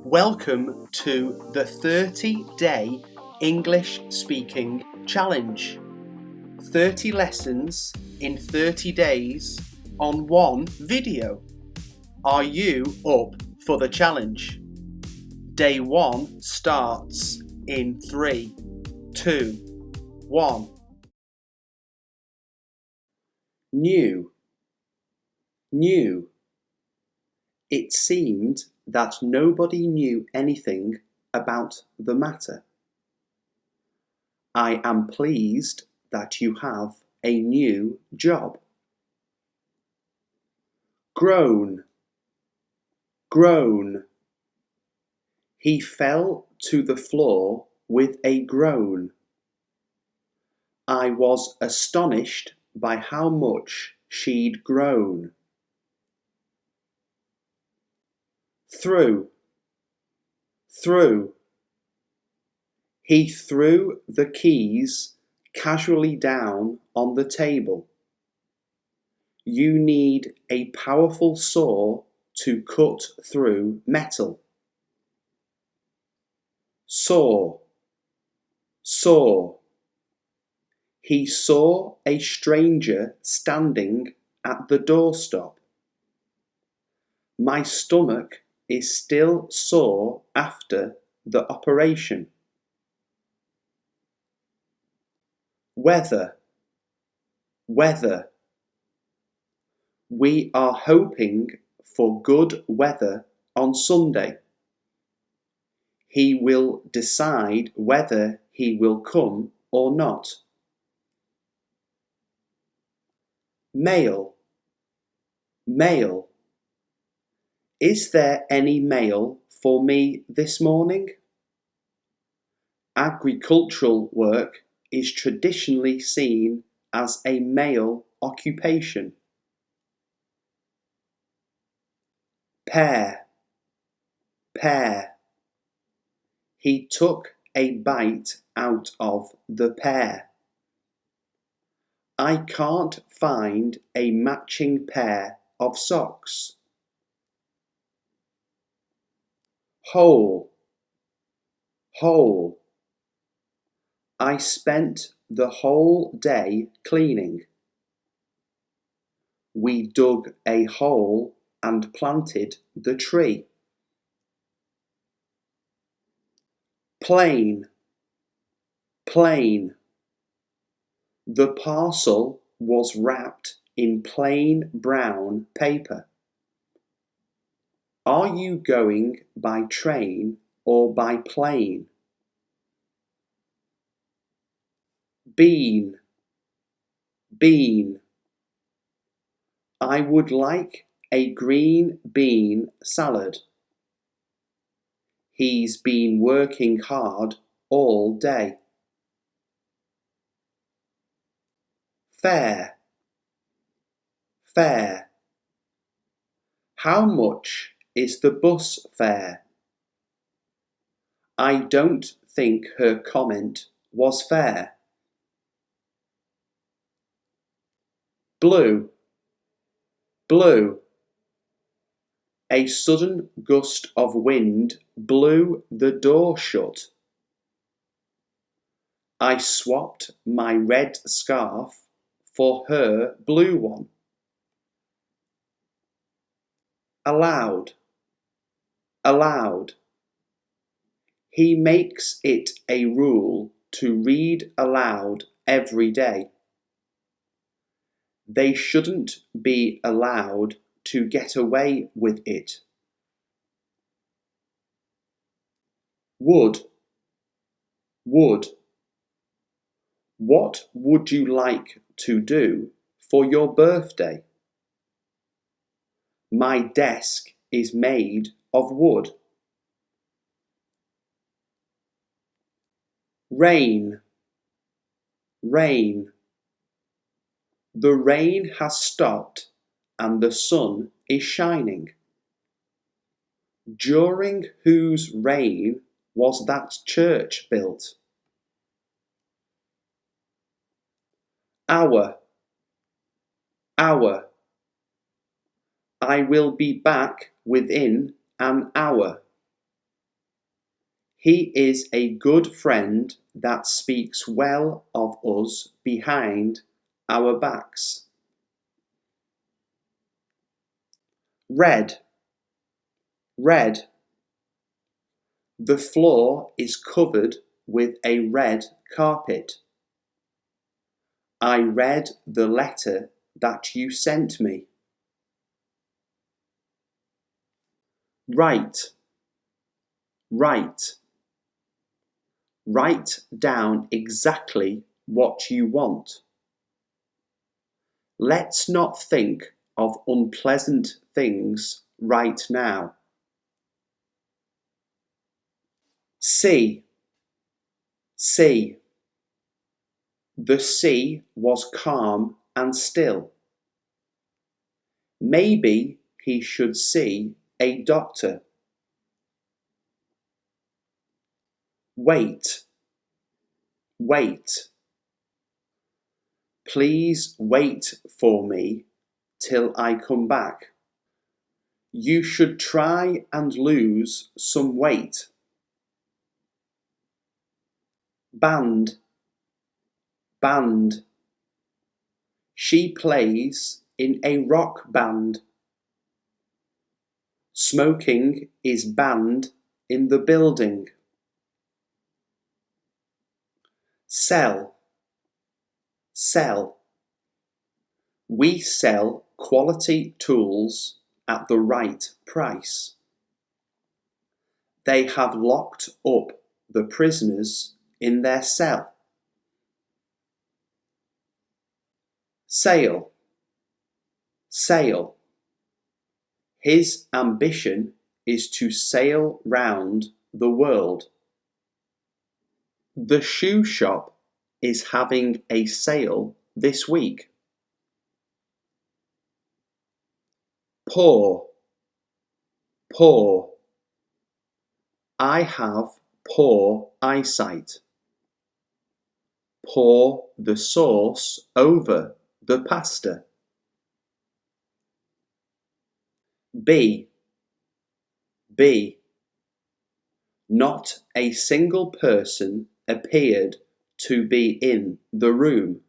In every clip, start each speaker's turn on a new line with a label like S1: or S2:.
S1: Welcome to the 30-day English speaking challenge. 30 lessons in 30 days on one video. Are you up for the challenge? Day 1 starts in 3, 2, 1. New. It seemed that nobody knew anything about the matter. I am pleased that you have a new job. Groan. He fell to the floor with a groan. I was astonished by how much she'd grown. Through. He threw the keys casually down on the table. You need a powerful saw to cut through metal. Saw. He saw a stranger standing at the doorstop. My stomach is still sore after the operation. Weather. We are hoping for good weather on Sunday. He will decide whether he will come or not. Mail. Is there any mail for me this morning? Agricultural work is traditionally seen as a male occupation. Pear. He took a bite out of the pear. I can't find a matching pair of socks. Hole. I spent the whole day cleaning. We dug a hole and planted the tree. Plain. The parcel was wrapped in plain brown paper. Are you going by train or by plane? Bean. I would like a green bean salad. He's been working hard all day. Fare. How much is the bus fare? I don't think her comment was fair. Blue. A sudden gust of wind blew the door shut. I swapped my red scarf for her blue one. Allowed. He makes it a rule to read aloud every day. They shouldn't be allowed to get away with it. Would. What would you like to do for your birthday? My desk is made of wood. Rain. The rain has stopped and the sun is shining. During whose reign was that church built? Hour. I will be back within an hour. He is a good friend that speaks well of us behind our backs. Red, red. The floor is covered with a red carpet. I read the letter that you sent me. Write, write. Write down exactly what you want. Let's not think of unpleasant things right now. See, see. The sea was calm and still. Maybe he should see a doctor. Wait, wait. Please wait for me till I come back. You should try and lose some weight. Band, band. She plays in a rock band. Smoking is banned in the building. Sell, sell. We sell quality tools at the right price. They have locked up the prisoners in their cell. Sail, sail. His ambition is to sail round the world. The shoe shop is having a sale this week. Poor, poor. I have poor eyesight. Pour the sauce over the pasta. B, B. Not a single person appeared to be in the room.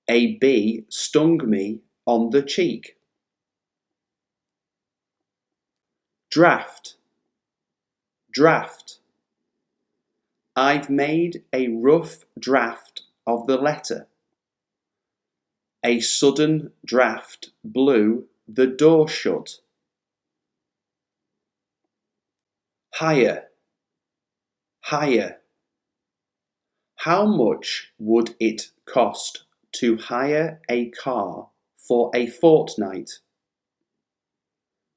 S1: A bee stung me on the cheek. Draft, draft. I've made a rough draft of the letter. A sudden draft blew the door shut. Hire, hire. How much would it cost to hire a car for a fortnight?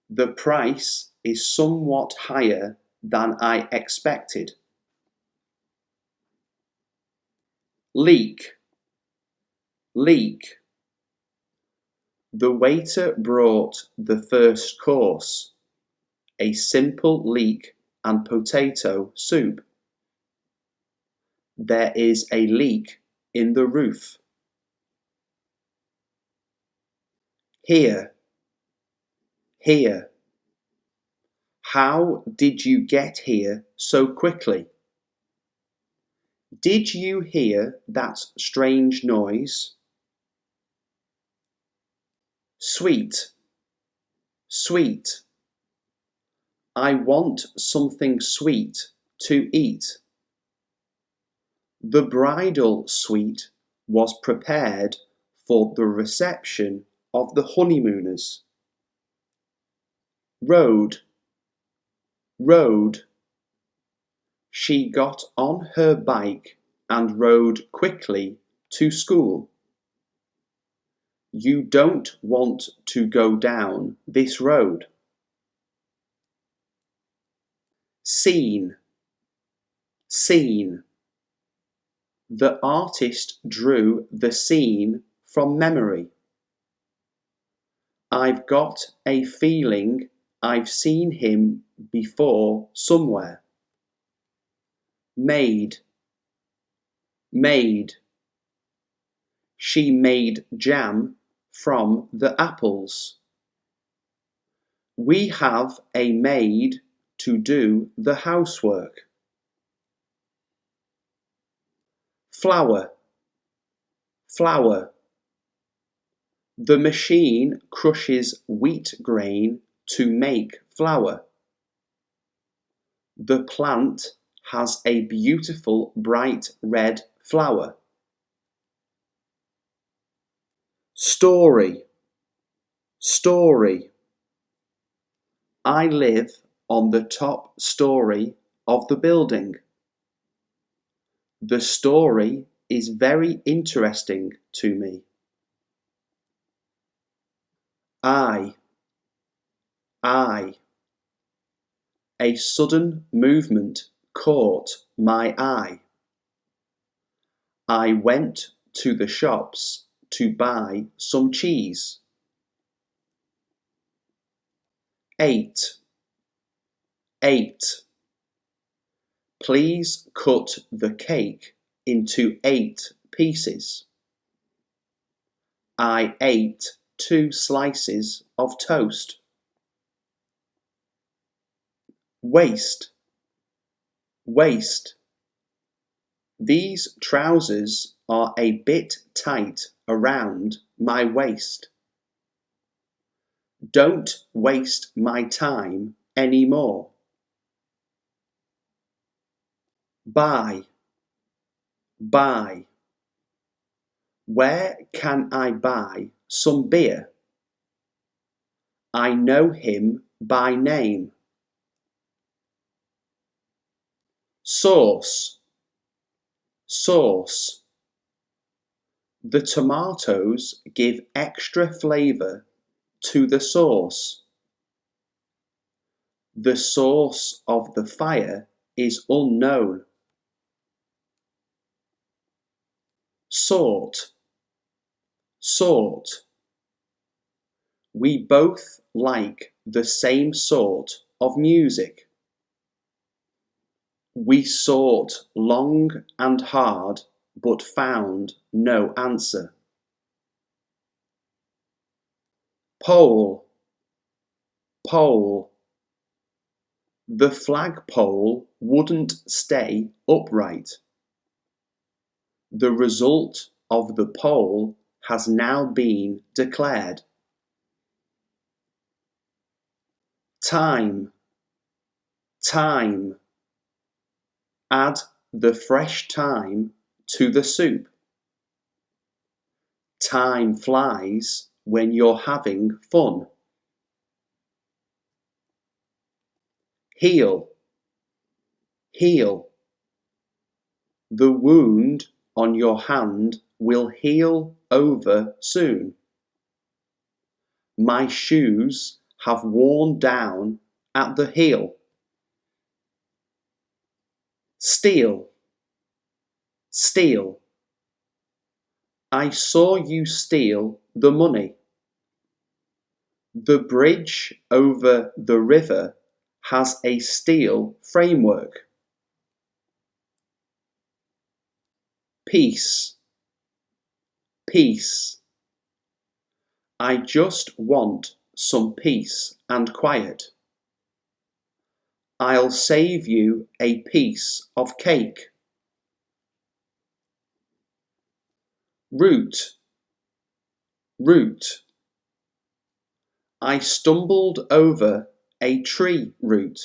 S1: The price is somewhat higher than I expected. Leak, leak. The waiter brought the first course, a simple leek and potato soup. There is a leak in the roof. Here, here. How did you get here so quickly? Did you hear that strange noise? Sweet, sweet. I want something sweet to eat. The bridal suite was prepared for the reception of the honeymooners. Road, road. She got on her bike and rode quickly to school. You don't want to go down this road. Scene, scene. The artist drew the scene from memory. I've got a feeling I've seen him before somewhere. Made, made. She made jam from the apples. We have a maid to do the housework. Flour, flour. The machine crushes wheat grain to make flour. The plant has a beautiful bright red flower. Story, story. I live on the top story of the building. The story is very interesting to me. I. A sudden movement caught my eye. I went to the shops to buy some cheese. 8. Please cut the cake into 8 pieces. I ate 2 slices of toast. Waist. These trousers are a bit tight around my waist. Don't waste my time anymore. Buy. Where can I buy some beer? I know him by name. Sauce. The tomatoes give extra flavour to the sauce. The source of the fire is unknown. Sort. We both like the same sort of music. We sought long and hard, but found no answer. Pole. The flagpole wouldn't stay upright. The result of the poll has now been declared. Time. Add the fresh thyme to the soup. Time flies when you're having fun. Heal. The wound on your hand will heal over soon. My shoes have worn down at the heel. Steal. I saw you steal the money. The bridge over the river has a steel framework. Peace. I just want some peace and quiet. I'll save you a piece of cake. Root. I stumbled over a tree root.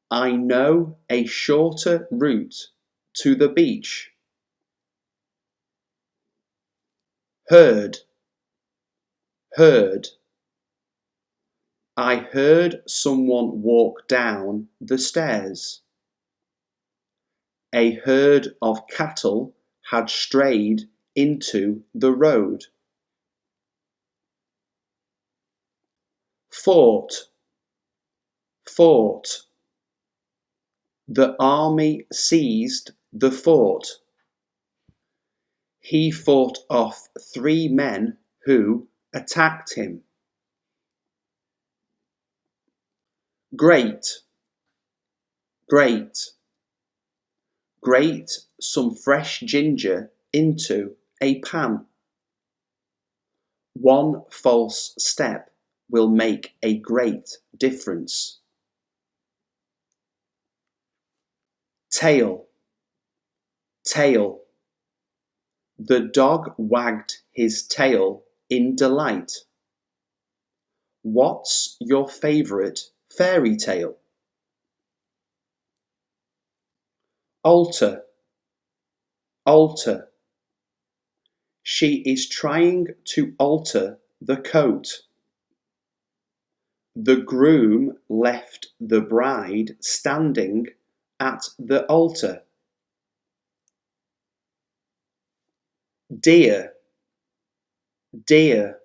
S1: I know a shorter route to the beach. Heard. I heard someone walk down the stairs. A herd of cattle had strayed into the road. Fort. The army seized the fort. He fought off 3 men who attacked him. Grate some fresh ginger into a pan. 1 false step will make a great difference. tail, tail. The dog wagged his tail in delight. What's your favourite fairy tale? Alter, alter. She is trying to alter the coat. The groom left the bride standing at the altar. Deer, deer.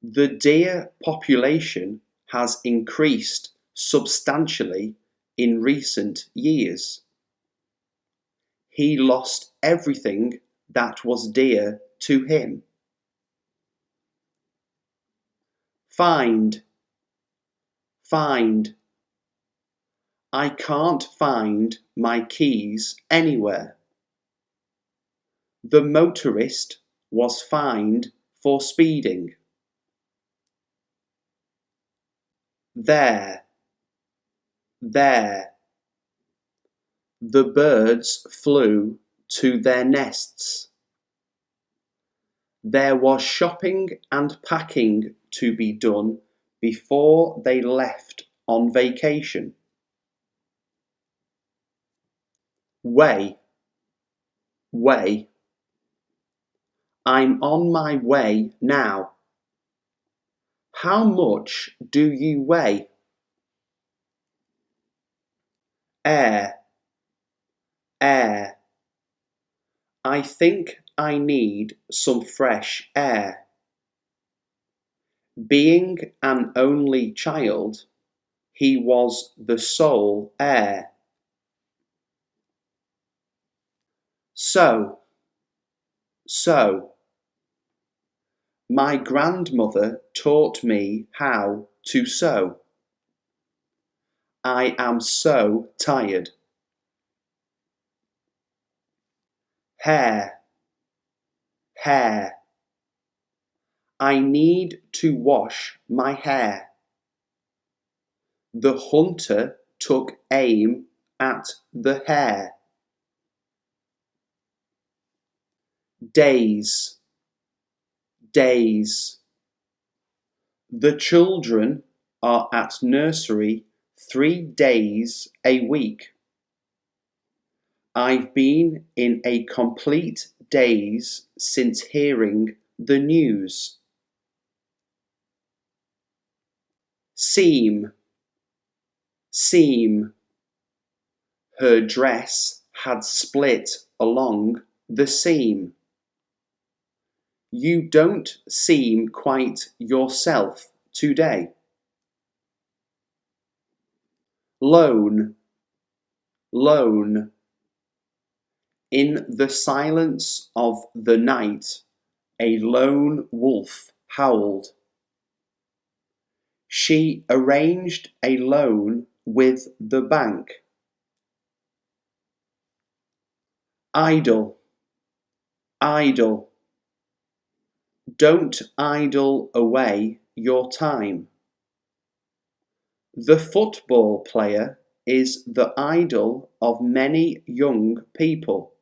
S1: The deer population has increased substantially in recent years. He lost everything that was dear to him. Find, find. I can't find my keys anywhere. The motorist was fined for speeding. There, there. The birds flew to their nests. There was shopping and packing to be done before they left on vacation. Way, way. I'm on my way now. How much do you weigh? Air, air. I think I need some fresh air. Being an only child, he was the sole heir. So, so. My grandmother taught me how to sew. I am so tired. Hair, hair. I need to wash my hair. The hunter took aim at the hare. Days, days. The children are at nursery 3 days a week. I've been in a complete daze since hearing the news. Seam, seam. Her dress had split along the seam. You don't seem quite yourself today. Lone, lone. In the silence of the night, a lone wolf howled. She arranged a loan with the bank. Idle, idle. Don't idle away your time. The football player is the idol of many young people.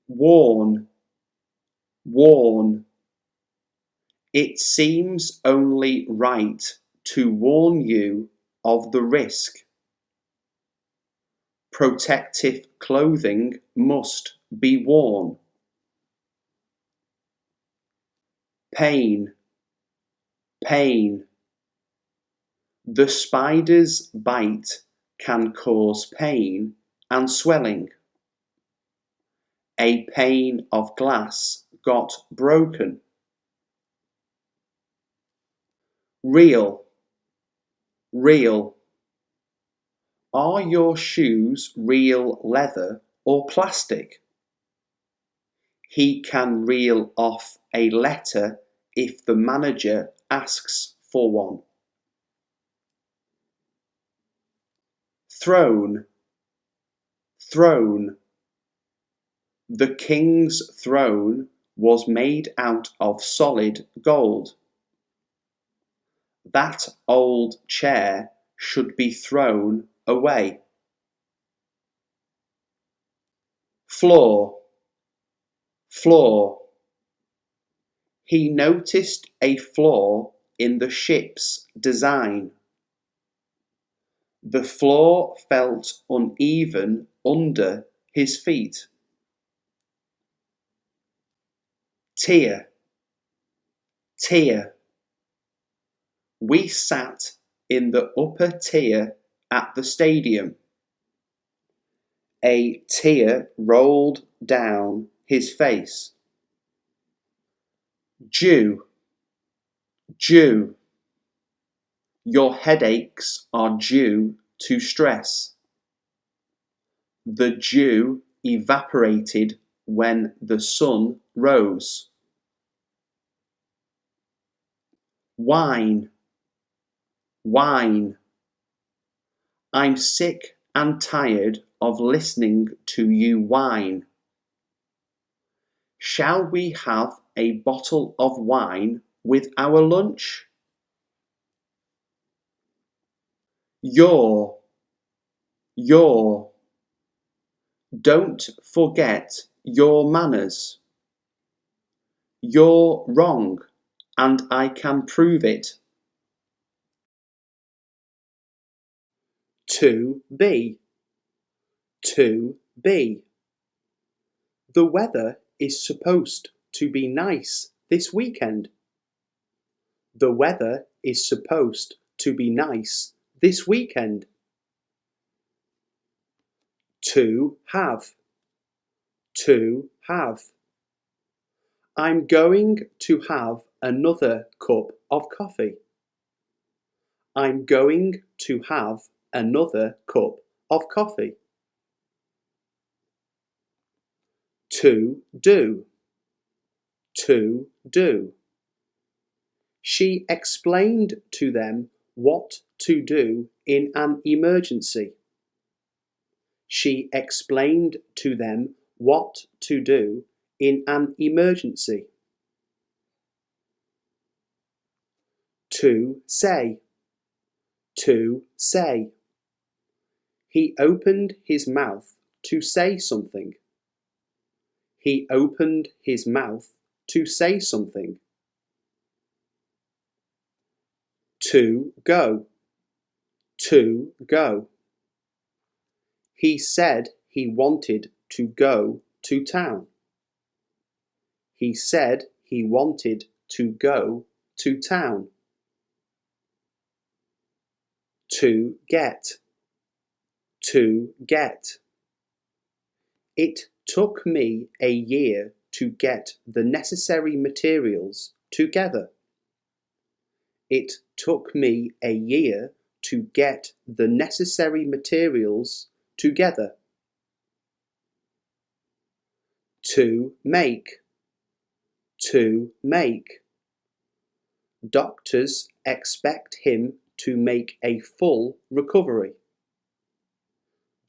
S1: Warn, warn. It seems only right to warn you of the risk. Protective clothing must be worn. Pain, pain. The spider's bite can cause pain and swelling. A pane of glass got broken. Real, real. Are your shoes real leather or plastic? He can reel off a letter if the manager asks for one. Throne, throne. The king's throne was made out of solid gold. That old chair should be thrown away. Flaw, flaw. He noticed a flaw in the ship's design. The floor felt uneven under his feet. Tier, tier. We sat in the upper tier at the stadium. A tear rolled down his face. Due, due. Your headaches are due to stress. The dew evaporated when the sun rose. Whine, whine. I'm sick and tired of listening to you whine. Shall we have a bottle of wine with our lunch? Yaw, yaw. Don't forget your manners. You're wrong, and I can prove it. To be, to be. The weather is supposed to be nice this weekend. The weather is supposed to be nice this weekend. To have, to have. I'm going to have another cup of coffee. I'm going to have another cup of coffee. To do, to do. She explained to them what to do in an emergency. She explained to them what to do in an emergency. To say, to say. He opened his mouth to say something. He opened his mouth to say something. To go, to go. He said he wanted to go to town. He said he wanted to go to town. To get, to get. It took me a year to get the necessary materials together. It took me a year to get the necessary materials together. To make, to make. Doctors expect him to make a full recovery.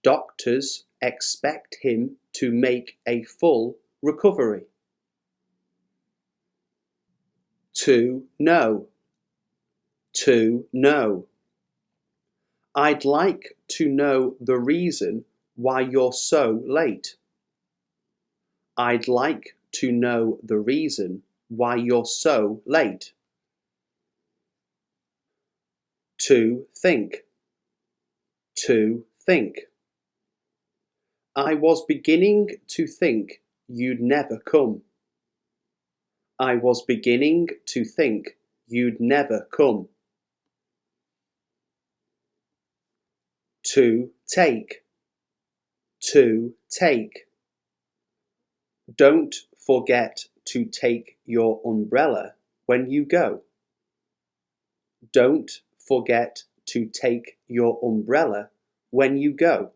S1: Doctors expect him to make a full recovery. To know, to know. I'd like to know the reason why you're so late. I'd like to know the reason why you're so late. To think, to think. I was beginning to think you'd never come. I was beginning to think you'd never come. To take, to take. Don't forget to take your umbrella when you go. Don't forget to take your umbrella when you go.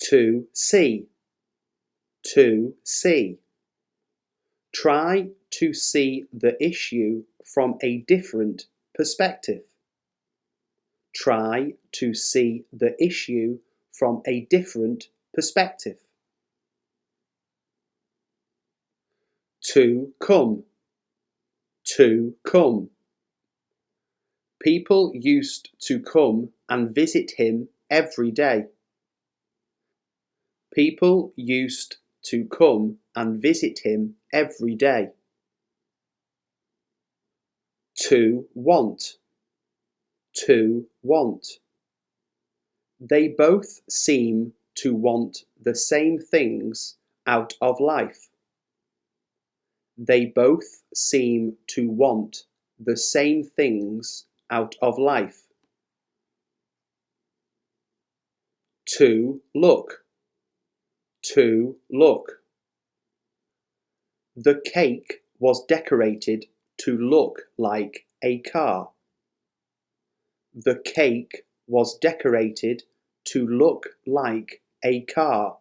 S1: To see, to see. Try to see the issue from a different perspective. Try to see the issue from a different perspective. To come, to come. People used to come and visit him every day. People used to come and visit him every day. To want. To want. They both seem to want the same things out of life. They both seem to want the same things out of life. To look. To look. The cake was decorated to look like a car. The cake was decorated to look like a car.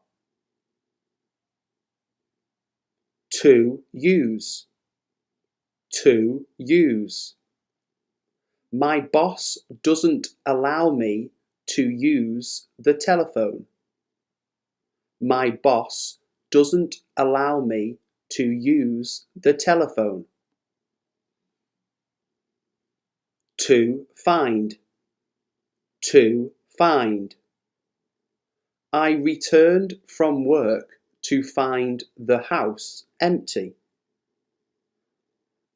S1: To use. To use. My boss doesn't allow me to use the telephone. My boss doesn't allow me to use the telephone. To find. To find. I returned from work to find the house empty.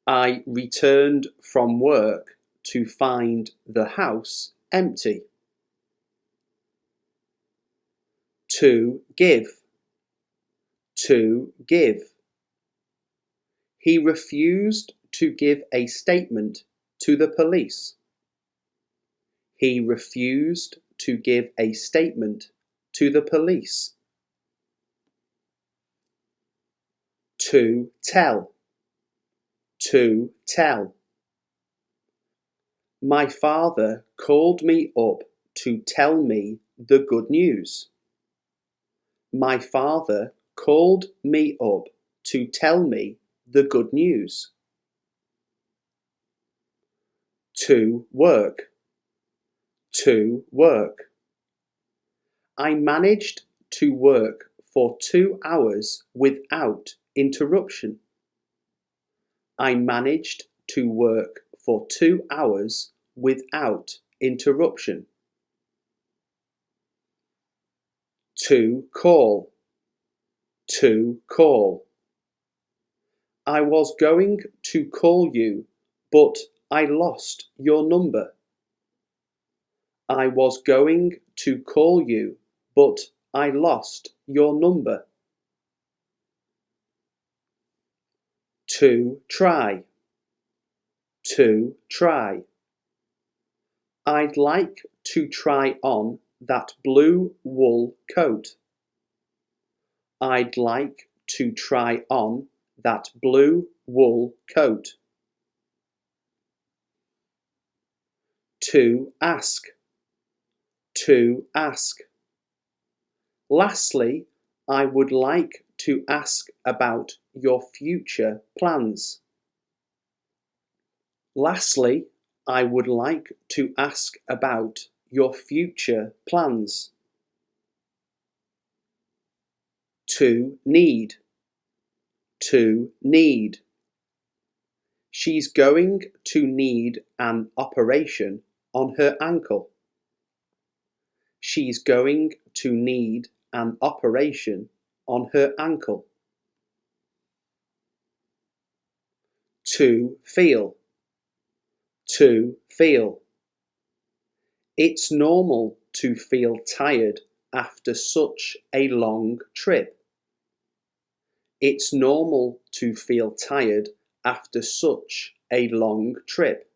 S1: I returned from work to find the house empty. To give. To give. He refused to give a statement to the police. He refused to give a statement to the police. To tell. To tell. My father called me up to tell me the good news. My father called me up to tell me the good news. To work. To work. I managed to work for 2 hours without interruption. I managed to work for 2 hours without interruption. To call. To call. I was going to call you, but I lost your number. I was going to call you, but I lost your number. To try. To try. I'd like to try on that blue wool coat. I'd like to try on that blue wool coat. To ask. To ask. Lastly, I would like to ask about your future plans. Lastly, I would like to ask about your future plans. To need. To need. She's going to need an operation on her ankle. She's going to need an operation on her ankle. To feel. To feel. It's normal to feel tired after such a long trip. It's normal to feel tired after such a long trip.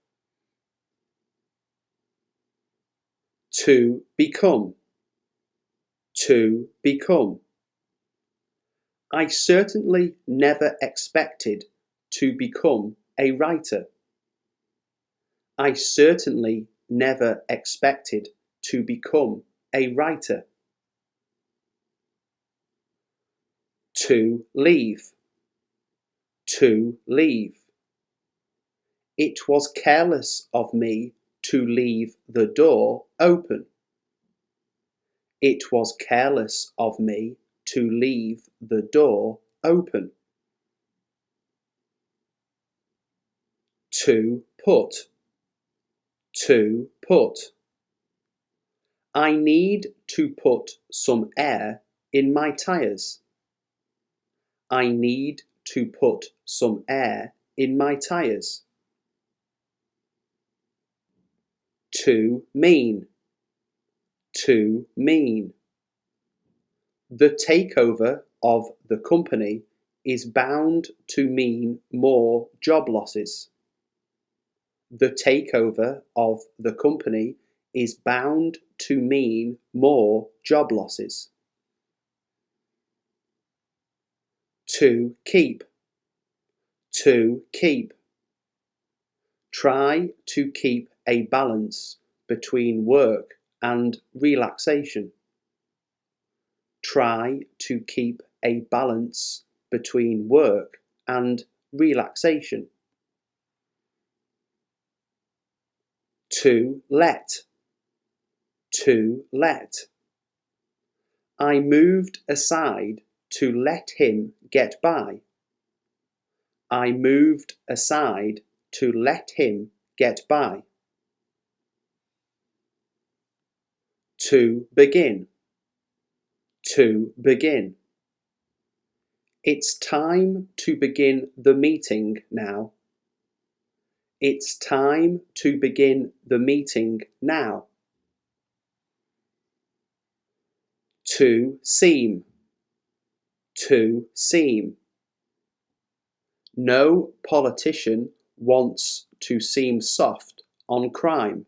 S1: To become. To become. I certainly never expected to become a writer. I certainly never expected to become a writer. To leave. To leave. It was careless of me to leave the door open. It was careless of me to leave the door open. To put. To put. I need to put some air in my tyres. I need to put some air in my tyres. To mean. To mean. The takeover of the company is bound to mean more job losses. The takeover of the company is bound to mean more job losses. To keep. To keep. Try to keep a balance between work and relaxation. Try to keep a balance between work and relaxation. To let. To let. I moved aside to let him get by. I moved aside to let him get by. To begin. To begin. It's time to begin the meeting now. It's time to begin the meeting now. To seem. To seem. No politician wants to seem soft on crime.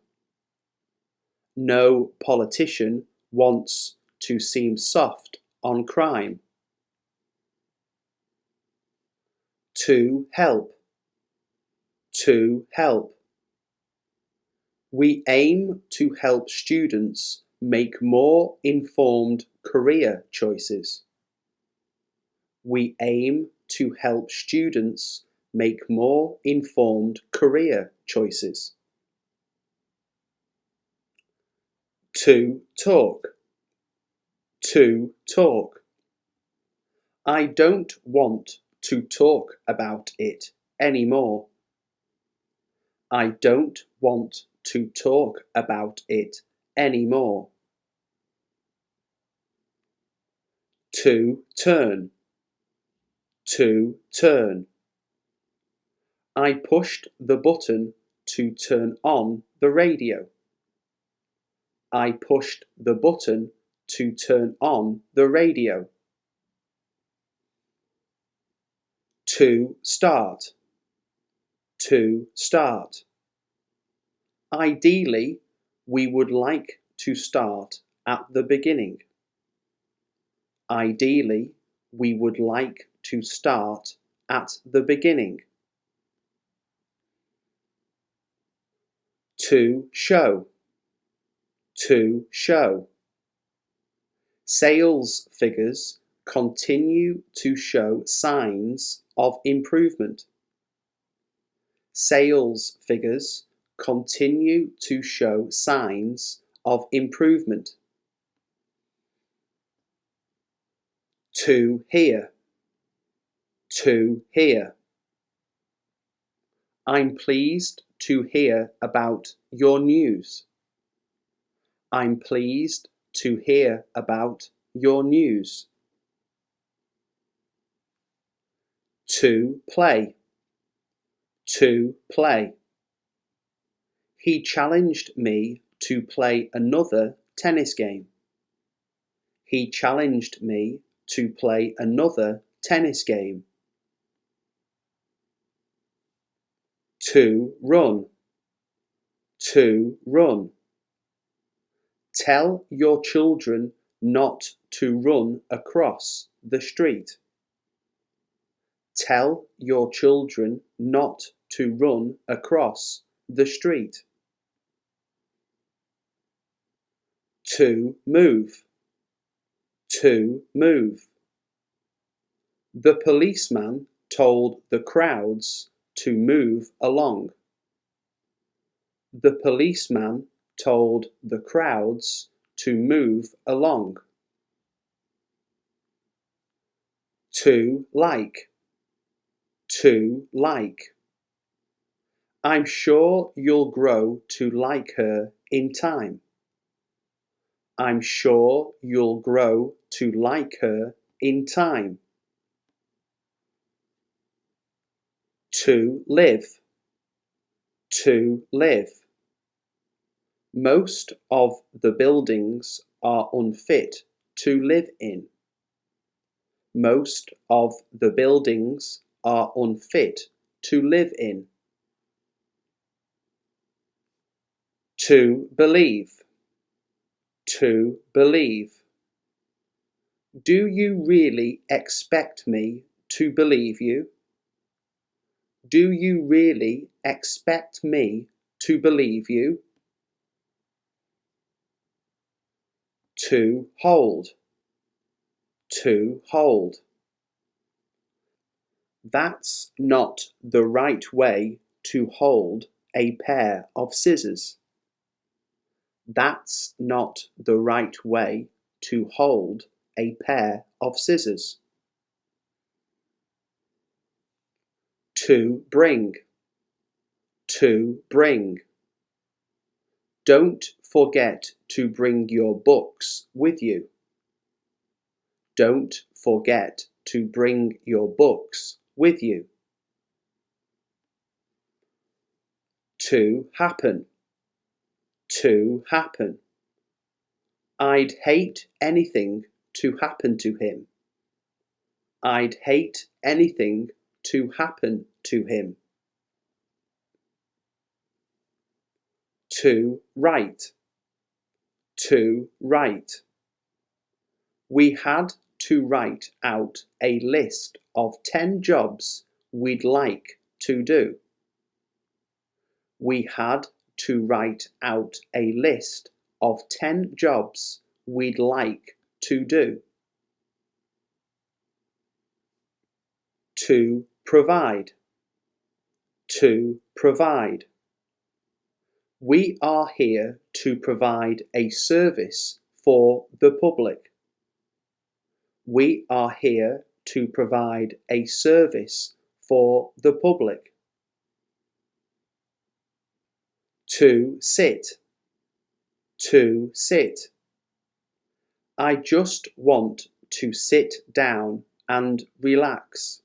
S1: No politician wants to seem soft on crime. To help. To help. We aim to help students make more informed career choices. We aim to help students make more informed career choices. To talk. To talk. I don't want to talk about it anymore. I don't want to talk about it anymore. To turn. To turn. I pushed the button to turn on the radio. I pushed the button to turn on the radio. To start. To start. Ideally, we would like to start at the beginning. Ideally, we would like to start at the beginning. To show. To show. Sales figures continue to show signs of improvement. Sales figures continue to show signs of improvement. To hear. To hear. I'm pleased to hear about your news. I'm pleased to hear about your news. To play. To play. He challenged me to play another tennis game. He challenged me to play another tennis game. To run. To run. Tell your children not to run across the street. Tell your children not to run across the street. To move. To move. The policeman told the crowds to move along. The policeman told the crowds to move along. To like. To like. I'm sure you'll grow to like her in time. I'm sure you'll grow to like her in time. To live. To live. Most of the buildings are unfit to live in. Most of the buildings are unfit to live in. To believe. To believe. Do you really expect me to believe you? Do you really expect me to believe you? To hold. To hold. That's not the right way to hold a pair of scissors. That's not the right way to hold a pair of scissors. To bring. To bring. Don't forget to bring your books with you. Don't forget to bring your books with you. To happen. To happen. I'd hate anything to happen to him. I'd hate anything to happen to him. To write. To write. We had to write out a list of 10 jobs we'd like to do. We had to write out a list of 10 jobs we'd like to do. To provide. To provide. We are here to provide a service for the public. We are here to provide a service for the public. To sit. To sit. I just want to sit down and relax.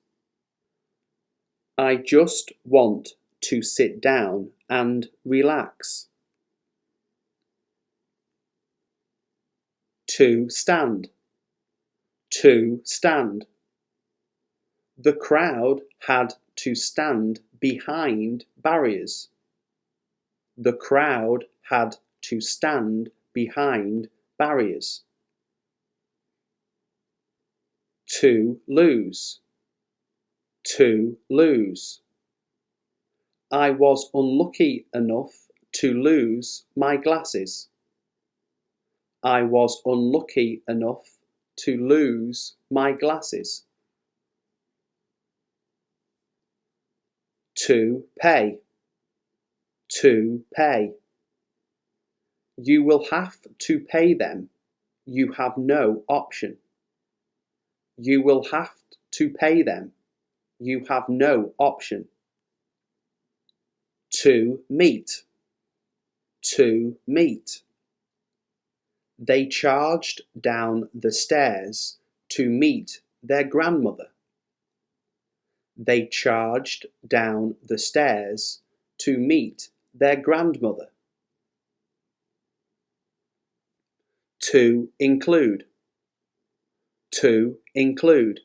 S1: I just want to sit down and relax. To stand. To stand. The crowd had to stand behind barriers. The crowd had to stand behind barriers. To lose. To lose. I was unlucky enough to lose my glasses. I was unlucky enough to lose my glasses. To pay. To pay. You will have to pay them. You have no option. You will have to pay them. You have no option. To meet. To meet. They charged down the stairs to meet their grandmother. They charged down the stairs to meet their grandmother. To include. To include.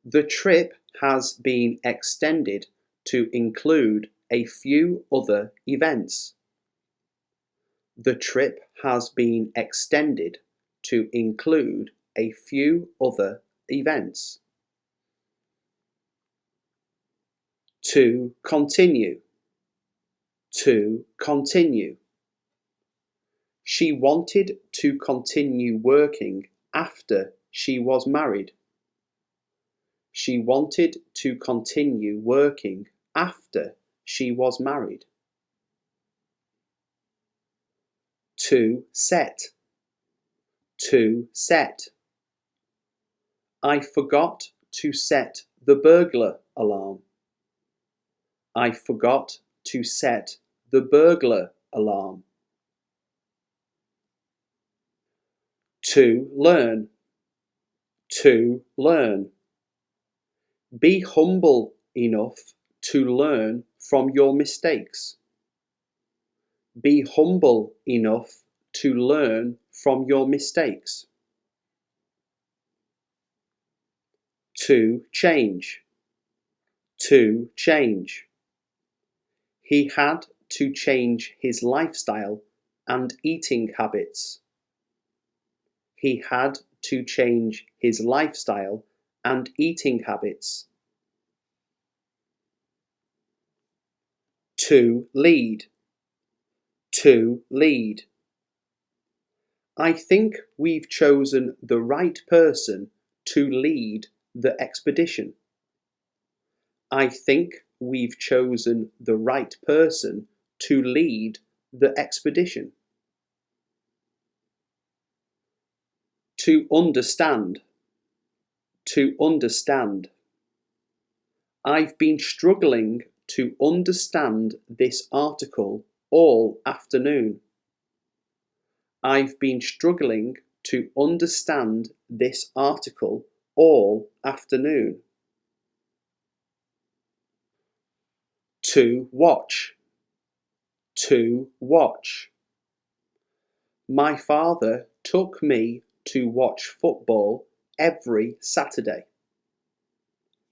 S1: The trip has been extended to include a few other events. The trip has been extended to include a few other events. To continue. To continue. She wanted to continue working after she was married. She wanted to continue working after she was married. To set. To set. I forgot to set the burglar alarm. I forgot to set the burglar alarm. To learn. To learn. Be humble enough to learn from your mistakes. Be humble enough to learn from your mistakes. To change. To change. He had to change his lifestyle and eating habits. He had to change his lifestyle and eating habits. To lead. To lead. I think we've chosen the right person to lead the expedition. I think we've chosen the right person to lead the expedition. To understand. To understand. I've been struggling to understand this article all afternoon. I've been struggling to understand this article all afternoon. To watch. To watch. My father took me to watch football every Saturday.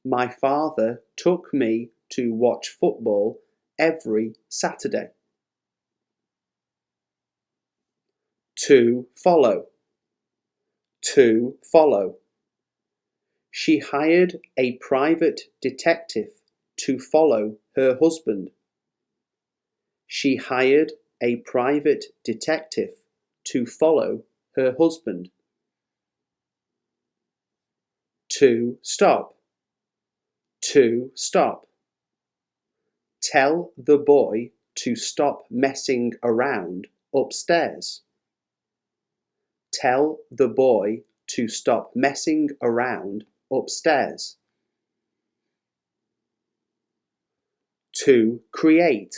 S1: My father took me to watch football every Saturday. To follow. To follow. She hired a private detective to follow her husband. She hired a private detective to follow her husband. To stop. To stop. Tell the boy to stop messing around upstairs. Tell the boy to stop messing around upstairs. To create.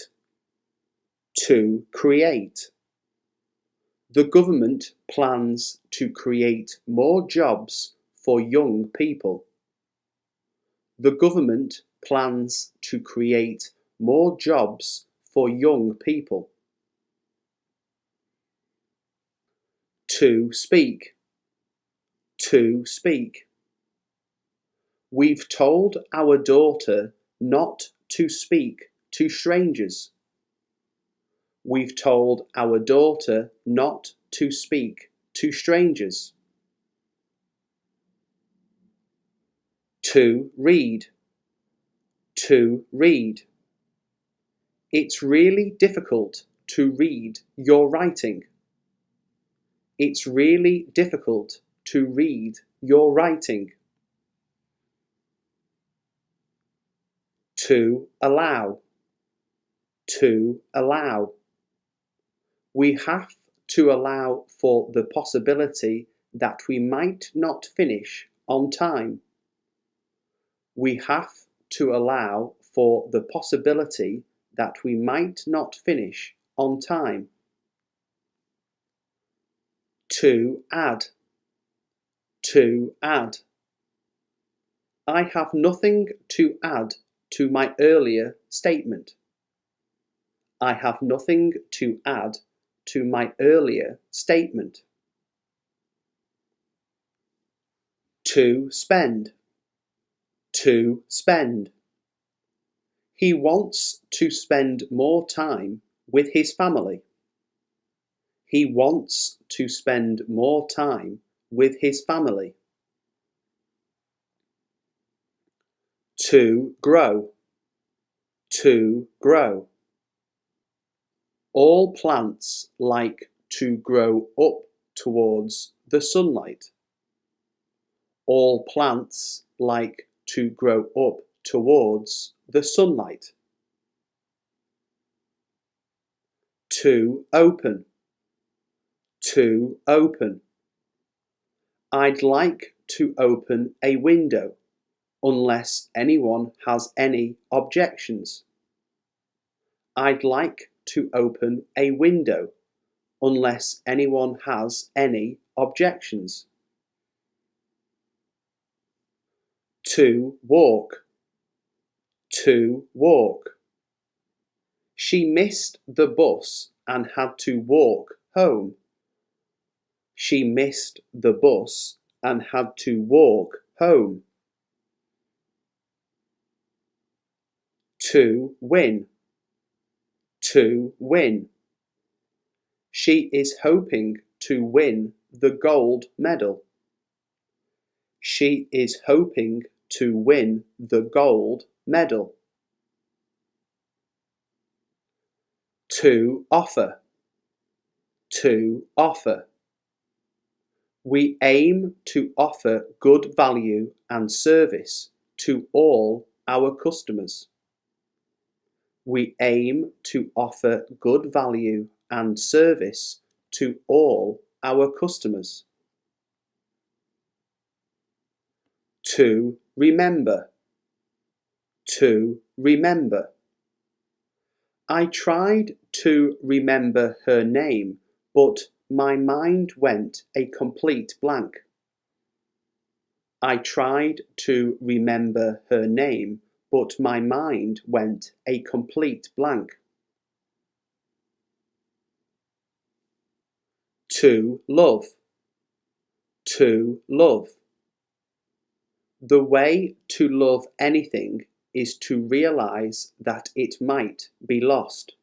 S1: To create. The government plans to create more jobs for young people. The government plans to create more jobs for young people. To speak. To speak. We've told our daughter not to speak to strangers. We've told our daughter not to speak to strangers. To read. To read. It's really difficult to read your writing. It's really difficult to read your writing. To allow. To allow. We have to allow for the possibility that we might not finish on time. We have to allow for the possibility that we might not finish on time. To add. To add. I have nothing to add to my earlier statement. I have nothing to add to my earlier statement. To spend. To spend. He wants to spend more time with his family. He wants to spend more time with his family. To grow. To grow. All plants like to grow up towards the sunlight. All plants like to grow up towards the sunlight. To open. To open. I'd like to open a window unless anyone has any objections. I'd like to open a window unless anyone has any objections. To walk. To walk. She missed the bus and had to walk home. She missed the bus and had to walk home. To win. To win. She is hoping to win the gold medal. She is hoping to win the gold medal. To offer. To offer. We aim to offer good value and service to all our customers. We aim to offer good value and service to all our customers. To remember. To remember. I tried to remember her name, but my mind went a complete blank. I tried to remember her name, but my mind went a complete blank. To love. To love. The way to love anything is to realize that it might be lost.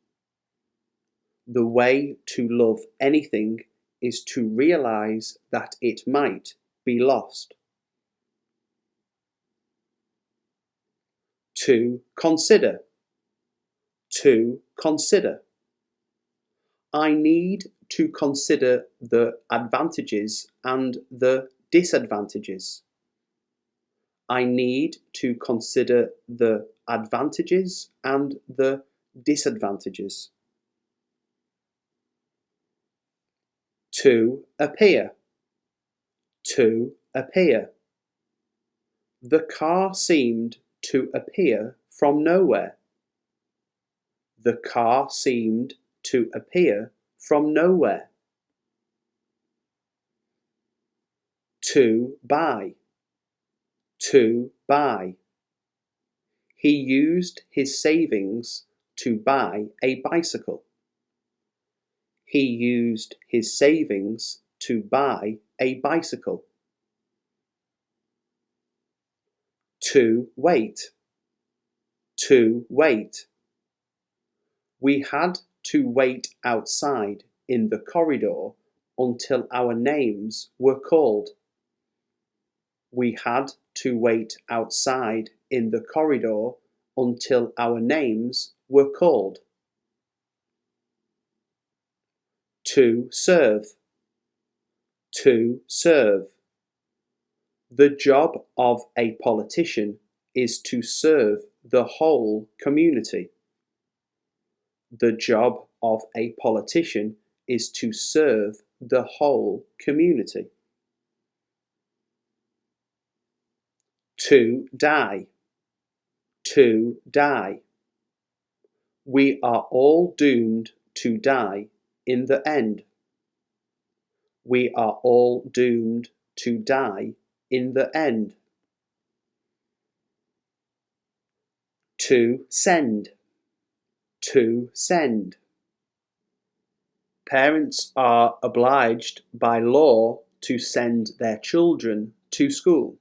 S1: The way to love anything is to realize that it might be lost. To consider. To consider. I need to consider the advantages and the disadvantages. I need to consider the advantages and the disadvantages. To appear. To appear. The car seemed to appear from nowhere. The car seemed to appear from nowhere. To buy. To buy. He used his savings to buy a bicycle. He used his savings to buy a bicycle. To wait. To wait. We had to wait outside in the corridor until our names were called. We had to wait outside in the corridor until our names were called. To serve. To serve. The job of a politician is to serve the whole community. The job of a politician is to serve the whole community. To die. To die. We are all doomed to die in the end. We are all doomed to die in the end. To send. To send. Parents are obliged by law to send their children to school.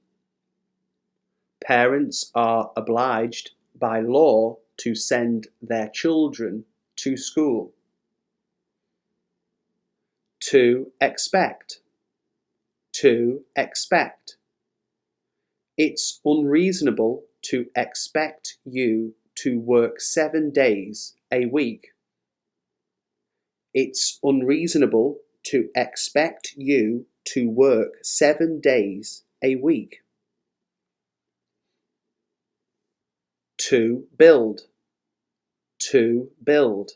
S1: Parents are obliged by law to send their children to school. To expect. To expect. It's unreasonable to expect you to work 7 days a week. It's unreasonable to expect you to work 7 days a week. To build. To build.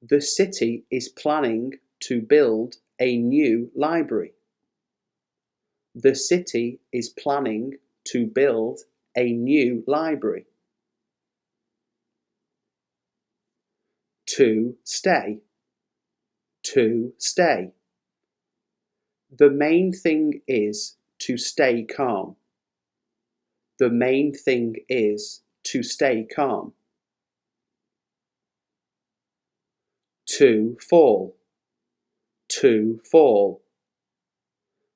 S1: The city is planning to build a new library. The city is planning to build a new library. To stay. To stay. The main thing is to stay calm. The main thing is to stay calm. To fall. To fall.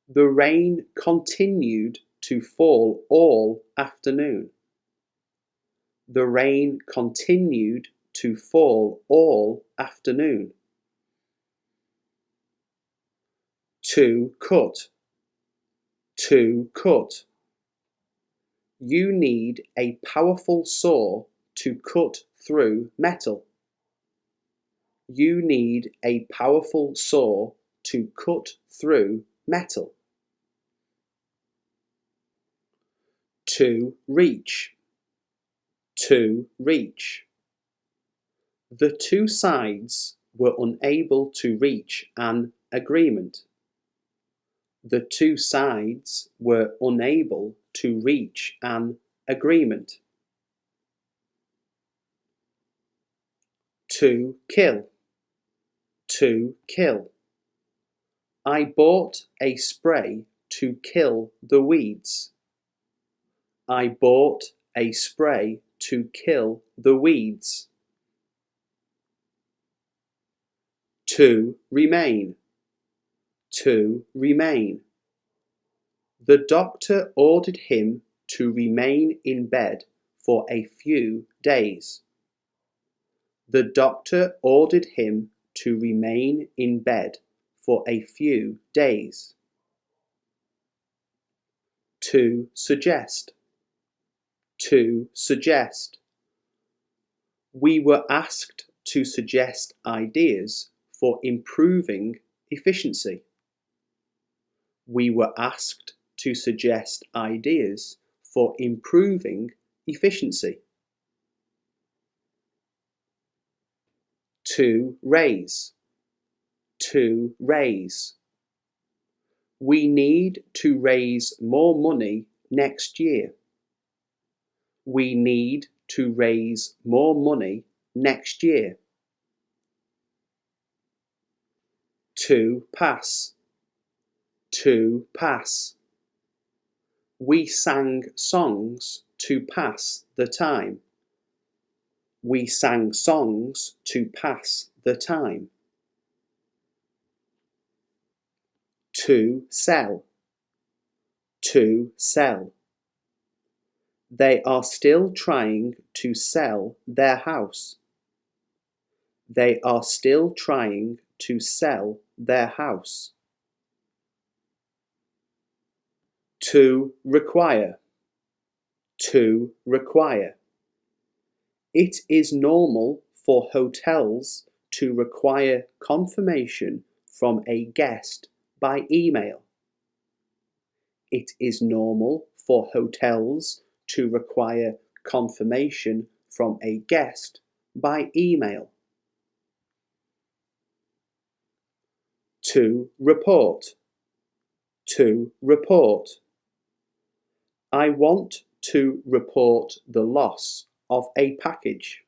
S1: The rain continued to fall all afternoon. The rain continued to fall all afternoon. To cut. To cut. You need a powerful saw to cut through metal. You need a powerful saw to cut through metal. To reach. To reach. The two sides were unable to reach an agreement. The two sides were unable to reach an agreement. To kill. To kill. I bought a spray to kill the weeds. I bought a spray to kill the weeds. To remain. To remain. The doctor ordered him to remain in bed for a few days. The doctor ordered him to remain in bed for a few days. To suggest. To suggest. We were asked to suggest ideas for improving efficiency. We were asked to suggest ideas for improving efficiency. To raise. To raise. We need to raise more money next year. We need to raise more money next year. To pass. To pass. We sang songs to pass the time. We sang songs to pass the time. To sell. To sell. They are still trying to sell their house. They are still trying to sell their house. To require. To require. It is normal for hotels to require confirmation from a guest by email. It is normal for hotels to require confirmation from a guest by email. To report. To report. I want to report the loss of a package.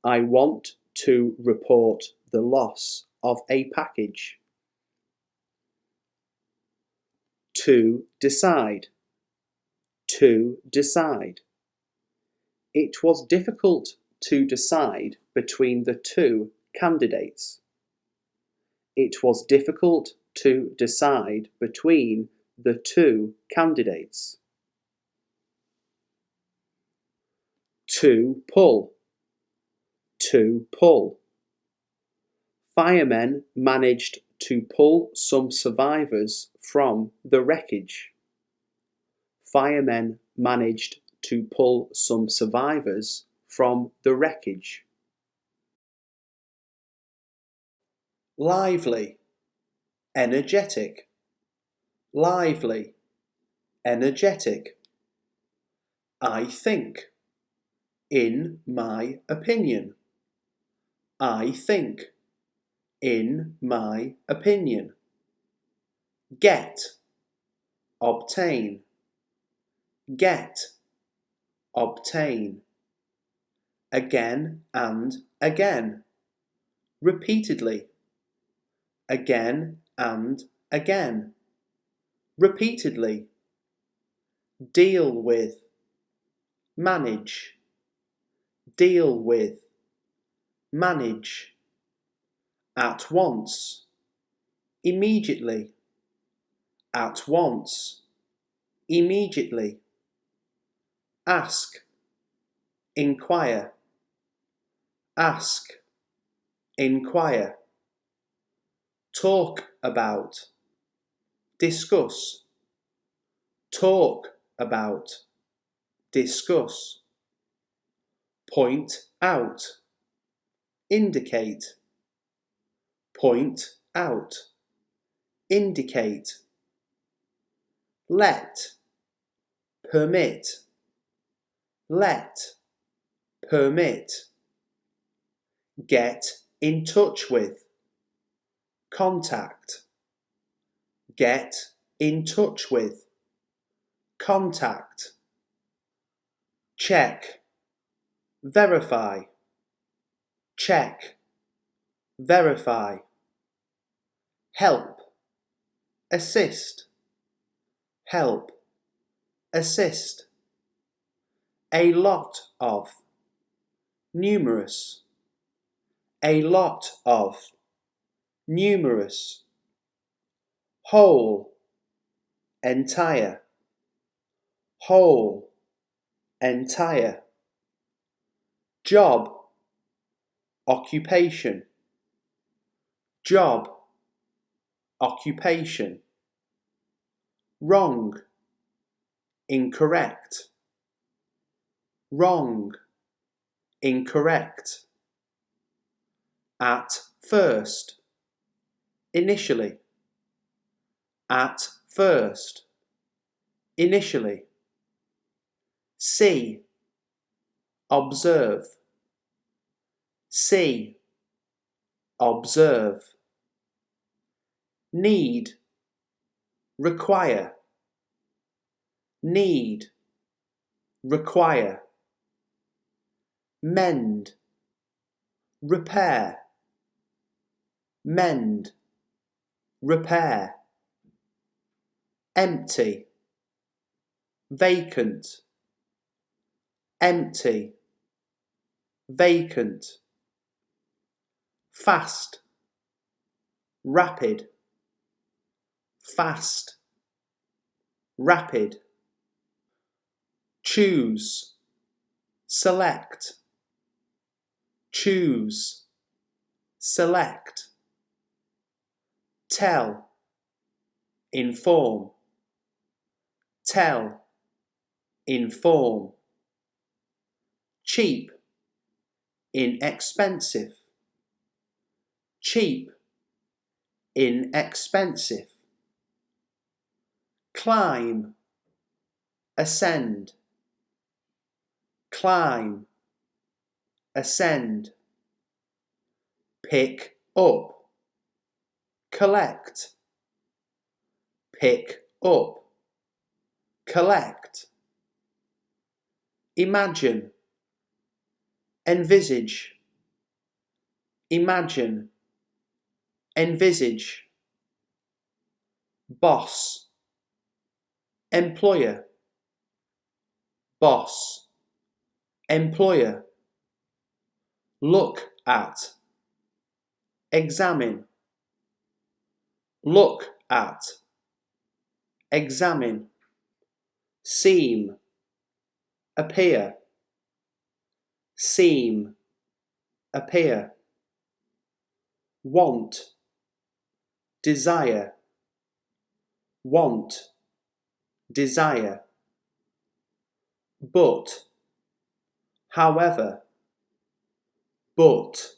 S1: I want to report the loss of a package. To decide. To decide. It was difficult to decide between the two candidates. It was difficult to decide between the two candidates. To pull. To pull. Firemen managed to pull some survivors from the wreckage. Firemen managed to pull some survivors from the wreckage. Lively. Energetic. Lively. Energetic. I think. In my opinion. I think. In my opinion. Get. Obtain. Get. Obtain. again and again, repeatedly, again and again, repeatedly, deal with, manage, deal with, manage, at once, immediately, at once, immediately, ask, inquire, ask, inquire, talk about, discuss, talk about, discuss, point out, indicate, point out, indicate, let, permit, let, permit, get in touch with, contact, get in touch with, contact, check, verify, check, verify, help, assist, help, assist, a lot of, numerous, a lot of, numerous, whole, entire, whole, entire, job, occupation, job, occupation, wrong, incorrect, wrong, incorrect, at first, initially, at first, initially, see, observe, see, observe, need, require, need, require, mend, repair, mend, repair, empty, vacant, empty, vacant, fast, rapid, fast, rapid, choose, select, choose, select, tell, inform, tell, inform, cheap, inexpensive, cheap, inexpensive, climb, ascend, climb, ascend, pick up, collect, pick up, collect, imagine, envisage, imagine, envisage, boss, employer, boss, employer, look at, examine, look at, examine, seem, appear, seem, appear, want, desire, want, desire, but, however, but,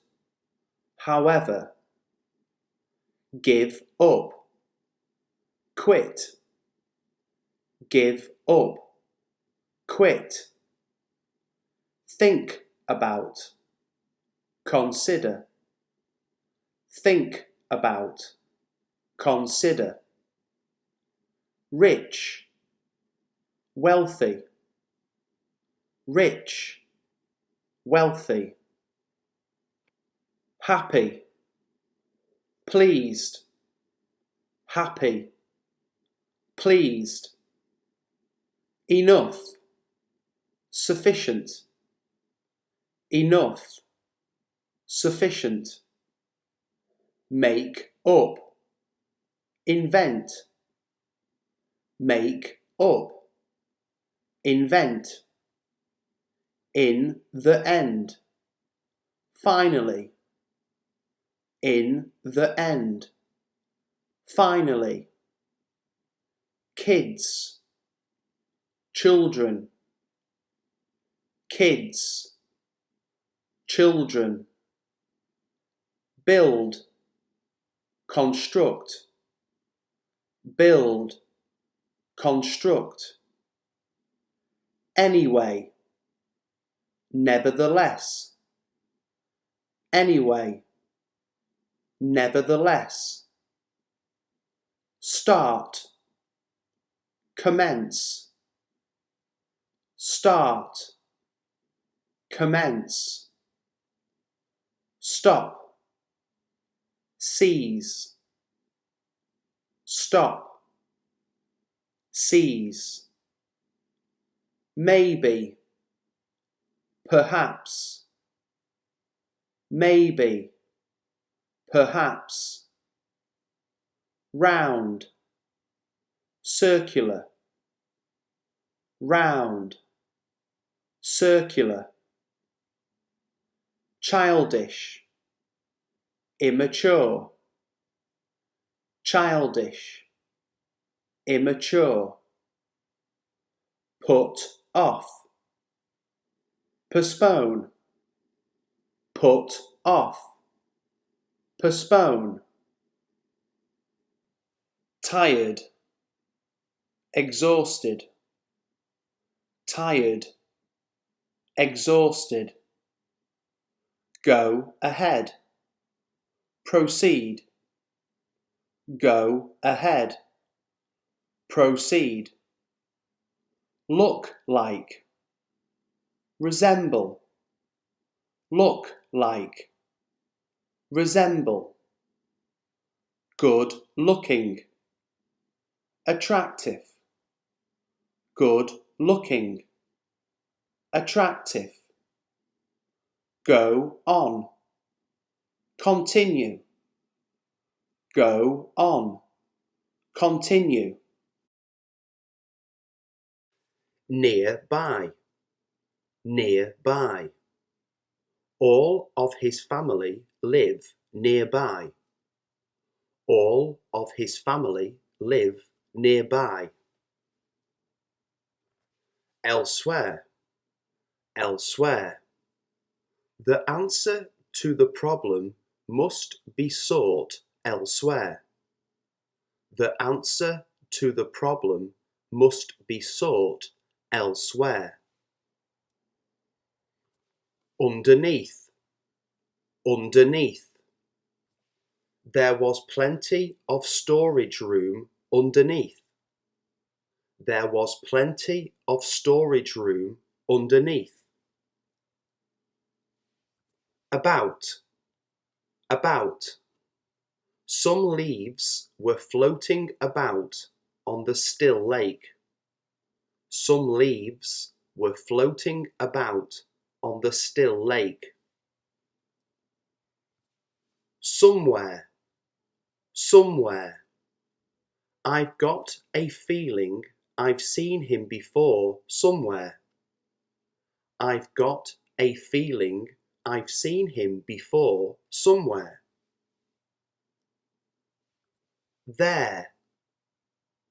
S1: however, give up, quit, give up, quit, think about, consider, think about, consider, rich, wealthy, rich, wealthy, happy, pleased, happy, pleased, enough, sufficient, enough, sufficient, make up, invent, make up, invent, in the end, finally, in the end, finally, kids, children, kids, children, build, construct, build, construct, anyway, nevertheless, anyway, nevertheless, start, commence, start, commence, stop, seize, stop, seize, maybe, perhaps, maybe, perhaps, round, circular, round, circular, childish, immature, childish, immature, put off, postpone, put off, postpone, tired, exhausted, tired, exhausted, go ahead, proceed, go ahead, proceed, look like, resemble, look like, resemble, good looking, attractive, good looking, attractive, go on, continue, go on, continue, nearby, nearby, all of his family live nearby, all of his family live nearby, elsewhere, elsewhere, the answer to the problem must be sought elsewhere. The answer to the problem must be sought elsewhere. Underneath, underneath. There was plenty of storage room underneath. There was plenty of storage room underneath. About, about. Some leaves were floating about on the still lake. Some leaves were floating about on the still lake. Somewhere, somewhere. I've got a feeling I've seen him before somewhere. I've got a feeling I've seen him before somewhere. There,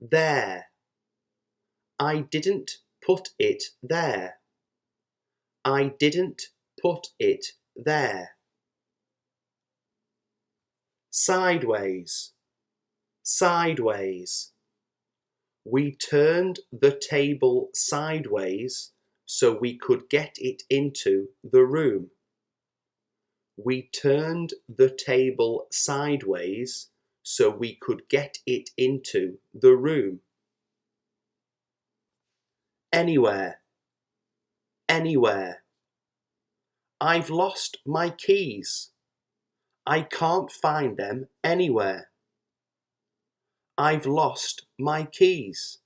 S1: there. I didn't put it there. I didn't put it there. Sideways, sideways. We turned the table sideways so we could get it into the room. We turned the table sideways so we could get it into the room. Anywhere, anywhere. I've lost my keys. I can't find them anywhere. I've lost my keys.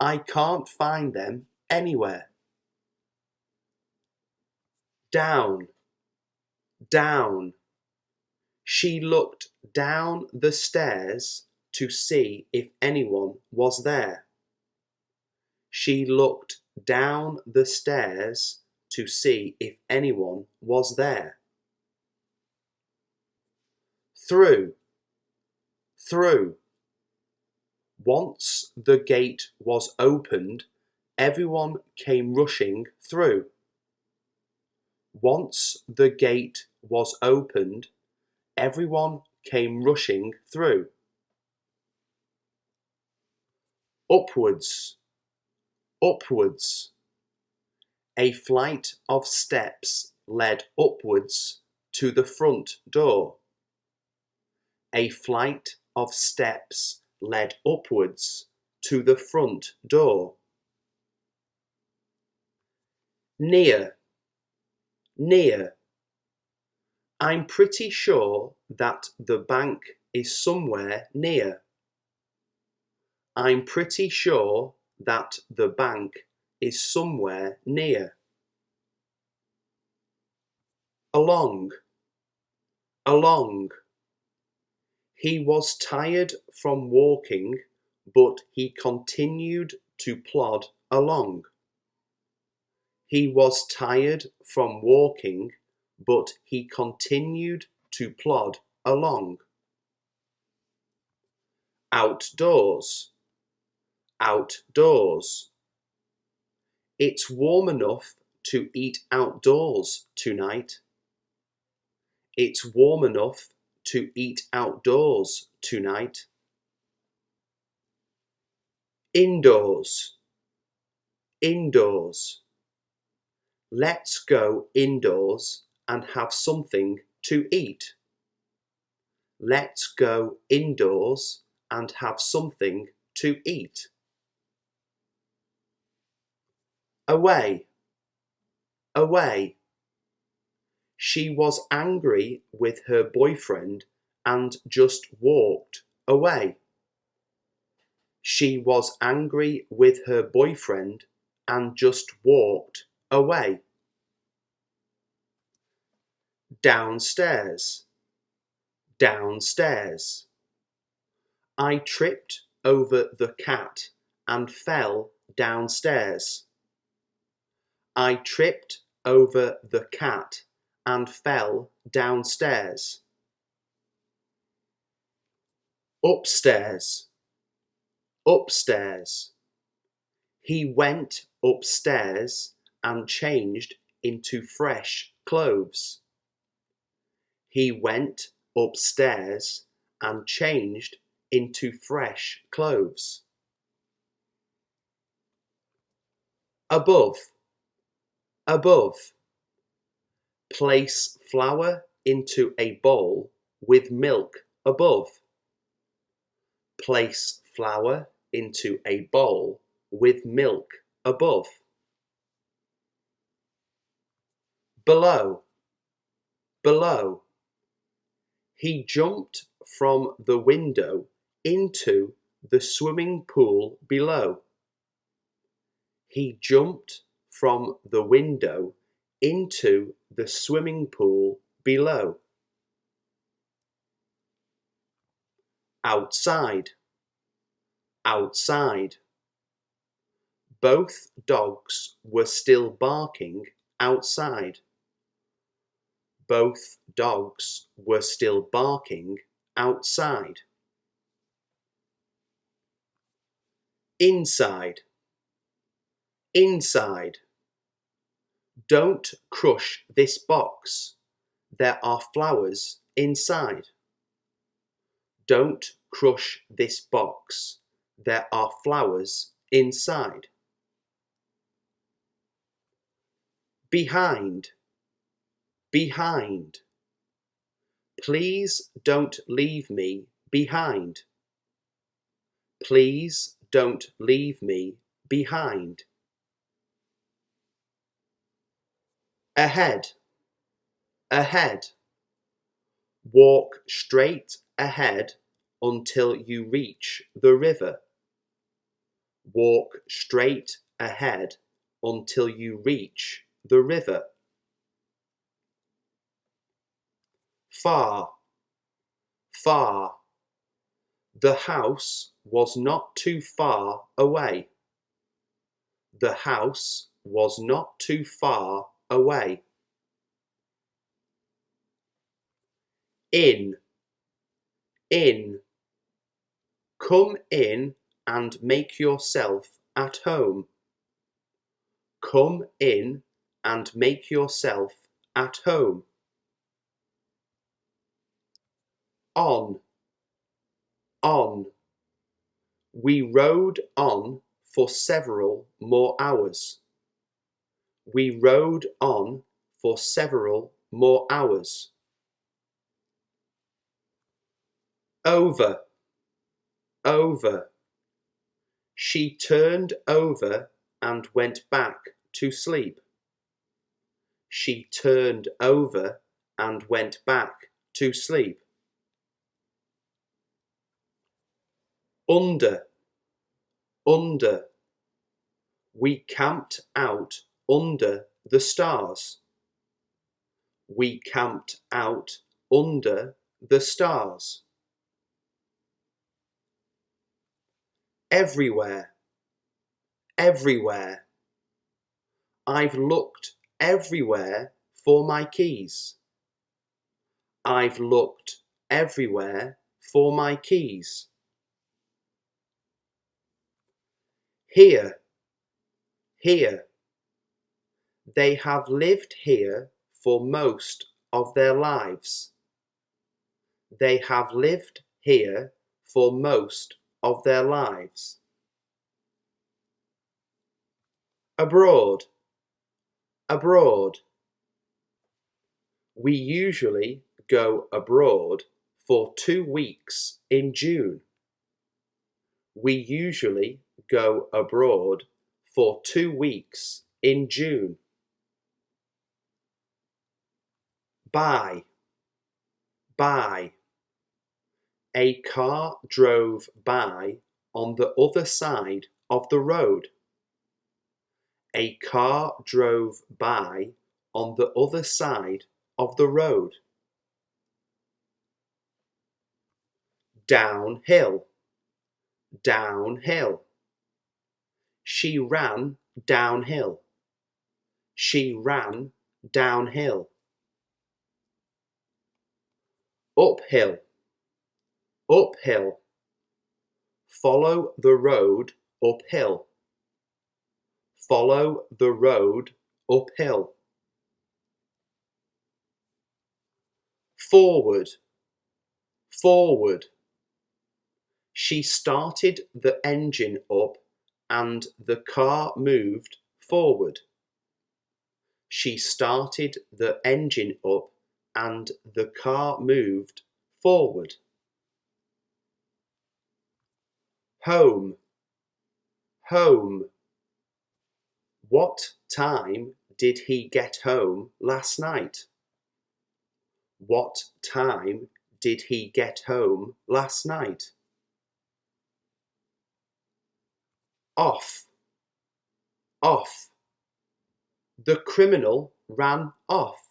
S1: I can't find them anywhere. Down, down. She looked down the stairs to see if anyone was there. She looked down the stairs to see if anyone was there. Through, through. Once the gate was opened, everyone came rushing through. Once the gate was opened, everyone came rushing through. Upwards, upwards. A flight of steps led upwards to the front door. A flight of steps led upwards to the front door. Near, near. I'm pretty sure that the bank is somewhere near. I'm pretty sure that the bank is somewhere near. Along, along. He was tired from walking, but he continued to plod along. He was tired from walking, but he continued to plod along. Outdoors, outdoors. It's warm enough to eat outdoors tonight. It's warm enough to eat outdoors tonight. Indoors, indoors. Let's go indoors and have something to eat. Let's go indoors and have something to eat. Away, away. She was angry with her boyfriend and just walked away. She was angry with her boyfriend and just walked away. Downstairs, downstairs. I tripped over the cat and fell downstairs. I tripped over the cat and fell downstairs. Upstairs, upstairs. He went upstairs and changed into fresh clothes. He went upstairs and changed into fresh clothes. Above, above. Place flour into a bowl with milk above. Place flour into a bowl with milk above. Below, below. He jumped from the window into the swimming pool below. He jumped from the window into the swimming pool below. Outside, outside. Both dogs were still barking outside. Both dogs were still barking outside. Inside, inside. Don't crush this box. There are flowers inside. Don't crush this box. There are flowers inside. Behind, behind. Please don't leave me behind. Please don't leave me behind. Ahead, ahead. Walk straight ahead until you reach the river. Walk straight ahead until you reach the river. Far, far. The house was not too far away. The house was not too far away. In, in. Come in and make yourself at home. Come in and make yourself at home. On, on. We rode on for several more hours. We rode on for several more hours. Over, over. She turned over and went back to sleep. She turned over and went back to sleep. Under, under. We camped out under the stars. We camped out under the stars. Everywhere, everywhere. I've looked everywhere for my keys. I've looked everywhere for my keys. Here, here. They have lived here for most of their lives. They have lived here for most of their lives. Abroad, abroad. We usually go abroad for 2 weeks in June. We usually go abroad for 2 weeks in June. By, by. A car drove by on the other side of the road. A car drove by on the other side of the road. Downhill, downhill. She ran downhill. She ran downhill. Uphill, uphill. Follow the road uphill. Follow the road uphill. Forward, forward. She started the engine up and the car moved forward. She started the engine up and the car moved forward. Home, home. What time did he get home last night? What time did he get home last night? Off, off. The criminal ran off.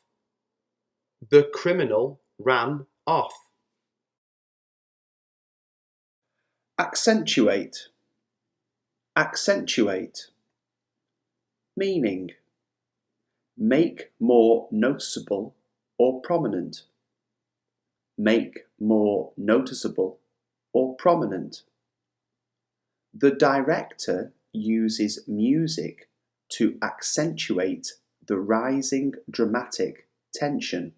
S1: The criminal ran off. Accentuate, accentuate. Meaning: make more noticeable or prominent. Make more noticeable or prominent. The director uses music to accentuate the rising dramatic tension.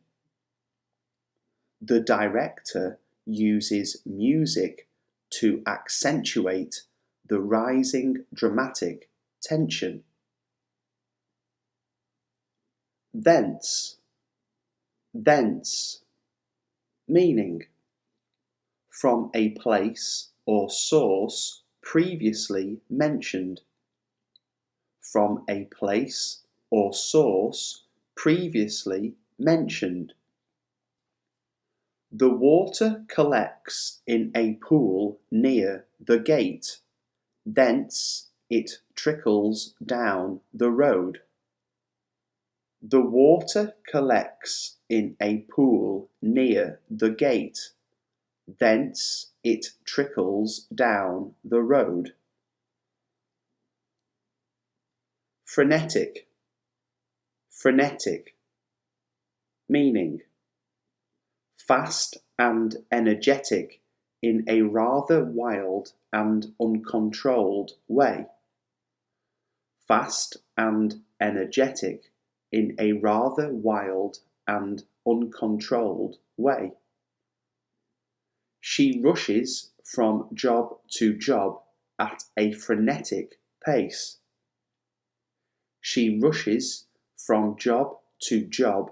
S1: The director uses music to accentuate the rising dramatic tension. Thence, thence. Meaning: from a place or source previously mentioned. From a place or source previously mentioned. The water collects in a pool near the gate, thence it trickles down the road. The water collects in a pool near the gate, thence it trickles down the road. Frenetic, frenetic, meaning fast and energetic in a rather wild and uncontrolled way. Fast and energetic in a rather wild and uncontrolled way. She rushes from job to job at a frenetic pace. She rushes from job to job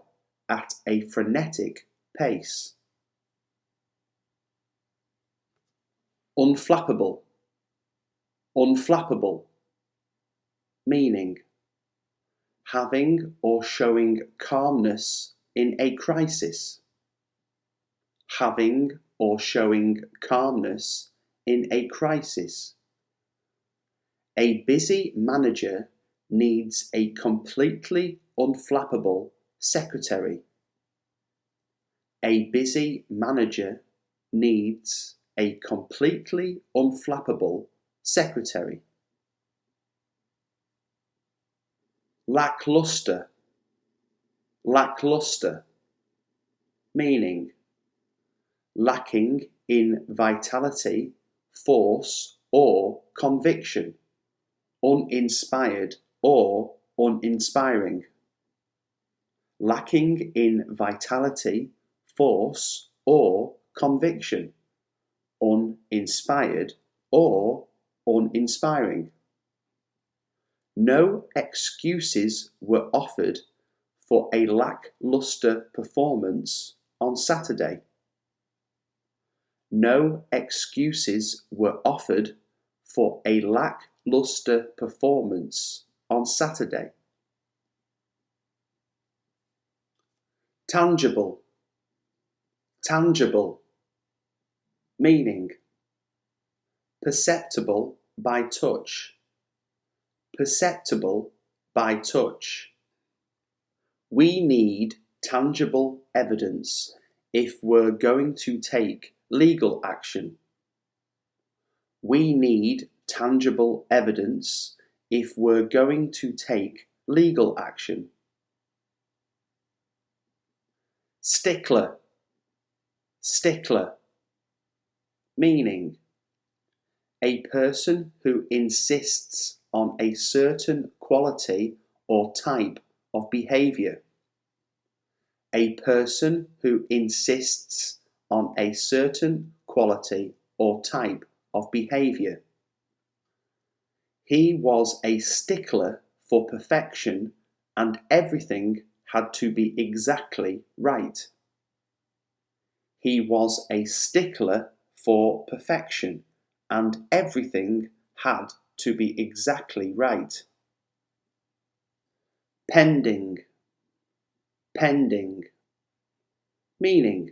S1: at a frenetic pace. Unflappable, unflappable, meaning having or showing calmness in a crisis. Having or showing calmness in a crisis. A busy manager needs a completely unflappable secretary. A busy manager needs a completely unflappable secretary. Lackluster, lackluster, meaning lacking in vitality, force, or conviction, uninspired or uninspiring. Lacking in vitality, force, or conviction, uninspired or uninspiring. No excuses were offered for a lackluster performance on Saturday. No excuses were offered for a lackluster performance on Saturday. Tangible, tangible, meaning perceptible by touch. Perceptible by touch. We need tangible evidence if we're going to take legal action. We need tangible evidence if we're going to take legal action. Stickler, stickler, meaning a person who insists on a certain quality or type of behaviour. A person who insists on a certain quality or type of behaviour. He was a stickler for perfection and everything had to be exactly right. He was a stickler for perfection and everything had to be exactly right. Pending, pending, meaning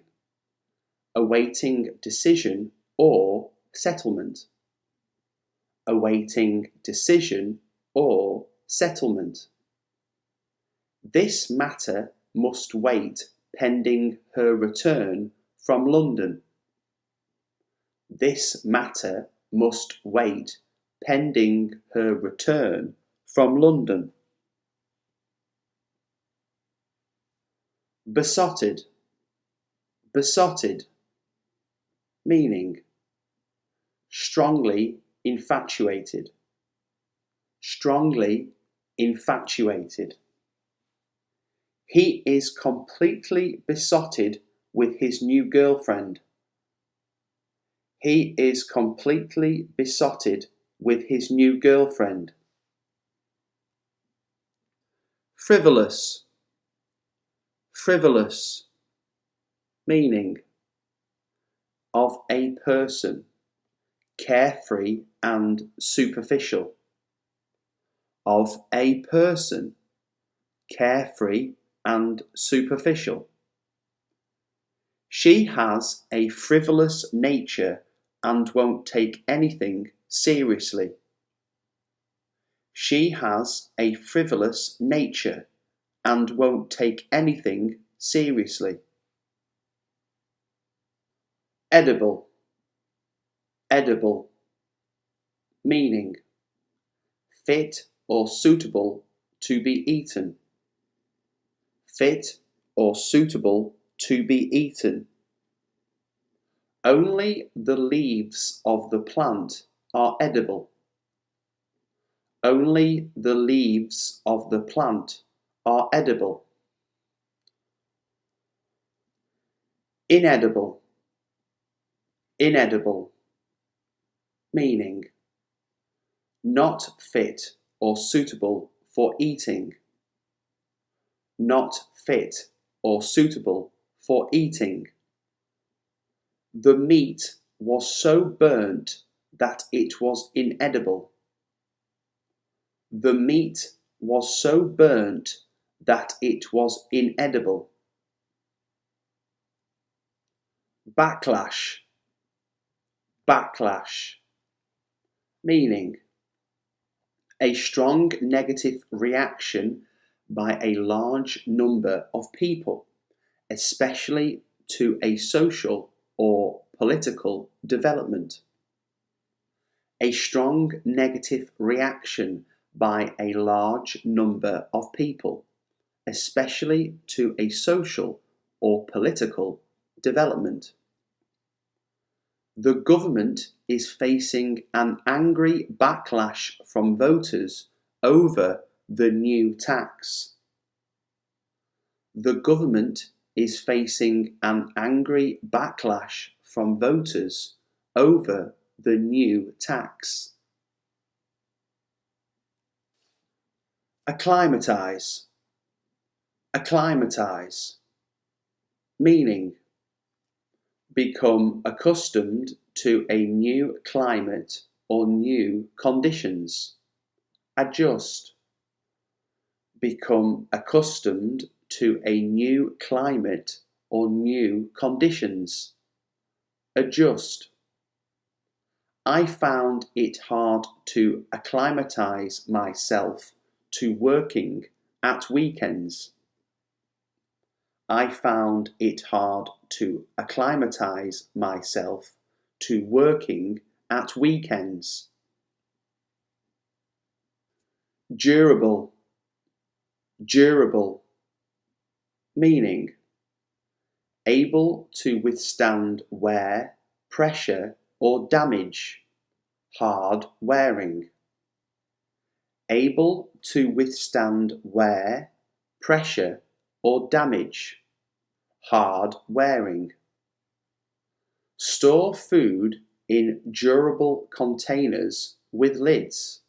S1: awaiting decision or settlement. Awaiting decision or settlement. This matter must wait pending her return from London. This matter must wait pending her return from London. Besotted, besotted, meaning strongly infatuated. Strongly infatuated. He is completely besotted with his new girlfriend. He is completely besotted with his new girlfriend. Frivolous, frivolous, meaning of a person, carefree and superficial. Of a person, carefree and superficial. She has a frivolous nature and won't take anything seriously. She has a frivolous nature and won't take anything seriously. Edible. Edible. Meaning: fit or suitable to be eaten. Fit or suitable to be eaten. Only the leaves of the plant are edible. Only the leaves of the plant are edible. Inedible. Inedible. Meaning: not fit or suitable for eating. Not fit or suitable for eating. The meat was so burnt that it was inedible. The meat was so burnt that it was inedible. Backlash. Backlash. Meaning: a strong negative reaction by a large number of people, especially to a social or political development. A strong negative reaction by a large number of people, especially to a social or political development. The government is facing an angry backlash from voters over the new tax. The government is facing an angry backlash from voters over the new tax. Acclimatize. Acclimatize. Meaning: become accustomed to a new climate or new conditions. Adjust. Become accustomed to a new climate or new conditions. Adjust. I found it hard to acclimatize myself to working at weekends. I found it hard to acclimatize myself to working at weekends. Durable. Durable. Meaning: able to withstand wear, pressure or damage. Hard wearing. Able to withstand wear, pressure or damage. Hard wearing. Store food in durable containers with lids.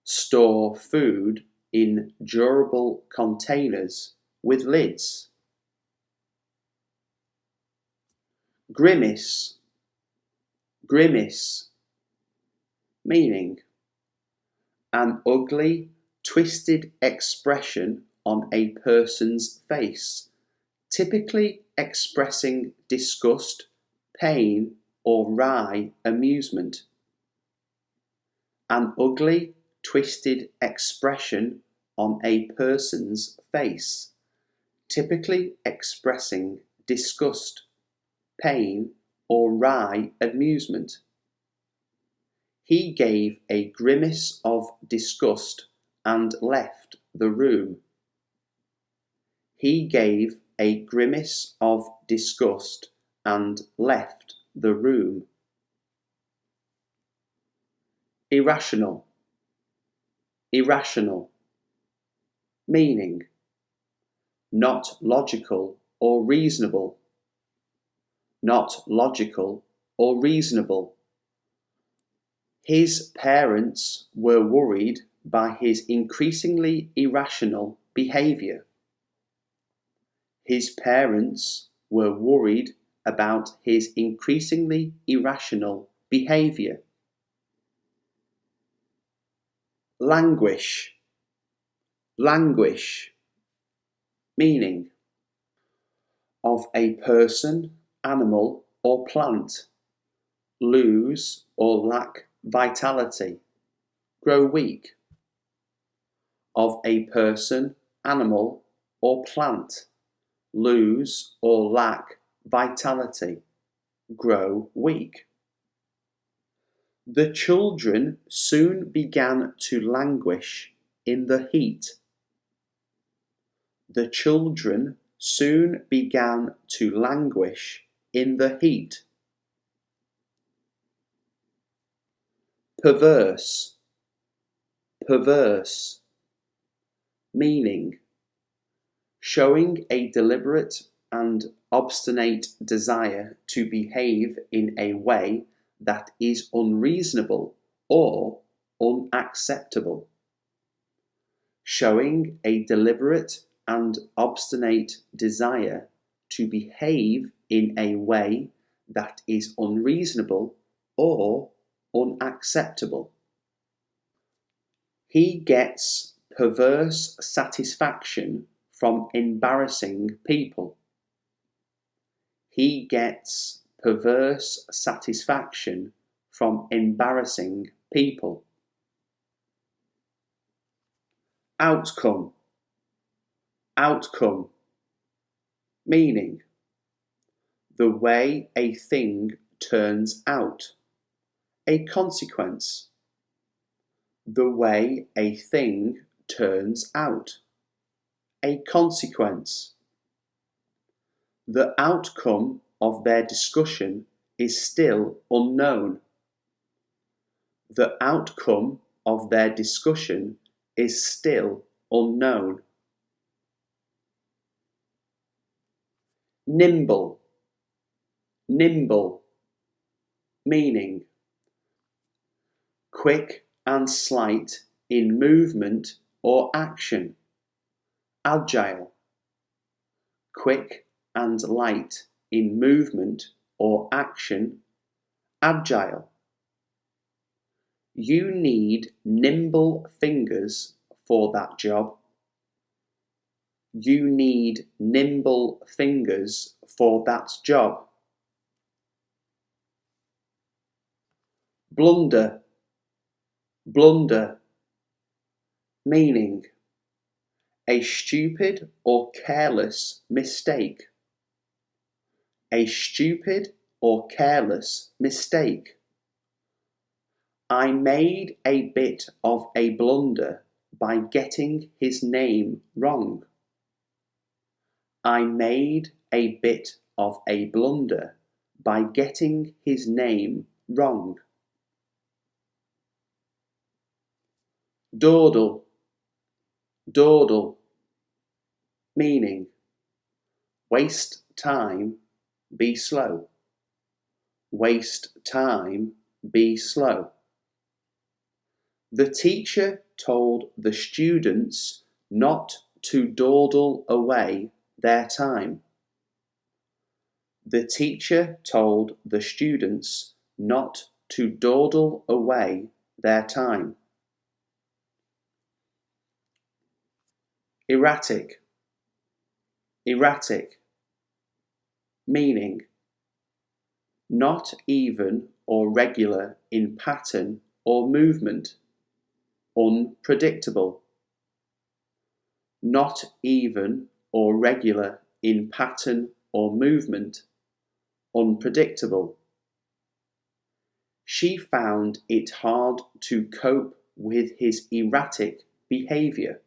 S1: Store food in durable containers with lids. Grimace. Grimace. Meaning: an ugly, twisted expression on a person's face, typically expressing disgust, pain, or wry amusement. An ugly, twisted expression on a person's face, typically expressing disgust, pain, or wry amusement. He gave a grimace of disgust and left the room. He gave a grimace of disgust and left the room. Irrational. Irrational. Meaning: not logical or reasonable. Not logical or reasonable. His parents were worried by his increasingly irrational behavior. His parents were worried about his increasingly irrational behavior. Languish. Languish. meaning of a person, animal, or plant, lose or lack vitality, grow weak. Of a person, animal, or plant, lose or lack vitality, grow weak. The children soon began to languish in the heat. The children soon began to languish in the heat. Perverse, perverse, meaning showing a deliberate and obstinate desire to behave in a way that is unreasonable or unacceptable. Showing a deliberate and obstinate desire to behave in a way that is unreasonable or unacceptable. He gets perverse satisfaction from embarrassing people. He gets perverse satisfaction from embarrassing people. Outcome, outcome, meaning the way a thing turns out, a consequence. The way a thing turns out, a consequence. The outcome of their discussion is still unknown. The outcome of their discussion is still unknown. Nimble, nimble, meaning quick and slight in movement or action, agile. Quick and light in movement or action, agile. You need nimble fingers for that job. You need nimble fingers for that job. Blunder, blunder, meaning a stupid or careless mistake. A stupid or careless mistake. I made a bit of a blunder by getting his name wrong. I made a bit of a blunder by getting his name wrong. Dawdle, dawdle, meaning waste time, be slow. Waste time, be slow. The teacher told the students not to dawdle away their time. The teacher told the students not to dawdle away their time. Erratic, erratic, meaning not even or regular in pattern or movement, unpredictable. Not even or regular in pattern or movement, unpredictable. She found it hard to cope with his erratic behavior.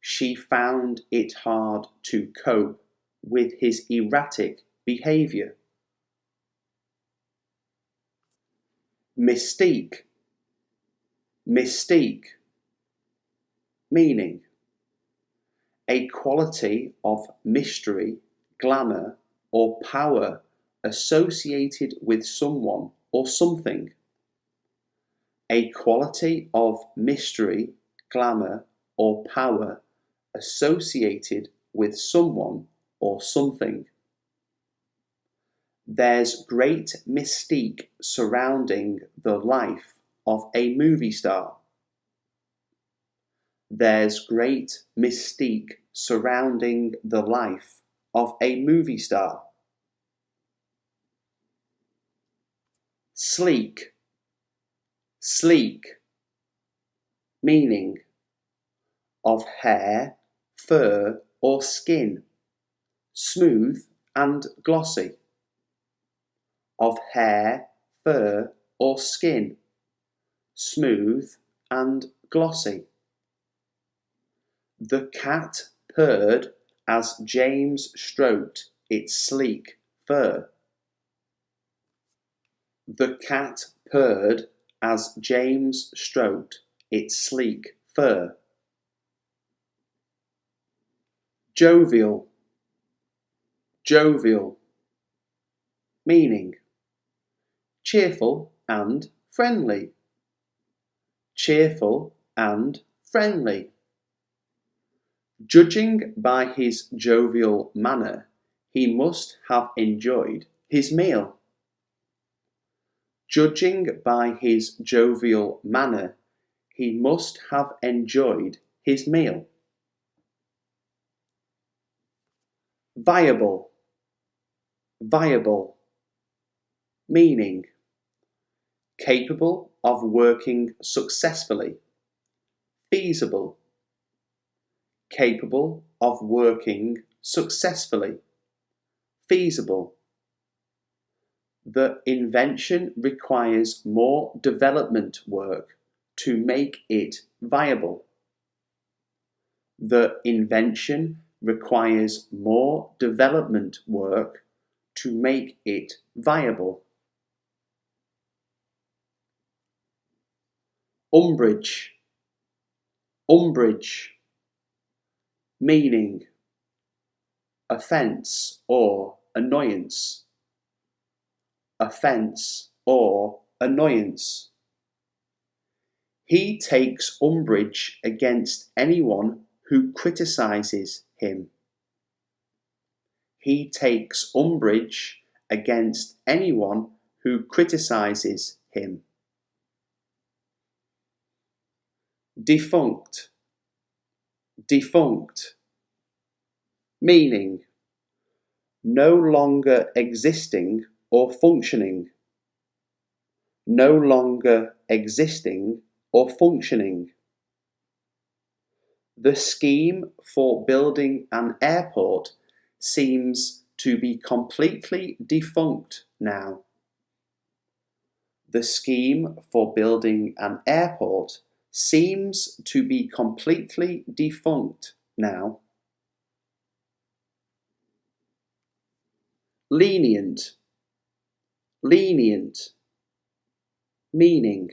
S1: She found it hard to cope with his erratic behavior. Mystique, mystique, meaning a quality of mystery, glamour, or power associated with someone or something. A quality of mystery, glamour, or power associated with someone or something. There's great mystique surrounding the life of a movie star. There's great mystique surrounding the life of a movie star. Sleek, sleek, meaning of hair, fur or skin, smooth and glossy. Of hair, fur or skin, smooth and glossy. The cat purred as James stroked its sleek fur. The cat purred as James stroked its sleek fur. Jovial, jovial, meaning cheerful and friendly. Cheerful and friendly. Judging by his jovial manner, he must have enjoyed his meal. Judging by his jovial manner, he must have enjoyed his meal. Viable, viable, meaning capable of working successfully, feasible. Capable of working successfully, feasible. The invention requires more development work to make it viable. The invention requires more development work to make it viable. Umbrage, umbrage, meaning offence or annoyance. Offence or annoyance. He takes umbrage against anyone who criticises him. He takes umbrage against anyone who criticises him. Defunct, defunct, meaning no longer existing or functioning. No longer existing or functioning. The scheme for building an airport seems to be completely defunct now. The scheme for building an airport seems to be completely defunct now. Lenient, lenient, meaning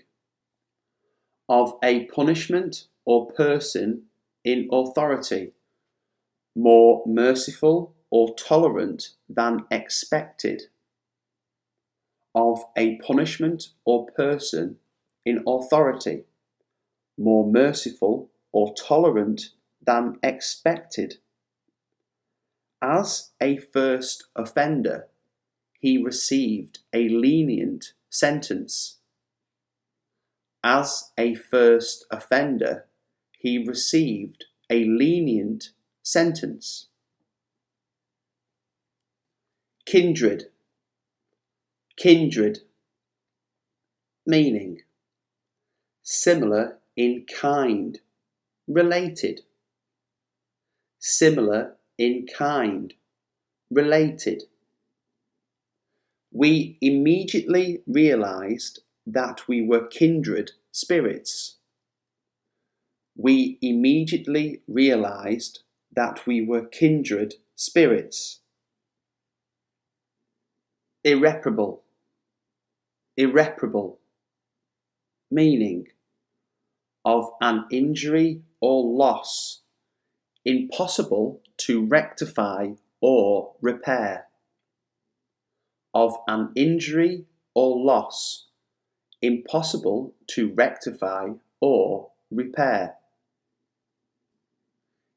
S1: of a punishment or person in authority, more merciful or tolerant than expected. Of a punishment or person in authority, more merciful or tolerant than expected. As a first offender, he received a lenient sentence. As a first offender, he received a lenient sentence. Kindred, kindred, meaning similar in kind, related. Similar in kind, related. We immediately realized that we were kindred spirits. We immediately realized that we were kindred spirits. Irreparable, irreparable, meaning of an injury or loss, impossible to rectify or repair. Of an injury or loss, impossible to rectify or repair.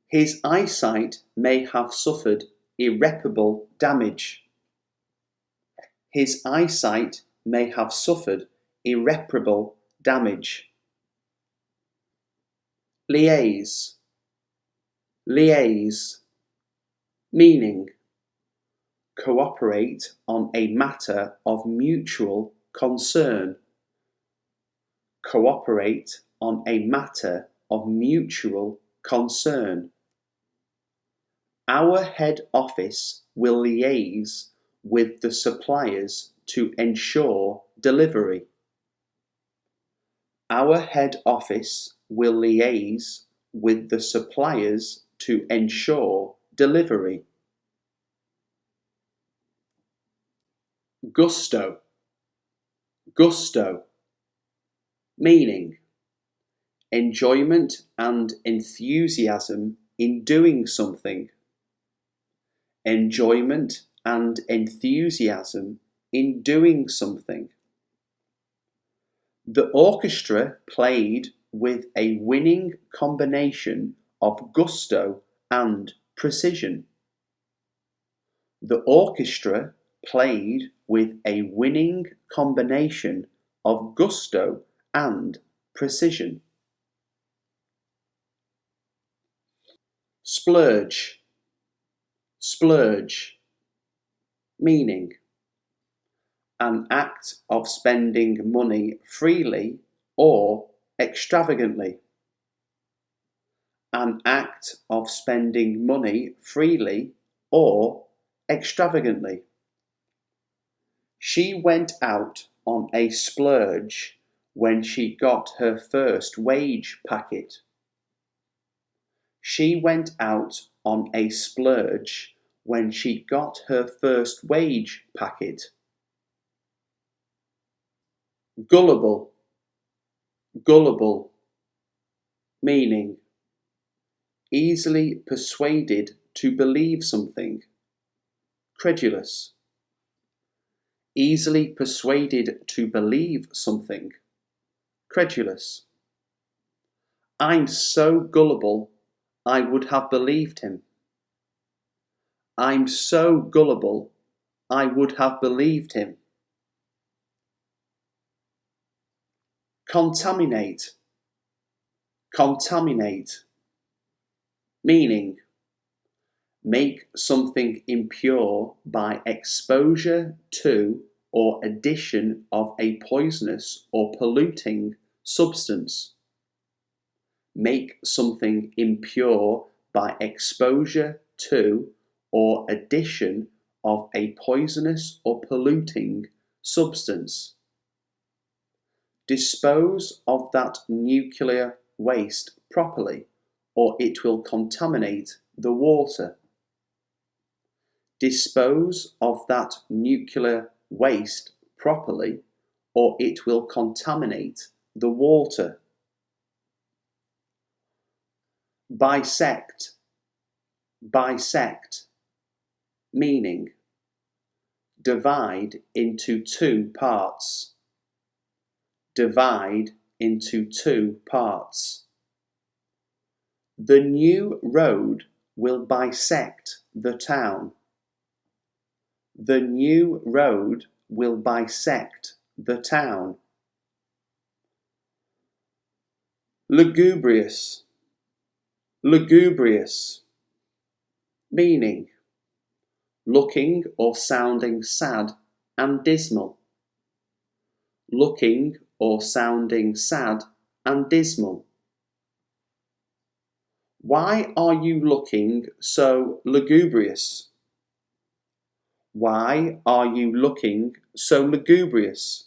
S1: His eyesight may have suffered irreparable damage. His eyesight may have suffered irreparable damage. Liaise, Liaise, meaning cooperate on a matter of mutual concern. Cooperate on a matter of mutual concern. Our head office will liaise with the suppliers to ensure delivery. Our head office will liaise with the suppliers to ensure delivery. Gusto, gusto, meaning enjoyment and enthusiasm in doing something. Enjoyment and enthusiasm in doing something. The orchestra played with a winning combination of gusto and precision. The orchestra played with a winning combination of gusto and precision. Splurge, splurge, meaning an act of spending money freely or extravagantly. An act of spending money freely or extravagantly. She went out on a splurge when she got her first wage packet. She went out on a splurge when she got her first wage packet. Gullible, gullible, meaning easily persuaded to believe something. Credulous. Easily persuaded to believe something. Credulous. I'm so gullible, I would have believed him. I'm so gullible, I would have believed him. Contaminate, contaminate, meaning make something impure by exposure to or addition of a poisonous or polluting substance. Make something impure by exposure to or addition of a poisonous or polluting substance. Dispose of that nuclear waste properly, or it will contaminate the water. Dispose of that nuclear waste properly, or it will contaminate the water. Bisect, bisect, meaning divide into two parts. Divide into two parts. The new road will bisect the town. The new road will bisect the town. Lugubrious, lugubrious, meaning looking or sounding sad and dismal. Looking or sounding sad and dismal. Why are you looking so lugubrious? Why are you looking so lugubrious?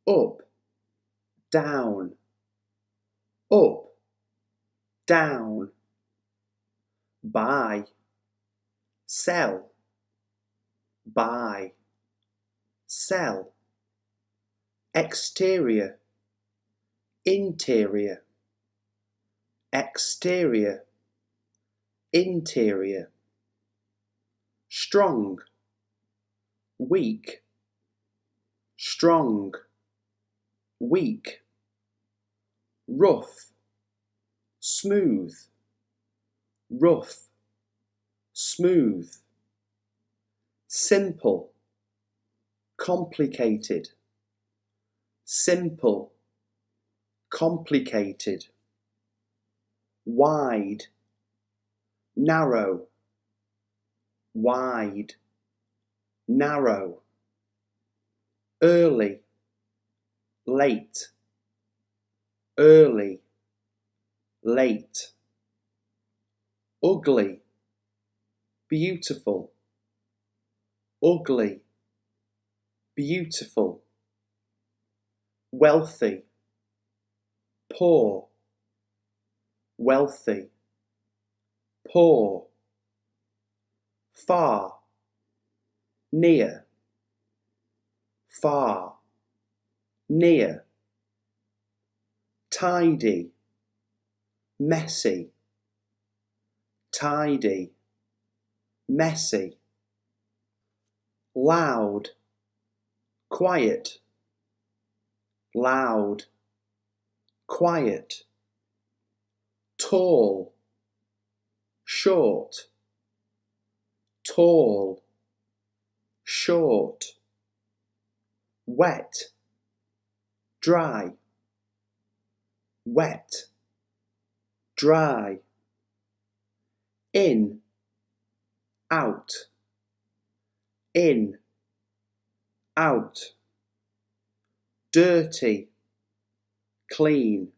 S1: Up, down, up, down. Buy, sell, buy, sell. Exterior, interior, exterior, interior. Strong, weak, strong, weak. Rough, smooth, rough, smooth. Simple, complicated, simple, complicated. wide, narrow, wide, narrow, early, late, early, late, ugly, beautiful, ugly, beautiful, wealthy, poor, wealthy, poor, far, near, far, near, tidy, messy, tidy, messy, loud, quiet, loud, quiet, tall, short, tall, short, wet, dry, wet, dry, in, out, in, out, dirty, clean,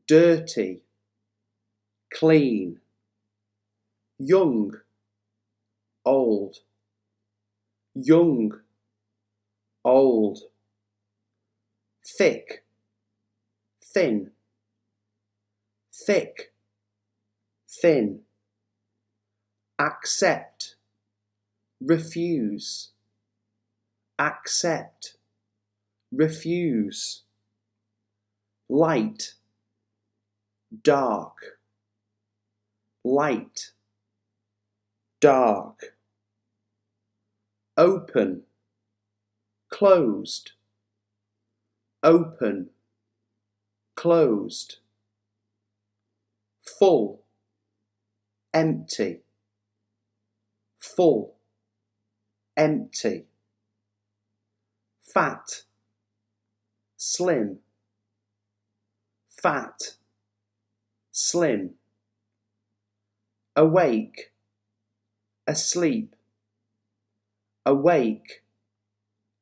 S1: dirty, clean, young, old, young, old, thick, thin, thick, thin, accept, refuse, accept, refuse, light, dark, light, dark, open, closed, open, closed, full, empty, full, empty, fat, slim, fat, slim, awake, asleep, awake,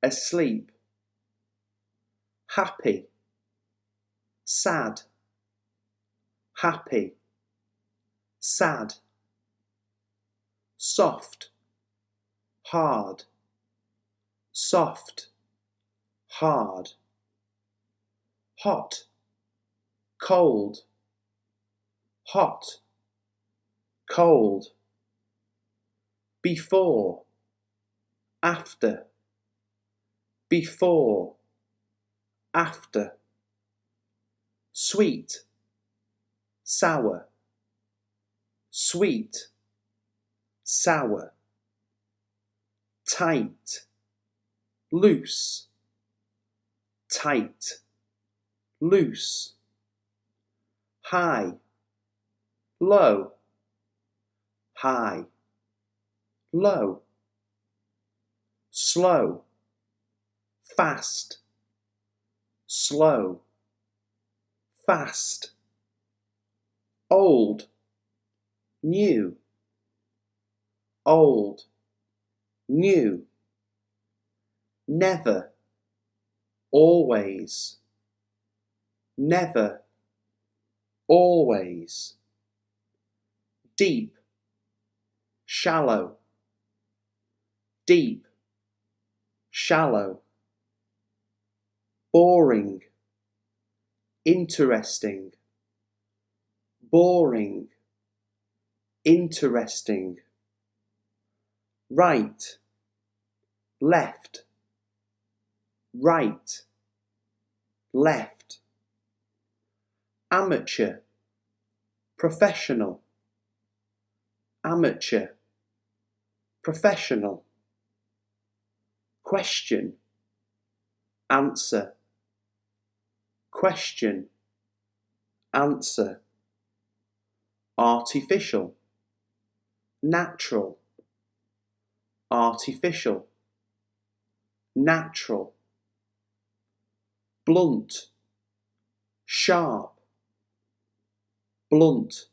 S1: asleep, happy, sad, happy, sad, soft, hard, soft, hard, hot, cold, hot, cold, before, after, before, after, sweet, sour, sweet, sour, tight, loose, tight, loose, high, low, high, low, slow, fast, slow, fast, old, new, old, new, never, always, never, always, deep, shallow, deep, shallow, boring, interesting, boring, interesting, right, left, right, left, amateur, professional, amateur, professional, question, answer, question, answer, artificial, natural, artificial, natural, blunt, sharp, blunt,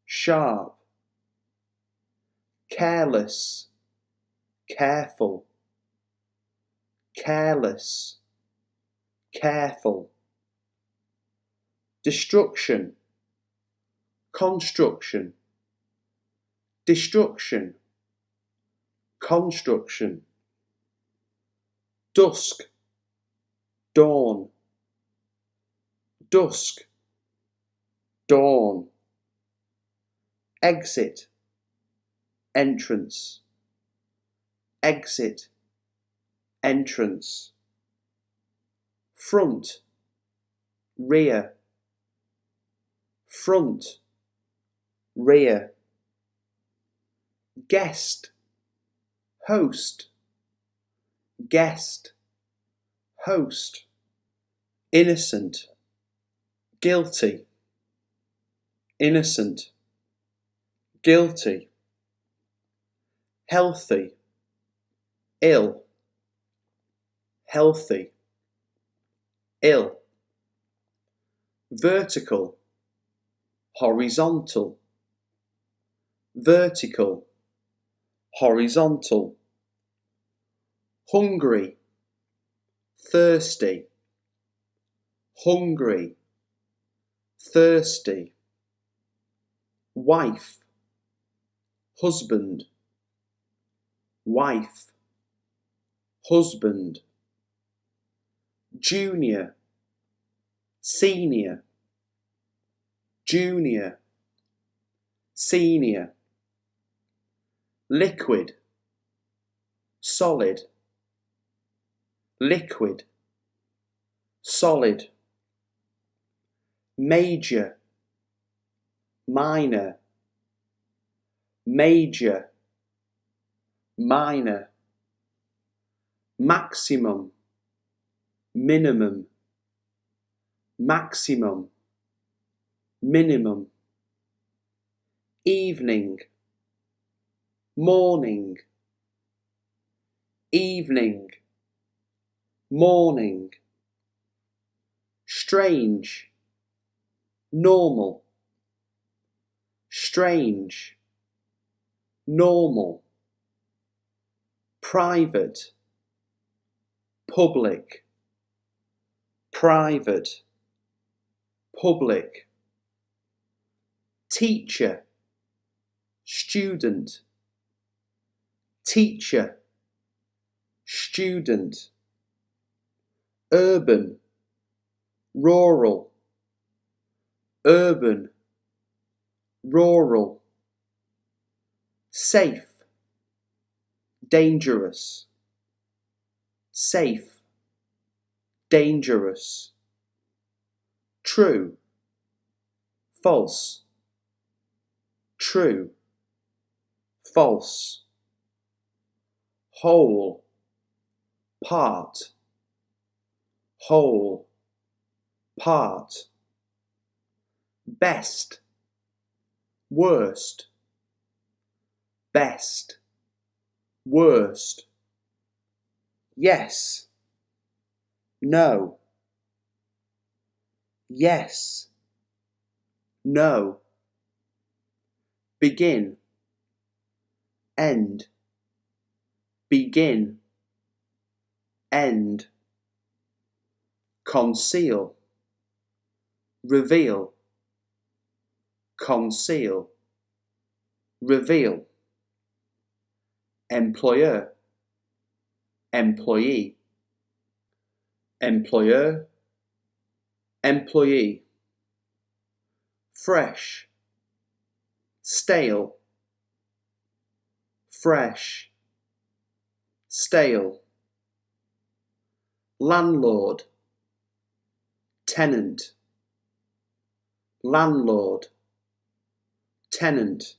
S1: sharp, careless, careful, careless, careful, destruction, construction, destruction, construction, dusk, dawn, dusk, dawn, exit, entrance, exit, entrance, front, rear, front, rear, guest, host, guest, host, innocent, guilty, innocent, guilty, healthy, ill, healthy, ill, vertical, horizontal, vertical, horizontal, hungry, thirsty, hungry, thirsty, wife, husband, wife, husband, junior, senior, junior, senior, liquid, solid, liquid, solid, major, minor, major, minor, maximum, minimum, maximum, minimum, evening, morning, evening, morning, strange, normal, strange, normal, private, public, private, public, teacher, student, teacher, student, urban, rural, urban, rural, safe, dangerous, safe, dangerous, true, false, true, false, whole, part, whole, part, best, worst, best, worst, yes, no, yes, no, begin, end, begin, end, conceal, reveal, conceal, reveal, employer, employee, employer, employee, fresh, stale, fresh, stale, landlord, tenant, landlord, tenant,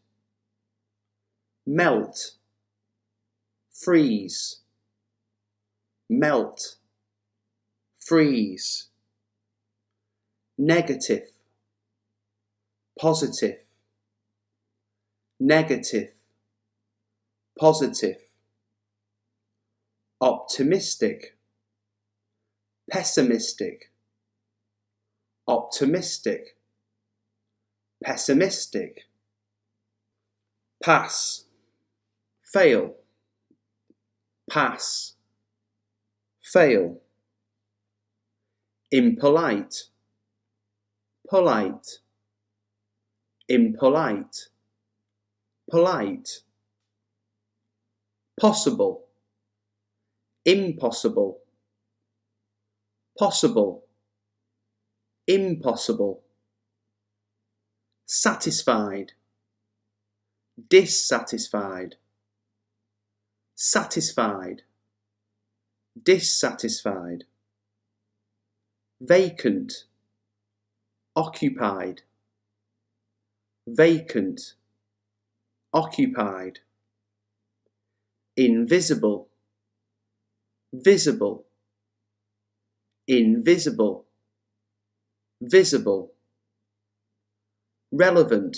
S1: melt, freeze, melt, freeze, negative, positive, negative, positive, optimistic, pessimistic, optimistic, pessimistic, pass, fail, pass, fail, impolite, polite, impolite, polite, possible, impossible, possible, impossible, satisfied, dissatisfied, satisfied, dissatisfied, vacant, occupied, vacant, occupied, invisible, visible, invisible, visible, relevant,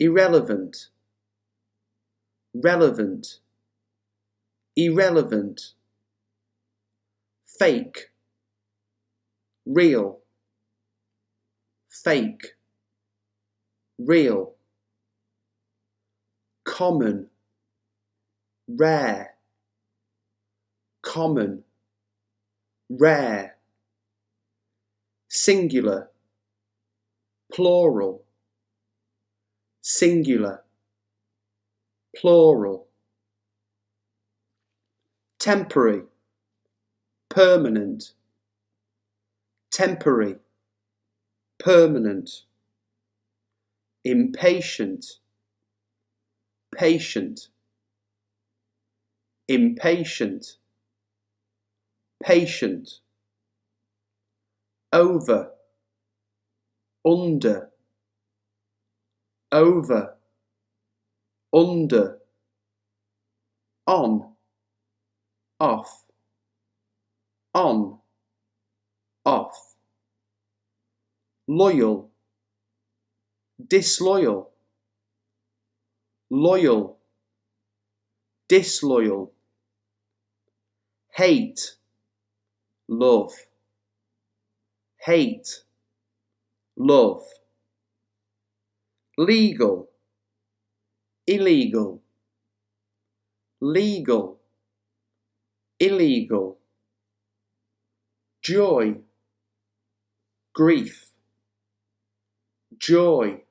S1: irrelevant, relevant, irrelevant, fake, real, fake, real, common, rare, common, rare, singular, plural, singular, plural, temporary, permanent, temporary, permanent, impatient, patient, impatient, patient, over, under, over, under, on, off, on, off, loyal, disloyal, loyal, disloyal, hate, love, hate, love, legal, illegal, legal, illegal, joy, grief, joy,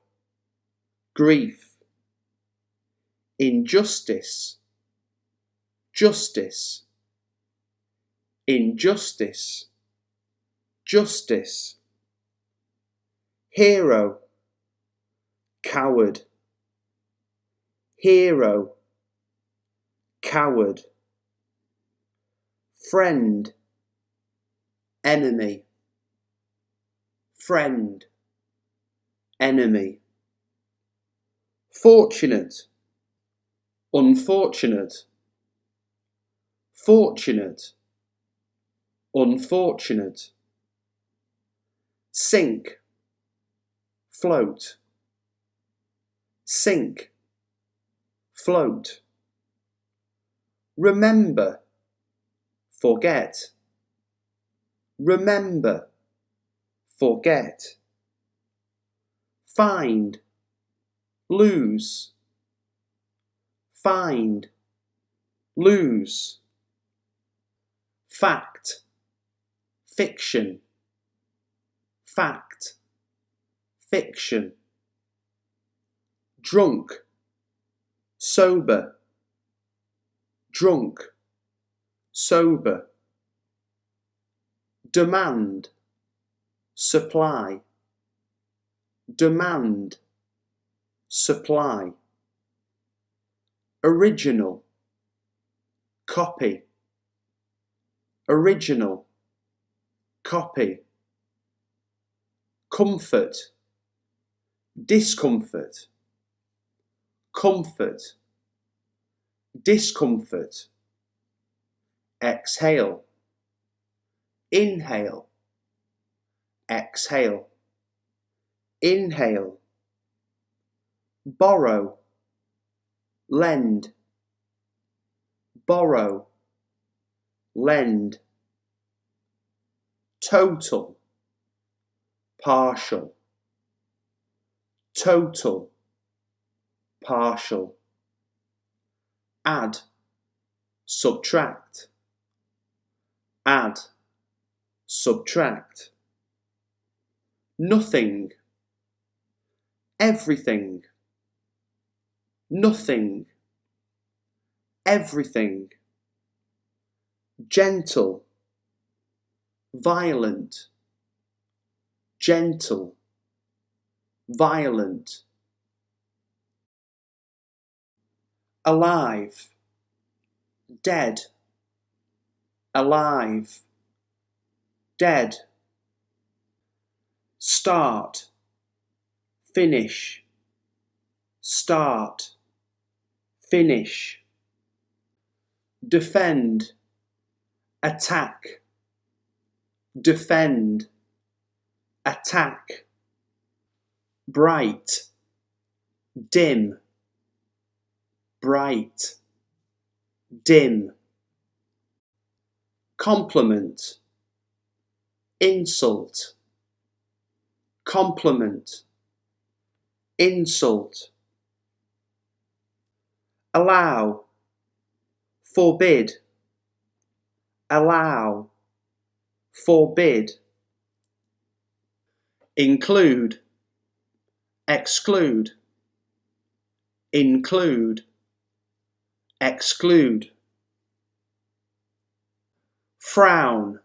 S1: grief, injustice, justice, injustice, justice, hero, coward, hero, coward, friend, enemy, friend, enemy, fortunate, unfortunate, fortunate, unfortunate, sink, float, sink, float, remember, forget, remember, forget, find, lose, find, lose, fact, fiction, fact, fiction, drunk, sober, drunk, sober, demand, supply, demand, supply, original, copy, original, copy, comfort, discomfort, comfort, discomfort, exhale, inhale, exhale, inhale, borrow, lend, borrow, lend, total, partial, total, partial. Add, subtract, add, subtract. Nothing, everything, nothing, everything. Gentle, violent, gentle, violent. Alive, dead, alive, dead. Start, finish, start, finish. Defend, attack, defend, attack. Bright, dim, bright, dim. Compliment, insult, compliment, insult. Allow, forbid, allow, forbid. Include, exclude, include, exclude. Frown,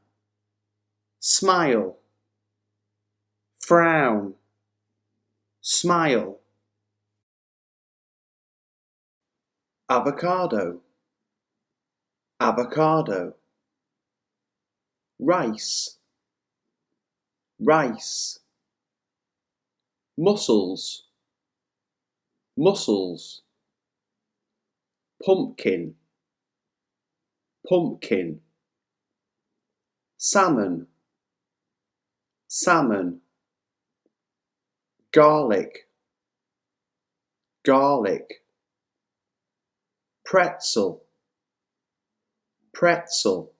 S1: smile, frown, smile. Avocado, avocado. Rice, rice. Mussels, mussels. Pumpkin, pumpkin. Salmon, salmon. Garlic, garlic. Pretzel, pretzel.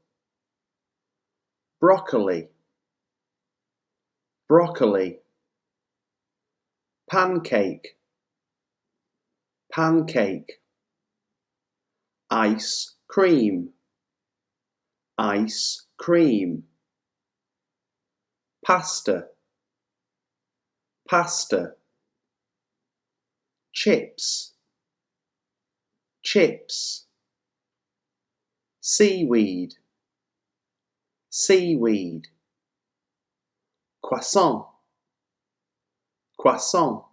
S1: Broccoli, broccoli. Pancake, pancake. Ice cream, ice cream. Pasta, pasta. Chips, chips. Seaweed, seaweed. Croissant, croissant.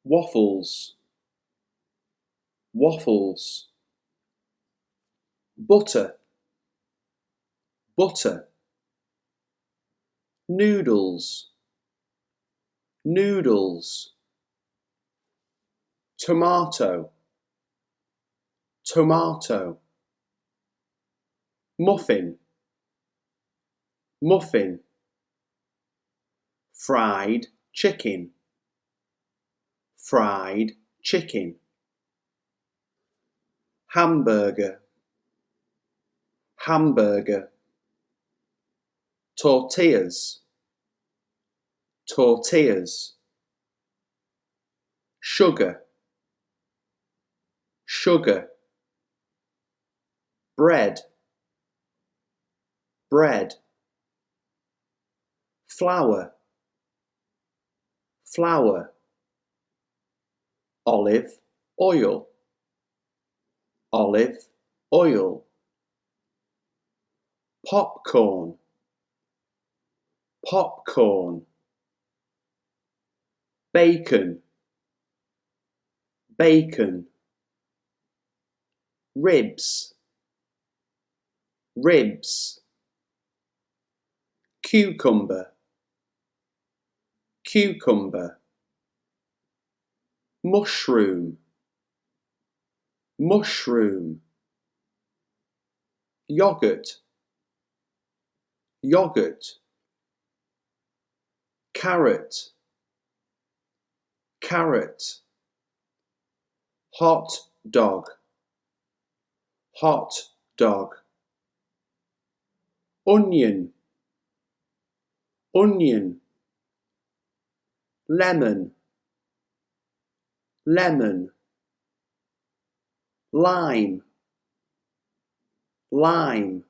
S1: Waffles, waffles. Butter, butter. Noodles, noodles. Tomato, tomato. Muffin, muffin. Fried chicken, fried chicken. Hamburger, hamburger. Tortillas, tortillas. Sugar, sugar. Bread, bread. Flour, flour. Olive oil, olive oil. Popcorn, popcorn. Bacon, bacon. Ribs, ribs. Cucumber, cucumber. Mushroom, mushroom. Yogurt, yogurt. Carrot, carrot. Hot dog, hot dog. Onion, onion. lemon, lemon, lime, lime,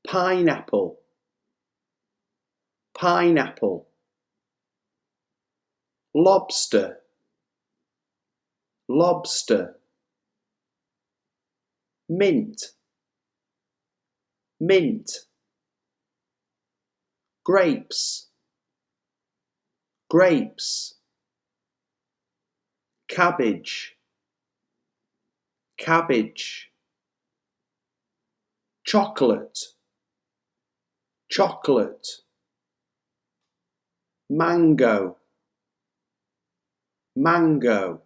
S1: pineapple, pineapple, lobster, lobster, mint, mint, grapes, grapes, cabbage, cabbage, chocolate, chocolate, mango, mango,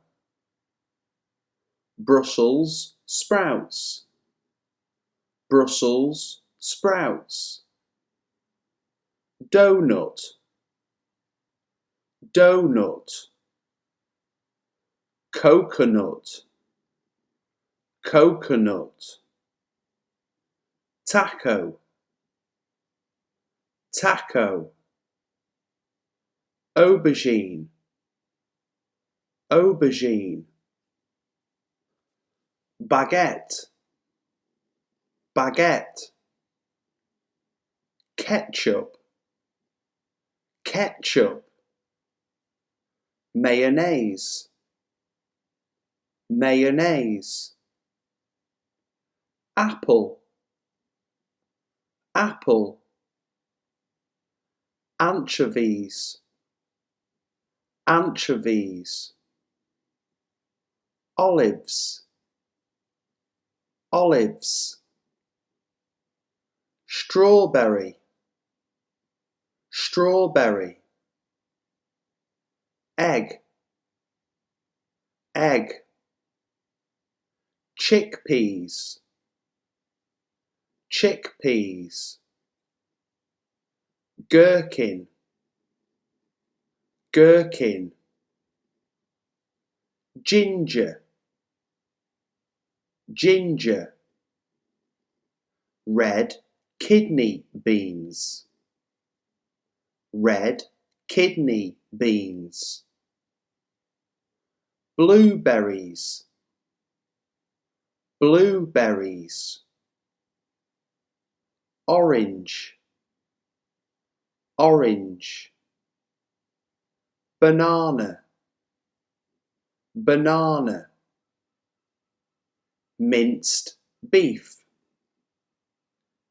S1: Brussels sprouts, Brussels sprouts, donut, donut, coconut, coconut, taco, taco, aubergine, aubergine, baguette, baguette, ketchup, ketchup, mayonnaise, mayonnaise, apple, apple, anchovies, anchovies, olives, olives, strawberry, strawberry, egg, egg, chickpeas, chickpeas, gherkin, gherkin, ginger, ginger, red kidney beans, red kidney beans, blueberries, blueberries, orange, orange, banana, banana, minced beef,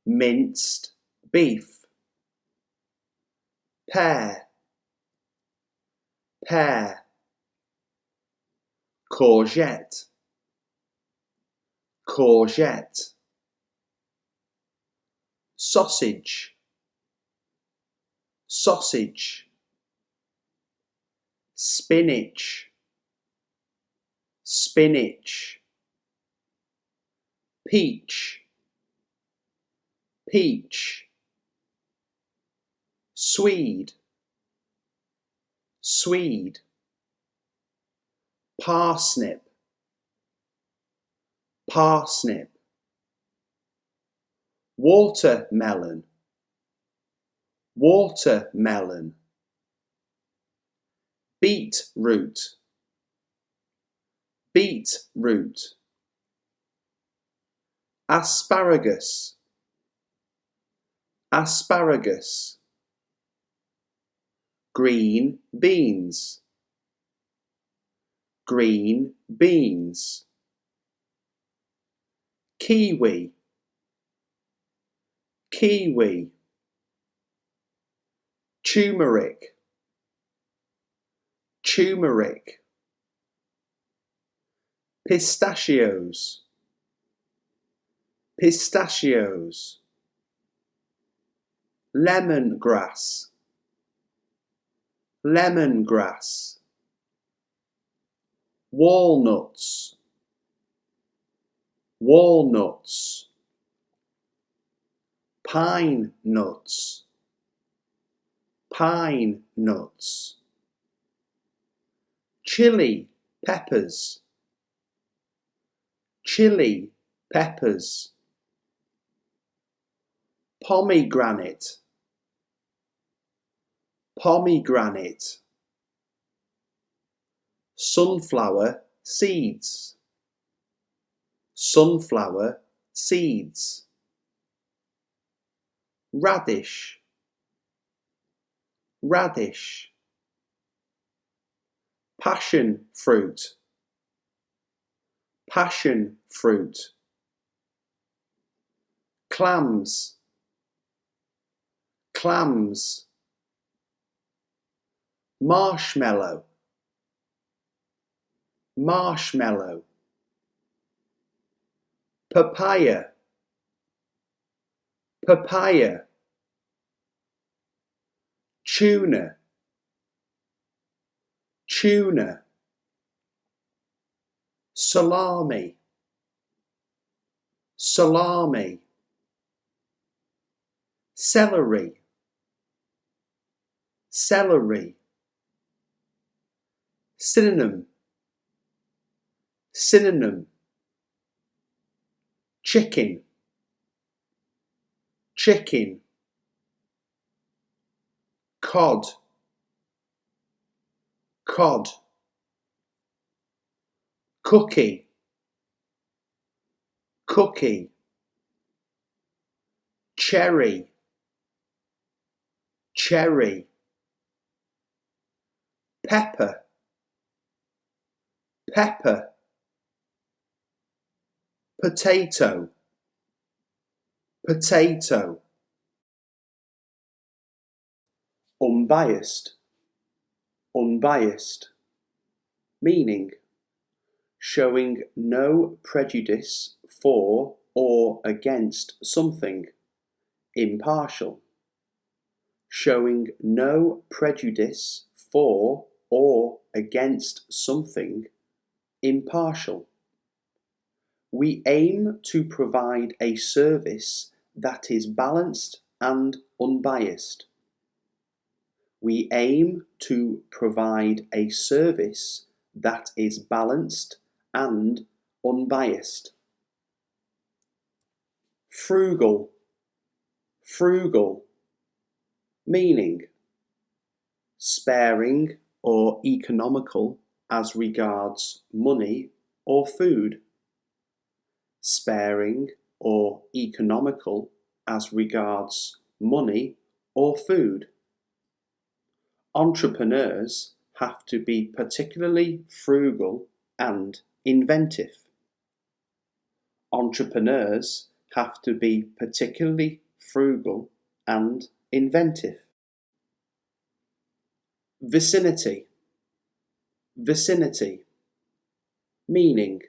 S1: minced beef, pear, pear, courgette, courgette, sausage, sausage, spinach, spinach, peach, peach, swede, swede, parsnip, parsnip, watermelon, watermelon, beetroot, beetroot, asparagus, asparagus, green beans, green beans, kiwi, kiwi, turmeric, turmeric, pistachios, pistachios, lemongrass, lemongrass, walnuts, walnuts, pine nuts, pine nuts, chili peppers, chili peppers, pomegranate, pomegranate, sunflower seeds, sunflower seeds, radish, radish, passion fruit, passion fruit, clams, clams, marshmallow, marshmallow, papaya, papaya, tuna, tuna, salami, salami, celery, celery, synonym, synonym, chicken, chicken, cod, cod, cookie, cookie, cherry, cherry, pepper, pepper, potato, potato, unbiased, unbiased, meaning showing no prejudice for or against something, impartial, showing no prejudice for or against something, impartial. We aim to provide a service that is balanced and unbiased. We aim to provide a service that is balanced and unbiased. Frugal, frugal, meaning sparing or economical as regards money or food, sparing or economical as regards money or food. Entrepreneurs have to be particularly frugal and inventive. Entrepreneurs have to be particularly frugal and inventive. Vicinity, vicinity, meaning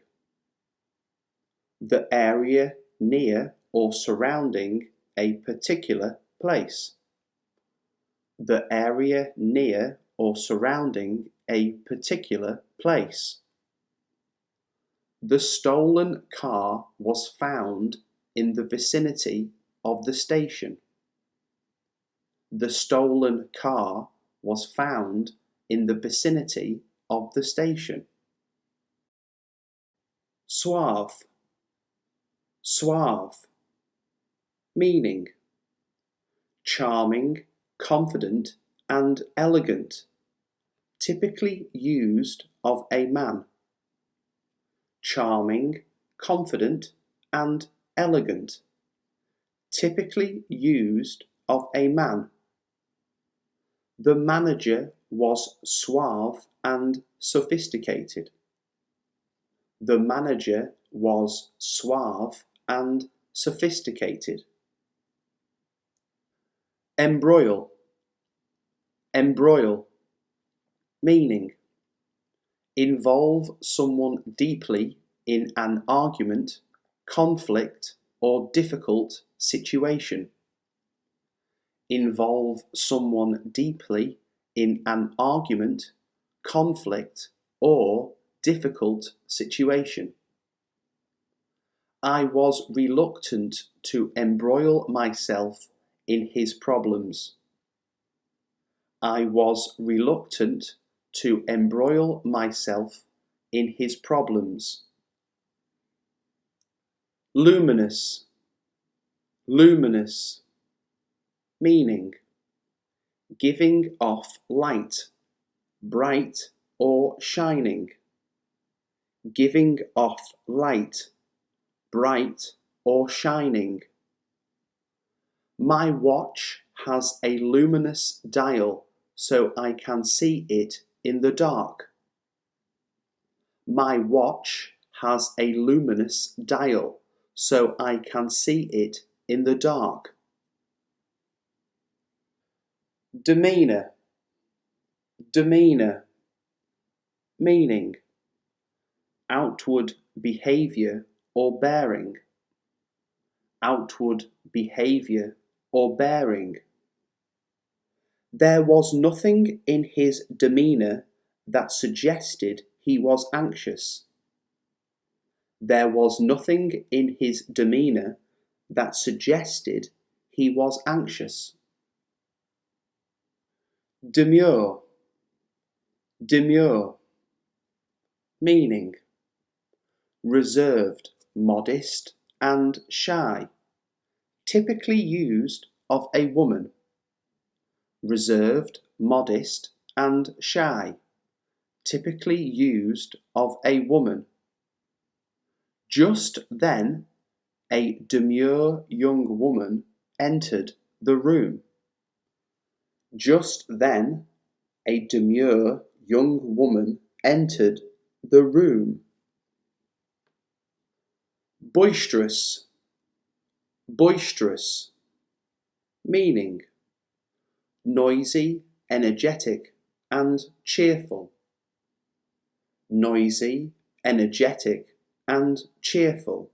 S1: the area near or surrounding a particular place. The area near or surrounding a particular place. The stolen car was found in the vicinity of the station. The stolen car was found in the vicinity of the station. Suave, suave, meaning charming, confident and elegant, typically used of a man. Charming, confident and elegant, typically used of a man. The manager was suave and sophisticated. The manager was suave and sophisticated. Embroil, embroil, meaning involve someone deeply in an argument, conflict, or difficult situation. Involve someone deeply in an argument, conflict, or difficult situation. I was reluctant to embroil myself in his problems. I was reluctant to embroil myself in his problems. Luminous, luminous, meaning giving off light, bright or shining. Giving off light, bright or shining. My watch has a luminous dial so I can see it in the dark. My watch has a luminous dial so I can see it in the dark. Demeanour. Demeanour. Meaning outward behaviour or bearing. Outward behaviour or bearing. There was nothing in his demeanour that suggested he was anxious. There was nothing in his demeanour that suggested he was anxious. Demure. Demure. Meaning reserved, modest and shy, typically used of a woman. Reserved, modest and shy, typically used of a woman. Just then, a demure young woman entered the room. Just then, a demure young woman entered the room. Boisterous. Boisterous. Meaning noisy, energetic and cheerful. Noisy, energetic and cheerful.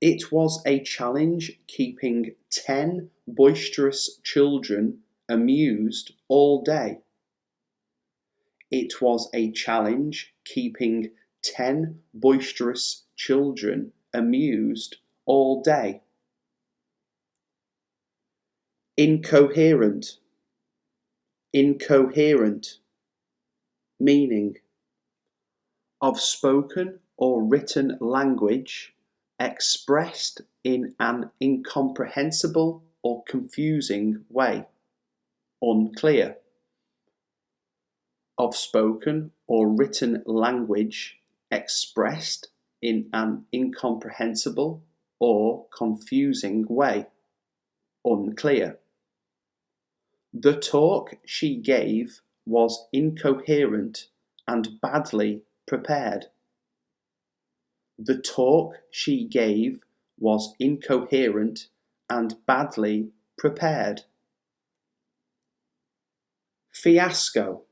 S1: It was a challenge keeping 10 boisterous children amused all day. It was a challenge keeping 10 boisterous children amused all day. Incoherent. Incoherent. Meaning of spoken or written language expressed in an incomprehensible or confusing way. Unclear. Of spoken or written language expressed in an incomprehensible or confusing way. Unclear. The talk she gave was incoherent and badly prepared. The talk she gave was incoherent and badly prepared. Fiasco.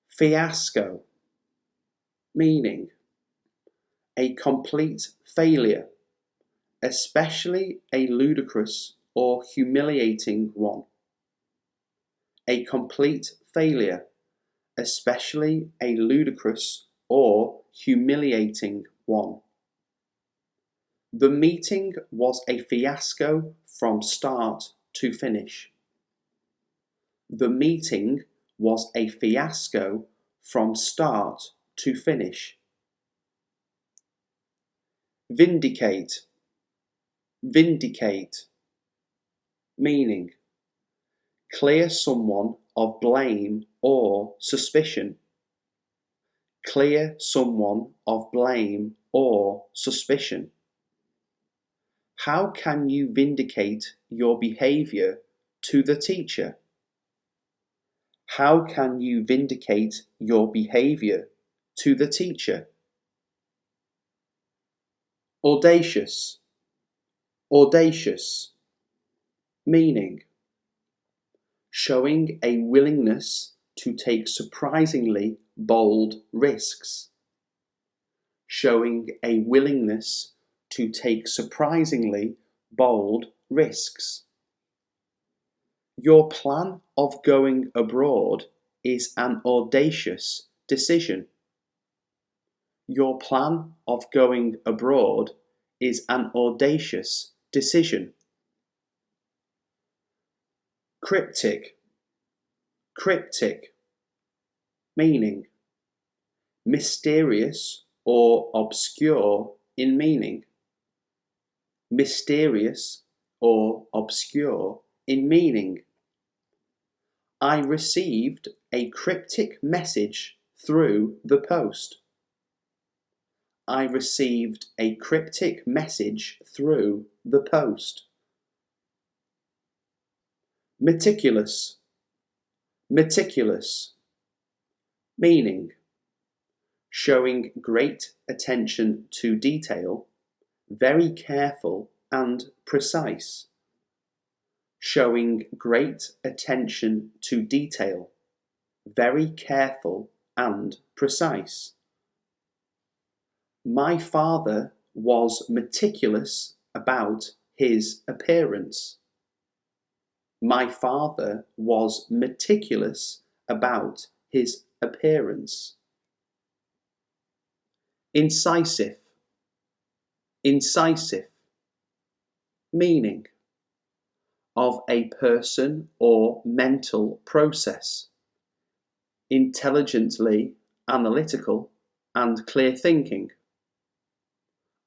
S1: Fiasco. Meaning a complete failure, especially a ludicrous or humiliating one. A complete failure, especially a ludicrous or humiliating one. The meeting was a fiasco from start to finish. The meeting was a fiasco from start to finish. Vindicate. Vindicate. Meaning clear someone of blame or suspicion. Clear someone of blame or suspicion. How can you vindicate your behaviour to the teacher? How can you vindicate your behaviour to the teacher? Audacious. Audacious. Meaning showing a willingness to take surprisingly bold risks. Showing a willingness to take surprisingly bold risks. Your plan of going abroad is an audacious decision. Your plan of going abroad is an audacious decision. Cryptic. Cryptic. Meaning mysterious or obscure in meaning. Mysterious or obscure in meaning. I received a cryptic message through the post. I received a cryptic message through the post. Meticulous. Meticulous. Meaning: showing great attention to detail, very careful and precise. Showing great attention to detail, very careful and precise. My father was meticulous about his appearance. My father was meticulous about his appearance. Incisive. Incisive. Meaning: of a person or mental process, intelligently analytical and clear thinking.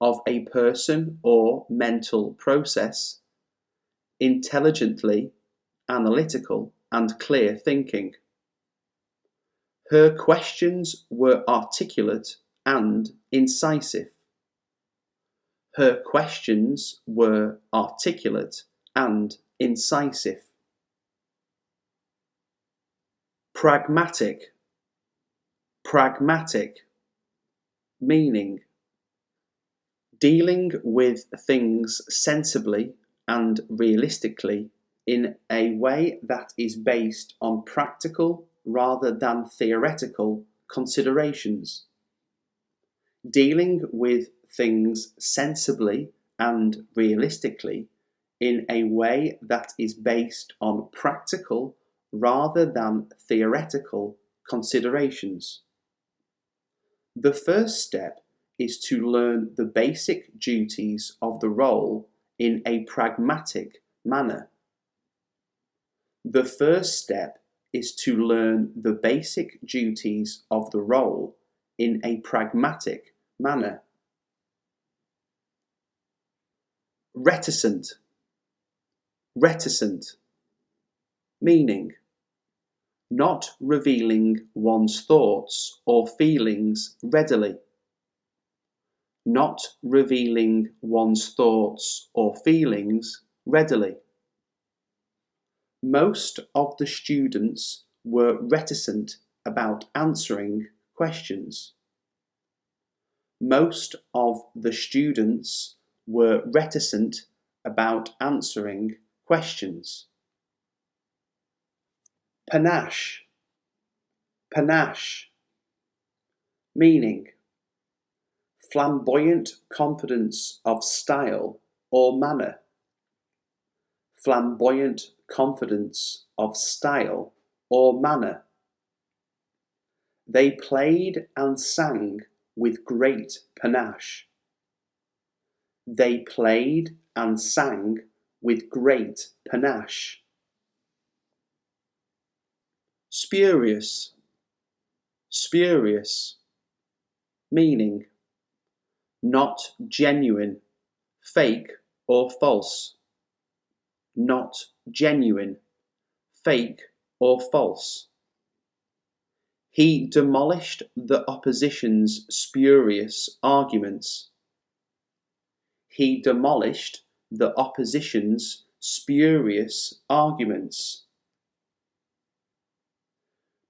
S1: Of a person or mental process, intelligently analytical and clear thinking. Her questions were articulate and incisive. Her questions were articulate and incisive. Pragmatic. Pragmatic. Meaning: dealing with things sensibly and realistically in a way that is based on practical rather than theoretical considerations. Dealing with things sensibly and realistically in a way that is based on practical rather than theoretical considerations. The first step is to learn the basic duties of the role in a pragmatic manner. The first step is to learn the basic duties of the role in a pragmatic manner. Reticent. Reticent. Meaning: not revealing one's thoughts or feelings readily. Not revealing one's thoughts or feelings readily. Most of the students were reticent about answering questions. Most of the students were reticent about answering questions. Panache. Panache. Meaning: flamboyant confidence of style or manner. Flamboyant confidence of style or manner. They played and sang with great panache. They played and sang with great panache. Spurious. Spurious. Meaning: not genuine, fake or false. Not genuine, fake or false. He demolished the opposition's spurious arguments. He demolished the opposition's spurious arguments.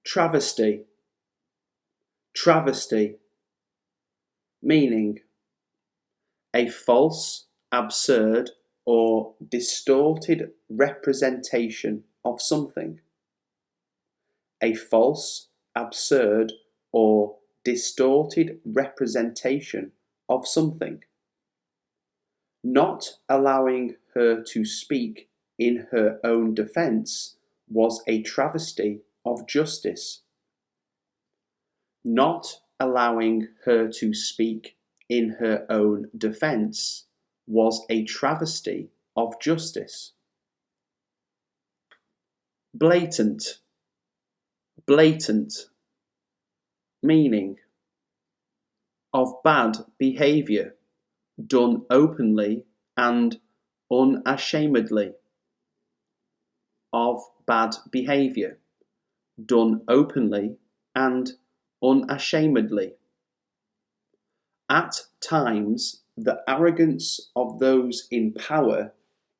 S1: Travesty. Travesty. Meaning: a false, absurd, or distorted representation of something. A false, absurd, or distorted representation of something. Not allowing her to speak in her own defense was a travesty of justice. Not allowing her to speak in her own defense was a travesty of justice. Blatant. Blatant. Meaning: of bad behavior done openly and unashamedly. Of bad behavior done openly and unashamedly. At times, the arrogance of those in power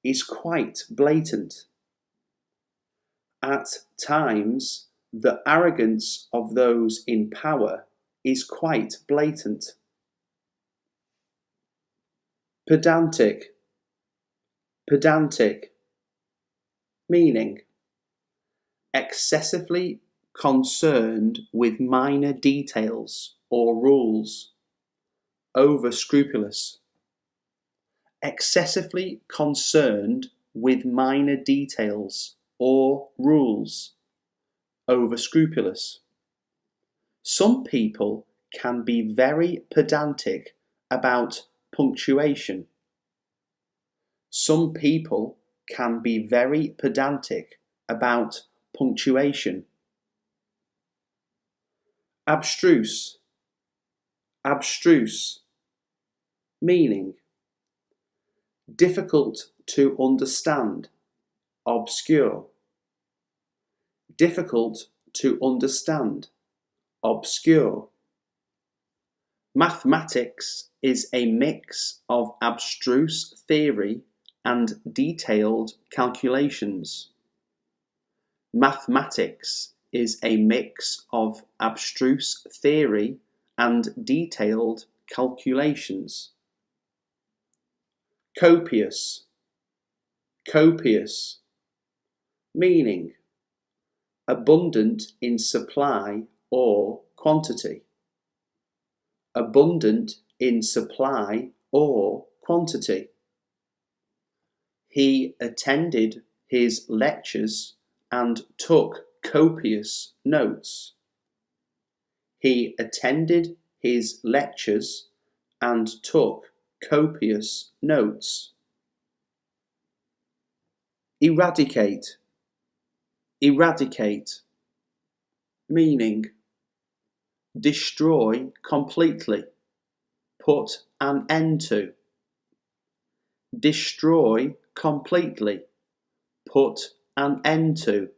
S1: is quite blatant. At times, the arrogance of those in power is quite blatant. Pedantic. Pedantic. Meaning, excessively concerned with minor details or rules. Over-scrupulous. Excessively concerned with minor details or rules. Over-scrupulous. Some people can be very pedantic about punctuation. Some people can be very pedantic about punctuation. Abstruse. Abstruse. Meaning, difficult to understand, obscure. Difficult to understand, obscure. Mathematics is a mix of abstruse theory and detailed calculations. Mathematics is a mix of abstruse theory and detailed calculations. Copious. Copious. Meaning, abundant in supply or quantity. Abundant in supply or quantity. He attended his lectures and took copious notes. He attended his lectures and took copious notes. Eradicate. Eradicate. Meaning, destroy completely, put an end to. Destroy completely, put an end to.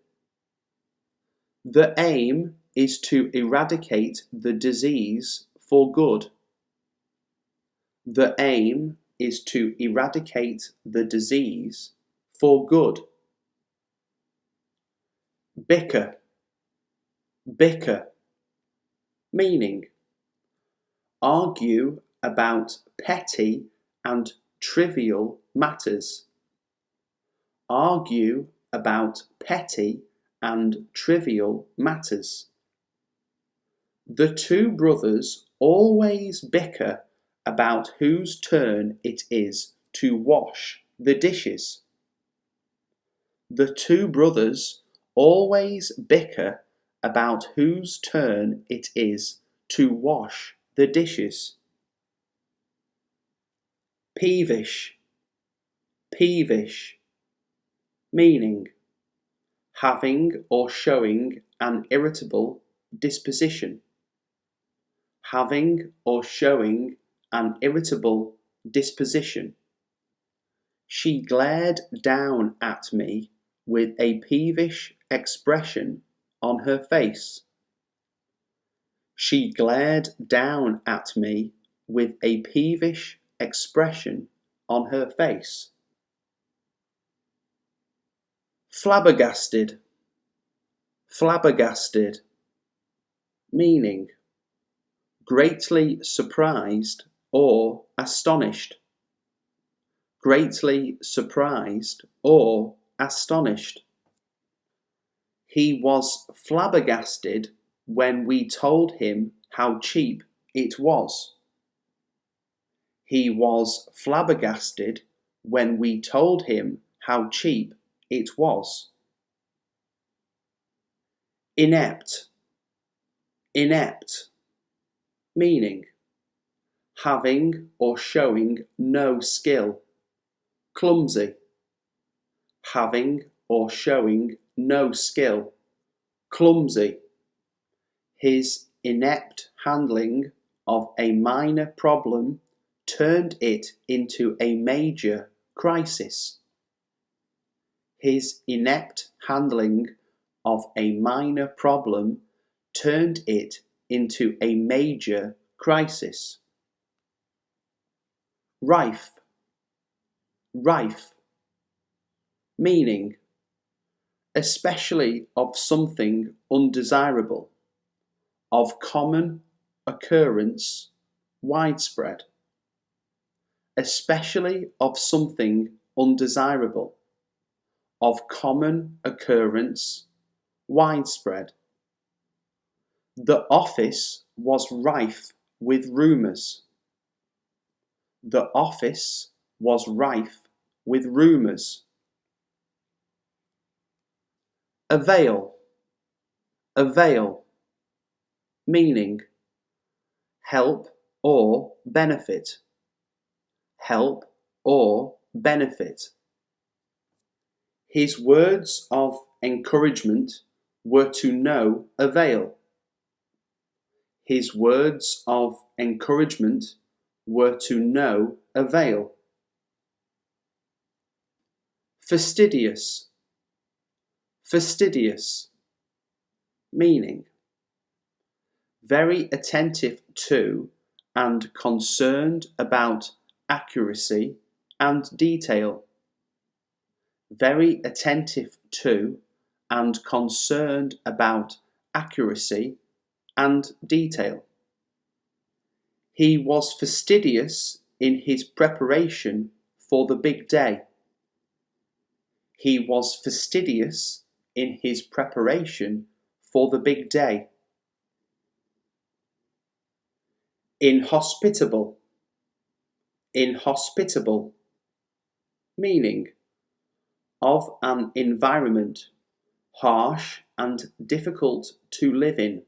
S1: The aim is to eradicate the disease for good. The aim is to eradicate the disease for good. Bicker. Bicker. Meaning, argue about petty and trivial matters. Argue about petty and trivial matters. The two brothers always bicker about whose turn it is to wash the dishes. The two brothers always bicker about whose turn it is to wash the dishes. Peevish. Peevish. Meaning, having or showing an irritable disposition. Having or showing an irritable disposition. She glared down at me with a peevish expression on her face. She glared down at me with a peevish expression on her face. Flabbergasted. Flabbergasted. Meaning, greatly surprised or astonished. Greatly surprised or astonished. He was flabbergasted when we told him how cheap it was. He was flabbergasted when we told him how cheap it was. Inept. Inept. Meaning, having or showing no skill. Clumsy. Having or showing no skill. Clumsy. His inept handling of a minor problem turned it into a major crisis. His inept handling of a minor problem turned it into a major crisis. Rife, rife, meaning especially of something undesirable, of common occurrence, widespread. Especially of something undesirable, of common occurrence, widespread. The office was rife with rumours. The office was rife with rumours. Avail, avail, meaning help or benefit, help or benefit. His words of encouragement were to no avail. His words of encouragement were to no avail. Fastidious, fastidious, meaning very attentive to and concerned about accuracy and detail. Very attentive to and concerned about accuracy and detail. He was fastidious in his preparation for the big day. He was fastidious in his preparation for the big day. Inhospitable, inhospitable, meaning of an environment harsh and difficult to live in.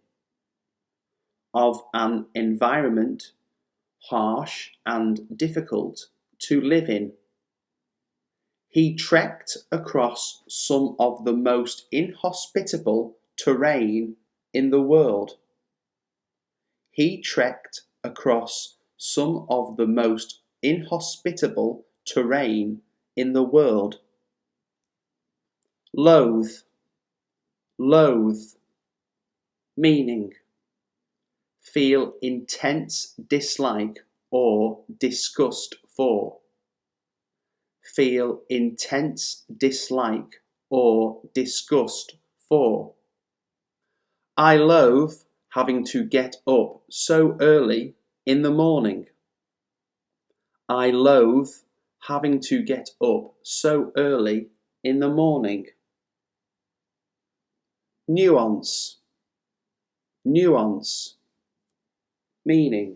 S1: Of an environment harsh and difficult to live in. He trekked across some of the most inhospitable terrain in the world. He trekked across some of the most inhospitable terrain in the world. Loathe, loathe, meaning feel intense dislike or disgust for. Feel intense dislike or disgust for. I loathe having to get up so early in the morning. I loathe having to get up so early in the morning. Nuance, nuance, meaning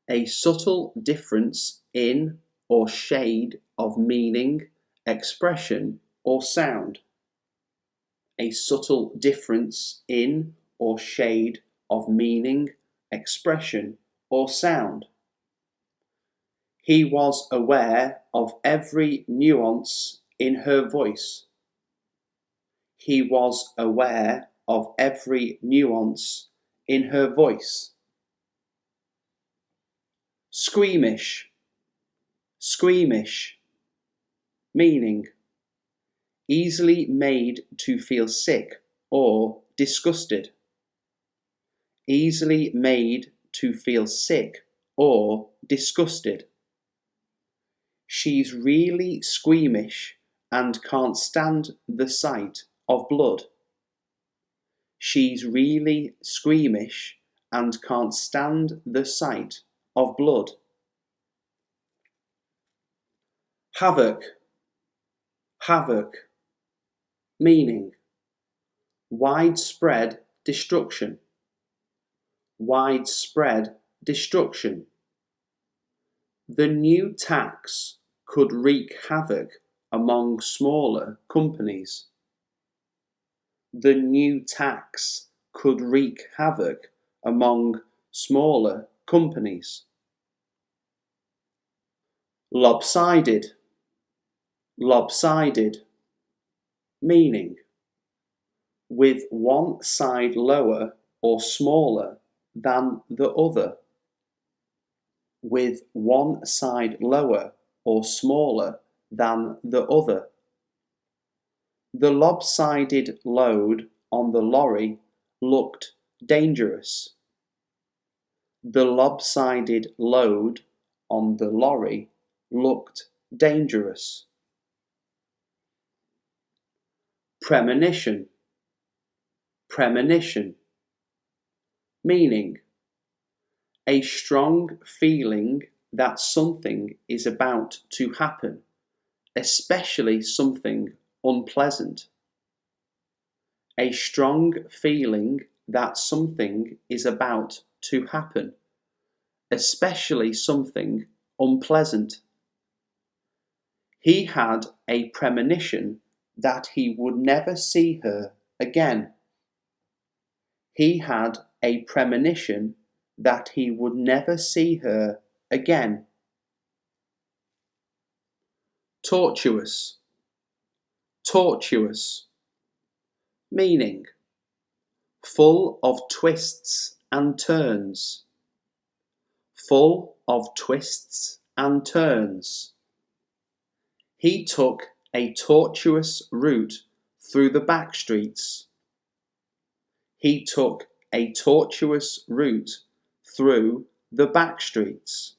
S1: a subtle difference in or shade of meaning, expression, or sound. A subtle difference in or shade of meaning, expression, or sound. He was aware of every nuance in her voice. He was aware of every nuance in her voice. Squeamish, squeamish, meaning easily made to feel sick or disgusted. Easily made to feel sick or disgusted. She's really squeamish and can't stand the sight of blood. She's really squeamish and can't stand the sight of blood. Havoc, havoc, meaning widespread destruction. Widespread destruction. The new tax could wreak havoc among smaller companies. The new tax could wreak havoc among smaller companies. Lopsided, lopsided, meaning with one side lower or smaller than the other. With one side lower or smaller than the other. The lopsided load on the lorry looked dangerous. The lopsided load on the lorry looked dangerous. Premonition. Premonition. Meaning, a strong feeling that something is about to happen, especially something unpleasant. A strong feeling that something is about to happen, especially something unpleasant. He had a premonition that he would never see her again. He had a premonition that he would never see her again. Tortuous. Tortuous. Meaning, full of twists and turns. Full of twists and turns. He took a tortuous route through the back streets. He took a tortuous route through the back streets.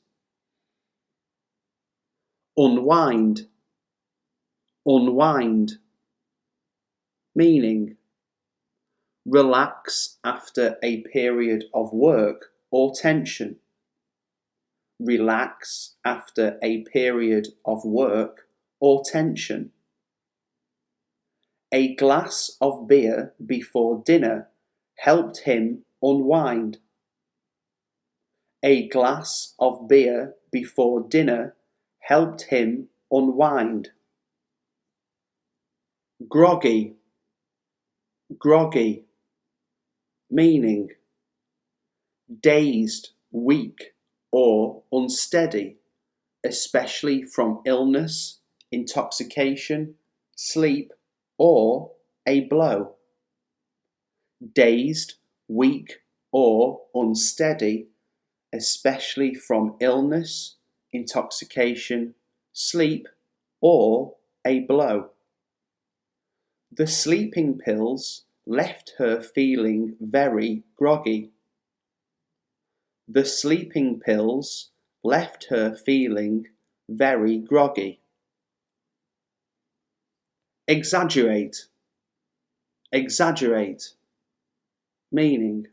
S1: Unwind. Unwind. Meaning, relax after a period of work or tension. Relax after a period of work or tension. A glass of beer before dinner helped him unwind. A glass of beer before dinner helped him unwind. Groggy. Groggy. Meaning, dazed, weak, or unsteady, especially from illness, intoxication, sleep, or a blow. Dazed, weak, or unsteady, especially from illness, intoxication, sleep, or a blow. The sleeping pills left her feeling very groggy. The sleeping pills left her feeling very groggy. Exaggerate. Exaggerate. Meaning,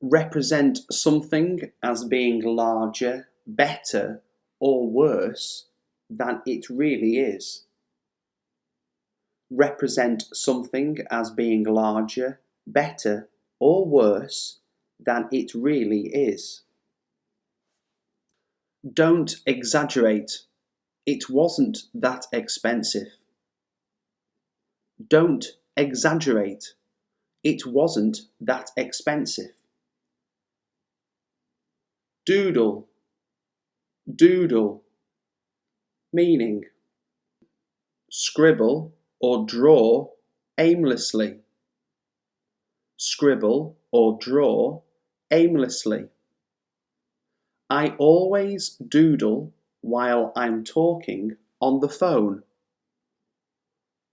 S1: represent something as being larger, better, or worse than it really is. Represent something as being larger, better, or worse than it really is. Don't exaggerate. It wasn't that expensive. Don't exaggerate. It wasn't that expensive. Doodle. Doodle. Meaning, scribble or draw aimlessly. Scribble or draw aimlessly. I always doodle while I'm talking on the phone.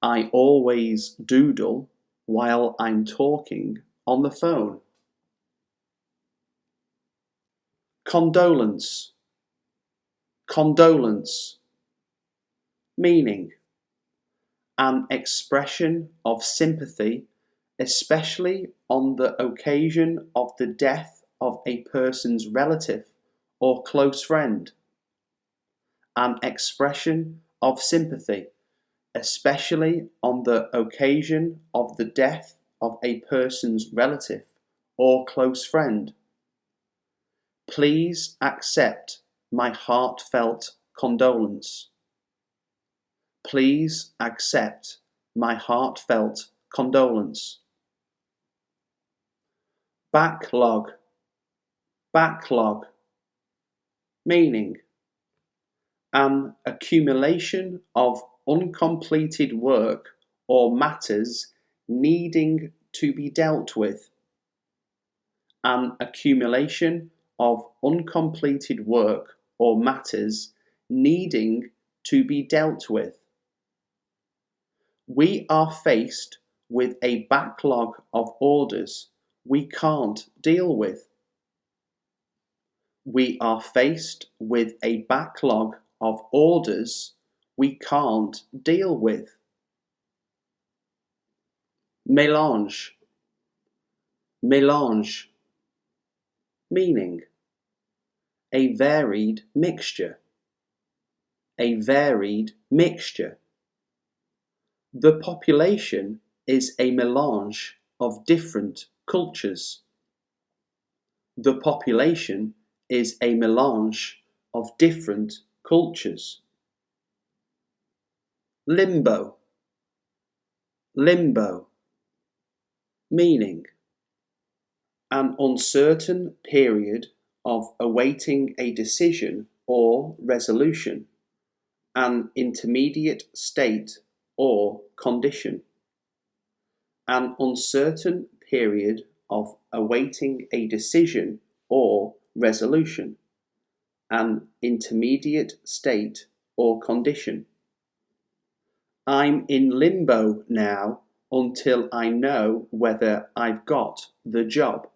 S1: I always doodle while I'm talking on the phone. Condolence. Condolence. Meaning, an expression of sympathy, especially on the occasion of the death of a person's relative or close friend. An expression of sympathy, especially on the occasion of the death of a person's relative or close friend. Please accept my heartfelt condolence. Please accept my heartfelt condolence. Backlog. Backlog. Meaning, an accumulation of uncompleted work or matters needing to be dealt with. An accumulation of uncompleted work or matters needing to be dealt with. We are faced with a backlog of orders we can't deal with. We are faced with a backlog of orders we can't deal with. Mélange. Mélange. Meaning a varied mixture. A varied mixture. The population is a mélange of different cultures. The population is a mélange of different cultures. Limbo. Limbo. Meaning an uncertain period of awaiting a decision or resolution, an intermediate state or condition. An uncertain period of awaiting a decision or resolution, an intermediate state or condition. I'm in limbo now until I know whether I've got the job.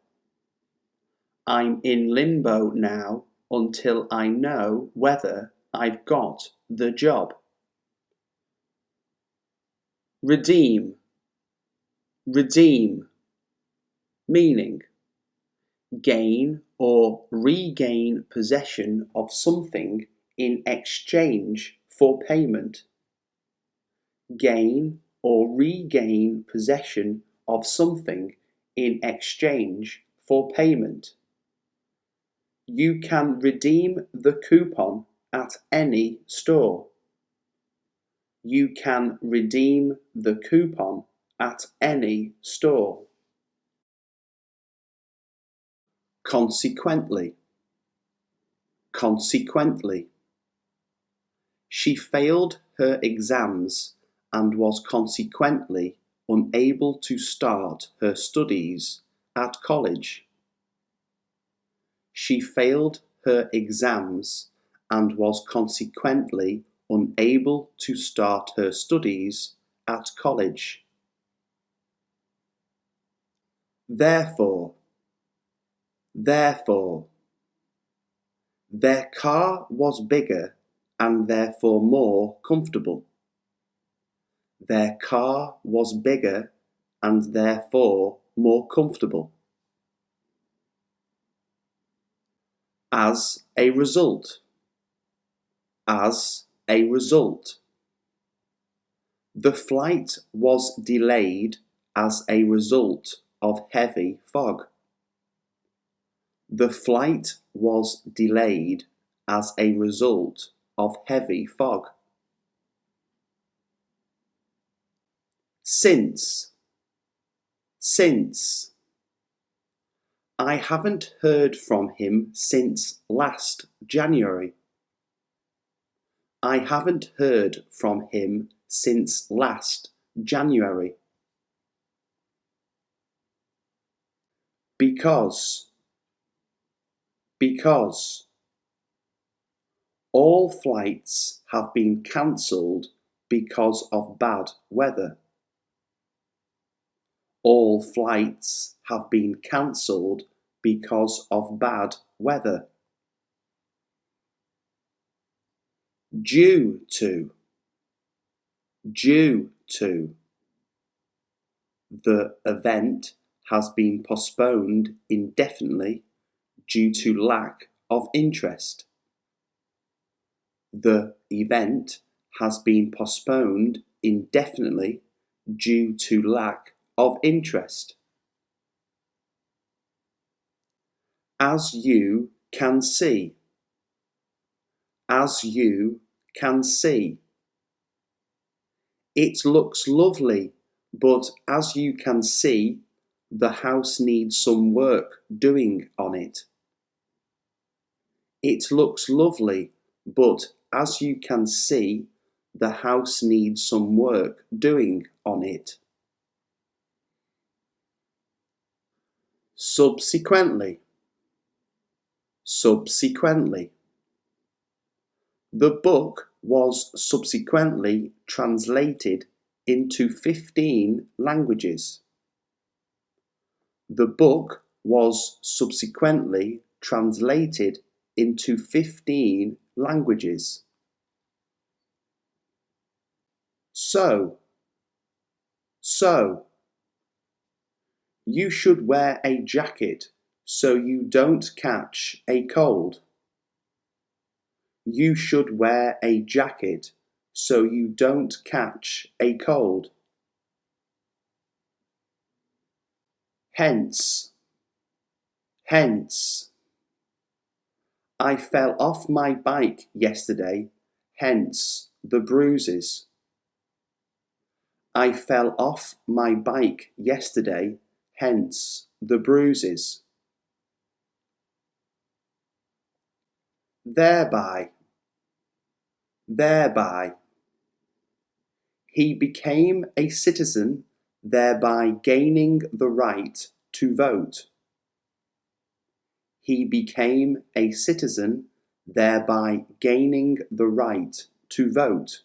S1: I'm in limbo now until I know whether I've got the job. Redeem. Redeem. Meaning gain or regain possession of something in exchange for payment. Gain or regain possession of something in exchange for payment. You can redeem the coupon at any store. You can redeem the coupon at any store. Consequently. Consequently. She failed her exams and was consequently unable to start her studies at college. She failed her exams and was consequently unable to start her studies at college. Therefore. Therefore. Their car was bigger and therefore more comfortable. Their car was bigger and therefore more comfortable. As a result. As a result. The flight was delayed as a result of heavy fog. The flight was delayed as a result of heavy fog. Since. Since. I haven't heard from him since last January. I haven't heard from him since last January. Because. Because. All flights have been cancelled because of bad weather. All flights have been cancelled because of bad weather. Due to. Due to. The event has been postponed indefinitely due to lack of interest. The event has been postponed indefinitely due to lack of interest. As you can see. As you can see. It looks lovely, but as you can see, the house needs some work doing on it. It looks lovely, but as you can see, the house needs some work doing on it. Subsequently. Subsequently. The book was subsequently translated into 15 languages. The book was subsequently translated into 15 languages. So. You should wear a jacket so you don't catch a cold. You should wear a jacket so you don't catch a cold. Hence. I fell off my bike yesterday, hence the bruises. I fell off my bike yesterday, hence the bruises. Thereby. He became a citizen, thereby gaining the right to vote. He became a citizen, thereby gaining the right to vote.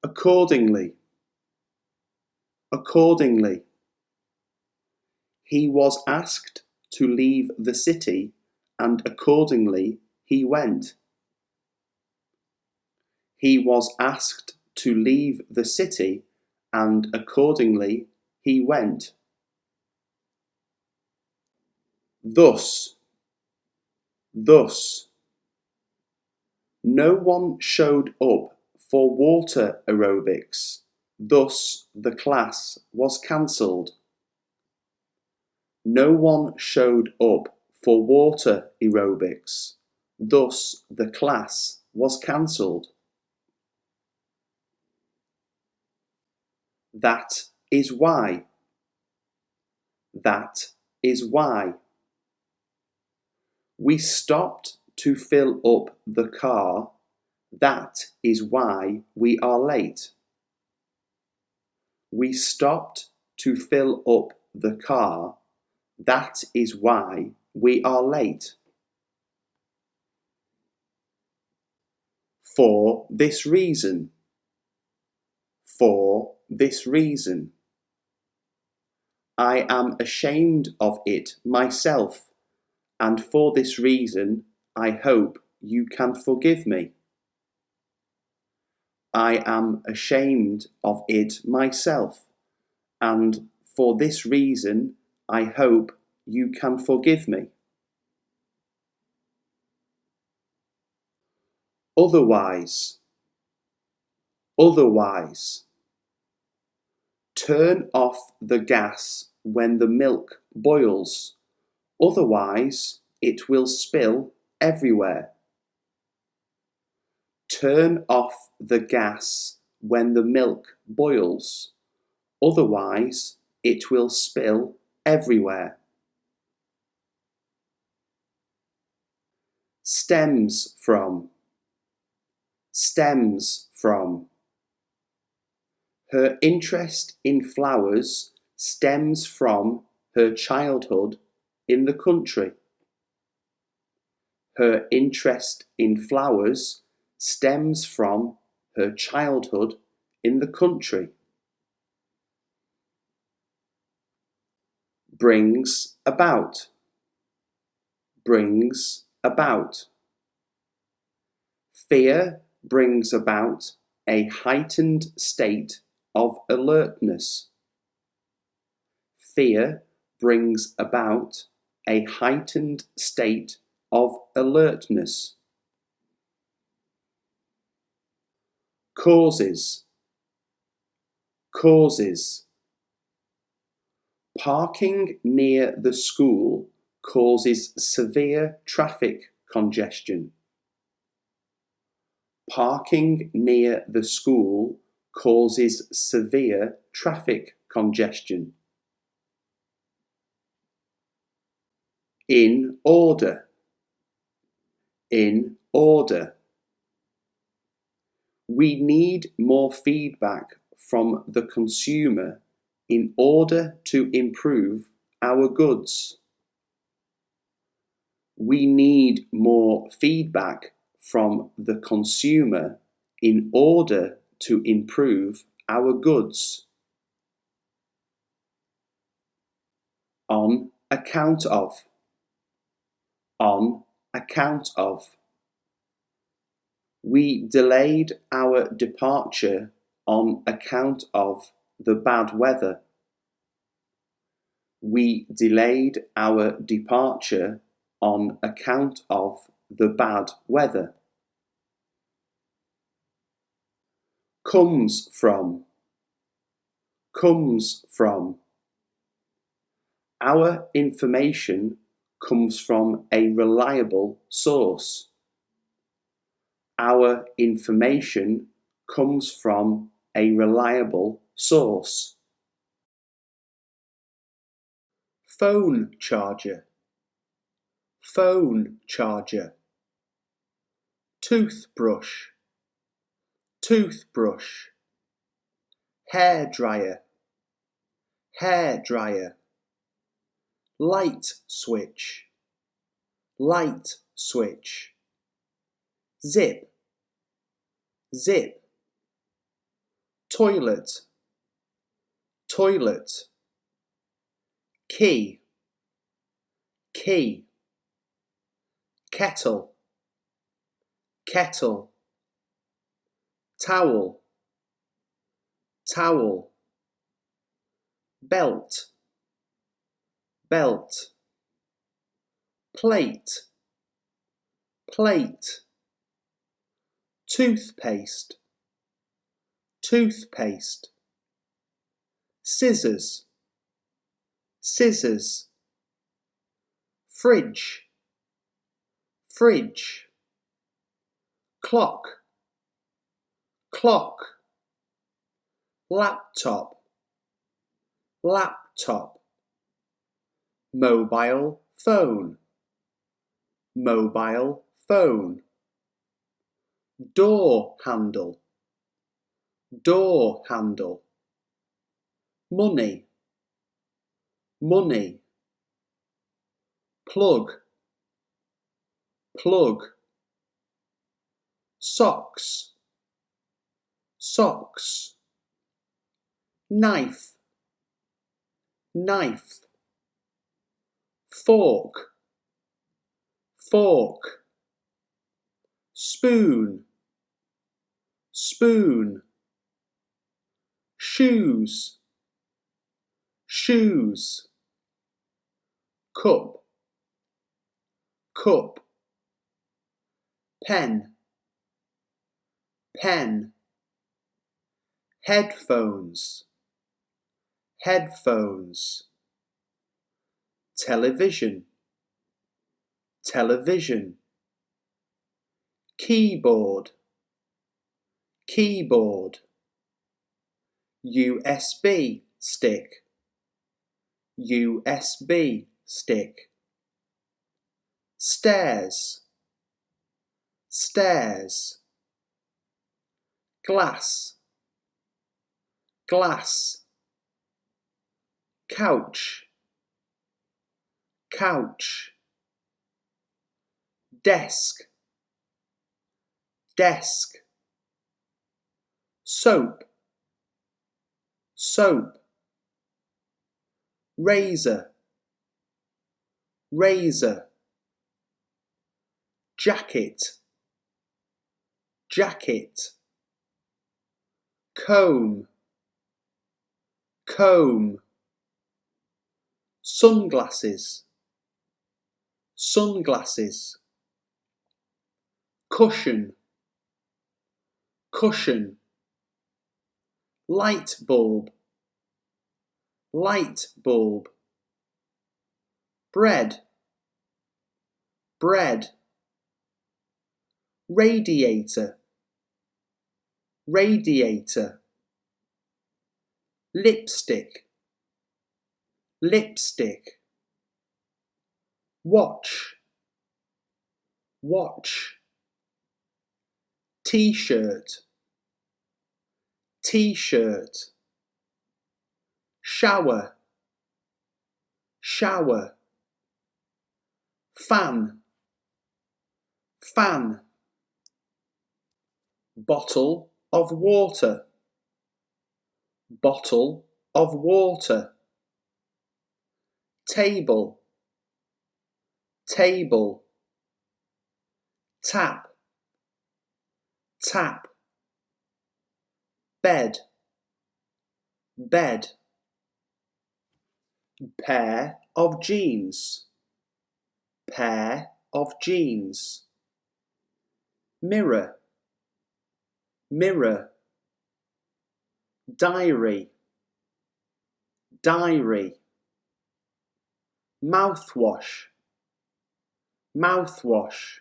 S1: Accordingly. He was asked to leave the city, and accordingly he went. He was asked to leave the city, and accordingly he went. Thus. No one showed up for water aerobics, thus the class was cancelled. No one showed up for water aerobics, thus the class was cancelled. That is why. We stopped to fill up the car. That is why we are late. We stopped to fill up the car. That is why we are late. For this reason. I am ashamed of it myself, and for this reason I hope you can forgive me. I am ashamed of it myself, and for this reason I hope you can forgive me. Otherwise. Turn off the gas when the milk boils, otherwise it will spill everywhere. Turn off the gas when the milk boils, otherwise it will spill everywhere. Stems from. Her interest in flowers stems from her childhood in the country. Her interest in flowers stems from her childhood in the country. Brings about. Fear brings about a heightened state of alertness. Fear brings about a heightened state of alertness. Causes. Parking near the school causes severe traffic congestion. Parking near the school causes severe traffic congestion. In order. We need more feedback from the consumer in order to improve our goods. We need more feedback from the consumer in order to improve our goods. On account of. On account of. We delayed our departure on account of the bad weather. We delayed our departure on account of the bad weather. Comes from. Comes from. Our information comes from a reliable source. Our information comes from a reliable source. Phone charger. Phone charger. Toothbrush. Toothbrush. Hairdryer. Hairdryer. Light switch. Light switch. Zip. Zip. Toilet. Toilet. Key. Key. Kettle. Kettle. Towel. Towel. Belt. Belt. Plate. Plate. Toothpaste. Toothpaste. Scissors. Scissors. Fridge. Fridge. Clock. Clock. Laptop. Laptop. Mobile phone. Mobile phone. Door handle. Door handle. Money. Money. Plug. Plug. Socks. Socks. Knife. Knife. Fork. Fork. Spoon. Spoon. Shoes. Shoes. Cup. Cup. Pen. Pen. Headphones. Headphones. Television. Television. Keyboard. Keyboard. USB stick. USB stick. Stairs. Stairs. Glass. Glass. Couch. Couch. Desk. Desk. Soap. Soap. Razor. Razor. Jacket. Jacket. Comb. Comb. Sunglasses. Sunglasses. Cushion. Cushion. Light bulb. Light bulb. Bread. Bread. Radiator. Radiator. Lipstick. Lipstick. Watch. Watch. T-shirt. T-shirt. Shower. Shower. Fan. Fan. Bottle of water. Bottle of water. Table. Table. Tap. Tap. Bed. Bed. Pair of jeans. Pair of jeans. Mirror. Mirror. Diary. Diary. Mouthwash. Mouthwash.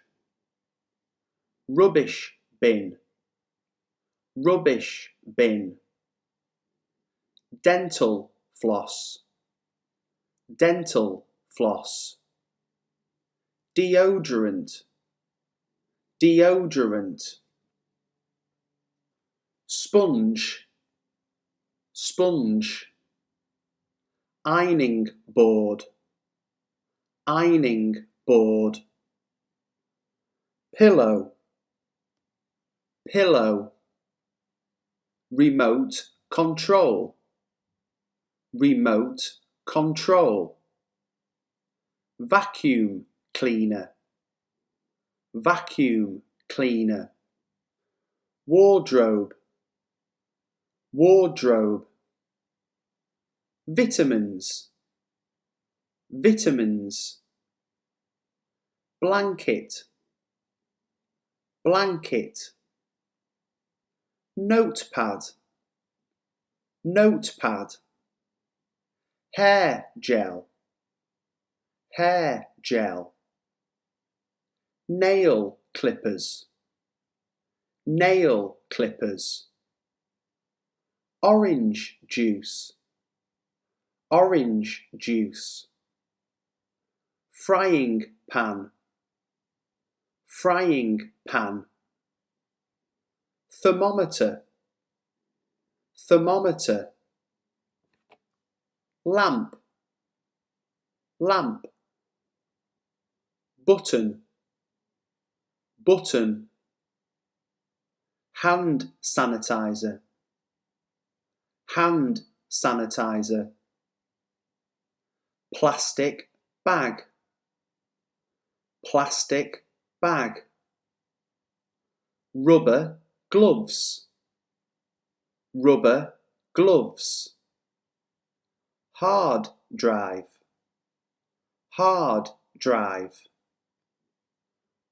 S1: Rubbish bin. Rubbish bin. Dental floss. Dental floss. Deodorant. Deodorant. Sponge. Sponge. Ironing board. Ironing board. Pillow. Pillow. Remote control. Remote control. Vacuum cleaner. Vacuum cleaner. Wardrobe. Wardrobe. Vitamins. Vitamins. Blanket. Blanket. Notepad. Notepad. Hair gel. Hair gel. Nail clippers. Nail clippers. Orange juice. Orange juice. Frying pan. Frying pan. Thermometer. Thermometer. Lamp. Lamp. Button. Button. Hand sanitizer. Hand sanitizer. Plastic bag. Plastic bag. Rubber gloves. Rubber gloves. Hard drive. Hard drive.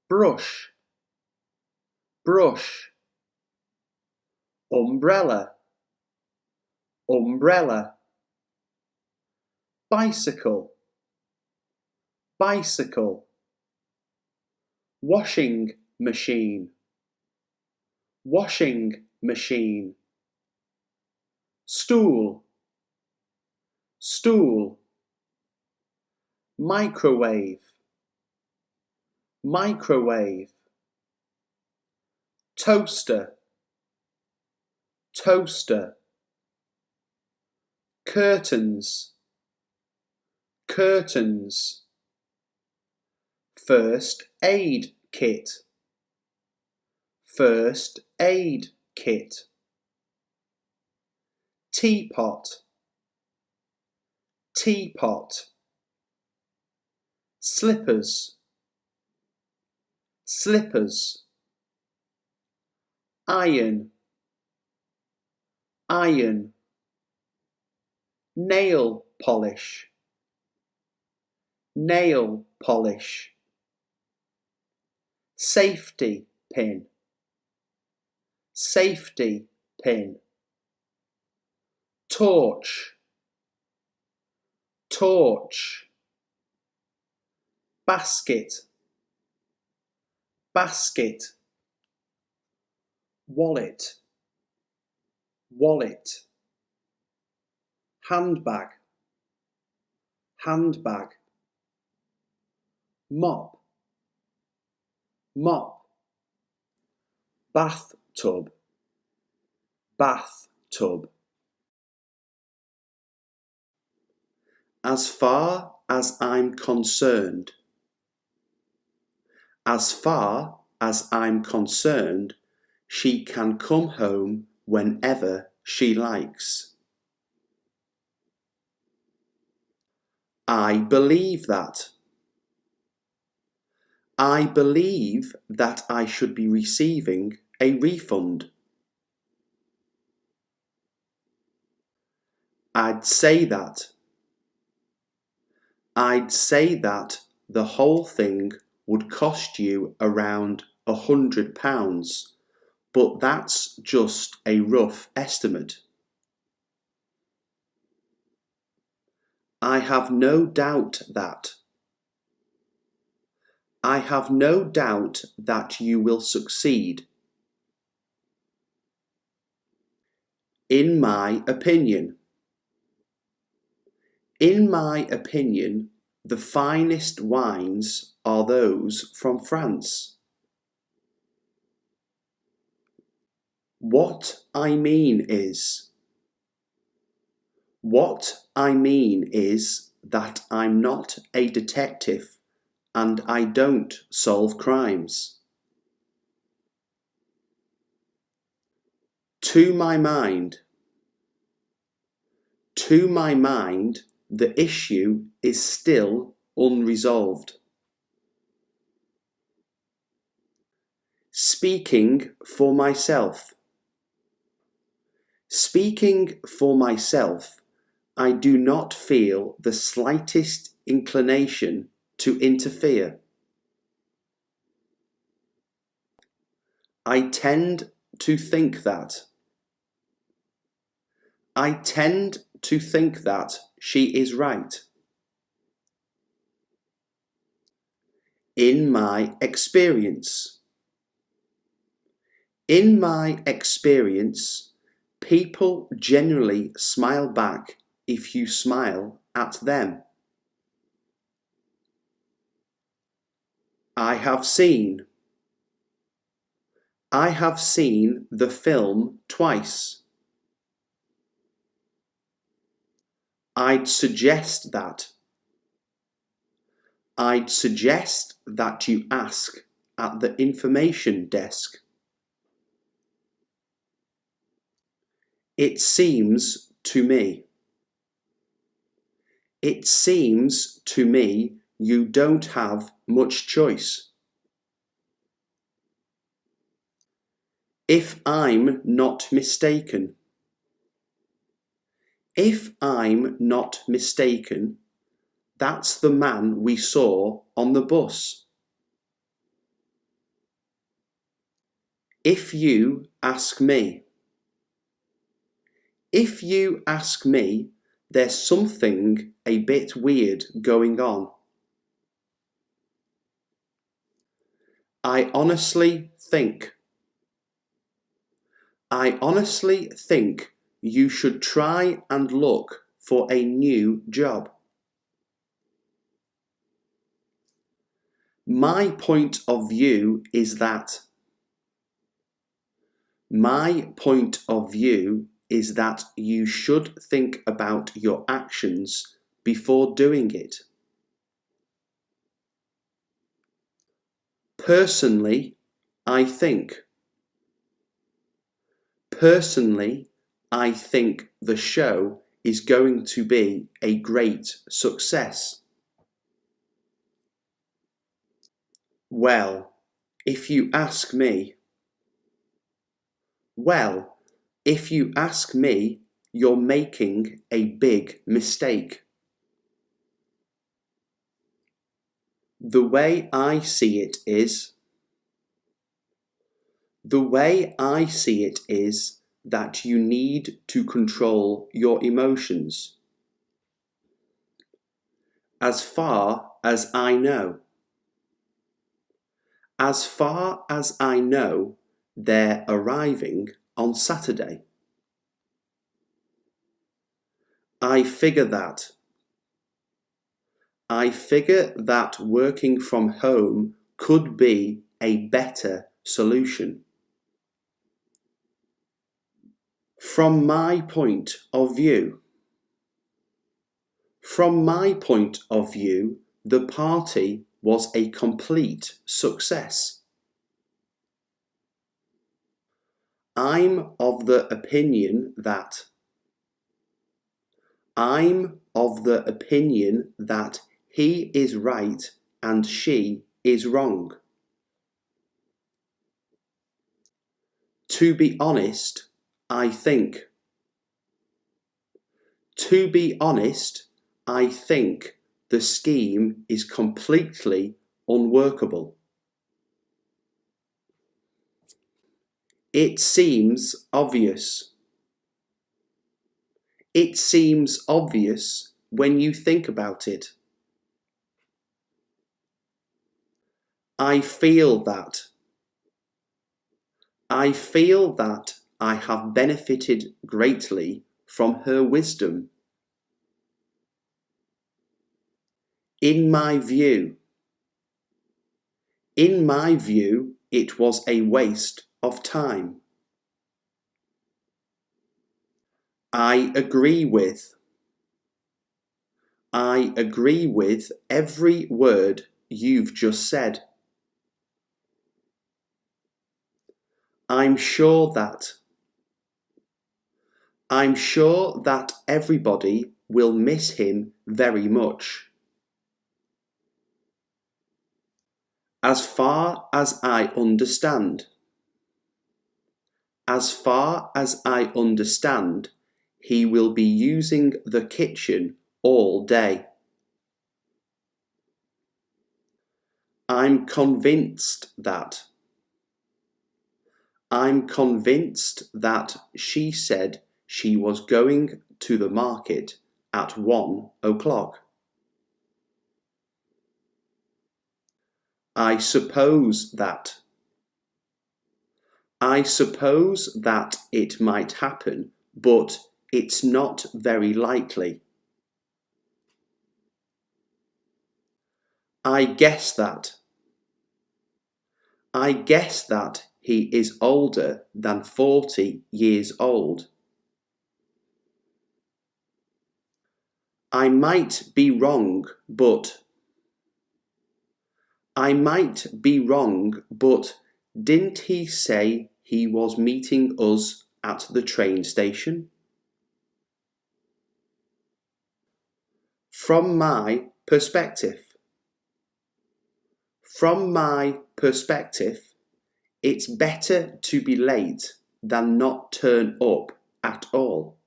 S1: Brush. Brush. Umbrella. Umbrella. Bicycle. Bicycle. Washing machine. Washing machine. Stool. Stool. Microwave. Microwave. Toaster. Toaster. Curtains. Curtains. First aid kit. First aid kit. Teapot. Teapot. Slippers. Slippers. Iron. Iron. Nail polish. Nail polish. Safety pin. Safety pin. Torch. Torch. Basket. Basket. Wallet. Wallet. Handbag. Handbag. Mop. Mop. Bathtub. Bathtub. As far as I'm concerned. As far as I'm concerned She can come home whenever she likes. I believe that. I believe that I should be receiving a refund. I'd say that. I'd say that the whole thing would cost you around £100, but that's just a rough estimate. I have no doubt that. I have no doubt that you will succeed. In my opinion. In my opinion, the finest wines are those from France. What I mean is that I'm not a detective and I don't solve crimes. To my mind, the issue is still unresolved. Speaking for myself. Speaking for myself, I do not feel the slightest inclination to interfere. I tend to think that. I tend to think that she is right. In my experience. In my experience, people generally smile back if you smile at them. I have seen the film twice. I'd suggest that. I'd suggest that you ask at the information desk. It seems to me. It seems to me you don't have much choice. If I'm not mistaken. If I'm not mistaken, that's the man we saw on the bus. If you ask me. If you ask me, there's something a bit weird going on. I honestly think you should try and look for a new job. My point of view is that. My point of view is that you should think about your actions before doing it. Personally, I think. Personally, I think the show is going to be a great success. Well, if you ask me. Well, if you ask me, you're making a big mistake. The way I see it is. The way I see it is that you need to control your emotions. As far as I know. As far as I know, they're arriving on Saturday. I figure that. I figure that working from home could be a better solution. From my point of view. From my point of view, the party was a complete success. I'm of the opinion that. I'm of the opinion that he is right and she is wrong. To be honest, I think. To be honest, I think the scheme is completely unworkable. It seems obvious. It seems obvious when you think about it. I feel that. I feel that I have benefited greatly from her wisdom. In my view. In my view, it was a waste of time. I agree with. I agree with every word you've just said. I'm sure that. I'm sure that everybody will miss him very much. As far as I understand. As far as I understand, he will be using the kitchen all day. I'm convinced that. I'm convinced that she said she was going to the market at 1 o'clock. I suppose that. I suppose that it might happen, but it's not very likely. I guess that. I guess that he is older than 40 years old. I might be wrong, but. I might be wrong, but didn't he say he was meeting us at the train station? From my perspective. From my perspective, it's better to be late than not turn up at all.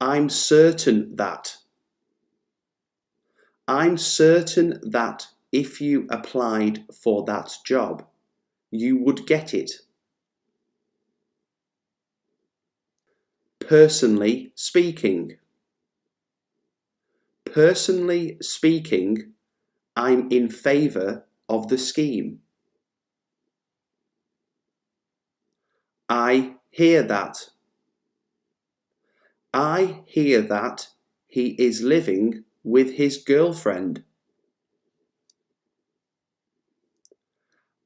S1: I'm certain that. I'm certain that if you applied for that job, you would get it. Personally speaking. Personally speaking, I'm in favour of the scheme. I hear that. I hear that he is living with his girlfriend.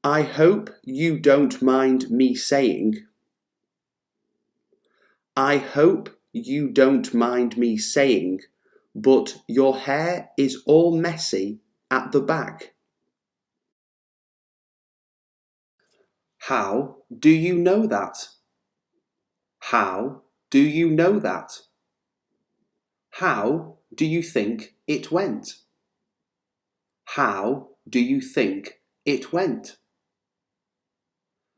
S1: I hope you don't mind me saying. I hope you don't mind me saying, but your hair is all messy at the back. How do you know that? How do you know that? How do you think it went? How do you think it went?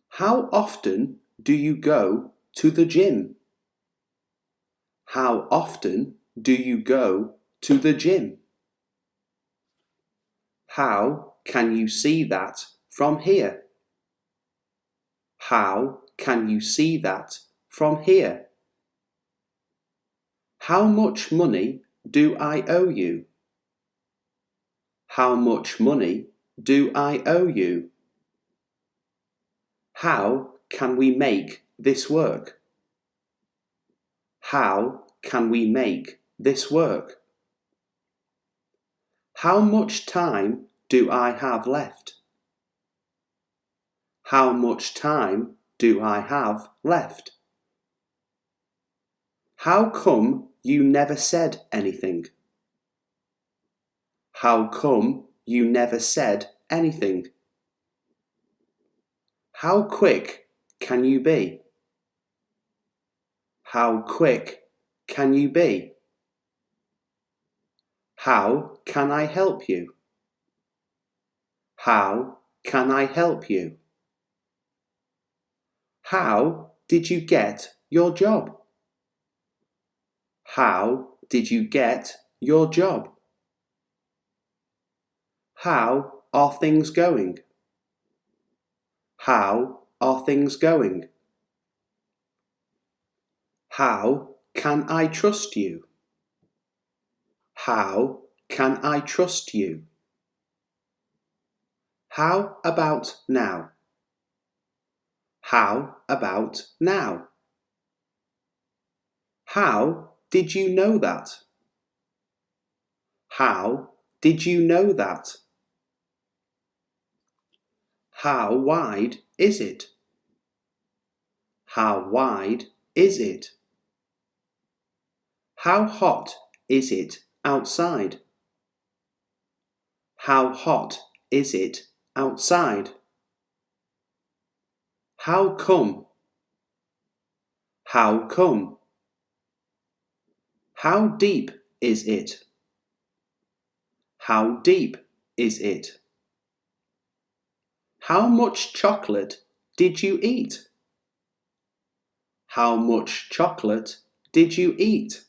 S1: How often do you go to the gym? How often do you go to the gym? How can you see that from here? How can you see that from here? How much money do I owe you? How much money do I owe you? How can we make this work? How can we make this work? How much time do I have left? How much time do I have left? How come you never said anything? How come you never said anything? How quick can you be? How quick can you be? How can I help you? How can I help you? How did you get your job? How did you get your job? How are things going? How are things going? How can I trust you? How can I trust you? How about now? How about now? How did you know that? How did you know that? How wide is it? How wide is it? How hot is it outside? How hot is it outside? How come? How come? How deep is it? How deep is it? How much chocolate did you eat? How much chocolate did you eat?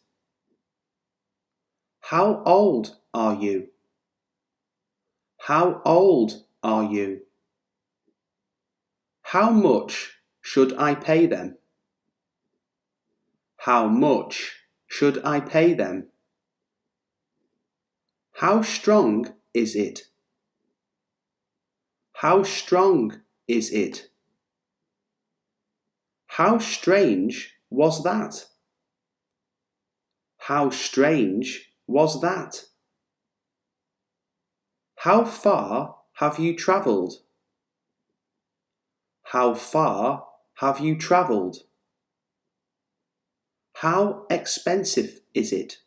S1: How old are you? How old are you? How much should I pay them? How much should I pay them? How strong is it? How strong is it? How strange was that? How strange was that? How far have you travelled? How far have you travelled? How expensive is it?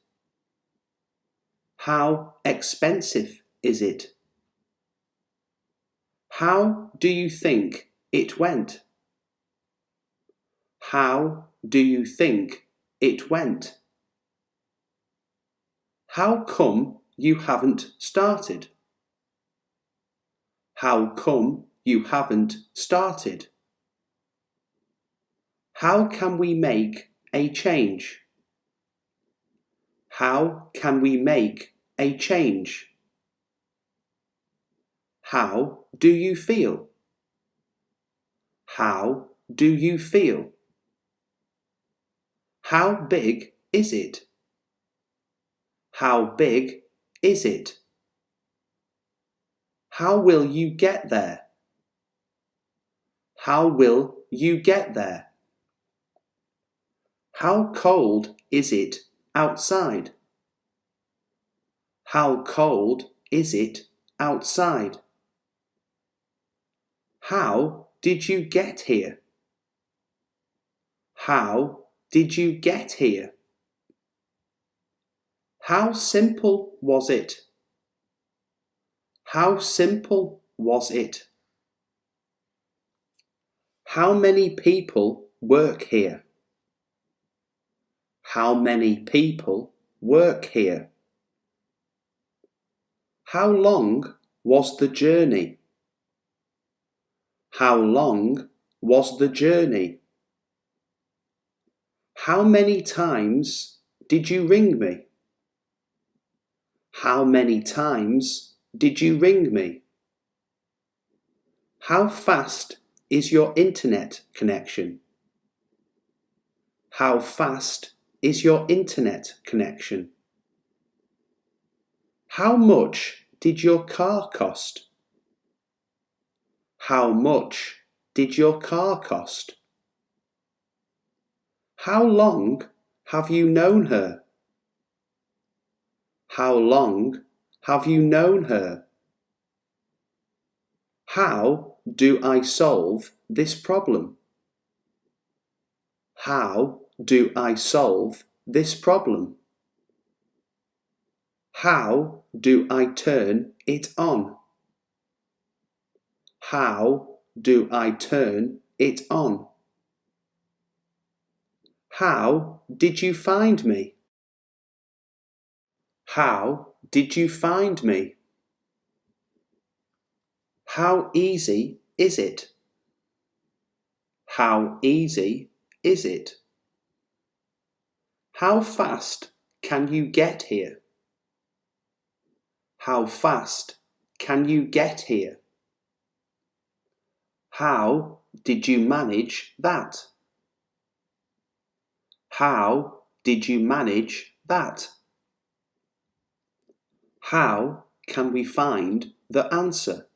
S1: How expensive is it? How do you think it went? How do you think it went? How come you haven't started? How come you haven't started? How can we make a change? How can we make a change? How do you feel? How do you feel? How big is it? How big is it? How will you get there? How will you get there? How cold is it outside? How cold is it outside? How did you get here? How did you get here? How simple was it? How simple was it? How many people work here? How many people work here? How long was the journey? How long was the journey? How many times did you ring me? How many times did you ring me? How fast is your internet connection? How fast is your internet connection? How much did your car cost? How much did your car cost? How long have you known her? How long have you known her? How do I solve this problem? How do I solve this problem? How do I turn it on? How do I turn it on? How did you find me? How did you find me? How easy is it? How easy is it? How fast can you get here? How fast can you get here? How did you manage that? How did you manage that? How can we find the answer?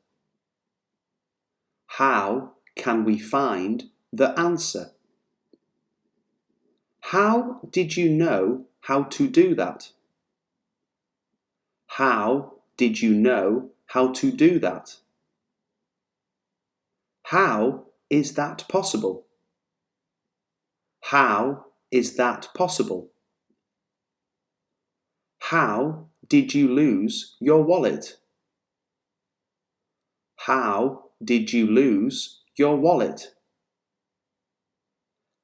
S1: How can we find the answer? How did you know how to do that? How did you know how to do that? How is that possible? How is that possible? How did you lose your wallet? How did you lose your wallet?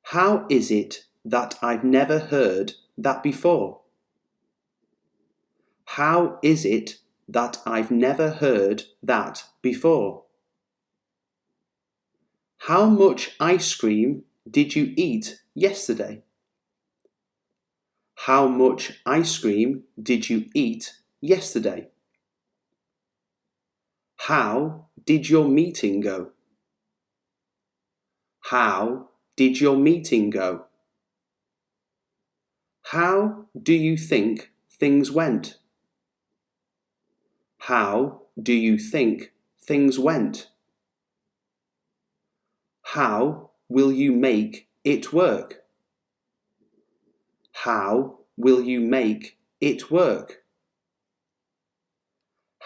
S1: How is it that I've never heard that before? How is it that I've never heard that before? How much ice cream did you eat yesterday? How much ice cream did you eat yesterday? How did your meeting go? How did your meeting go? How do you think things went? How do you think things went? How will you make it work? How will you make it work?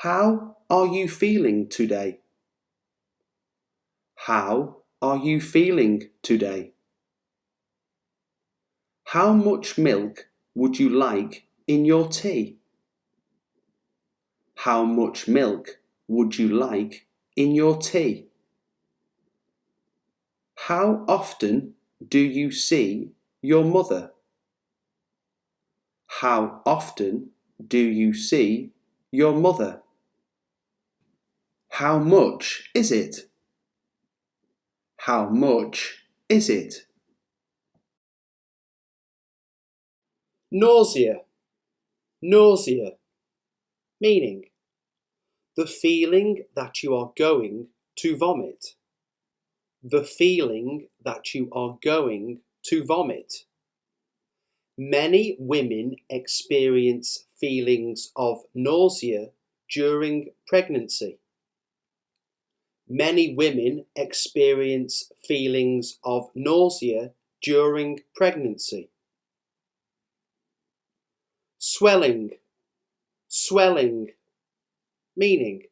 S1: How are you feeling today? How are you feeling today? How much milk would you like in your tea? How much milk would you like in your tea? How often do you see your mother? How often do you see your mother? How much is it? How much is it? Nausea. Nausea. Meaning, the feeling that you are going to vomit. The feeling that you are going to vomit. Many women experience feelings of nausea during pregnancy. Many women experience feelings of nausea during pregnancy. Swelling. Swelling. Meaning,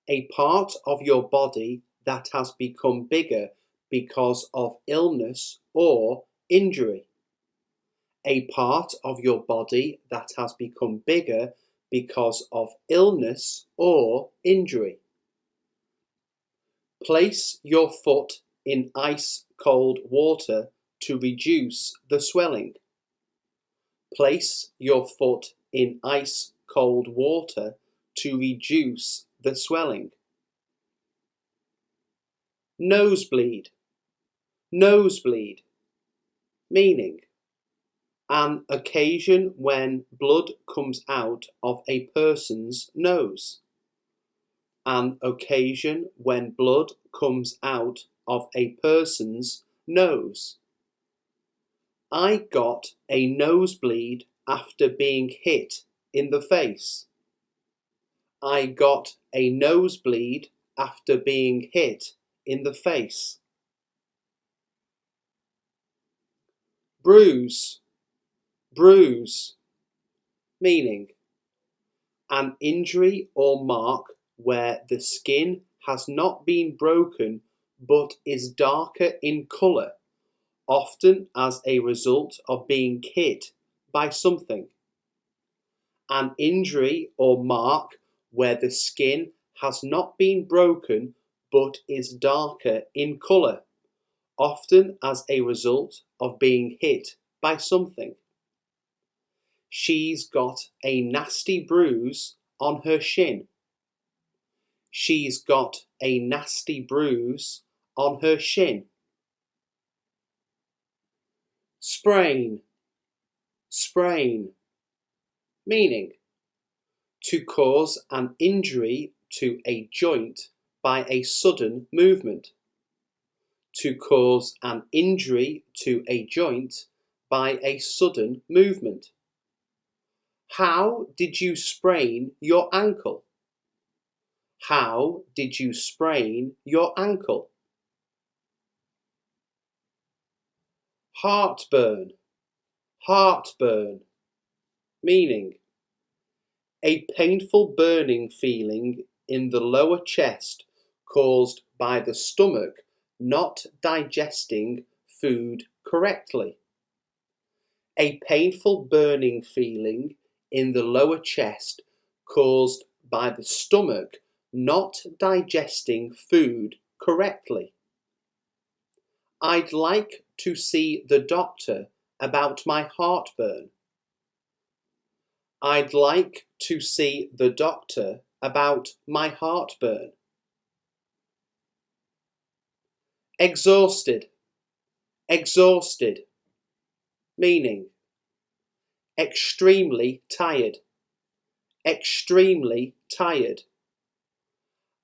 S1: a part of your body that has become bigger because of illness or injury. A part of your body that has become bigger because of illness or injury. Place your foot in ice-cold water to reduce the swelling. Place your foot in ice-cold water to reduce the swelling. Nosebleed. Nosebleed. Meaning, an occasion when blood comes out of a person's nose. An occasion when blood comes out of a person's nose. I got a nosebleed after being hit in the face. I got a nosebleed after being hit in the face. Bruise. Bruise. Meaning, an injury or mark where the skin has not been broken but is darker in colour, often as a result of being hit by something. An injury or mark where the skin has not been broken but is darker in colour, often as a result of being hit by something. She's got a nasty bruise on her shin. She's got a nasty bruise on her shin. Sprain, sprain, meaning to cause an injury to a joint by a sudden movement. To cause an injury to a joint by a sudden movement. How did you sprain your ankle? How did you sprain your ankle? Heartburn, heartburn, meaning a painful burning feeling in the lower chest caused by the stomach not digesting food correctly. A painful burning feeling in the lower chest caused by the stomach not digesting food correctly. I'd like to see the doctor about my heartburn. I'd like to see the doctor about my heartburn. Exhausted, exhausted, meaning extremely tired, extremely tired.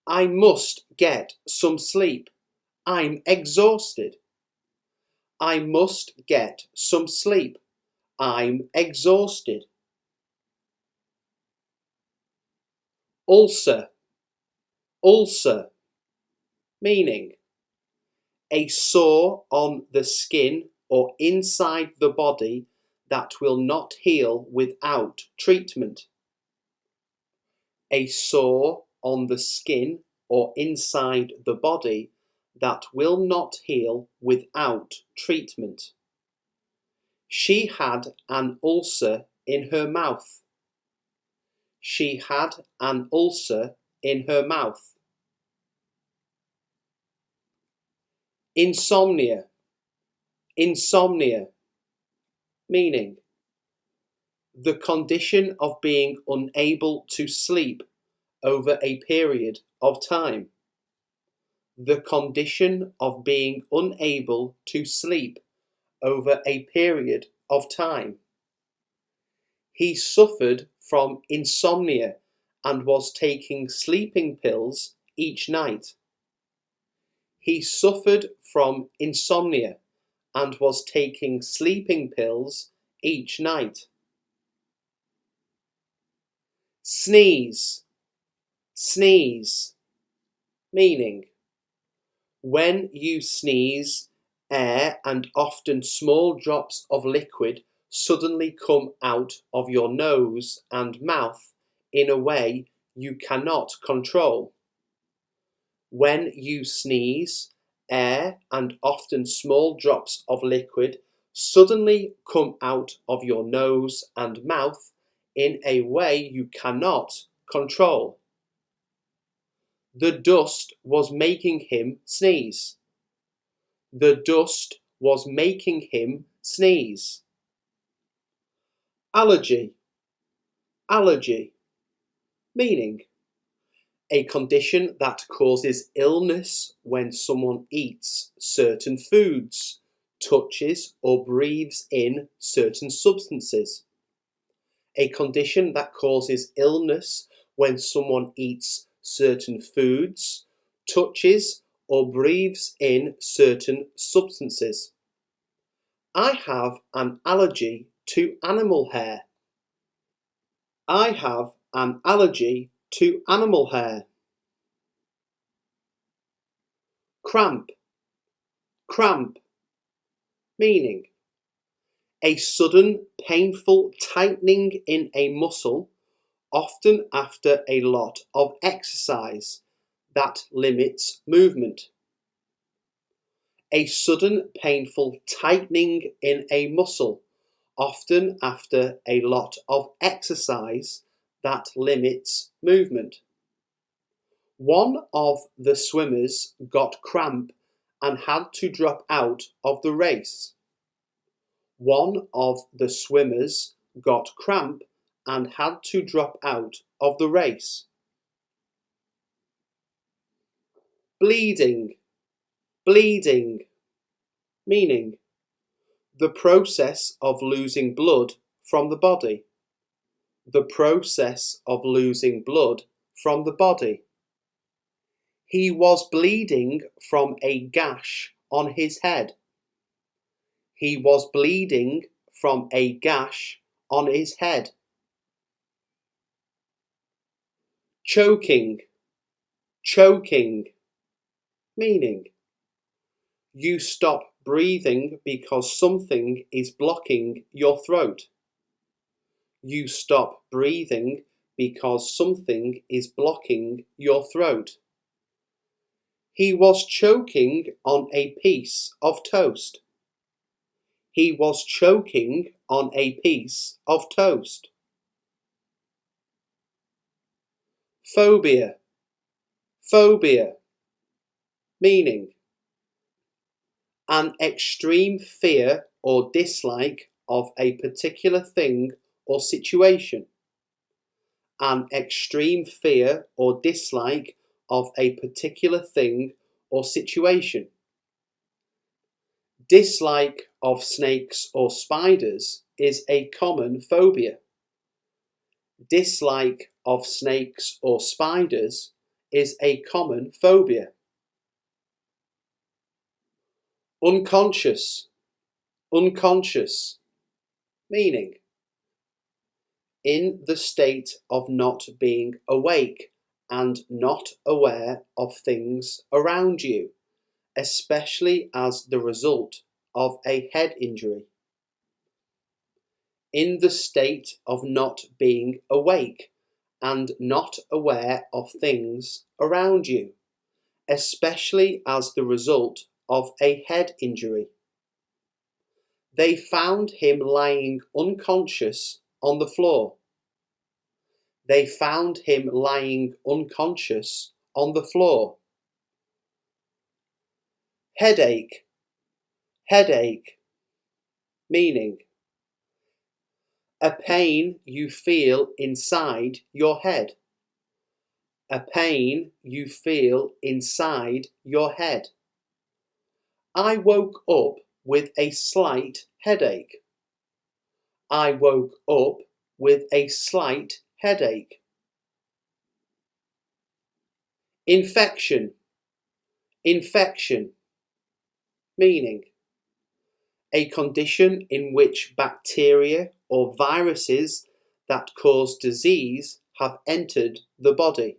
S1: I must get some sleep. I'm exhausted. I must get some sleep. I'm exhausted. Ulcer, ulcer, meaning a sore on the skin or inside the body that will not heal without treatment. A sore on the skin or inside the body that will not heal without treatment. She had an ulcer in her mouth. She had an ulcer in her mouth. Insomnia, insomnia, meaning the condition of being unable to sleep over a period of time. The condition of being unable to sleep over a period of time. He suffered from insomnia and was taking sleeping pills each night. He suffered from insomnia and was taking sleeping pills each night. Sneeze, sneeze, meaning when you sneeze, air and often small drops of liquid suddenly come out of your nose and mouth in a way you cannot control. When you sneeze, air and often small drops of liquid suddenly come out of your nose and mouth in a way you cannot control. The dust was making him sneeze. The dust was making him sneeze. Allergy, allergy, meaning a condition that causes illness when someone eats certain foods, touches or breathes in certain substances. A condition that causes illness when someone eats certain foods, touches or breathes in certain substances. I have an allergy to animal hair. I have an allergy to animal hair. Cramp, cramp, meaning a sudden painful tightening in a muscle, often after a lot of exercise, that limits movement. A sudden painful tightening in a muscle, often after a lot of exercise, that limits movement. One of the swimmers got cramp and had to drop out of the race. One of the swimmers got cramp and had to drop out of the race. Bleeding, bleeding, meaning the process of losing blood from the body. The process of losing blood from the body. He was bleeding from a gash on his head. He was bleeding from a gash on his head. Choking, choking, meaning you stop breathing because something is blocking your throat. You stop breathing because something is blocking your throat. He was choking on a piece of toast. He was choking on a piece of toast. Phobia, phobia, meaning an extreme fear or dislike of a particular thing or situation. An extreme fear or dislike of a particular thing or situation. Dislike of snakes or spiders is a common phobia. Dislike of snakes or spiders is a common phobia. Unconscious, unconscious, meaning in the state of not being awake and not aware of things around you, especially as the result of a head injury. In the state of not being awake and not aware of things around you, especially as the result of a head injury. They found him lying unconscious on the floor. They found him lying unconscious on the floor. Headache, headache, meaning a pain you feel inside your head. A pain you feel inside your head. I woke up with a slight headache. I woke up with a slight headache. Infection, infection, meaning a condition in which bacteria or viruses that cause disease have entered the body.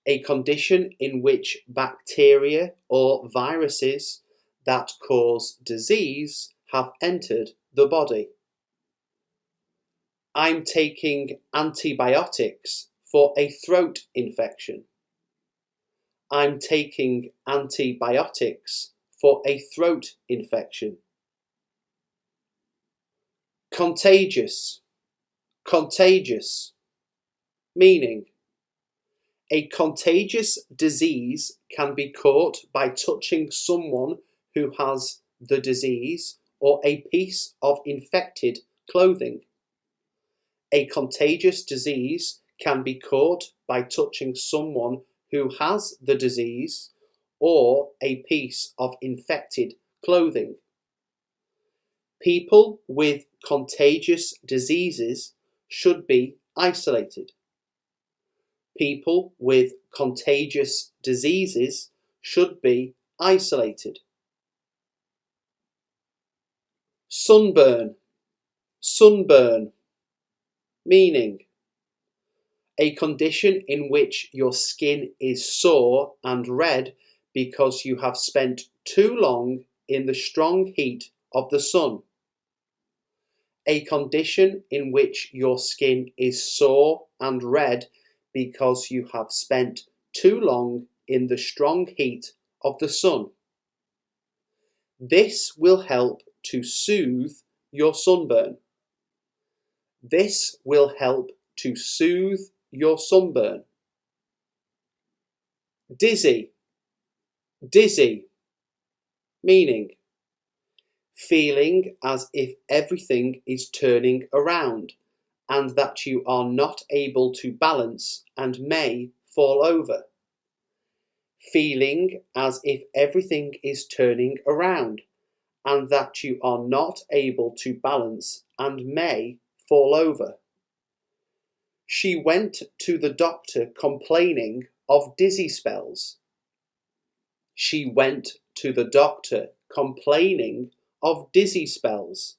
S1: A condition in which bacteria or viruses that cause disease have entered the body. I'm taking antibiotics for a throat infection. I'm taking antibiotics for a throat infection. Contagious, contagious, meaning a contagious disease can be caught by touching someone who has the disease or a piece of infected clothing. A contagious disease can be caught by touching someone who has the disease or a piece of infected clothing. People with contagious diseases should be isolated. People with contagious diseases should be isolated. Sunburn, sunburn, meaning a condition in which your skin is sore and red because you have spent too long in the strong heat of the sun. A condition in which your skin is sore and red because you have spent too long in the strong heat of the sun. This will help to soothe your sunburn. This will help to soothe your sunburn. Dizzy, dizzy, meaning feeling as if everything is turning around and that you are not able to balance and may fall over. Feeling as if everything is turning around and that you are not able to balance and may fall over. She went to the doctor complaining of dizzy spells. She went to the doctor complaining of dizzy spells.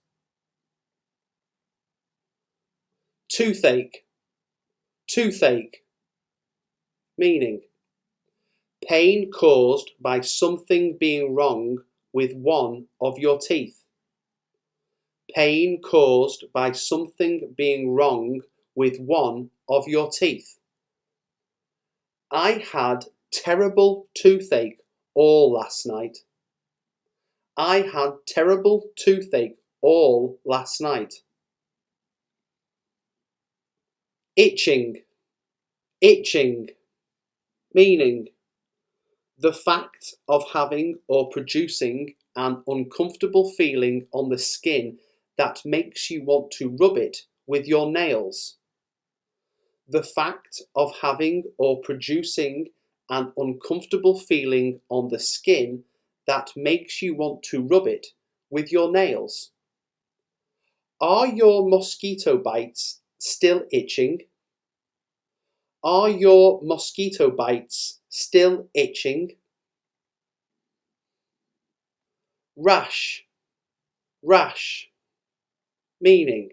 S1: Toothache, toothache, meaning pain caused by something being wrong with one of your teeth. Pain caused by something being wrong with one of your teeth. I had terrible toothache all last night. I had terrible toothache all last night. Itching, itching, meaning the fact of having or producing an uncomfortable feeling on the skin that makes you want to rub it with your nails. The fact of having or producing an uncomfortable feeling on the skin that makes you want to rub it with your nails. Are your mosquito bites still itching? Are your mosquito bites still itching? Rash, rash, meaning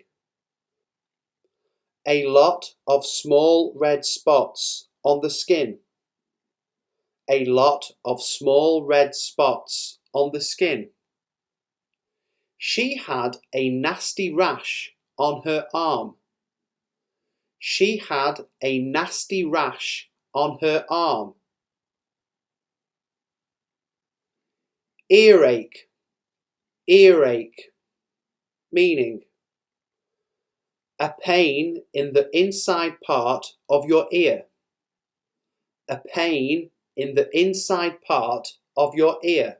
S1: a lot of small red spots on the skin. A lot of small red spots on the skin. She had a nasty rash on her arm. She had a nasty rash on her arm. Earache, earache, meaning a pain in the inside part of your ear. A pain in the inside part of your ear.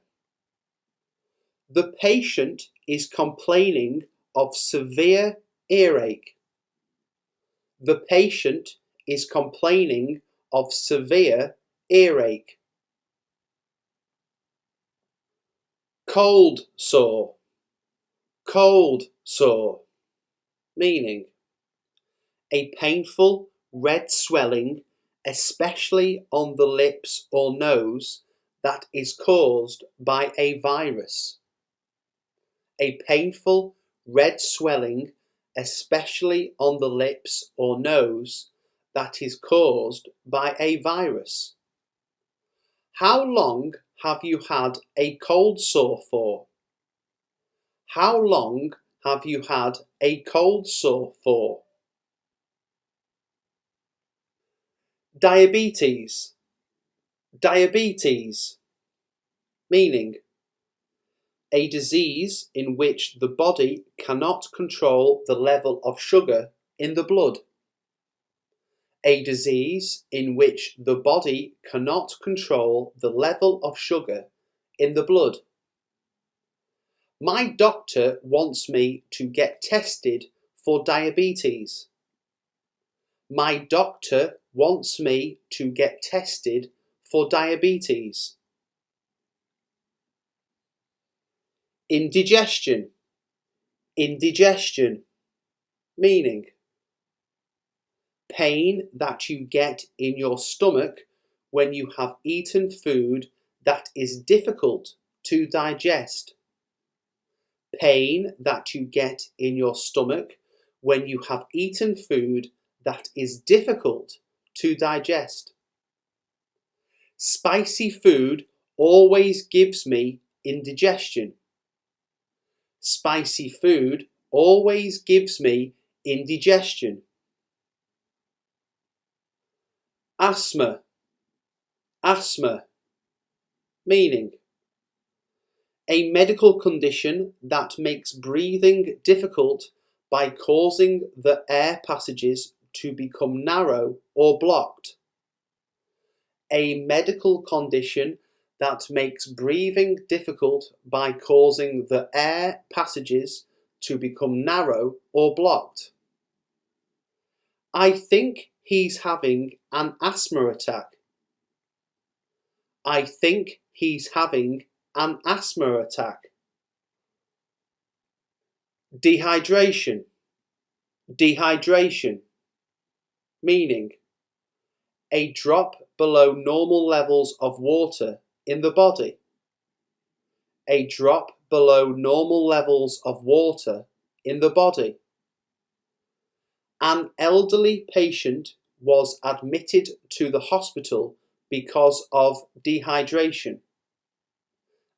S1: The patient is complaining of severe earache. The patient is complaining of severe earache. Cold sore, cold sore, meaning a painful red swelling, especially on the lips or nose, that is caused by a virus. A painful red swelling, especially on the lips or nose, that is caused by a virus. How long have you had a cold sore for? How long have you had a cold sore for? Diabetes, diabetes, meaning a disease in which the body cannot control the level of sugar in the blood. A disease in which the body cannot control the level of sugar in the blood. My doctor wants me to get tested for diabetes. My doctor wants me to get tested for diabetes. Indigestion, indigestion, meaning pain that you get in your stomach when you have eaten food that is difficult to digest. Pain that you get in your stomach when you have eaten food that is difficult to digest. Spicy food always gives me indigestion. Spicy food always gives me indigestion. Asthma, asthma, meaning a medical condition that makes breathing difficult by causing the air passages to become narrow or blocked. A medical condition that makes breathing difficult by causing the air passages to become narrow or blocked. I think he's having an asthma attack. I think he's having an asthma attack. Dehydration. Dehydration. Meaning, a drop below normal levels of water in the body. A drop below normal levels of water in the body. An elderly patient was admitted to the hospital because of dehydration.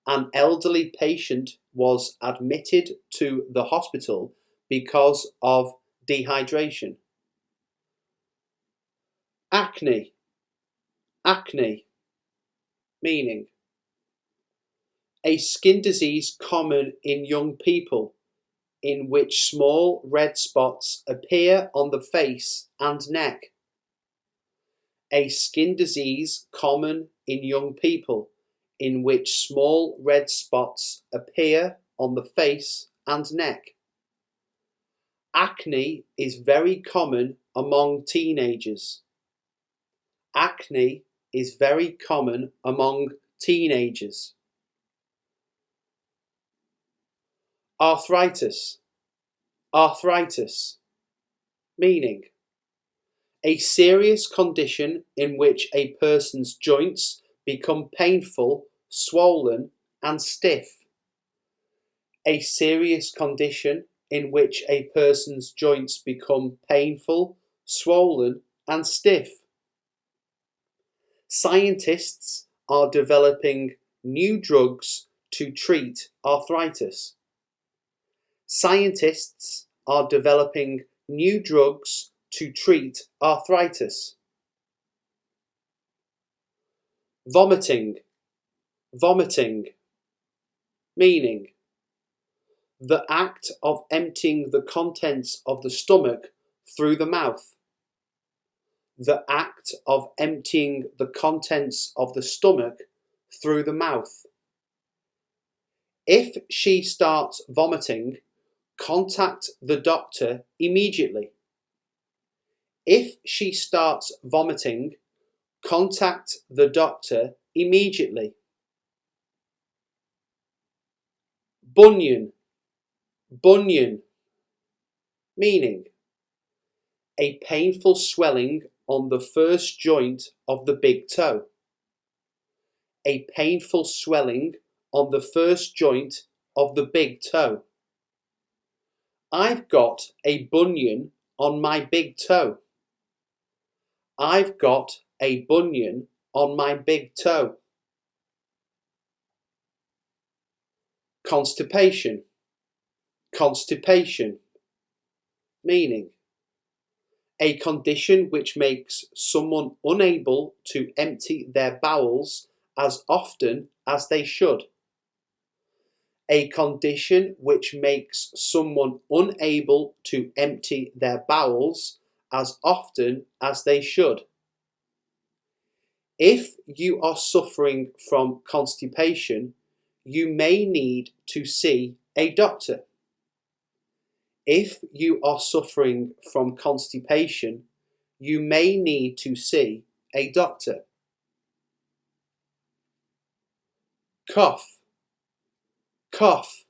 S1: An elderly patient was admitted to the hospital because of dehydration. Acne. Acne. Meaning, a skin disease common in young people, in which small red spots appear on the face and neck. A skin disease common in young people, in which small red spots appear on the face and neck. Acne is very common among teenagers. Acne is very common among teenagers. Arthritis. Arthritis. Meaning, a serious condition in which a person's joints become painful, swollen, and stiff. A serious condition in which a person's joints become painful, swollen, and stiff. Scientists are developing new drugs to treat arthritis. Scientists are developing new drugs to treat arthritis. Vomiting. Vomiting. Meaning, the act of emptying the contents of the stomach through the mouth. The act of emptying the contents of the stomach through the mouth. If she starts vomiting, contact the doctor immediately. If she starts vomiting, contact the doctor immediately. Bunion. Bunion. Meaning, a painful swelling on the first joint of the big toe. A painful swelling on the first joint of the big toe. I've got a bunion on my big toe. I've got a bunion on my big toe. Constipation. Constipation. Meaning, a condition which makes someone unable to empty their bowels as often as they should. A condition which makes someone unable to empty their bowels as often as they should. If you are suffering from constipation, you may need to see a doctor. If you are suffering from constipation, you may need to see a doctor. Cough. Cough.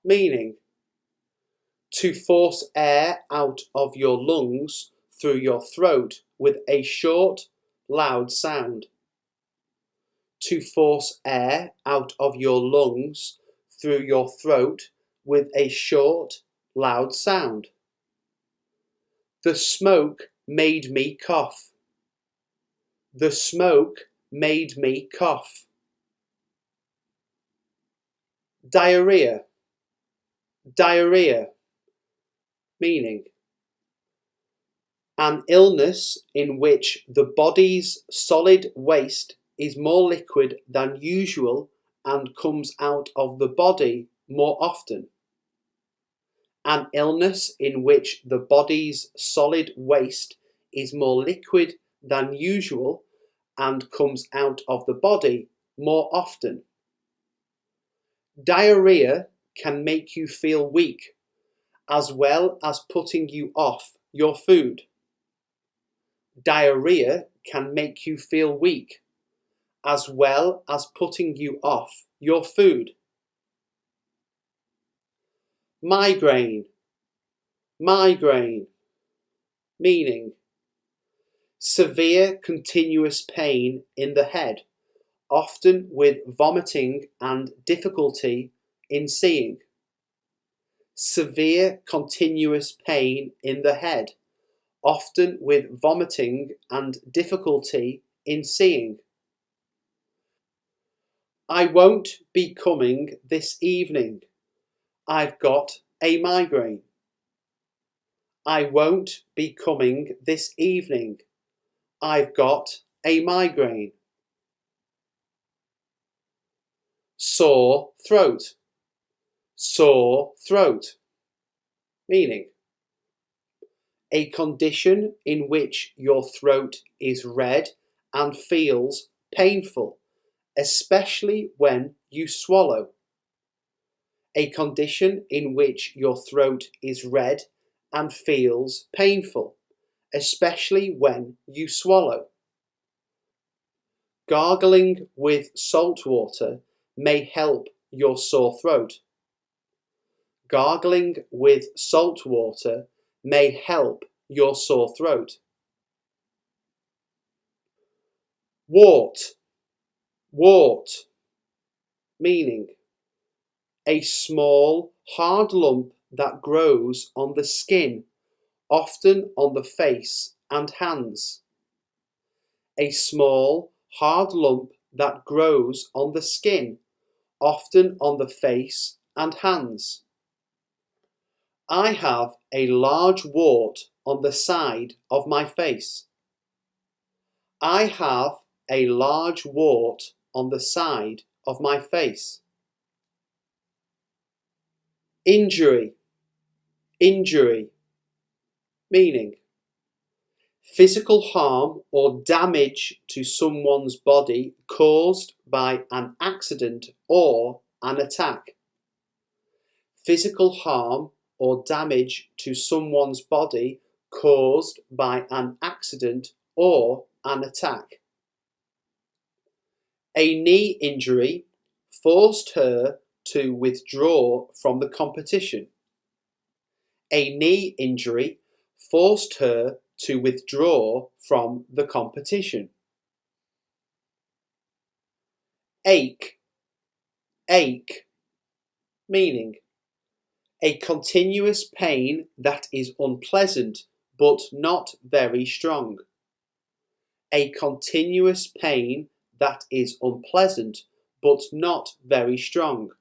S1: Meaning, to force air out of your lungs through your throat with a short, loud sound. To force air out of your lungs through your throat with a short, loud sound. The smoke made me cough. The smoke made me cough. Diarrhea. Diarrhea. Meaning, an illness in which the body's solid waste is more liquid than usual and comes out of the body more often. An illness in which the body's solid waste is more liquid than usual and comes out of the body more often. Diarrhea can make you feel weak, as well as putting you off your food. Diarrhea can make you feel weak, as well as putting you off your food. Migraine. Migraine. Meaning: severe continuous pain in the head, often with vomiting and difficulty in seeing. Severe continuous pain in the head, often with vomiting and difficulty in seeing. I won't be coming this evening. I've got a migraine. I won't be coming this evening. I've got a migraine. Sore throat. Sore throat. Meaning: a condition in which your throat is red and feels painful, especially when you swallow. A condition in which your throat is red and feels painful, especially when you swallow. Gargling with salt water may help your sore throat. Gargling with salt water may help your sore throat. Wart. Wart. Meaning: a small, hard lump that grows on the skin, often on the face and hands. A small, hard lump that grows on the skin, often on the face and hands. I have a large wart on the side of my face. I have a large wart on the side of my face. Injury. Injury. Meaning: physical harm or damage to someone's body caused by an accident or an attack. Physical harm or damage to someone's body caused by an accident or an attack. A knee injury forced her to withdraw from the competition. A knee injury forced her to withdraw from the competition. Ache. Ache. Meaning: a continuous pain that is unpleasant but not very strong. A continuous pain that is unpleasant but not very strong.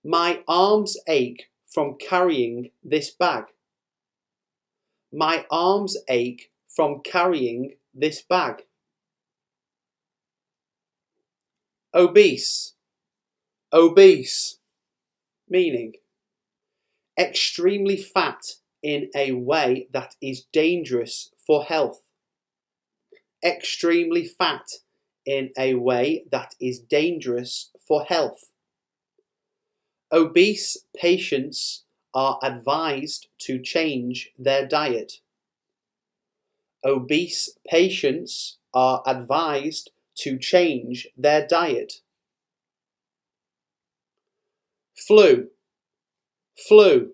S1: My arms ache from carrying this bag. My arms ache from carrying this bag. Obese. Obese. Meaning: extremely fat in a way that is dangerous for health. Extremely fat in a way that is dangerous for health. Obese patients are advised to change their diet. Obese patients are advised to change their diet. Flu. Flu.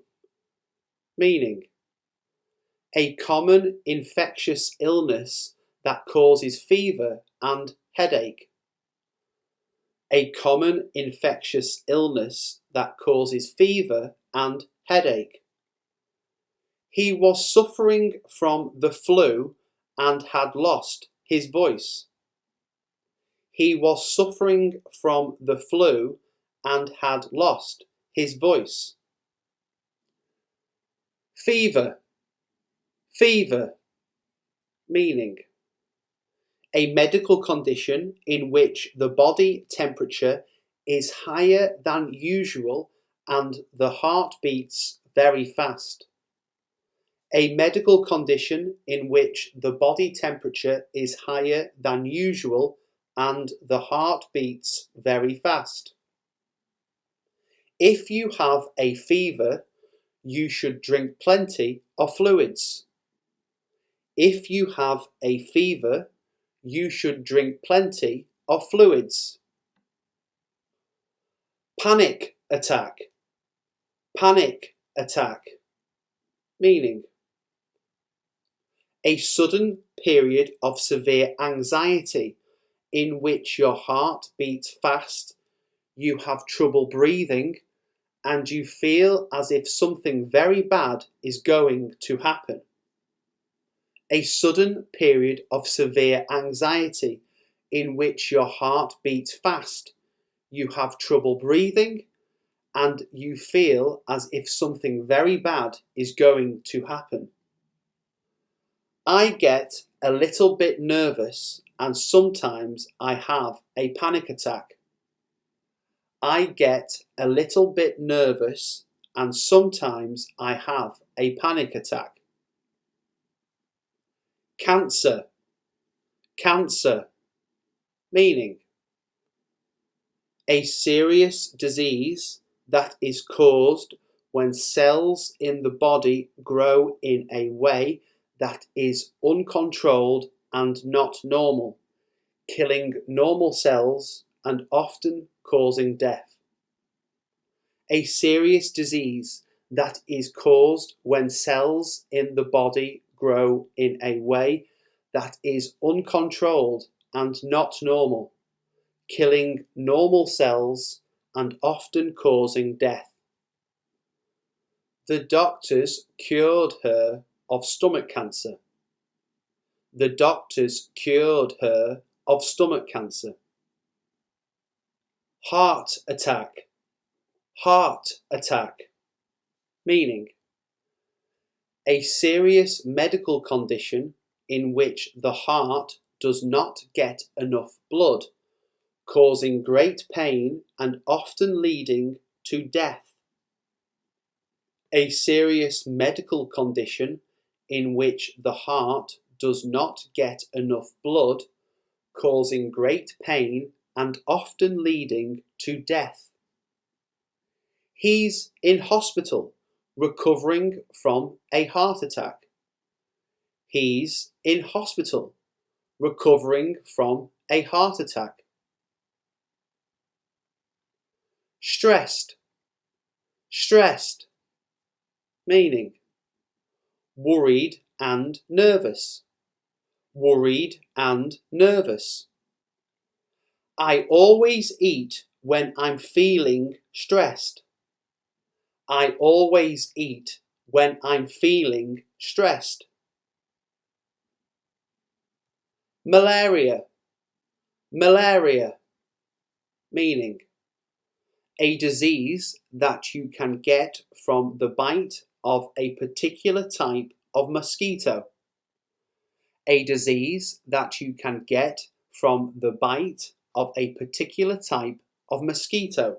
S1: Meaning: a common infectious illness that causes fever and headache. A common infectious illness that causes fever and headache. He was suffering from the flu and had lost his voice. He was suffering from the flu and had lost his voice. Fever. Fever. Meaning: a medical condition in which the body temperature is higher than usual and the heart beats very fast. A medical condition in which the body temperature is higher than usual and the heart beats very fast. If you have a fever, you should drink plenty of fluids. If you have a fever, you should drink plenty of fluids. Panic attack. Panic attack. Meaning: a sudden period of severe anxiety in which your heart beats fast, you have trouble breathing, and you feel as if something very bad is going to happen. A sudden period of severe anxiety in which your heart beats fast, you have trouble breathing, and you feel as if something very bad is going to happen. I get a little bit nervous and sometimes I have a panic attack. I get a little bit nervous and sometimes I have a panic attack. Cancer. Cancer. Meaning: a serious disease that is caused when cells in the body grow in a way that is uncontrolled and not normal, killing normal cells and often causing death. A serious disease that is caused when cells in the body grow in a way that is uncontrolled and not normal, killing normal cells and often causing death. The doctors cured her of stomach cancer. The doctors cured her of stomach cancer. Heart attack. Heart attack. Meaning: a serious medical condition in which the heart does not get enough blood, causing great pain and often leading to death. A serious medical condition in which the heart does not get enough blood, causing great pain and often leading to death. He's in hospital recovering from a heart attack. He's in hospital recovering from a heart attack. Stressed. Stressed. Meaning: worried and nervous. Worried and nervous. I always eat when I'm feeling stressed. I always eat when I'm feeling stressed. Malaria. Malaria. Meaning: a disease that you can get from the bite of a particular type of mosquito. A disease that you can get from the bite of a particular type of mosquito.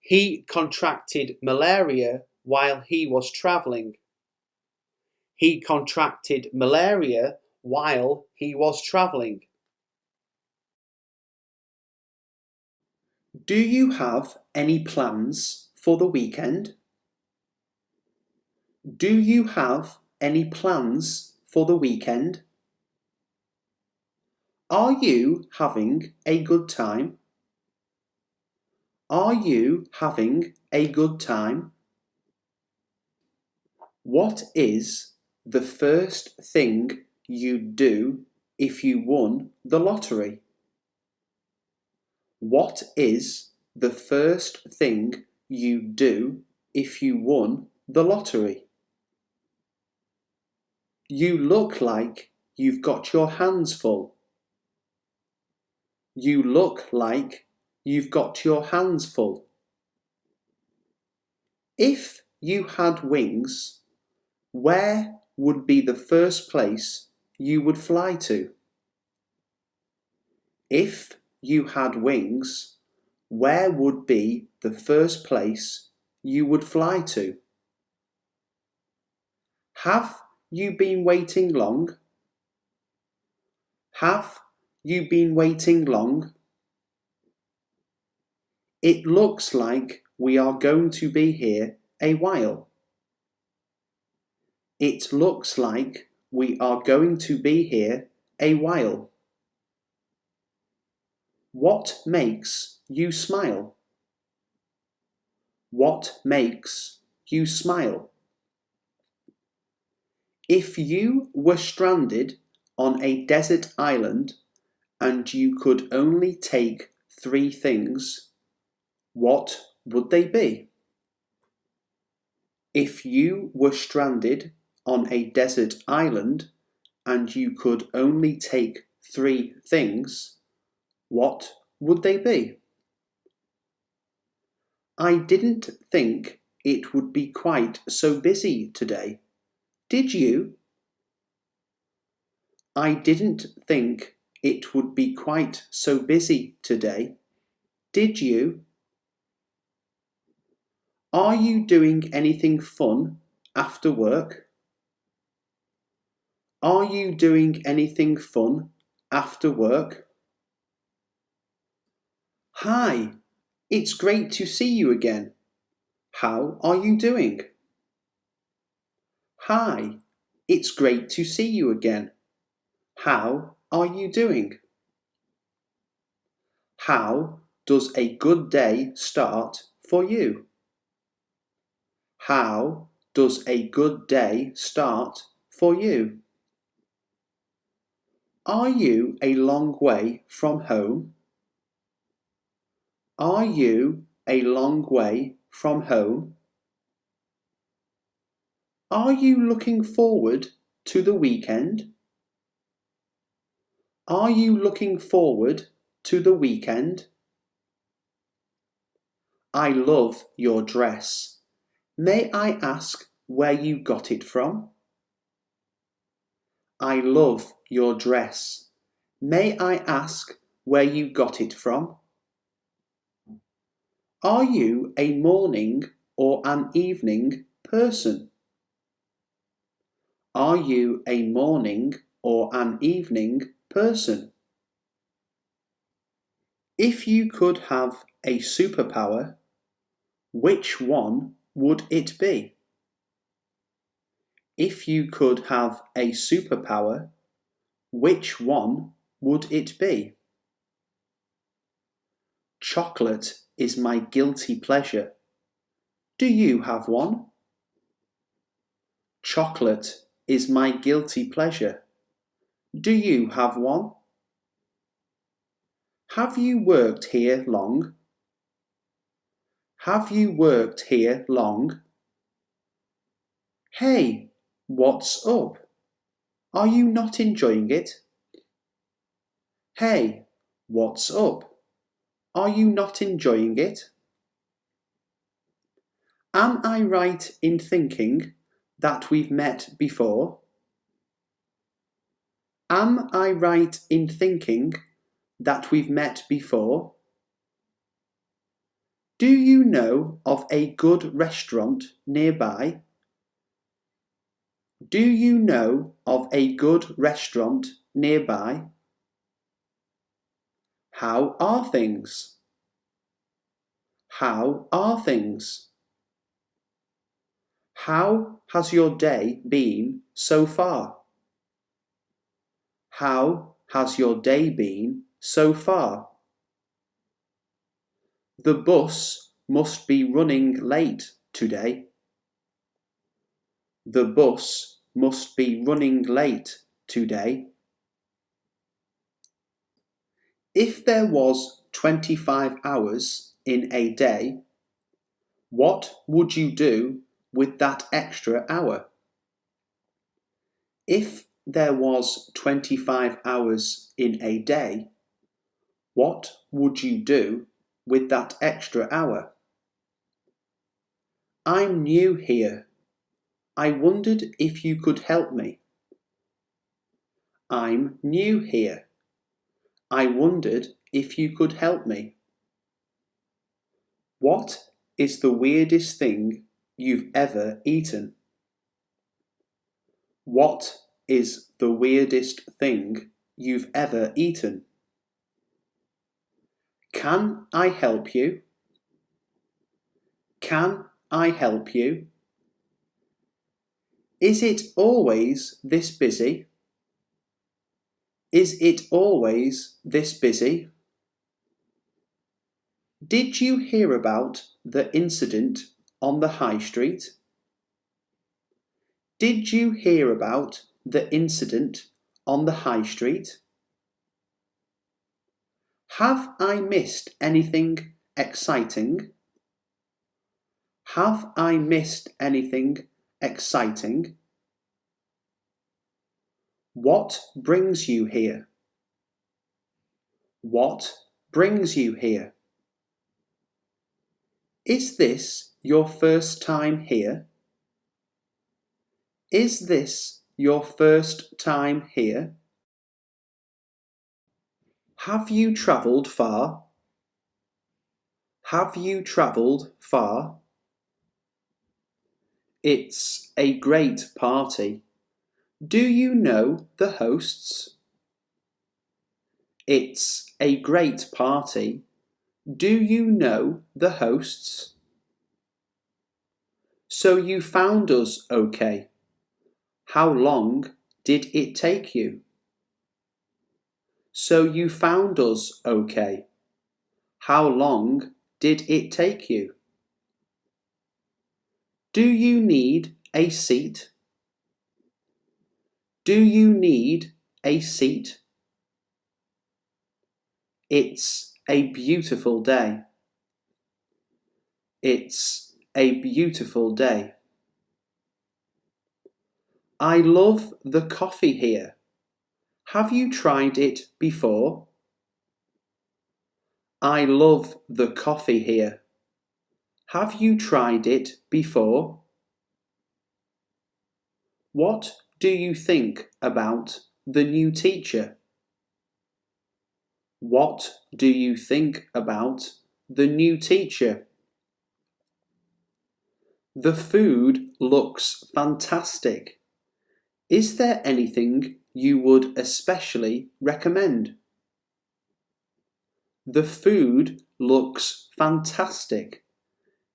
S1: He contracted malaria while he was travelling. He contracted malaria while he was travelling. Do you have any plans for the weekend? Do you have any plans for the weekend? Are you having a good time? Are you having a good time? What is the first thing you'd do if you won the lottery? What is the first thing you'd do if you won the lottery? You look like you've got your hands full. You look like you've got your hands full. If you had wings, where would be the first place you would fly to? If you had wings, where would be the first place you would fly to? Have you been waiting long? Have you been waiting long? It looks like we are going to be here a while. It looks like we are going to be here a while. What makes you smile? What makes you smile? If you were stranded on a desert island and you could only take 3 things, what would they be? If you were stranded on a desert island and you could only take 3 things, what would they be? I didn't think it would be quite so busy today. Did you? I didn't think it would be quite so busy today. Did you? Are you doing anything fun after work? Are you doing anything fun after work? Hi, it's great to see you again. How are you doing? Hi, it's great to see you again. How are you doing? How does a good day start for you? How does a good day start for you? Are you a long way from home? Are you a long way from home? Are you looking forward to the weekend? Are you looking forward to the weekend? I love your dress. May I ask where you got it from? I love your dress. May I ask where you got it from? Are you a morning or an evening person? Are you a morning or an evening person? If you could have a superpower, which one would it be? If you could have a superpower, which one would it be? Chocolate is my guilty pleasure. Do you have one? Chocolate is my guilty pleasure. Do you have one? Have you worked here long? Have you worked here long? Hey, what's up? Are you not enjoying it? Hey, what's up? Are you not enjoying it? Am I right in thinking that we've met before? Am I right in thinking that we've met before? Do you know of a good restaurant nearby? Do you know of a good restaurant nearby? How are things? How are things? How has your day been so far? How has your day been so far? The bus must be running late today. The bus must be running late today. If there was 25 hours in a day, what would you do with that extra hour? If there was 25 hours in a day, what would you do with that extra hour? I'm new here. I wondered if you could help me. I'm new here. I wondered if you could help me. What is the weirdest thing you've ever eaten? What is the weirdest thing you've ever eaten? Can I help you? Can I help you? Is it always this busy? Is it always this busy? Did you hear about the incident on the high street? Did you hear about the incident on the high street? Have I missed anything exciting? Have I missed anything exciting? What brings you here? What brings you here? Is this your first time here? Is this your first time here? Have you travelled far? Have you travelled far? It's a great party. Do you know the hosts? It's a great party. Do you know the hosts? So you found us okay. How long did it take you? So you found us okay. How long did it take you? Do you need a seat? Do you need a seat? It's a beautiful day. It's a beautiful day. I love the coffee here. Have you tried it before? I love the coffee here. Have you tried it before? What do you think about the new teacher? What do you think about the new teacher? The food looks fantastic. Is there anything you would especially recommend? The food looks fantastic.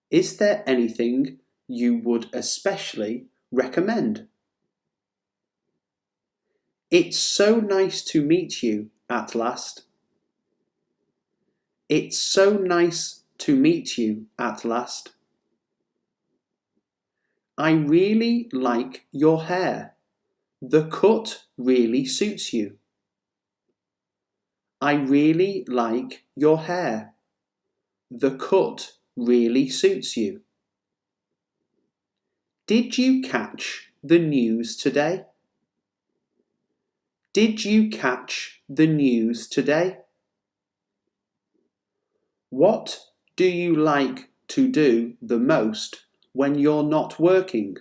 S1: Is there anything you would especially recommend? It's so nice to meet you at last. It's so nice to meet you at last. I really like your hair. The cut really suits you. I really like your hair. The cut really suits you. Did you catch the news today? Did you catch the news today? What do you like to do the most when you're not working?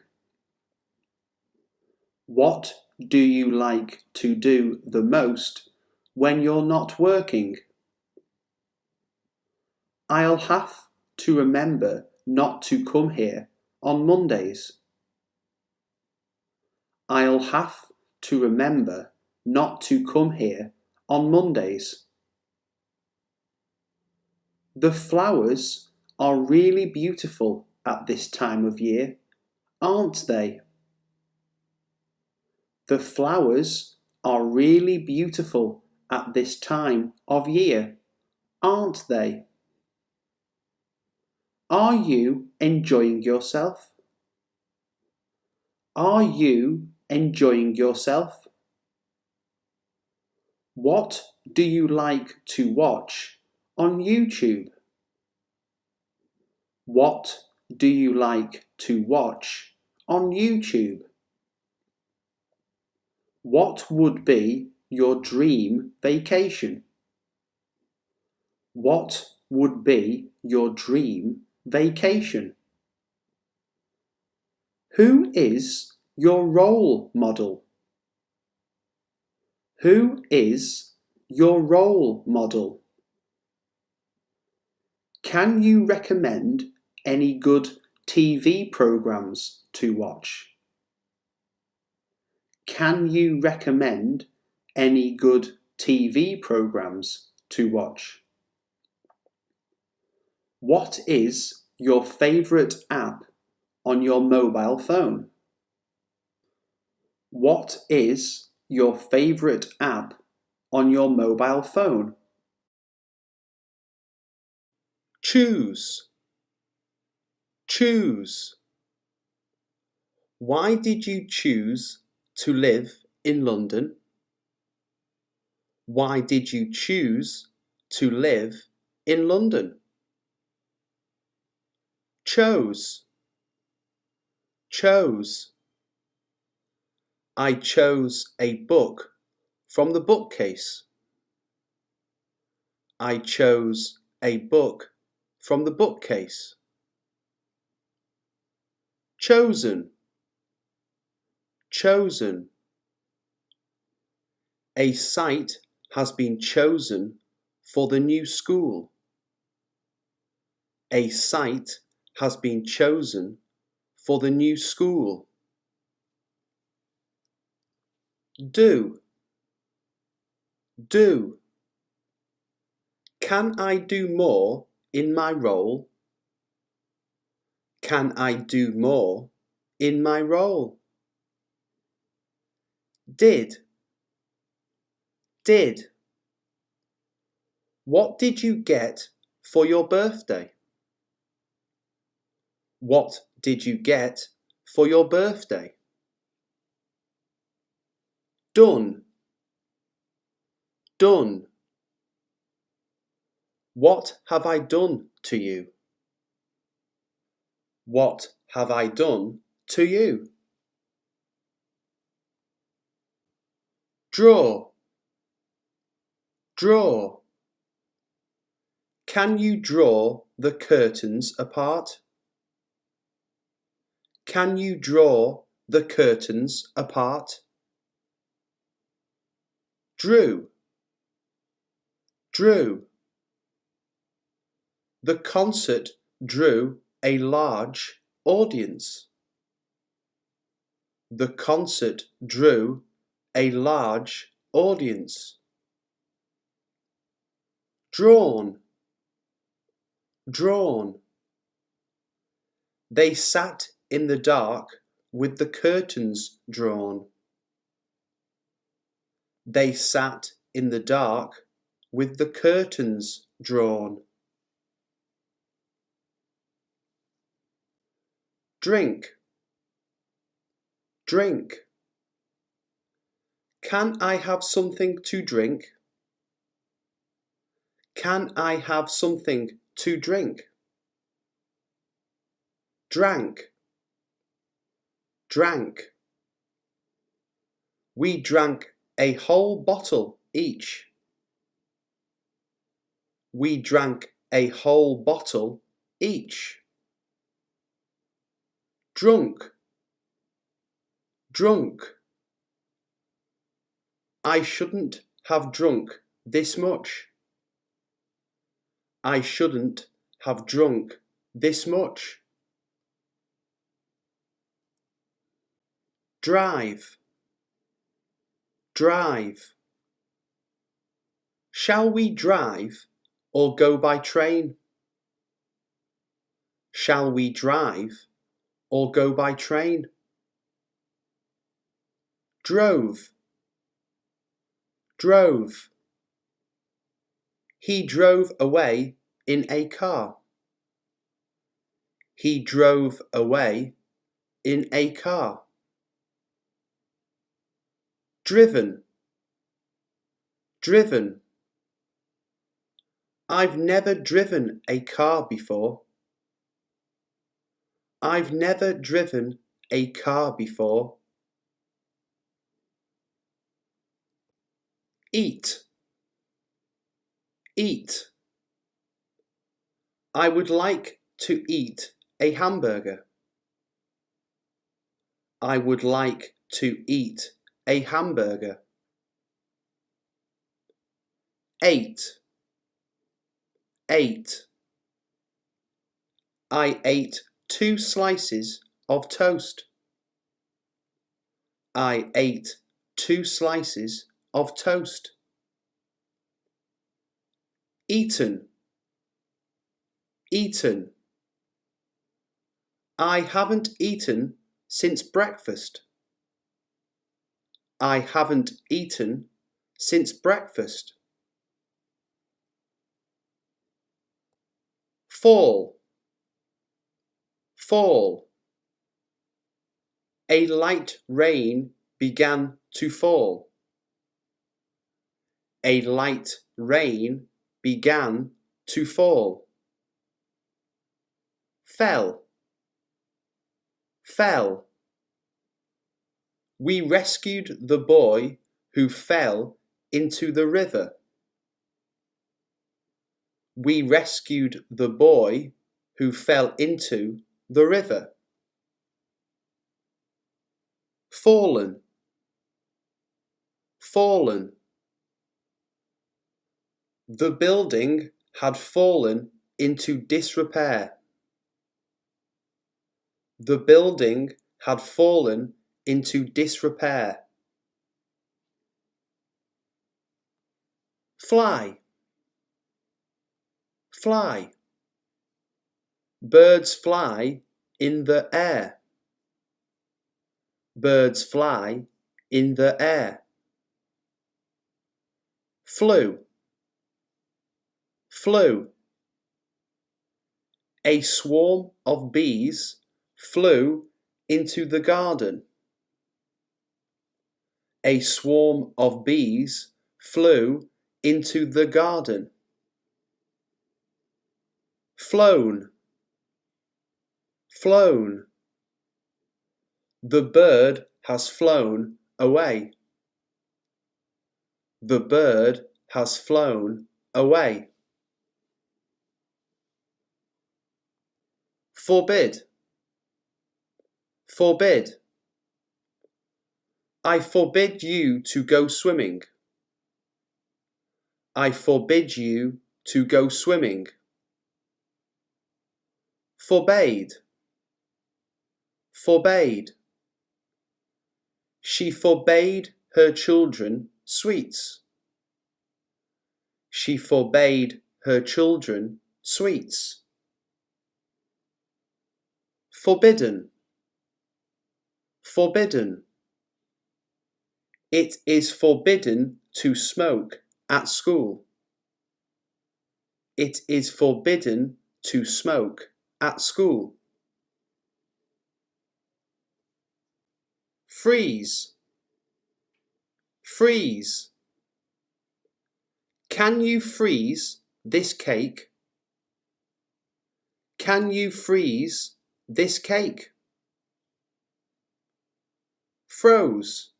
S1: What do you like to do the most when you're not working? I'll have to remember not to come here on Mondays. I'll have to remember not to come here on Mondays. The flowers are really beautiful at this time of year, aren't they? The flowers are really beautiful at this time of year, aren't they? Are you enjoying yourself? Are you enjoying yourself? What do you like to watch on YouTube? What do you like to watch on YouTube? What would be your dream vacation? What would be your dream vacation? Who is your role model? Who is your role model? Can you recommend any good TV programs to watch? Can you recommend any good TV programs to watch? What is your favourite app on your mobile phone? What is your favourite app on your mobile phone? Choose. Choose. Why did you choose to live in London? Why did you choose to live in London? Chose. Chose. I chose a book from the bookcase. I chose a book from the bookcase. Chosen. Chosen. A site has been chosen for the new school. A site has been chosen for the new school. Do. Do. Can I do more in my role? Can I do more in my role? Did. Did. What did you get for your birthday? What did you get for your birthday? Done. Done. What have I done to you? What have I done to you? Draw. Draw. Can you draw the curtains apart? Can you draw the curtains apart? Drew. Drew. The concert drew a large audience. The concert drew a large audience. Drawn. Drawn. They sat in the dark with the curtains drawn. They sat in the dark with the curtains drawn. Drink. Drink. Can I have something to drink? Can I have something to drink? Drank. Drank. We drank a whole bottle each. We drank a whole bottle each. Drunk. Drunk. I shouldn't have drunk this much. I shouldn't have drunk this much. Drive. Drive. Shall we drive or go by train? Shall we drive or go by train? Drove. Drove. He drove away in a car. He drove away in a car. Driven. Driven. I've never driven a car before. I've never driven a car before. Eat. Eat. I would like to eat a hamburger. I would like to eat a hamburger. Ate. Ate. I ate 2 slices of toast. I ate 2 slices of toast. Eaten, eaten. I haven't eaten since breakfast. I haven't eaten since breakfast. Fall, fall. A light rain began to fall. A light rain began to fall. Fell, fell. We rescued the boy who fell into the river. We rescued the boy who fell into the river. Fallen, fallen. The building had fallen into disrepair. The building had fallen into disrepair. Fly, fly. Birds fly in the air. Birds fly in the air. Flew, flew. A swarm of bees flew into the garden. A swarm of bees flew into the garden. Flown, flown. The bird has flown away. The bird has flown away. Forbid, forbid. I forbid you to go swimming. I forbid you to go swimming. Forbade, forbade. She forbade her children sweets. She forbade her children sweets. Forbidden, forbidden. It is forbidden to smoke at school. It is forbidden to smoke at school. Freeze, freeze. Can you freeze this cake? Can you freeze this cake? Froze,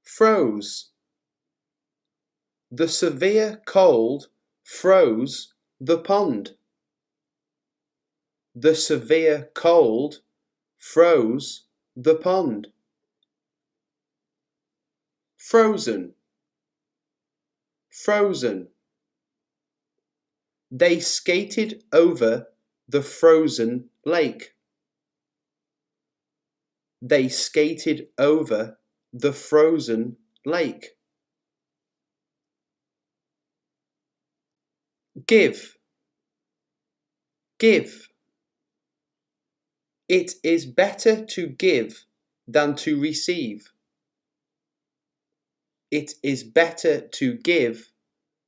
S1: froze. The severe cold froze the pond. The severe cold froze the pond. Frozen, frozen. They skated over the frozen lake. They skated over the frozen lake. Give, give. It is better to give than to receive. It is better to give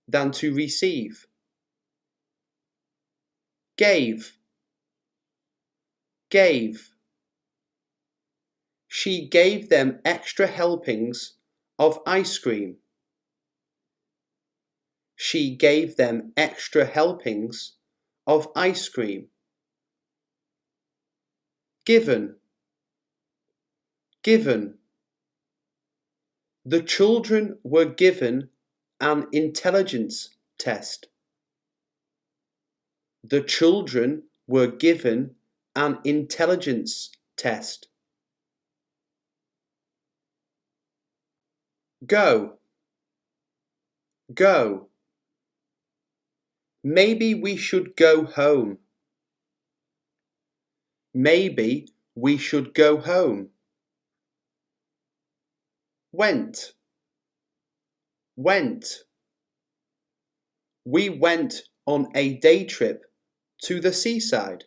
S1: than to receive. Gave, gave. She gave them extra helpings of ice cream. She gave them extra helpings of ice cream. Given, given. The children were given an intelligence test. The children were given an intelligence test. Go, go. Maybe we should go home. Maybe we should go home. went, went. We went on a day trip to the seaside.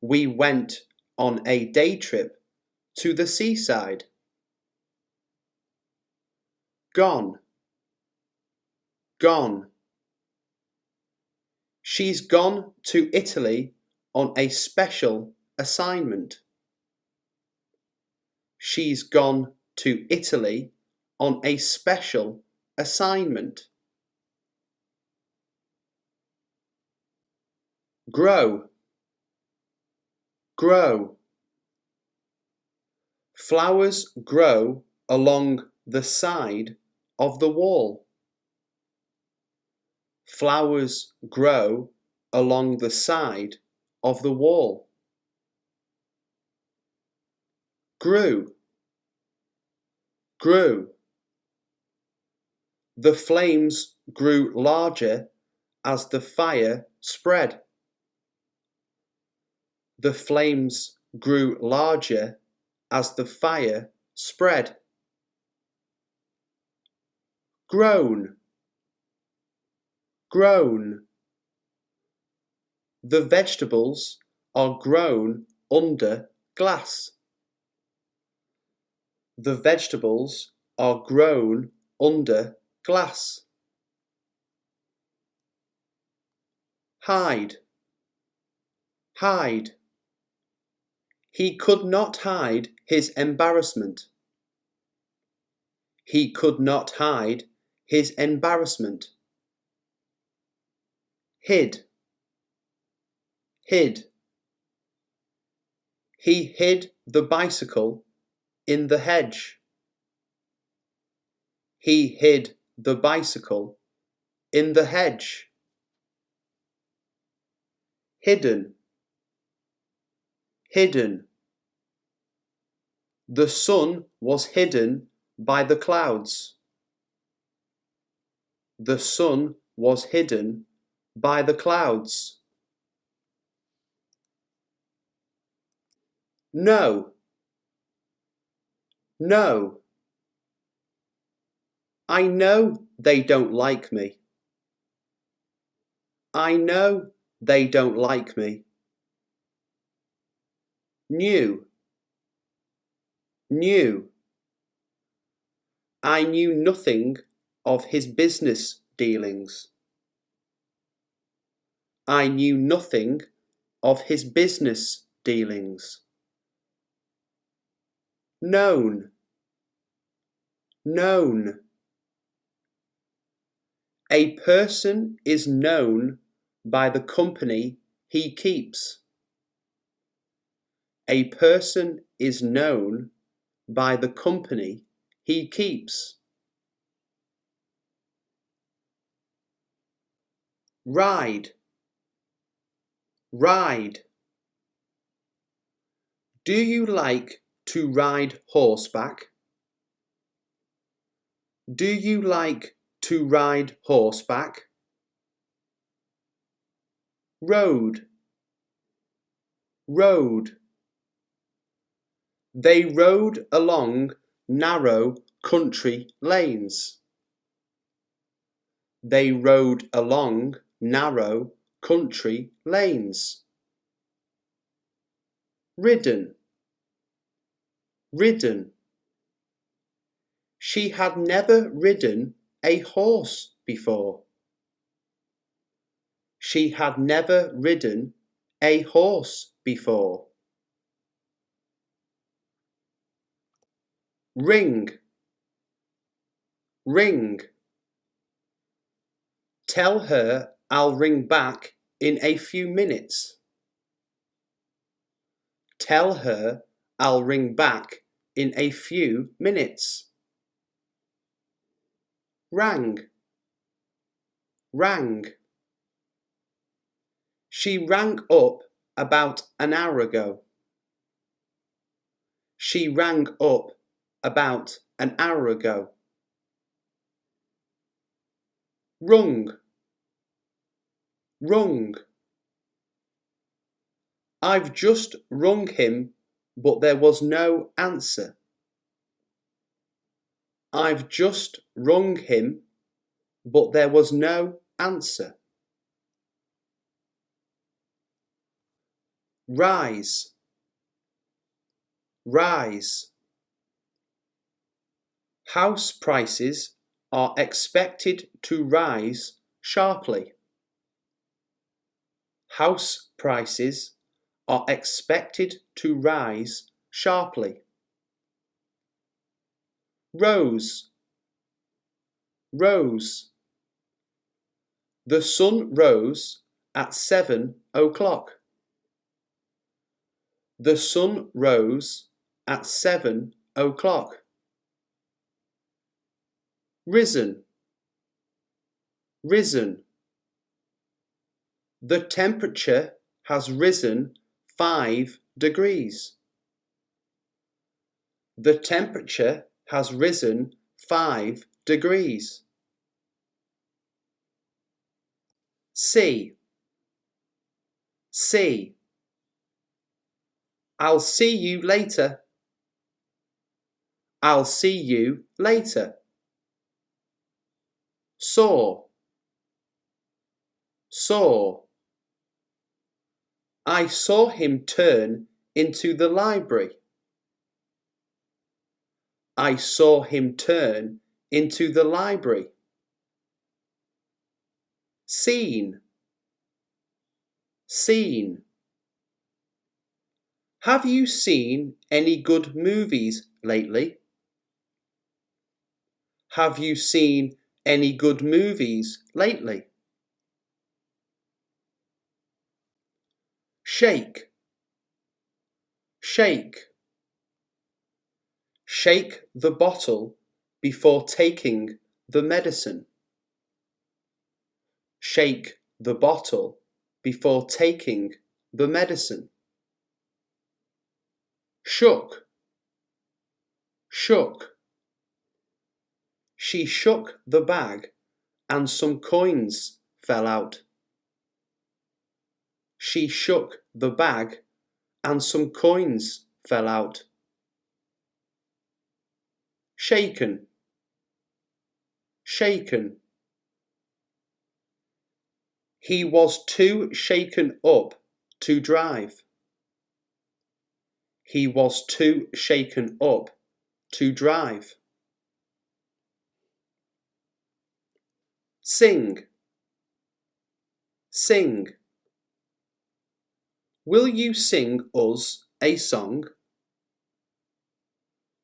S1: We went on a day trip to the seaside. Gone, gone. She's gone to Italy on a special assignment. She's gone to Italy on a special assignment. Grow, grow. Flowers grow along the side of the wall. Flowers grow along the side of the wall. Grew, grew. The flames grew larger as the fire spread. The flames grew larger as the fire spread. Grown, grown. The vegetables are grown under glass. The vegetables are grown under glass. Hide, hide. He could not hide his embarrassment. He could not hide his embarrassment. Hid, hid. He hid the bicycle in the hedge. He hid the bicycle in the hedge. Hidden, hidden. The sun was hidden by the clouds. The sun was hidden by the clouds. No, no. I know they don't like me. I know they don't like me. Knew, knew. I knew nothing of his business dealings. I knew nothing of his business dealings. Known, known. A person is known by the company he keeps. A person is known by the company he keeps. Ride, ride. Do you like to ride horseback? Do you like to ride horseback? Road, road. They rode along narrow country lanes. They rode along narrow country lanes. Ridden, ridden. She had never ridden a horse before. She had never ridden a horse before. Ring, ring. Tell her I'll ring back in a few minutes. Tell her I'll ring back in a few minutes. Rang, rang. She rang up about an hour ago. She rang up about an hour ago. Rung, rung. I've just rung him, but there was no answer. I've just rung him, but there was no answer. Rise, rise. House prices are expected to rise sharply. House prices are expected to rise sharply. Rose, rose. The sun rose at 7 o'clock. The sun rose at 7 o'clock. Risen, risen. The temperature has risen 5 degrees. The temperature has risen 5 degrees. See, see. I'll see you later. I'll see you later. Saw, saw. I saw him turn into the library. I saw him turn into the library. Seen, seen. Have you seen any good movies lately? Have you seen any good movies lately? Shake, shake. Shake the bottle before taking the medicine. Shake the bottle before taking the medicine. Shook, shook. She shook the bag and some coins fell out. She shook the bag and some coins fell out. Shaken, shaken. He was too shaken up to drive. He was too shaken up to drive. Sing, sing. Will you sing us a song?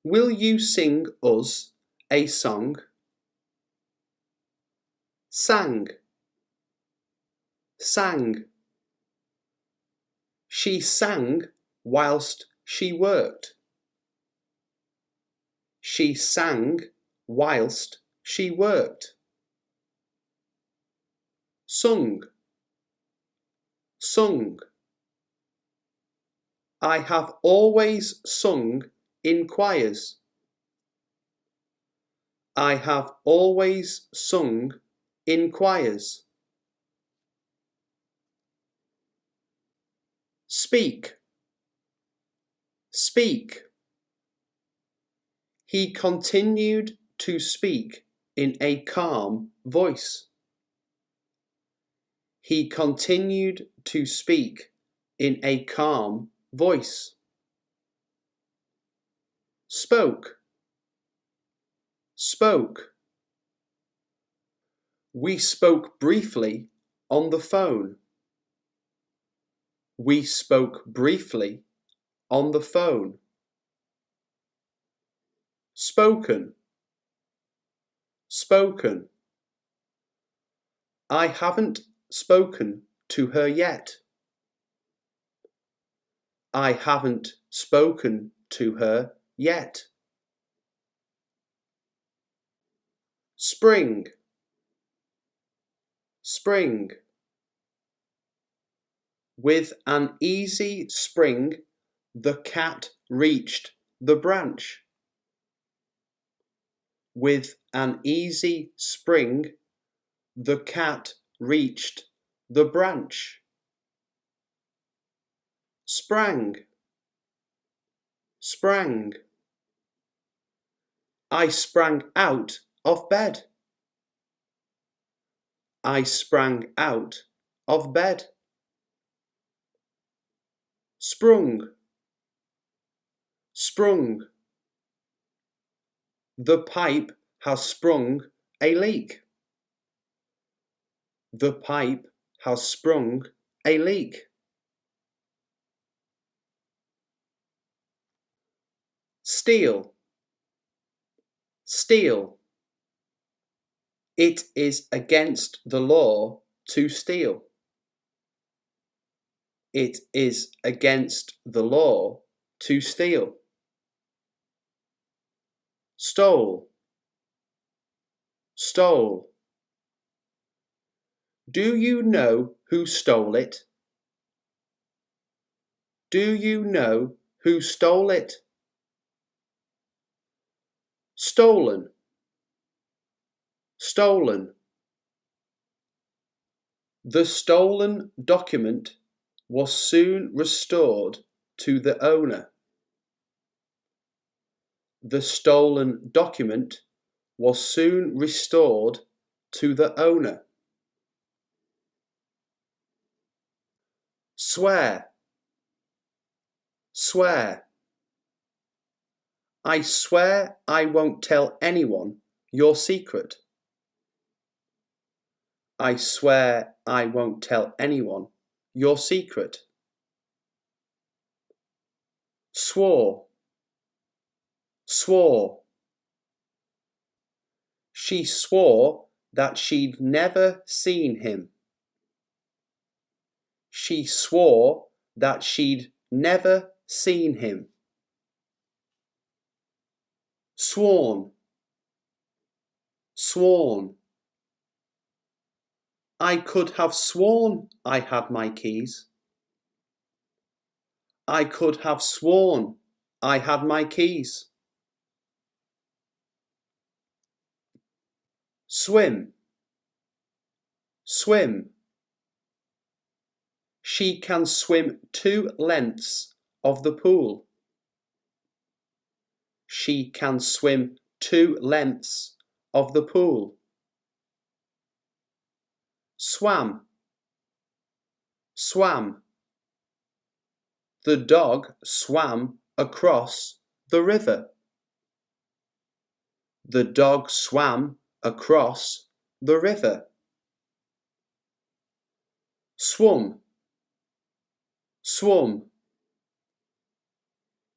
S1: Will you sing us a song? Sang, sang. She sang whilst she worked. She sang whilst she worked. Sung, sung. I have always sung in choirs. I have always sung in choirs. Speak, speak. He continued to speak in a calm voice. He continued to speak in a calm voice. Spoke, spoke. We spoke briefly on the phone. We spoke briefly on the phone. Spoken, spoken. I haven't spoken to her yet. I haven't spoken to her yet. Spring, spring. With an easy spring, the cat reached the branch. With an easy spring, the cat reached the branch. Sprang, sprang. I sprang out of bed. I sprang out of bed. Sprung, sprung. The pipe has sprung a leak. The pipe has sprung a leak. Steal, steal. It is against the law to steal. It is against the law to steal. Stole, stole. Do you know who stole it? Do you know who stole it? Stolen, stolen. The stolen document was soon restored to the owner. The stolen document was soon restored to the owner. Swear, swear. I swear I won't tell anyone your secret. I swear I won't tell anyone your secret. Swore, swore. She swore that she'd never seen him. She swore that she'd never seen him. Sworn, sworn. I could have sworn I had my keys. I could have sworn I had my keys. Swim, swim. She can swim 2 lengths of the pool. She can swim 2 lengths of the pool. Swam, swam. The dog swam across the river. The dog swam across the river. Swum, swum.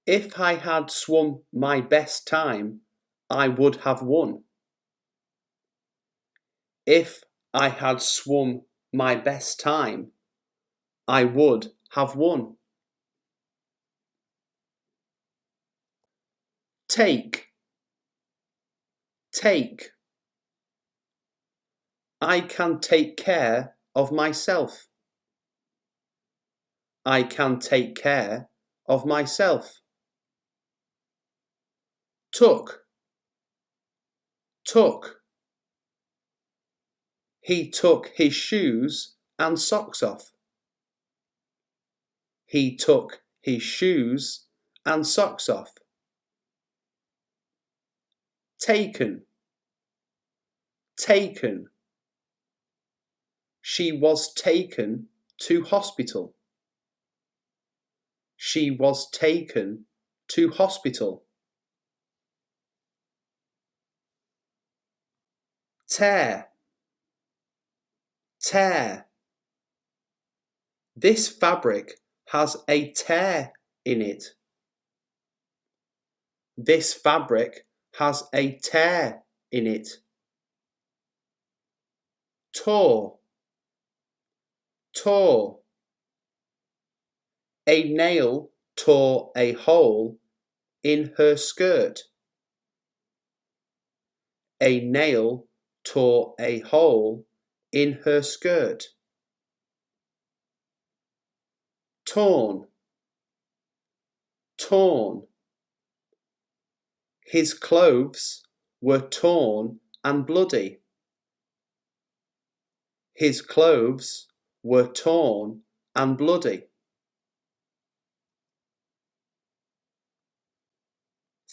S1: If I had swum my best time, I would have won. If I had swum my best time, I would have won. Take, take. I can take care of myself. I can take care of myself. Took, took. He took his shoes and socks off. He took his shoes and socks off. Taken, taken. She was taken to hospital. She was taken to hospital. Tear, tear. This fabric has a tear in it. This fabric has a tear in it. Tore, tore. A nail tore a hole in her skirt. A nail tore a hole in her skirt. Torn, torn. His clothes were torn and bloody. His clothes were torn and bloody.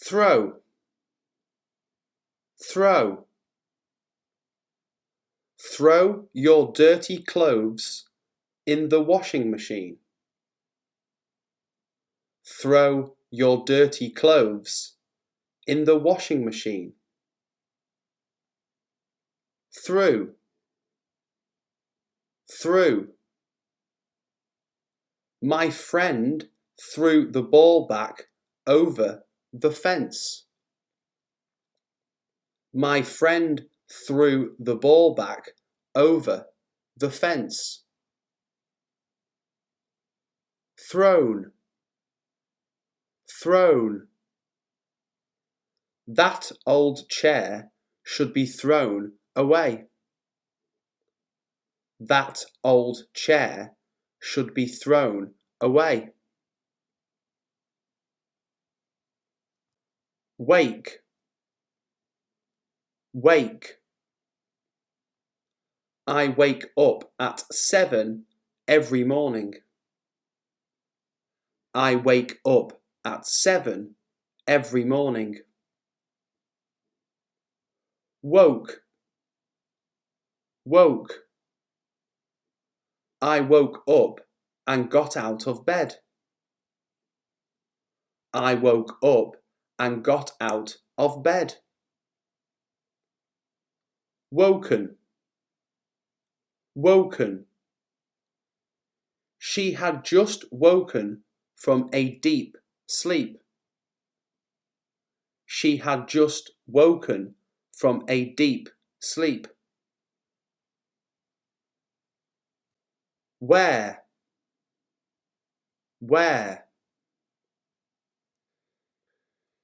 S1: Throw, Throw. Throw your dirty clothes in the washing machine. Throw your dirty clothes in the washing machine. Through. Through. My friend threw the ball back over the fence. My friend threw the ball back over the fence. Thrown. Thrown. That old chair should be thrown away. That old chair should be thrown away. Wake. Wake. I wake up at 7 every morning. I wake up at 7 every morning. Woke. Woke. I woke up and got out of bed. I woke up and got out of bed. Woken. Woken. She had just woken from a deep sleep. She had just woken from a deep sleep. Wear. Wear.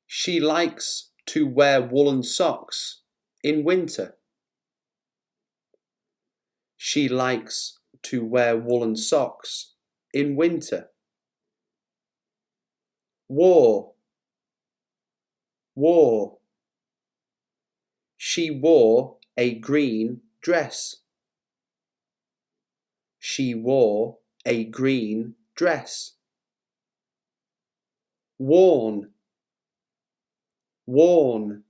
S1: She likes to wear woolen socks in winter. She likes to wear woolen socks in winter. Wore. Wore. She wore a green dress. She wore a green dress. Worn. Worn.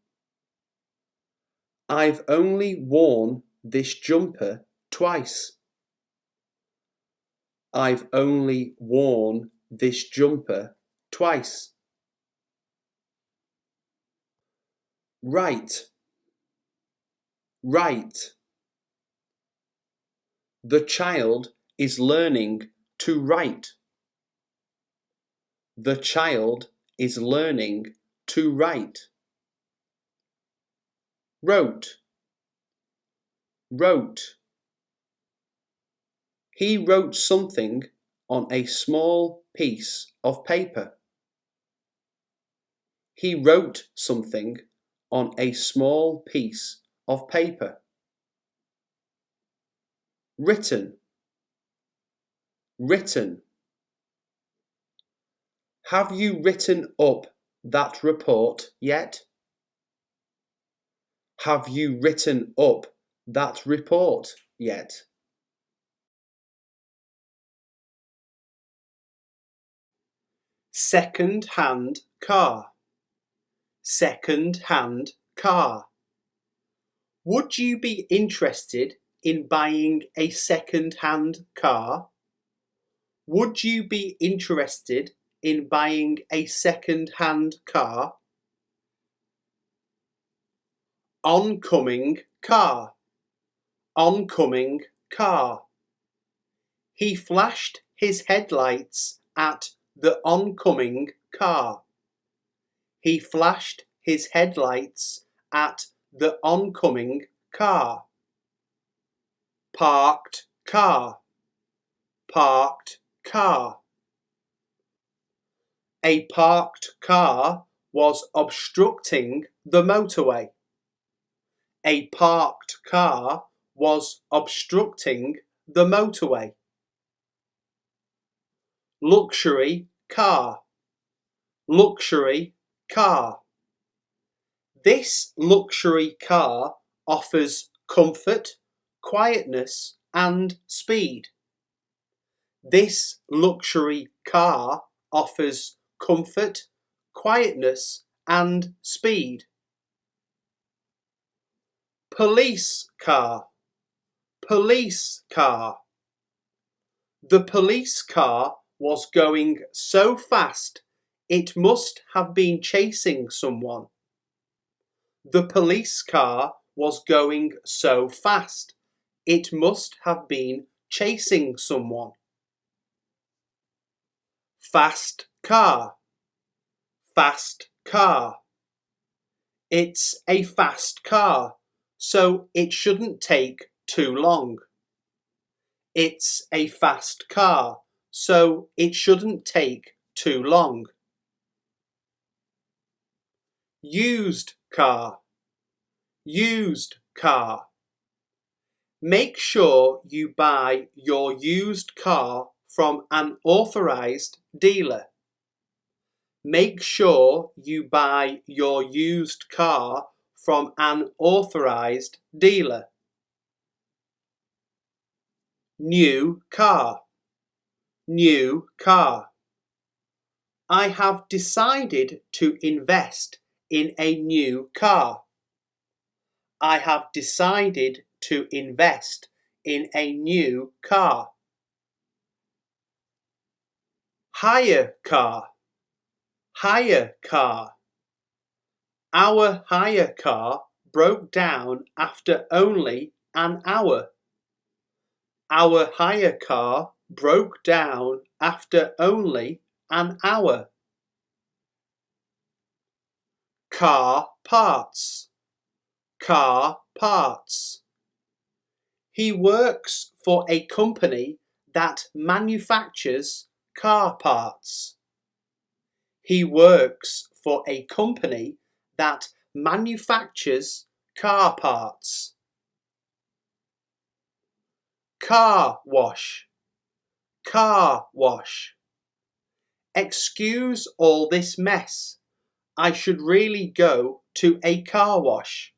S1: I've only worn this jumper twice. I've only worn this jumper twice. Write. Write. The child is learning to write. The child is learning to write. Wrote. Wrote. He wrote something on a small piece of paper. He wrote something on a small piece of paper. Written. Written. Have you written up that report yet? Have you written up that report yet? Second-hand car. Second-hand car. Would you be interested in buying a second-hand car? Would you be interested in buying a second-hand car? Oncoming car. Oncoming car. He flashed his headlights at the oncoming car. He flashed his headlights at the oncoming car. Parked car. Parked car. A parked car was obstructing the motorway. A parked car was obstructing the motorway. Luxury car. Luxury car. This luxury car offers comfort, quietness, and speed. This luxury car offers comfort, quietness, and speed. Police car, police car. The police car was going so fast it must have been chasing someone. The police car was going so fast it must have been chasing someone. Fast car, fast car. It's a fast car, so it shouldn't take too long. It's a fast car, so it shouldn't take too long. Used car, used car. Make sure you buy your used car from an authorized dealer. Make sure you buy your used car from an authorized dealer. New car, new car. I have decided to invest in a new car. I have decided to invest in a new car. Hire car, hire car. Our hire car broke down after only an hour. Our hire car broke down after only an hour. Car parts, car parts. He works for a company that manufactures car parts. He works for a company that manufactures car parts. Car wash, car wash. Excuse all this mess. I should really go to a car wash.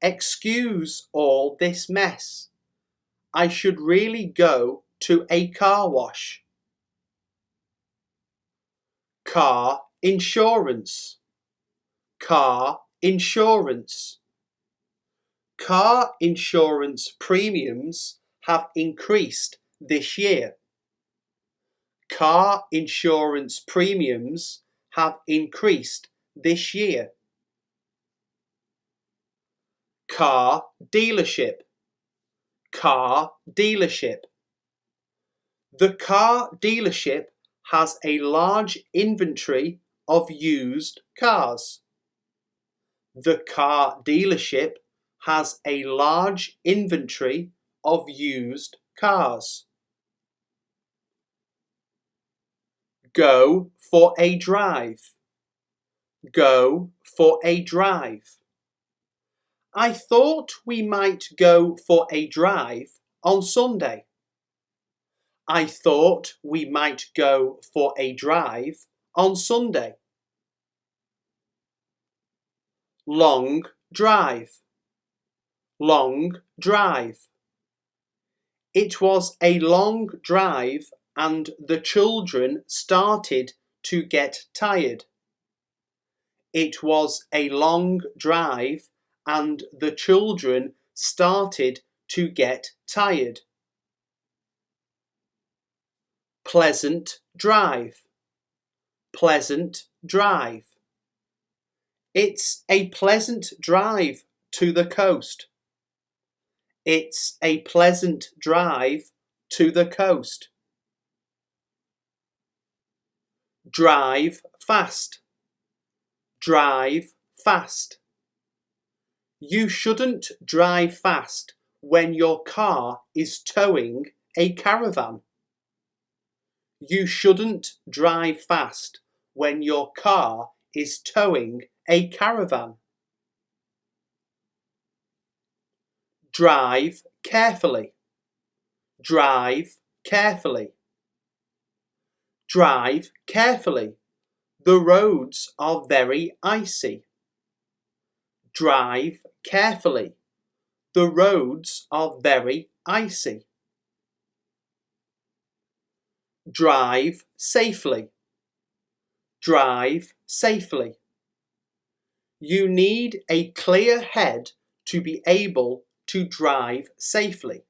S1: Excuse all this mess. I should really go to a car wash. Car insurance, car insurance. Car insurance premiums have increased this year. Car insurance premiums have increased this year. Car dealership, car dealership. The car dealership has a large inventory of used cars. The car dealership has a large inventory of used cars. Go for a drive, go for a drive. I thought we might go for a drive on Sunday. I thought we might go for a drive on Sunday. Long drive, long drive. It was a long drive and the children started to get tired. It was a long drive and the children started to get tired. Pleasant drive, pleasant drive. It's a pleasant drive to the coast. It's a pleasant drive to the coast. Drive fast, drive fast. You shouldn't drive fast when your car is towing a caravan. You shouldn't drive fast when your car is towing a caravan. Drive carefully, drive carefully. Drive carefully. The roads are very icy. Drive carefully. The roads are very icy. Drive safely. Drive safely. You need a clear head to be able to drive safely.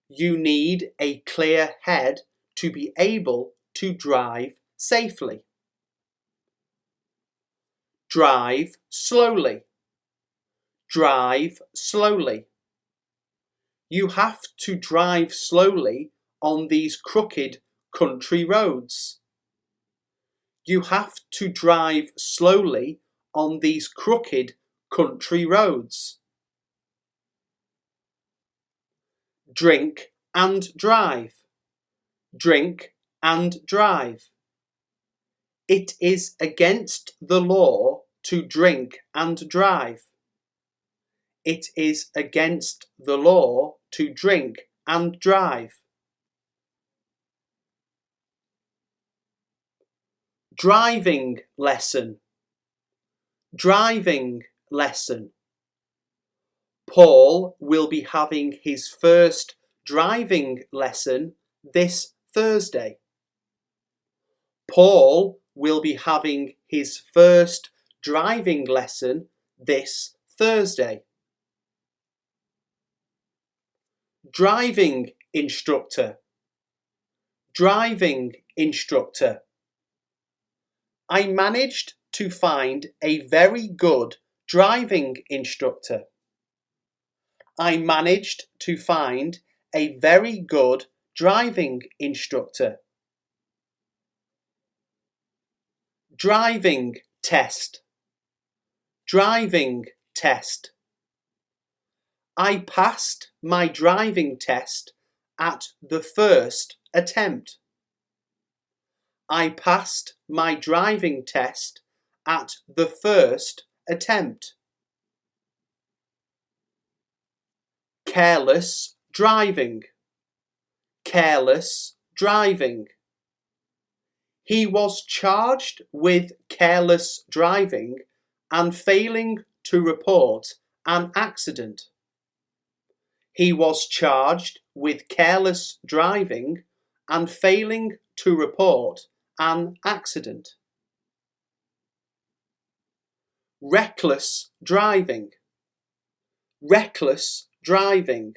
S1: You need a clear head to be able to drive safely. Drive slowly. Drive slowly. You have to drive slowly on these crooked country roads. You have to drive slowly on these crooked country roads. Drink and drive. Drink and drive. It is against the law to drink and drive. It is against the law to drink and drive. Driving lesson. Driving lesson. Paul will be having his first driving lesson this Thursday. Paul will be having his first driving lesson this Thursday. Driving instructor. Driving instructor. I managed to find a very good driving instructor. I managed to find a very good driving instructor. Driving test. Driving test. I passed my driving test at the first attempt. I passed my driving test at the first attempt. Careless driving. Careless driving. He was charged with careless driving and failing to report an accident. He was charged with careless driving and failing to report an accident. Reckless driving. Reckless driving.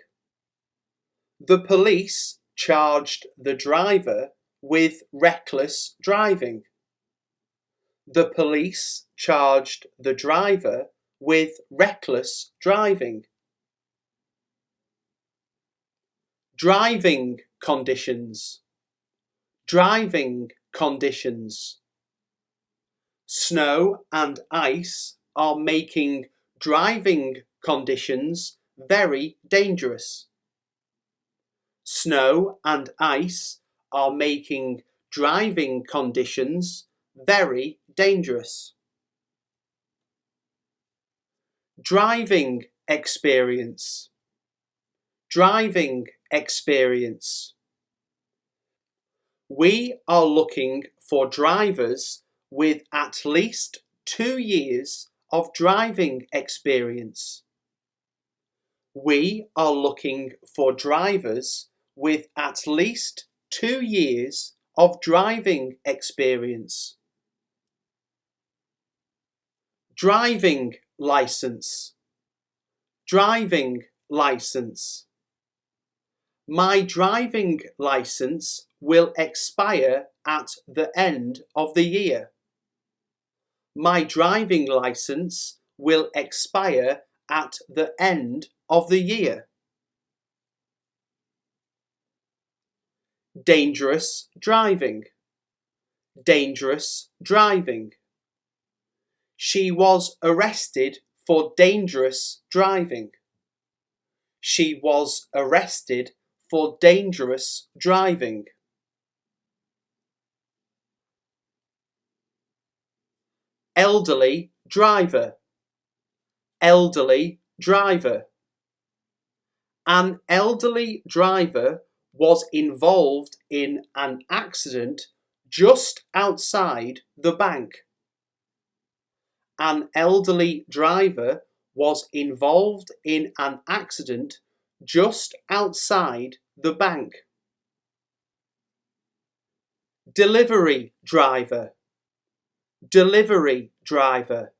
S1: The police charged the driver with reckless driving. The police charged the driver with reckless driving. Driving conditions. Driving conditions. Snow and ice are making driving conditions very dangerous. Snow and ice are making driving conditions very dangerous. Driving experience. Driving experience. We are looking for drivers with at least 2 years of driving experience. We are looking for drivers with at least 2 years of driving experience. Driving license. Driving license. My driving license will expire at the end of the year. My driving license will expire at the end of the year. Dangerous driving. Dangerous driving. She was arrested for dangerous driving. She was arrested for dangerous driving. Elderly driver. Elderly driver. An elderly driver was involved in an accident just outside the bank. An elderly driver was involved in an accident just outside the bank. Delivery driver. Delivery driver.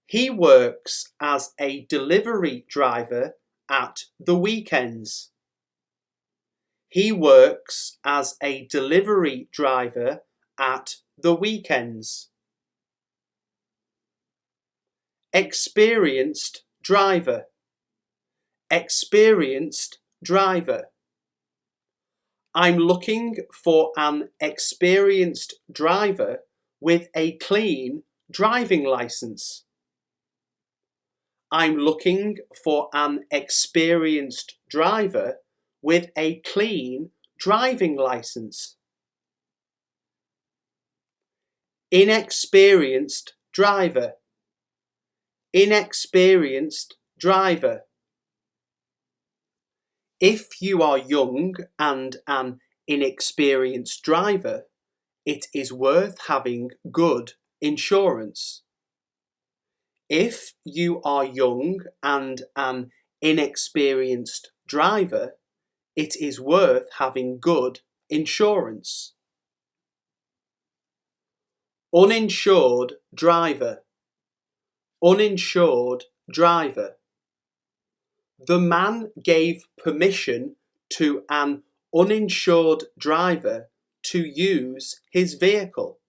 S1: He works as a delivery driver at the weekends. He works as a delivery driver at the weekends. Experienced driver. Experienced driver. I'm looking for an experienced driver with a clean driving license. I'm looking for an experienced driver with a clean driving license. Inexperienced driver. Inexperienced driver. If you are young and an inexperienced driver, it is worth having good insurance. If you are young and an inexperienced driver, it is worth having good insurance. Uninsured driver. Uninsured driver. The man gave permission to an uninsured driver to use his vehicle.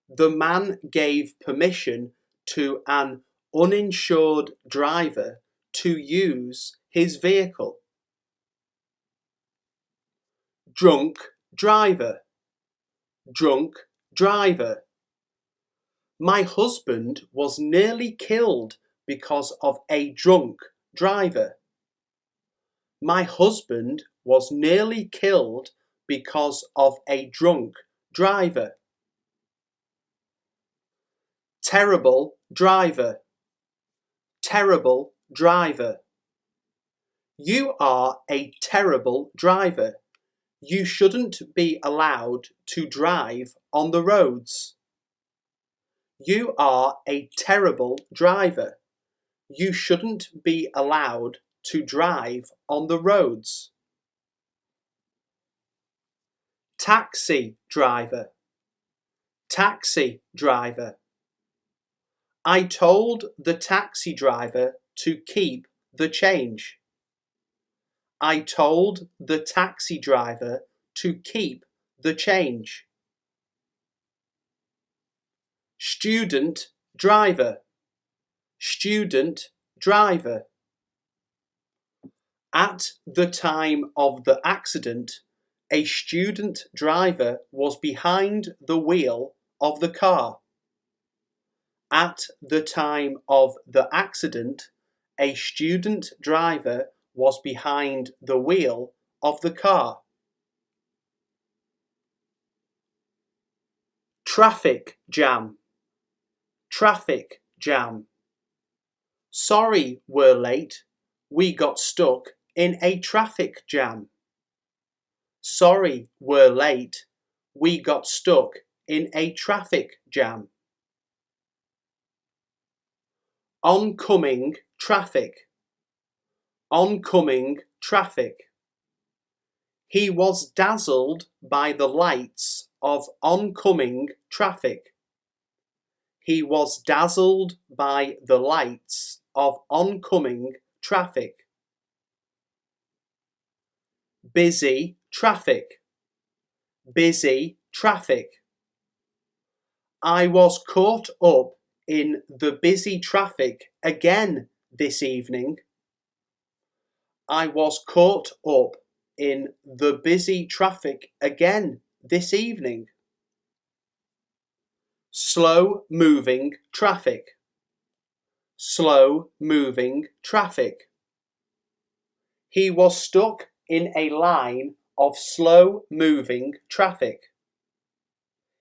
S1: The man gave permission to an uninsured driver to use his vehicle. Drunk driver. Drunk driver. My husband was nearly killed because of a drunk driver. My husband was nearly killed because of a drunk driver. Terrible driver. Terrible driver. You are a terrible driver. You shouldn't be allowed to drive on the roads. You are a terrible driver. You shouldn't be allowed to drive on the roads. Taxi driver. Taxi driver. I told the taxi driver to keep the change. I told the taxi driver to keep the change. Student driver. Student driver. At the time of the accident, a student driver was behind the wheel of the car. At the time of the accident, a student driver was behind the wheel of the car. Traffic jam. Traffic jam. Sorry we're late. We got stuck in a traffic jam. Sorry we're late. We got stuck in a traffic jam. Oncoming traffic. Oncoming traffic. He was dazzled by the lights of oncoming traffic. He was dazzled by the lights of oncoming traffic. Busy traffic. Busy traffic. I was caught up in the busy traffic again this evening. I was caught up in the busy traffic again this evening. Slow moving traffic. Slow moving traffic. He was stuck in a line of slow moving traffic.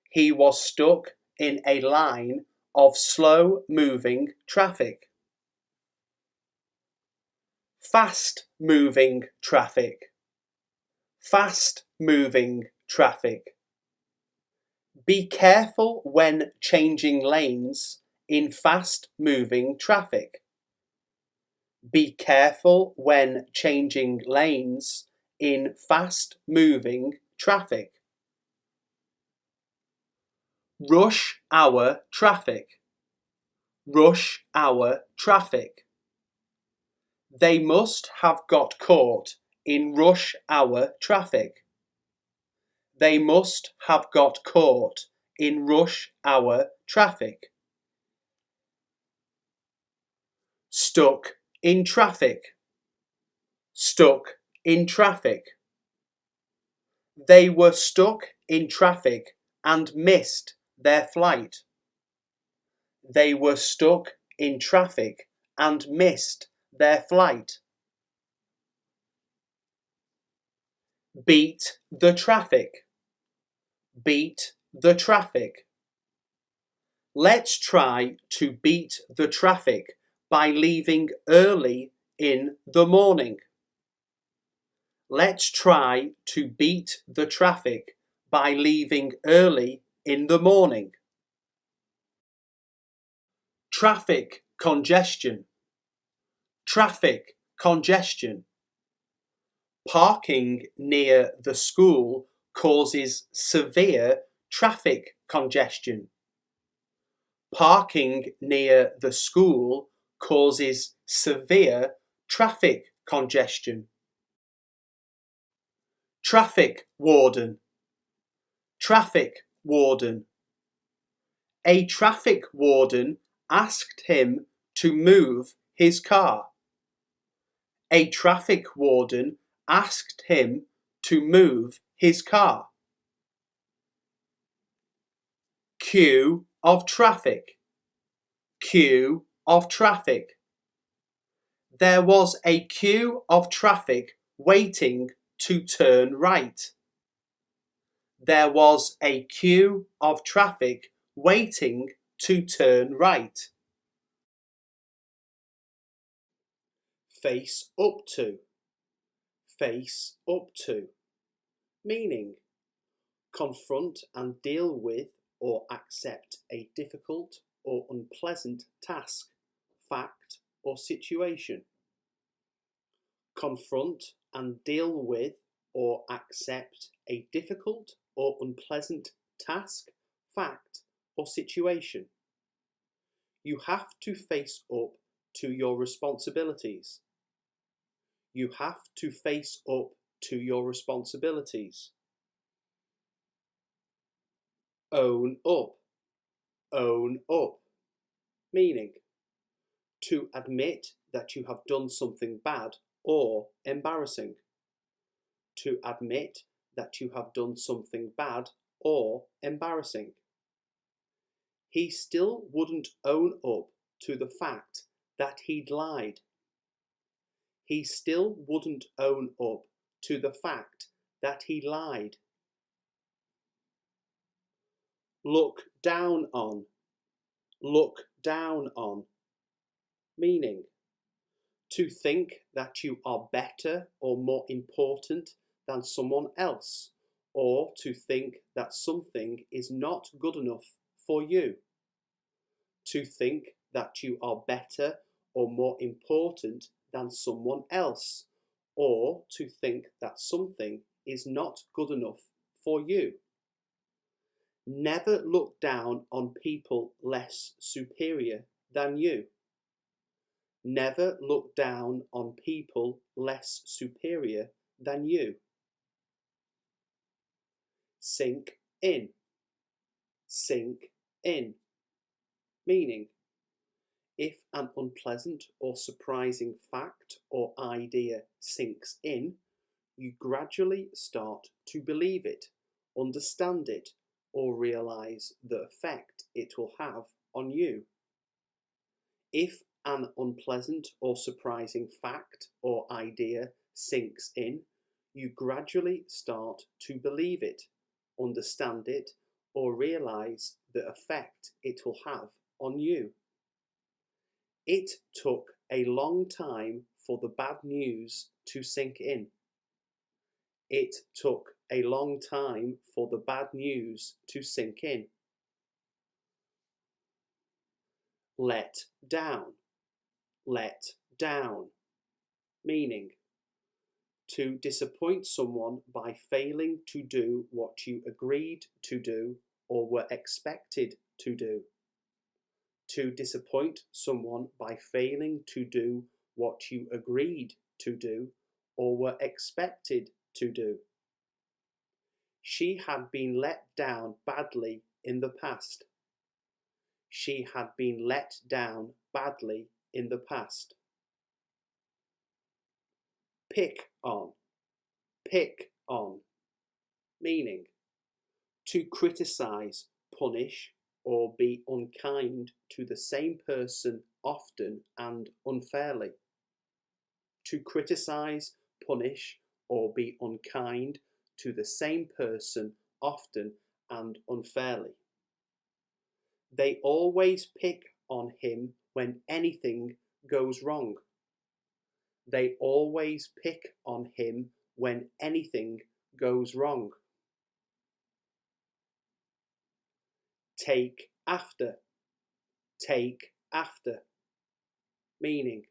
S1: He was stuck in a line of slow moving traffic. Fast moving traffic. Fast moving traffic. Be careful when changing lanes in fast moving traffic. Be careful when changing lanes in fast moving traffic. Rush hour traffic. rush hour traffic. They must have got caught in rush hour traffic. They must have got caught in rush hour traffic. Stuck in traffic. Stuck in traffic. They were stuck in traffic and missed their flight. They were stuck in traffic and missed their flight. Beat the traffic. Beat the traffic. Let's try to beat the traffic by leaving early in the morning. Let's try to beat the traffic by leaving early in the morning. Traffic congestion. Traffic congestion. Parking near the school causes severe traffic congestion. Parking near the school causes severe traffic congestion. Traffic warden. Traffic warden. A traffic warden asked him to move his car. A traffic warden asked him to move his car. Queue of traffic. Queue of traffic. There was a queue of traffic waiting to turn right. There was a queue of traffic waiting to turn right. Face up to. Face up to. Meaning, confront and deal with or accept a difficult or unpleasant task, fact, or situation. Confront and deal with or accept a difficult or unpleasant task, fact, or situation. You have to face up to your responsibilities. You have to face up to your responsibilities. Own up. Own up. Meaning, to admit that you have done something bad or embarrassing. To admit that you have done something bad or embarrassing. He still wouldn't own up to the fact that he'd lied. He still wouldn't own up to the fact that he lied. Look down on. Look down on. Meaning, to think that you are better or more important than someone else, or to think that something is not good enough for you. To think that you are better or more important than someone else, or to think that something is not good enough for you. Never look down on people less superior than you. Never look down on people less superior than you. Sink in. Sink in. Meaning, if an unpleasant or surprising fact or idea sinks in, you gradually start to believe it, understand it, or realise the effect it will have on you. If an unpleasant or surprising fact or idea sinks in, you gradually start to believe it, understand it, or realise the effect it will have on you. It took a long time for the bad news to sink in. It took a long time for the bad news to sink in. Let down. Let down. Meaning, to disappoint someone by failing to do what you agreed to do or were expected to do. To disappoint someone by failing to do what you agreed to do or were expected to do. She had been let down badly in the past. She had been let down badly in the past. Pick on. Pick on. Meaning to criticize, punish, or be unkind to the same person often and unfairly. To criticize, punish, or be unkind to the same person often and unfairly. They always pick on him when anything goes wrong. They always pick on him when anything goes wrong. Take after. Take after. Meaning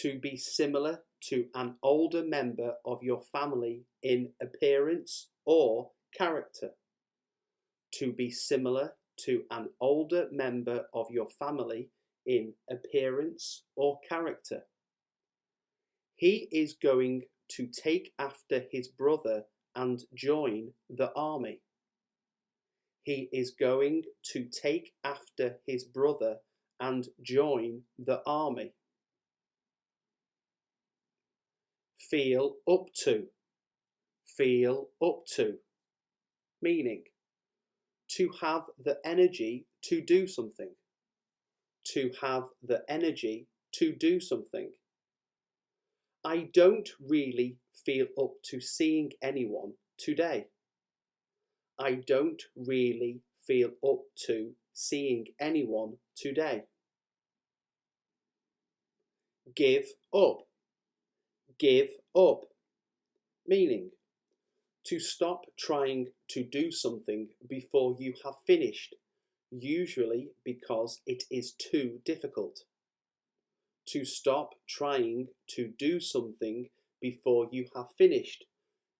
S1: to be similar to an older member of your family in appearance or character. To be similar to an older member of your family in appearance or character. He is going to take after his brother and join the army. He is going to take after his brother and join the army. Feel up to. Feel up to. Meaning to have the energy to do something. To have the energy to do something. I don't really feel up to seeing anyone today. I don't really feel up to seeing anyone today. Give up. Give up. Meaning to stop trying to do something before you have finished, usually because it is too difficult. To stop trying to do something before you have finished,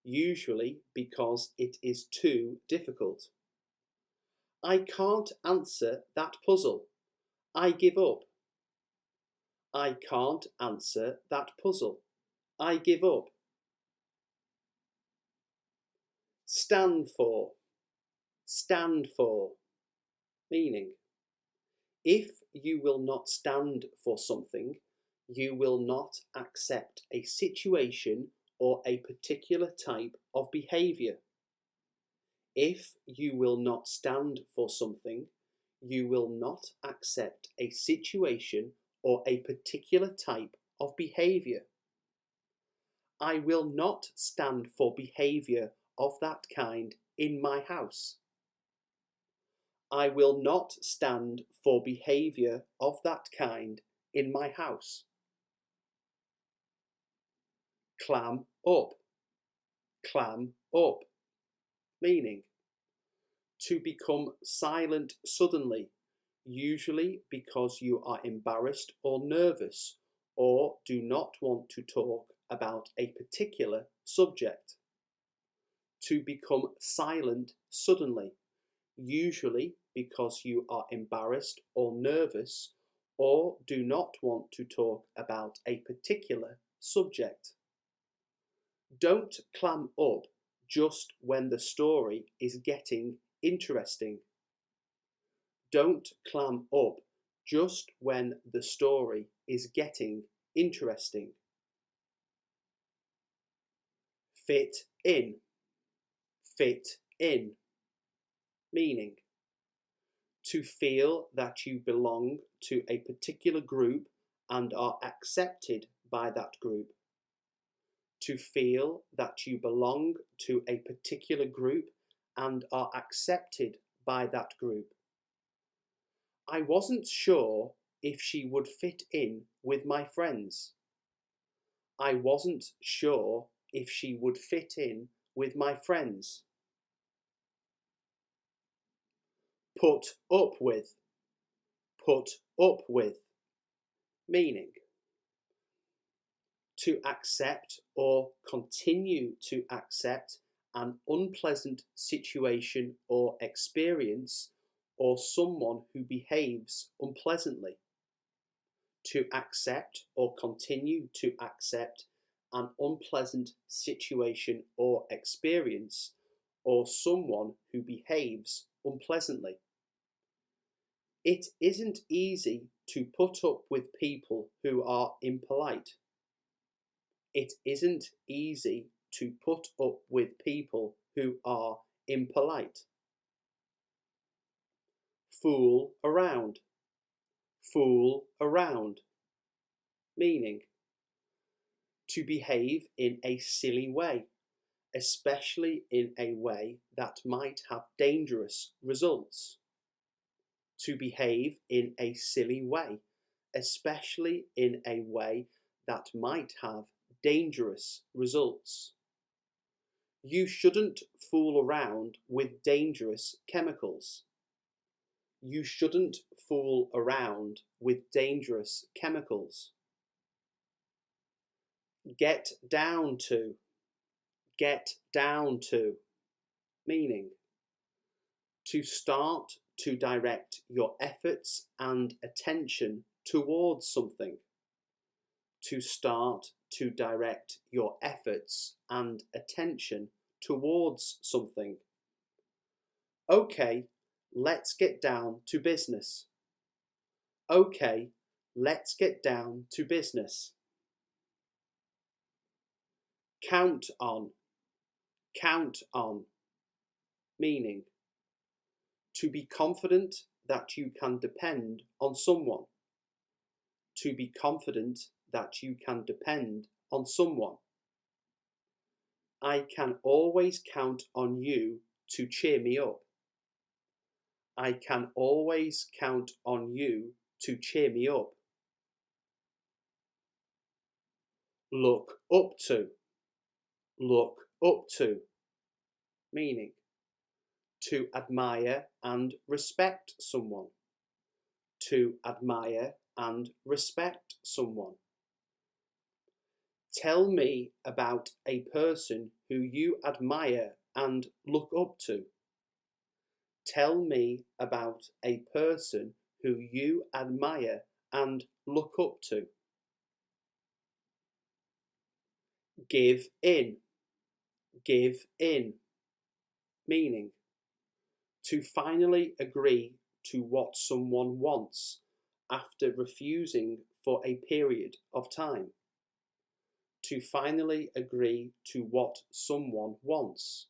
S1: usually because it is too difficult. I can't answer that puzzle. I give up. I can't answer that puzzle. I give up. Stand for. Stand for. Meaning, if you will not stand for something, you will not accept a situation or a particular type of behaviour. If you will not stand for something, you will not accept a situation or a particular type of behaviour. I will not stand for behaviour of that kind in my house. I will not stand for behaviour of that kind in my house. Clam up. Clam up. Meaning to become silent suddenly, usually because you are embarrassed or nervous or do not want to talk about a particular subject. To become silent suddenly, usually because you are embarrassed or nervous or do not want to talk about a particular subject. Don't clam up just when the story is getting interesting. Don't clam up just when the story is getting interesting. Fit in. Fit in. Meaning to feel that you belong to a particular group and are accepted by that group. To feel that you belong to a particular group and are accepted by that group. I wasn't sure if she would fit in with my friends. I wasn't sure if she would fit in with my friends. Put up with. Put up with. Meaning to accept or continue to accept an unpleasant situation or experience, or someone who behaves unpleasantly. To accept or continue to accept an unpleasant situation or experience, or someone who behaves unpleasantly. It isn't easy to put up with people who are impolite. It isn't easy to put up with people who are impolite. Fool around. Fool around. Meaning, to behave in a silly way, especially in a way that might have dangerous results. To behave in a silly way, especially in a way that might have dangerous results. You shouldn't fool around with dangerous chemicals. You shouldn't fool around with dangerous chemicals. Get down to. Get down to. Meaning, to start to direct your efforts and attention towards something. To start to direct your efforts and attention towards something. Okay, let's get down to business. Okay, let's get down to business. Count on. Count on. Meaning, to be confident that you can depend on someone. To be confident that you can depend on someone. I can always count on you to cheer me up. I can always count on you to cheer me up. Look up to. Look up to. Meaning, to admire and respect someone. To admire and respect someone. Tell me about a person who you admire and look up to. Tell me about a person who you admire and look up to. Give in. Give in. Meaning, to finally agree to what someone wants after refusing for a period of time. To finally agree to what someone wants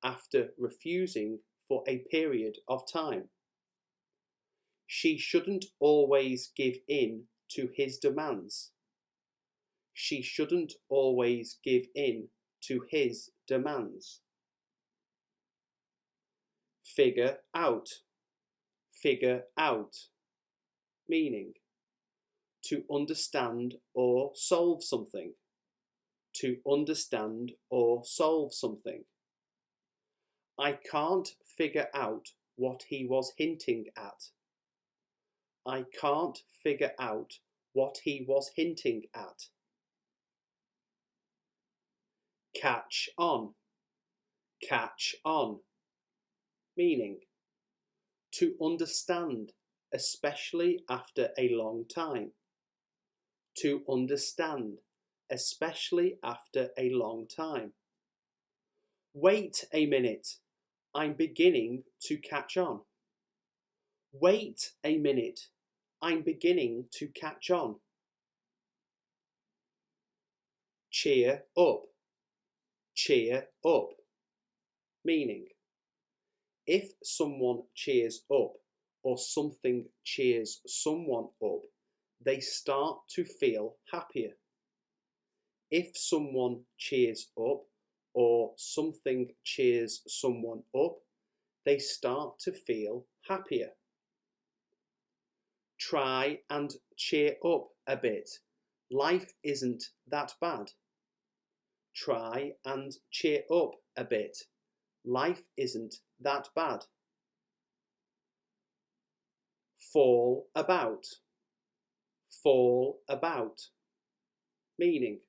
S1: after refusing for a period of time. She shouldn't always give in to his demands. She shouldn't always give in to his demands. Figure out. Figure out. Meaning, to understand or solve something. To understand or solve something. I can't figure out what he was hinting at. I can't figure out what he was hinting at. Catch on. Catch on. Meaning, to understand, especially after a long time. To understand, especially after a long time. Wait a minute, I'm beginning to catch on. Wait a minute, I'm beginning to catch on. Cheer up. Cheer up. Meaning, if someone cheers up or something cheers someone up, they start to feel happier. If someone cheers up or something cheers someone up, they start to feel happier. Try and cheer up a bit. Life isn't that bad. Try and cheer up a bit. Life isn't that bad. Fall about. Fall about. Meaning,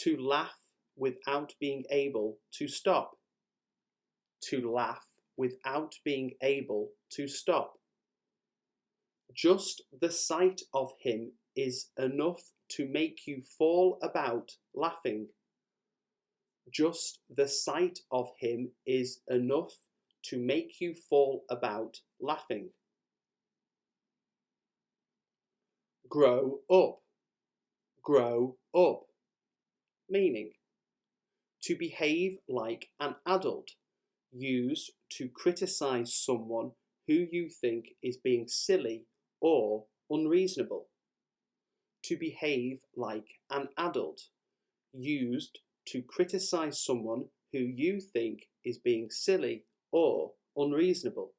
S1: to laugh without being able to stop. To laugh without being able to stop. Just the sight of him is enough to make you fall about laughing. Just the sight of him is enough to make you fall about laughing. Grow up. Grow up. Meaning, to behave like an adult, used to criticize someone who you think is being silly or unreasonable. To behave like an adult, used to criticize someone who you think is being silly or unreasonable.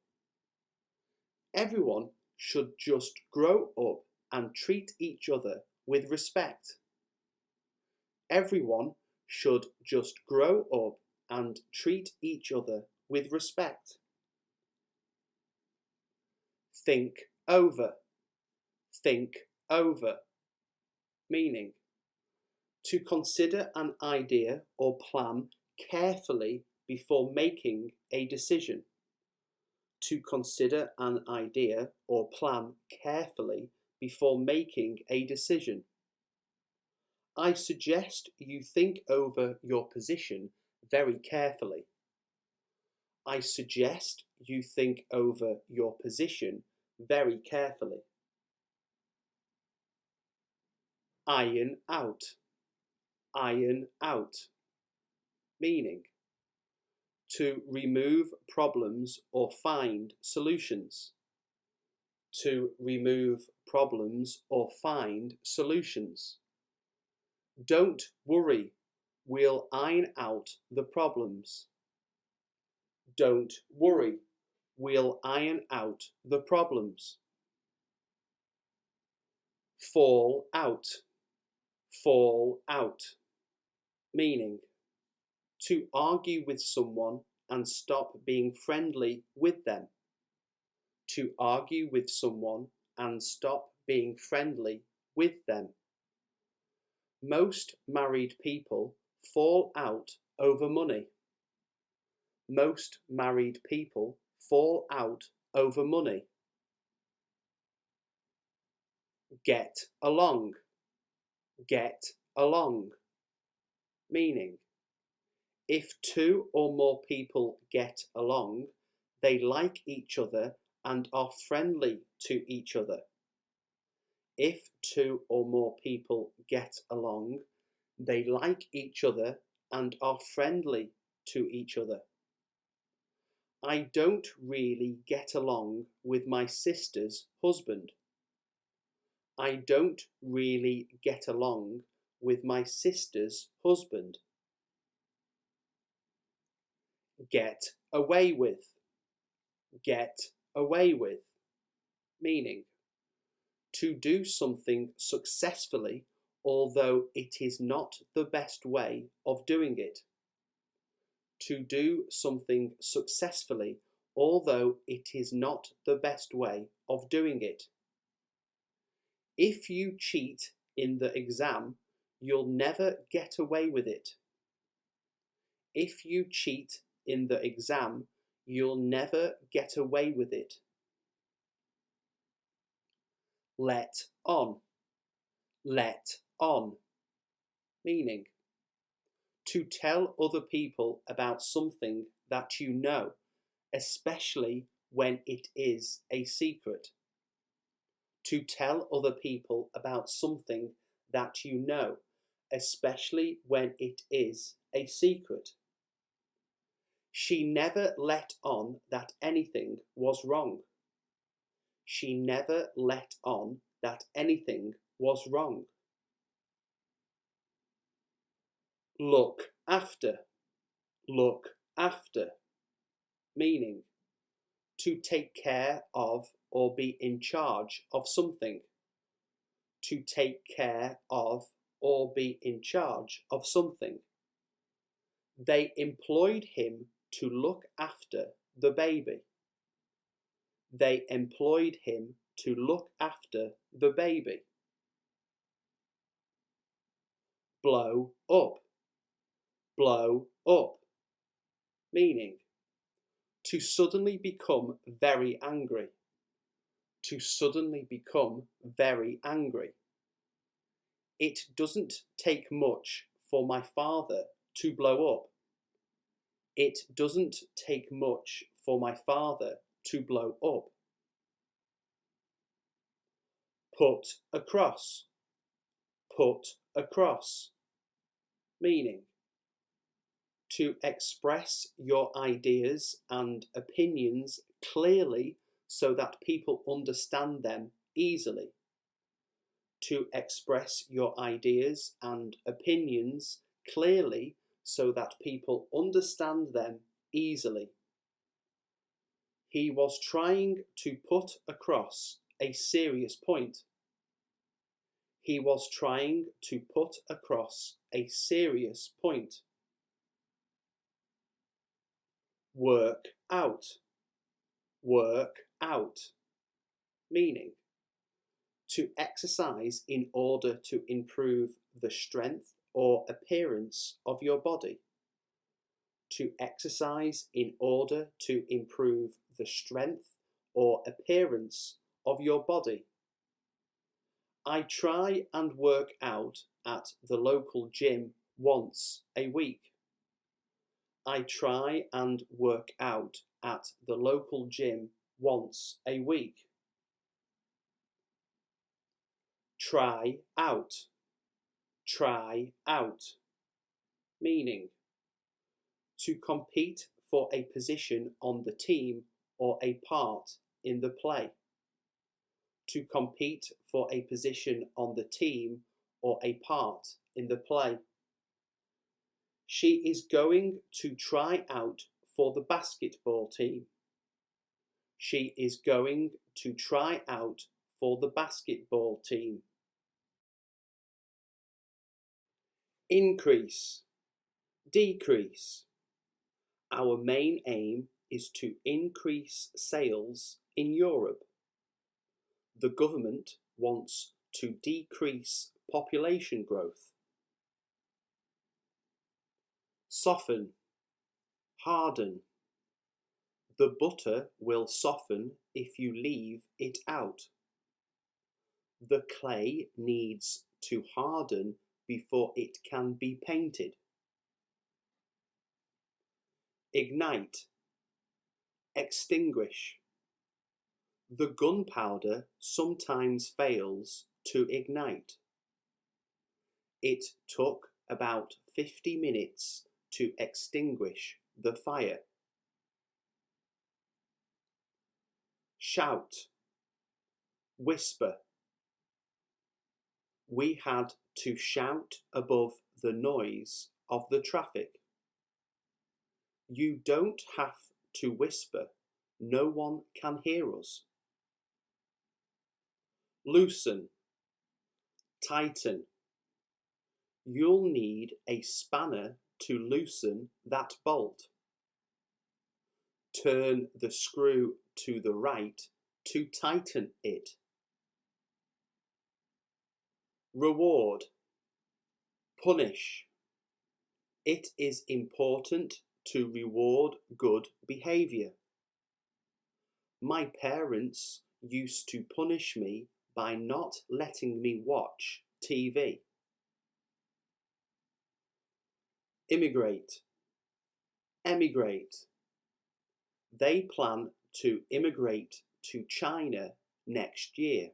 S1: Everyone should just grow up and treat each other with respect. Everyone should just grow up and treat each other with respect. Think over. Think over. Meaning, to consider an idea or plan carefully before making a decision. To consider an idea or plan carefully before making a decision. I suggest you think over your position very carefully. I suggest you think over your position very carefully. Iron out. Iron out. Meaning, to remove problems or find solutions. To remove problems or find solutions. Don't worry, we'll iron out the problems. Don't worry, we'll iron out the problems. Fall out. Fall out. Meaning, to argue with someone and stop being friendly with them. To argue with someone and stop being friendly with them. Most married people fall out over money. Most married people fall out over money. Get along. Get along. Meaning, if two or more people get along, they like each other and are friendly to each other. If two or more people get along, they like each other and are friendly to each other. I don't really get along with my sister's husband. I don't really get along with my sister's husband. Get away with. Get away with. Meaning, to do something successfully although it is not the best way of doing it. To do something successfully although it is not the best way of doing it. If you cheat in the exam, you'll never get away with it. If you cheat in the exam, you'll never get away with it. Let on. Let on. Meaning, to tell other people about something that you know, especially when it is a secret. To tell other people about something that you know, especially when it is a secret. She never let on that anything was wrong. She never let on that anything was wrong. Look after. Look after. Meaning, to take care of or be in charge of something. To take care of or be in charge of something. They employed him to look after the baby. They employed him to look after the baby. Blow up. Blow up. Meaning, To suddenly become very angry. To suddenly become very angry. It doesn't take much for my father to blow up. It doesn't take much for my father to blow up. Put across. Put across. Meaning, to express your ideas and opinions clearly so that people understand them easily. To express your ideas and opinions clearly so that people understand them easily. He was trying to put across a serious point. He was trying to put across a serious point. Work out. Work out. Meaning, to exercise in order to improve the strength or appearance of your body. To exercise in order to improve the strength or appearance of your body. I try and work out at the local gym once a week. I try and work out at the local gym once a week. Try out. Try out. Meaning, to compete for a position on the team or a part in the play. To compete for a position on the team or a part in the play. She is going to try out for the basketball team. She is going to try out for the basketball team. Increase. Decrease. Our main aim is to increase sales in Europe. The government wants to decrease population growth. Soften. Harden. The butter will soften if you leave it out. The clay needs to harden before it can be painted. Ignite. Extinguish. The gunpowder sometimes fails to ignite. It took about 50 minutes to extinguish the fire. Shout. Whisper. We had to shout above the noise of the traffic. You don't have to whisper. No one can hear us. Loosen. Tighten. You'll need a spanner to loosen that bolt. Turn the screw to the right to tighten it. Reward. Punish. It is important to reward good behaviour. My parents used to punish me by not letting me watch TV. Immigrate. Emigrate. They plan to immigrate to China next year.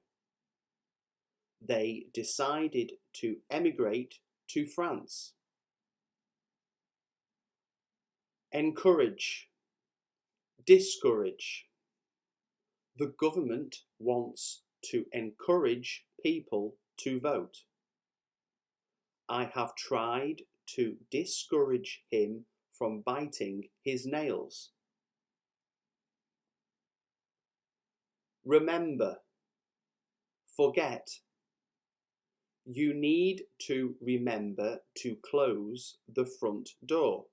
S1: They decided to emigrate to France. Encourage. Discourage. The government wants to encourage people to vote. I have tried to discourage him from biting his nails. Remember. Forget. You need to remember to close the front door.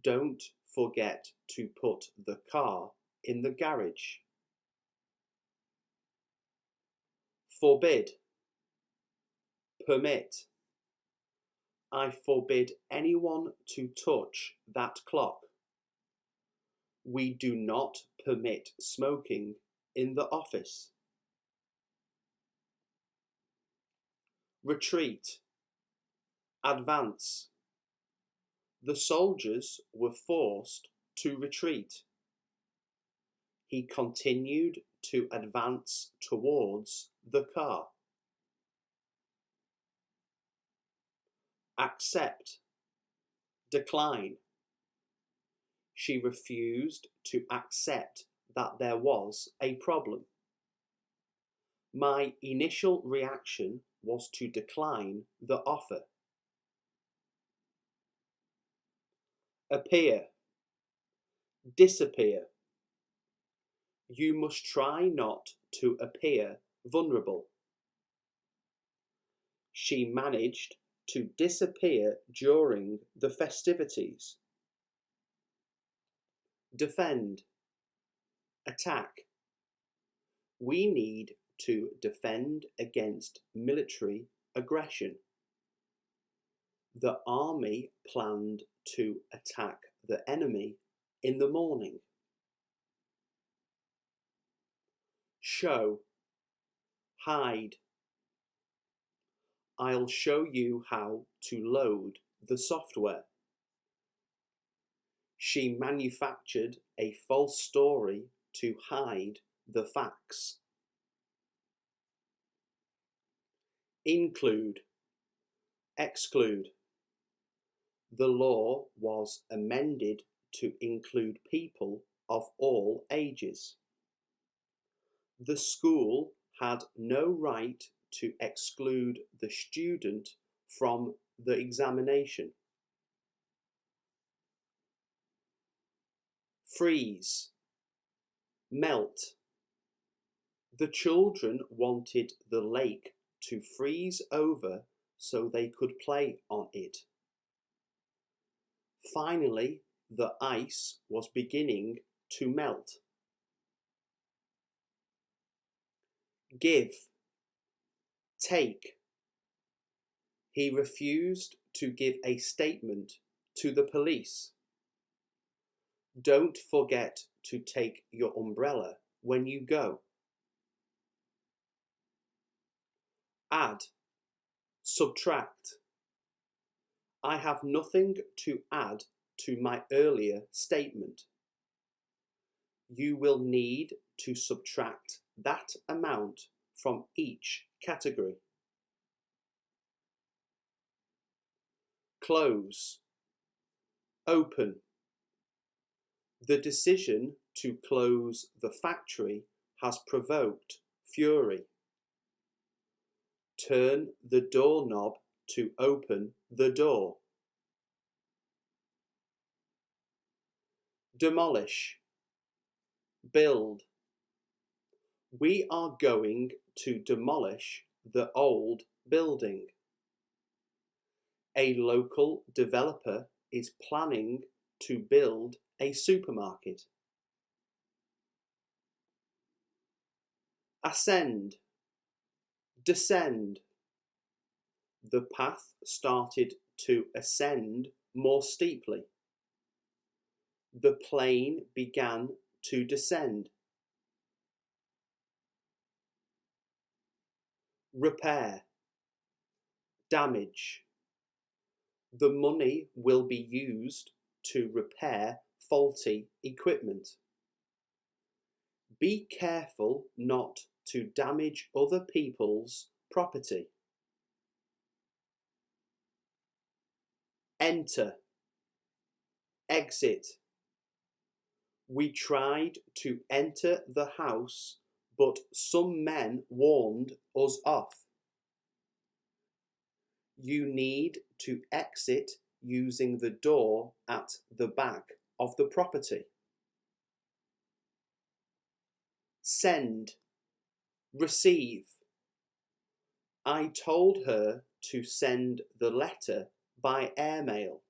S1: Don't forget to put the car in the garage. Forbid. Permit. I forbid anyone to touch that clock. We do not permit smoking in the office. Retreat. Advance. The soldiers were forced to retreat. He continued to advance towards the car. Accept. Decline. She refused to accept that there was a problem. My initial reaction was to decline the offer. Appear. Disappear. You must try not to appear vulnerable. She managed to disappear during the festivities. Defend. Attack. We need to defend against military aggression. The army planned to attack the enemy in the morning. Show. Hide. I'll show you how to load the software. She manufactured a false story to hide the facts. Include. Exclude. The law was amended to include people of all ages. The school had no right to exclude the student from the examination. Freeze. Melt. The children wanted the lake to freeze over so they could play on it. Finally, the ice was beginning to melt. Give. Take. He refused to give a statement to the police. Don't forget to take your umbrella when you go. Add. Subtract. I have nothing to add to my earlier statement. You will need to subtract that amount from each category. Close. Open. The decision to close the factory has provoked fury. Turn the doorknob to open the door. Demolish. Build. We are going to demolish the old building. A local developer is planning to build a supermarket. Ascend. Descend. The path started to ascend more steeply. The plane began to descend. Repair. Damage. The money will be used to repair faulty equipment. Be careful not to damage other people's property. Enter. Exit. We tried to enter the house, but some men warned us off. You need to exit using the door at the back of the property. Send. Receive. I told her to send the letter by airmail.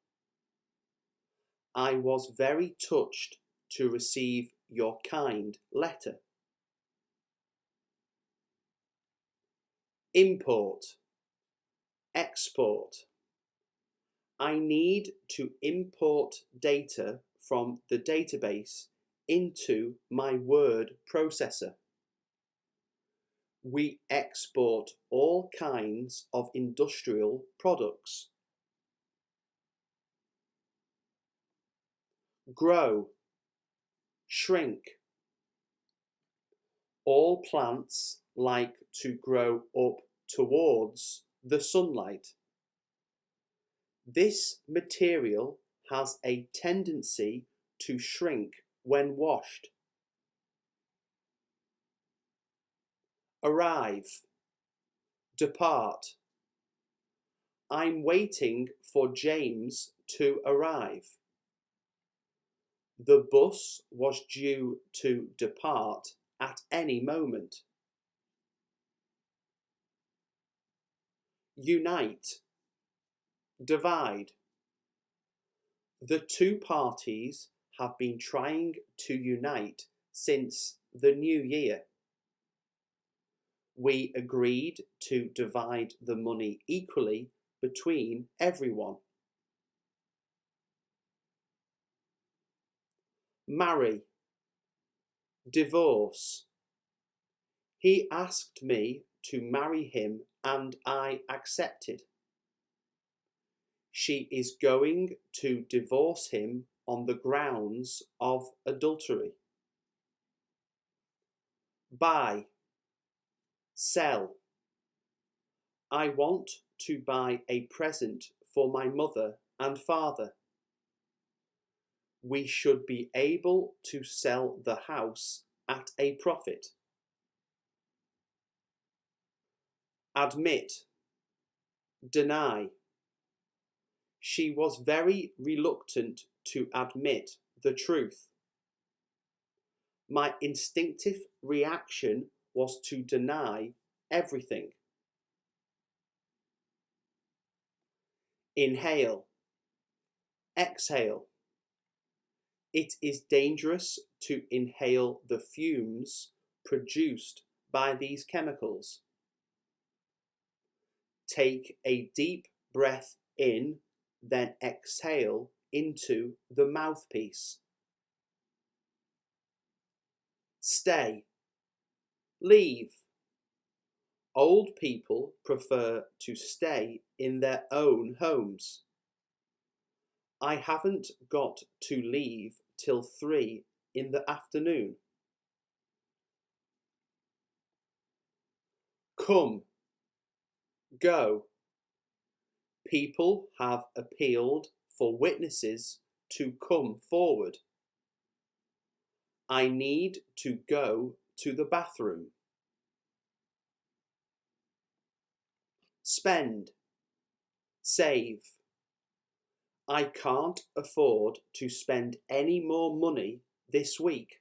S1: I was very touched to receive your kind letter. Import. Export. I need to import data from the database into my word processor. We export all kinds of industrial products. Grow, shrink. All plants like to grow up towards the sunlight. This material has a tendency to shrink when washed. Arrive, depart. I'm waiting for James to arrive. The bus was due to depart at any moment. Unite, divide. The two parties have been trying to unite since the new year. We agreed to divide the money equally between everyone. Marry, divorce. He asked me to marry him and I accepted. She is going to divorce him on the grounds of adultery. Buy, sell. I want to buy a present for my mother and father. We should be able to sell the house at a profit. Admit, deny. She was very reluctant to admit the truth. My instinctive reaction was to deny everything. Inhale, exhale. It is dangerous to inhale the fumes produced by these chemicals. Take a deep breath in, then exhale into the mouthpiece. Stay, leave. Old people prefer to stay in their own homes. I haven't got to leave till 3 in the afternoon. Come, go. People have appealed for witnesses to come forward. I need to go to the bathroom. Spend, save. I can't afford to spend any more money this week.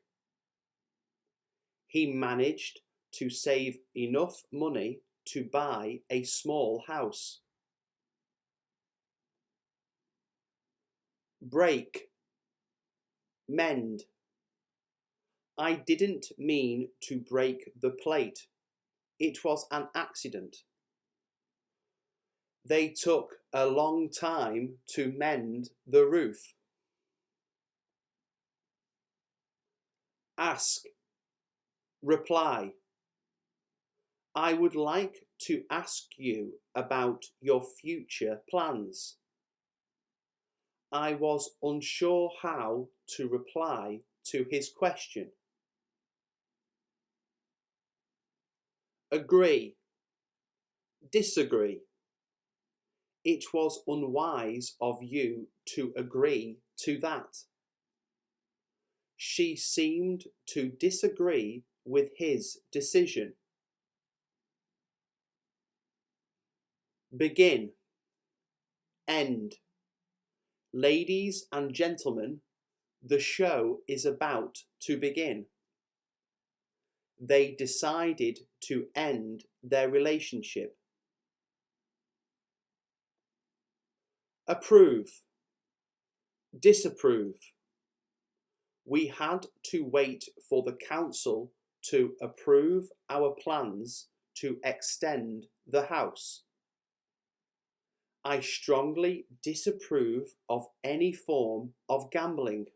S1: He managed to save enough money to buy a small house. Break, mend. I didn't mean to break the plate. It was an accident. They took a long time to mend the roof. Ask, reply. I would like to ask you about your future plans. I was unsure how to reply to his question. Agree, disagree. It was unwise of you to agree to that. She seemed to disagree with his decision. Begin, end. Ladies and gentlemen, the show is about to begin. They decided to end their relationship. Approve, disapprove. We had to wait for the council to approve our plans to extend the house. I strongly disapprove of any form of gambling.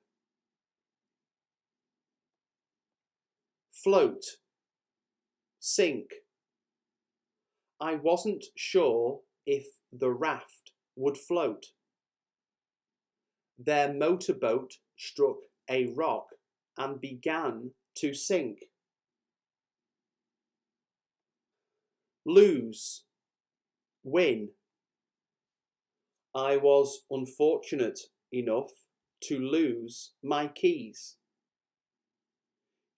S1: float, sink. I wasn't sure if the raft would float. Their motorboat struck a rock and began to sink. Lose, win. I was unfortunate enough to lose my keys.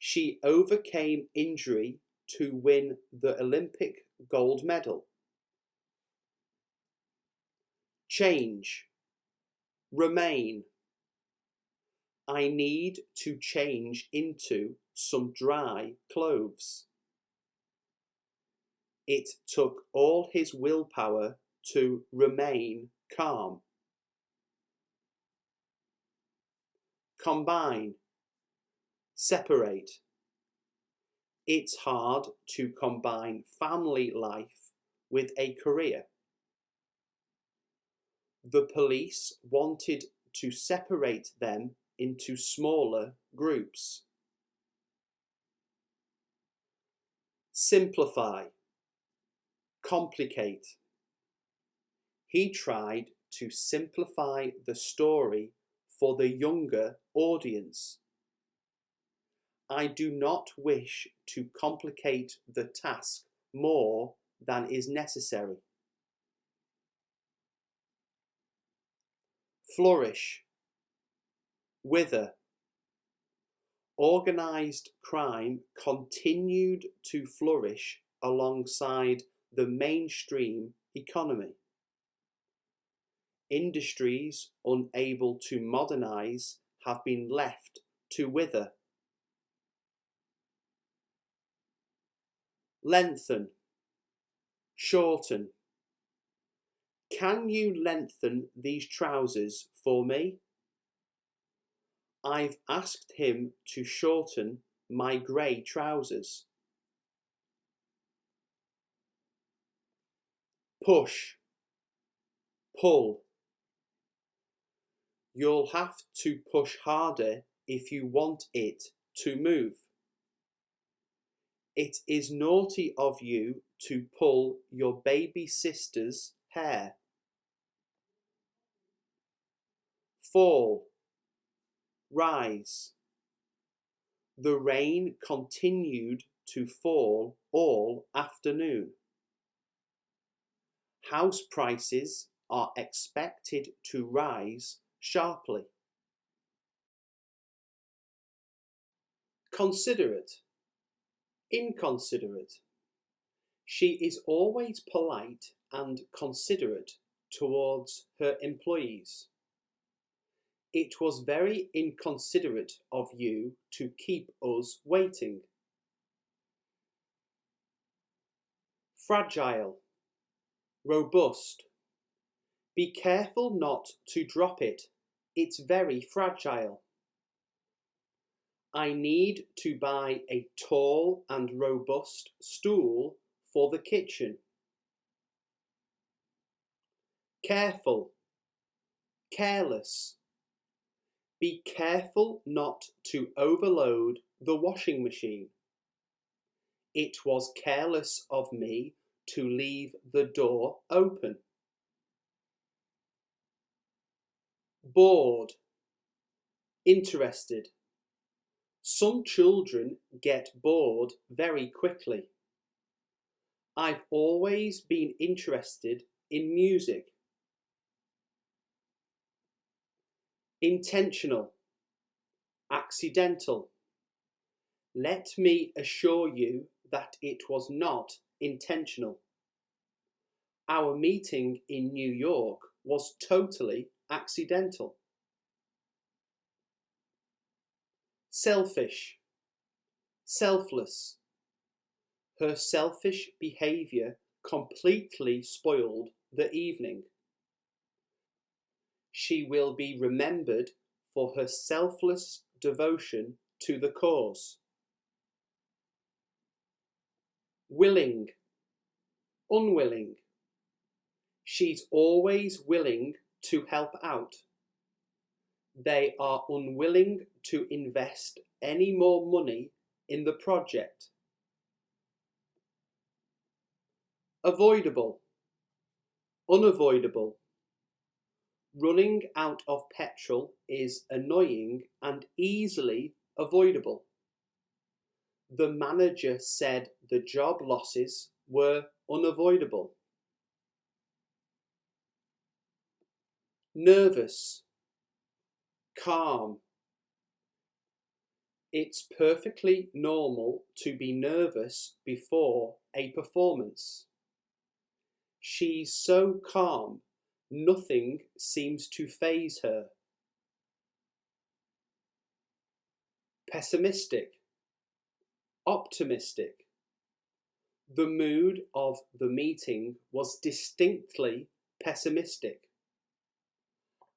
S1: She overcame injury to win the Olympic gold medal. Change, remain. I need to change into some dry clothes. It took all his willpower to remain calm. Combine, separate. It's hard to combine family life with a career. The police wanted to separate them into smaller groups. Simplify, complicate. He tried to simplify the story for the younger audience. I do not wish to complicate the task more than is necessary. Flourish, wither. Organised crime continued to flourish alongside the mainstream economy. Industries unable to modernise have been left to wither. Lengthen, shorten. Can you lengthen these trousers for me? I've asked him to shorten my grey trousers. Push, pull. You'll have to push harder if you want it to move. It is naughty of you to pull your baby sister's hair. Fall, rise. The rain continued to fall all afternoon. House prices are expected to rise sharply. Considerate, inconsiderate. She is always polite and considerate towards her employees. It was very inconsiderate of you to keep us waiting. Fragile, robust. Be careful not to drop it. It's very fragile. I need to buy a tall and robust stool for the kitchen. Careful, careless. Be careful not to overload the washing machine. It was careless of me to leave the door open. Bored, interested. Some children get bored very quickly. I've always been interested in music. Intentional, accidental. Let me assure you that it was not intentional. Our meeting in New York was totally accidental. Selfish, selfless. Her selfish behaviour completely spoiled the evening. She will be remembered for her selfless devotion to the cause. Willing, unwilling. She's always willing to help out. They are unwilling to invest any more money in the project. Avoidable, unavoidable. Running out of petrol is annoying and easily avoidable. The manager said the job losses were unavoidable. Nervous, calm. It's perfectly normal to be nervous before a performance. She's so calm, nothing seems to faze her. Pessimistic, optimistic. The mood of the meeting was distinctly pessimistic.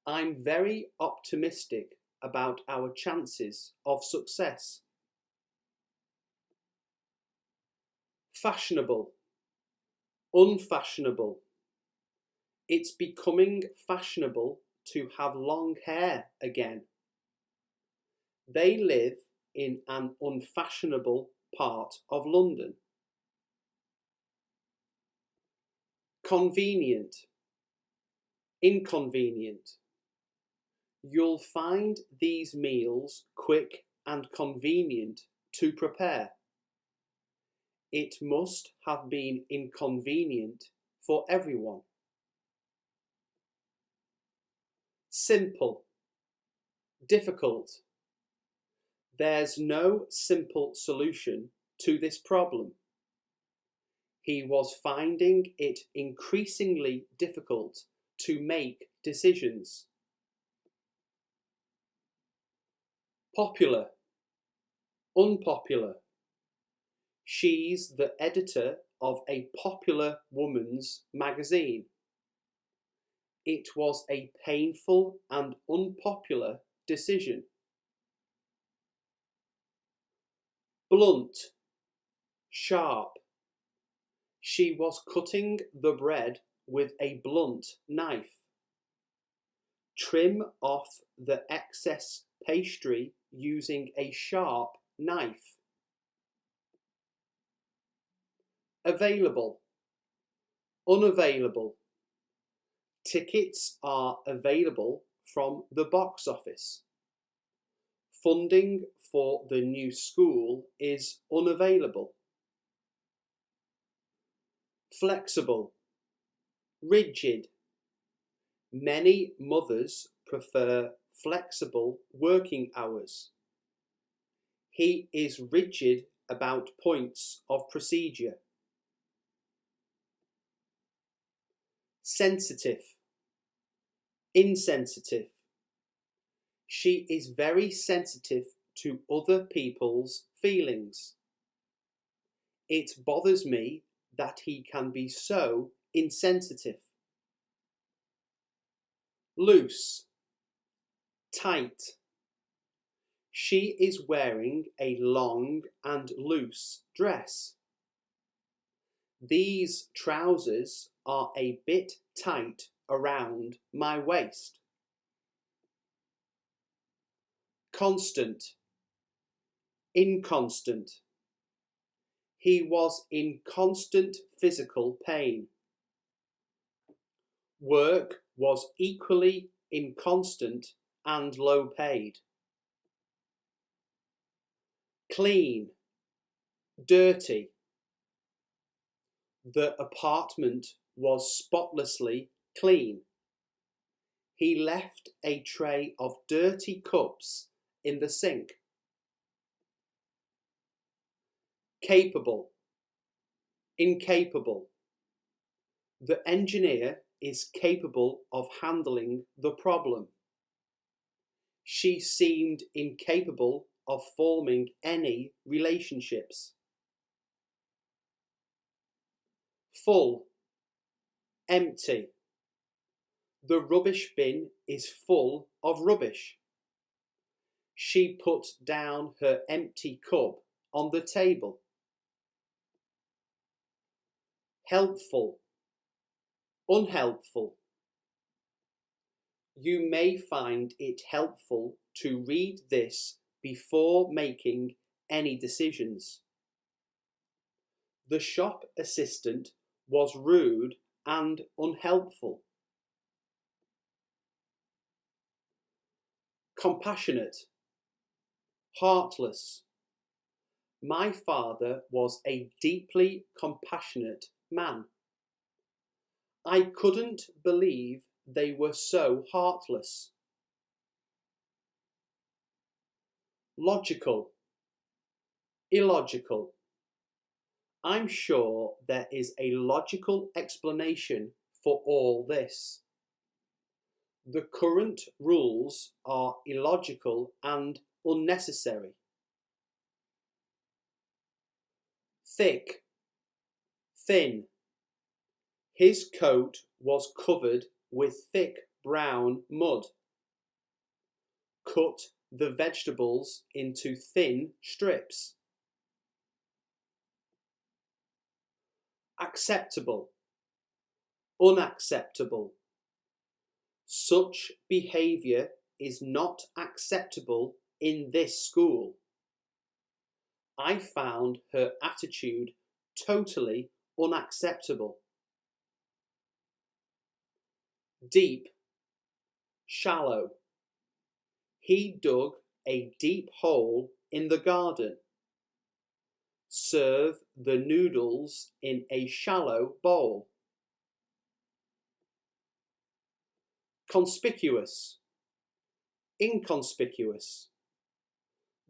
S1: I'm very optimistic about our chances of success. Fashionable, unfashionable. It's becoming fashionable to have long hair again. They live in an unfashionable part of London. Convenient, inconvenient. You'll find these meals quick and convenient to prepare. It must have been inconvenient for everyone. Simple, difficult. There's no simple solution to this problem. He was finding it increasingly difficult to make decisions. Popular, unpopular. She's the editor of a popular woman's magazine. It was a painful and unpopular decision. Blunt, sharp. She was cutting the bread with a blunt knife. Trim off the excess pastry using a sharp knife. Available, unavailable. Tickets are available from the box office. Funding for the new school is unavailable. Flexible, rigid. Many mothers prefer flexible working hours. He is rigid about points of procedure. Sensitive, insensitive. She is very sensitive to other people's feelings. It bothers me that he can be so insensitive. Loose, tight. She is wearing a long and loose dress. These trousers are a bit tight around my waist. Constant, inconstant. He was in constant physical pain. Work was equally inconstant and low paid. Clean, dirty. The apartment was spotlessly clean. He left a tray of dirty cups in the sink. Capable, incapable. The engineer is capable of handling the problem. She seemed incapable of forming any relationships. Full, empty. The rubbish bin is full of rubbish. She put down her empty cup on the table. Helpful, unhelpful. You may find it helpful to read this before making any decisions. The shop assistant was rude and unhelpful. Compassionate, heartless. My father was a deeply compassionate man. I couldn't believe they were so heartless. Logical, illogical. I'm sure there is a logical explanation for all this. The current rules are illogical and unnecessary. Thick, thin. His coat was covered with thick brown mud. Cut the vegetables into thin strips. Acceptable, unacceptable. Such behaviour is not acceptable in this school. I found her attitude totally unacceptable. Deep, shallow. He dug a deep hole in the garden. Serve the noodles in a shallow bowl. Conspicuous, inconspicuous.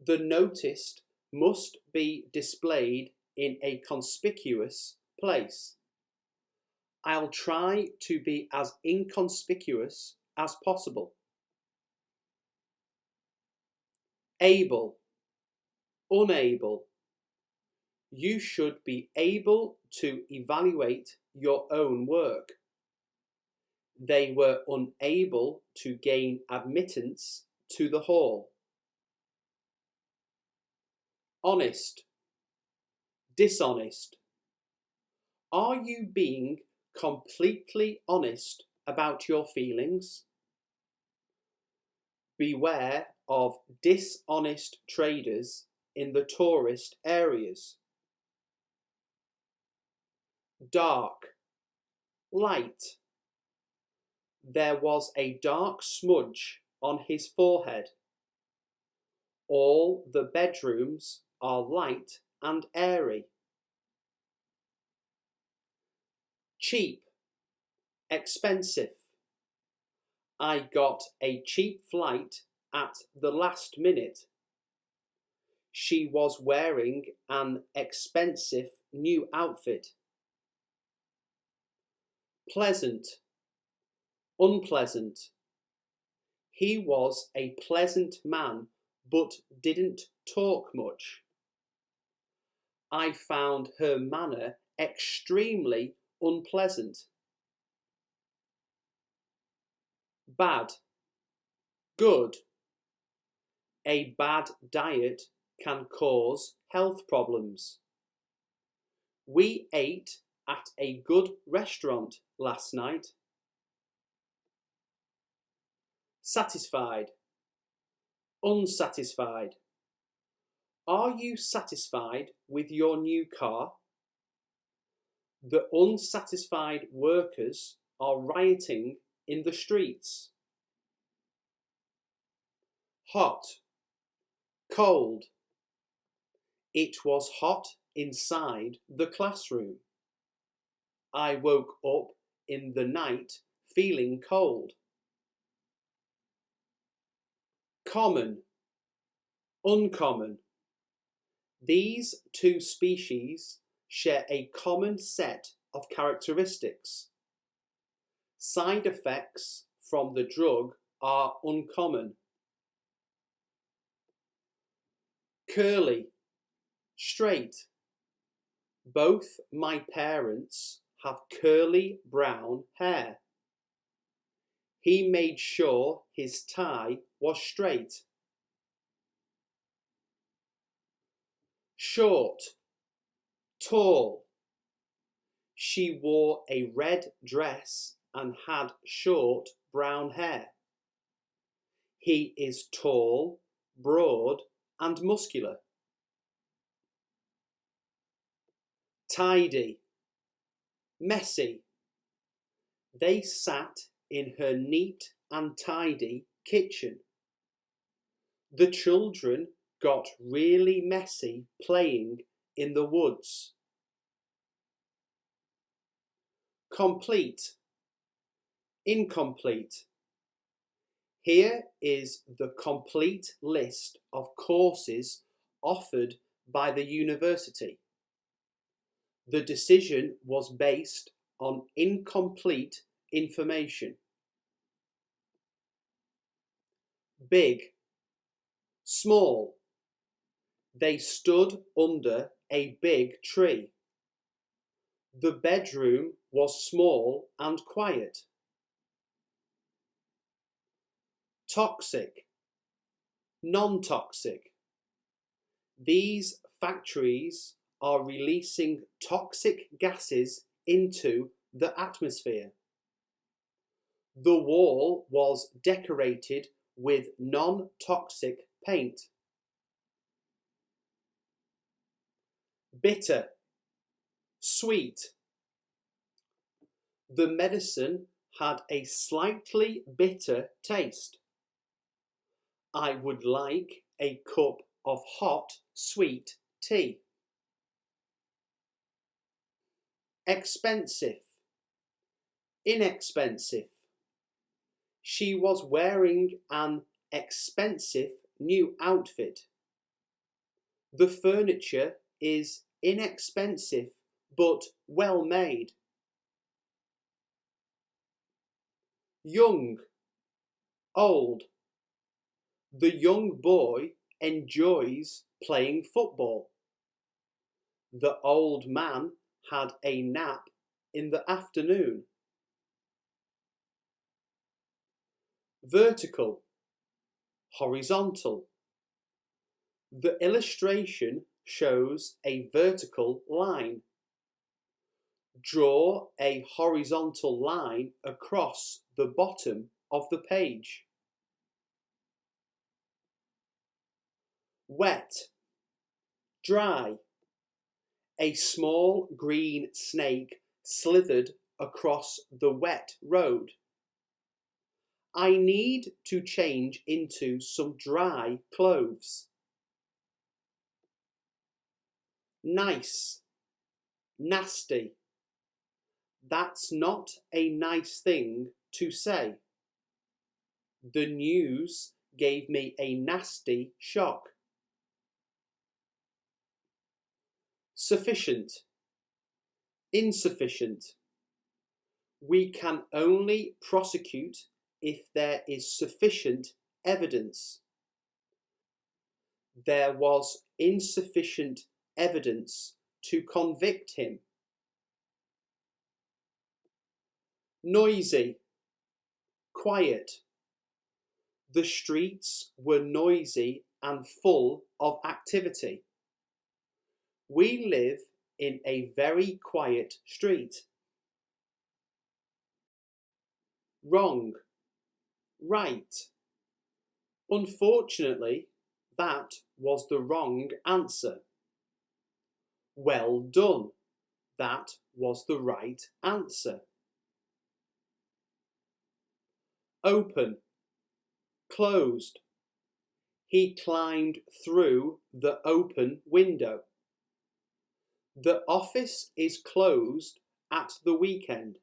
S1: The notice must be displayed in a conspicuous place. I'll try to be as inconspicuous as possible. Able, unable. You should be able to evaluate your own work. They were unable to gain admittance to the hall. Honest, dishonest. Are you being completely honest about your feelings? Beware of dishonest traders in the tourist areas. Dark, light. There was a dark smudge on his forehead. All the bedrooms are light and airy. Cheap, expensive. I got a cheap flight at the last minute. She was wearing an expensive new outfit. Pleasant, unpleasant. He was a pleasant man but didn't talk much. I found her manner extremely unpleasant. Bad, good. A bad diet can cause health problems. We ate at a good restaurant last night. Satisfied, unsatisfied. Are you satisfied with your new car? The unsatisfied workers are rioting in the streets. Hot, cold. It was hot inside the classroom. I woke up in the night feeling cold. Common, uncommon. These two species share a common set of characteristics. Side effects from the drug are uncommon. Curly, straight. Both my parents have curly brown hair. He made sure his tie was straight. Short, tall. She wore a red dress and had short brown hair. He is tall, broad and muscular. tidy, messy. They sat in her neat and tidy kitchen. The children got really messy playing in the woods. Complete, incomplete. Here is the complete list of courses offered by the university. The decision was based on incomplete information. Big, small. They stood under a big tree. The bedroom was small and quiet. Toxic, non-toxic. These factories are releasing toxic gases into the atmosphere. The wall was decorated with non-toxic paint. Bitter, sweet. The medicine had a slightly bitter taste. I would like a cup of hot, sweet tea. Expensive, inexpensive. She was wearing an expensive new outfit. The furniture is inexpensive but well made. Young, old. The young boy enjoys playing football. The old man had a nap in the afternoon. Vertical, horizontal. The illustration shows a vertical line. Draw a horizontal line across the bottom of the page. Wet, dry. A small green snake slithered across the wet road. I need to change into some dry clothes. Nice, nasty. That's not a nice thing to say. The news gave me a nasty shock. Sufficient, insufficient. We can only prosecute if there is sufficient evidence. There was insufficient evidence to convict him. Noisy, quiet. The streets were noisy and full of activity. We live in a very quiet street. Wrong, right. Unfortunately, that was the wrong answer. Well done. That was the right answer. Open, closed. He climbed through the open window. The office is closed at the weekend.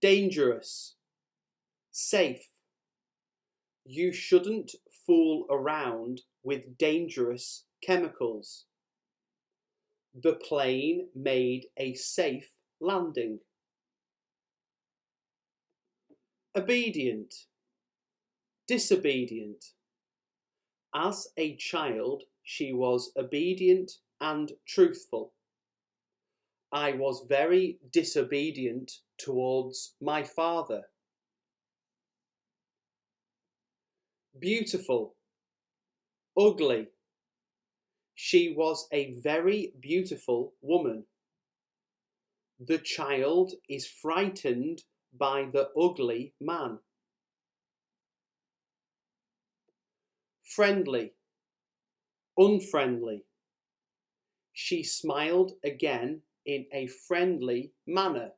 S1: Dangerous, safe. You shouldn't fool around with dangerous chemicals. The plane made a safe landing. Obedient, disobedient. As a child, she was obedient and truthful. I was very disobedient towards my father. Beautiful, ugly. She was a very beautiful woman. The child is frightened by the ugly man. Friendly, unfriendly. She smiled again in a friendly manner.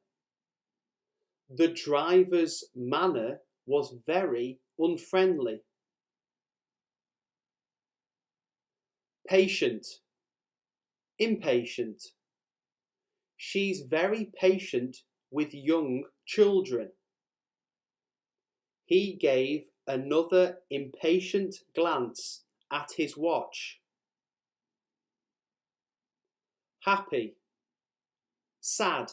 S1: The driver's manner was very unfriendly. Patient, impatient. She's very patient with young children. He gave another impatient glance at his watch. Happy, sad.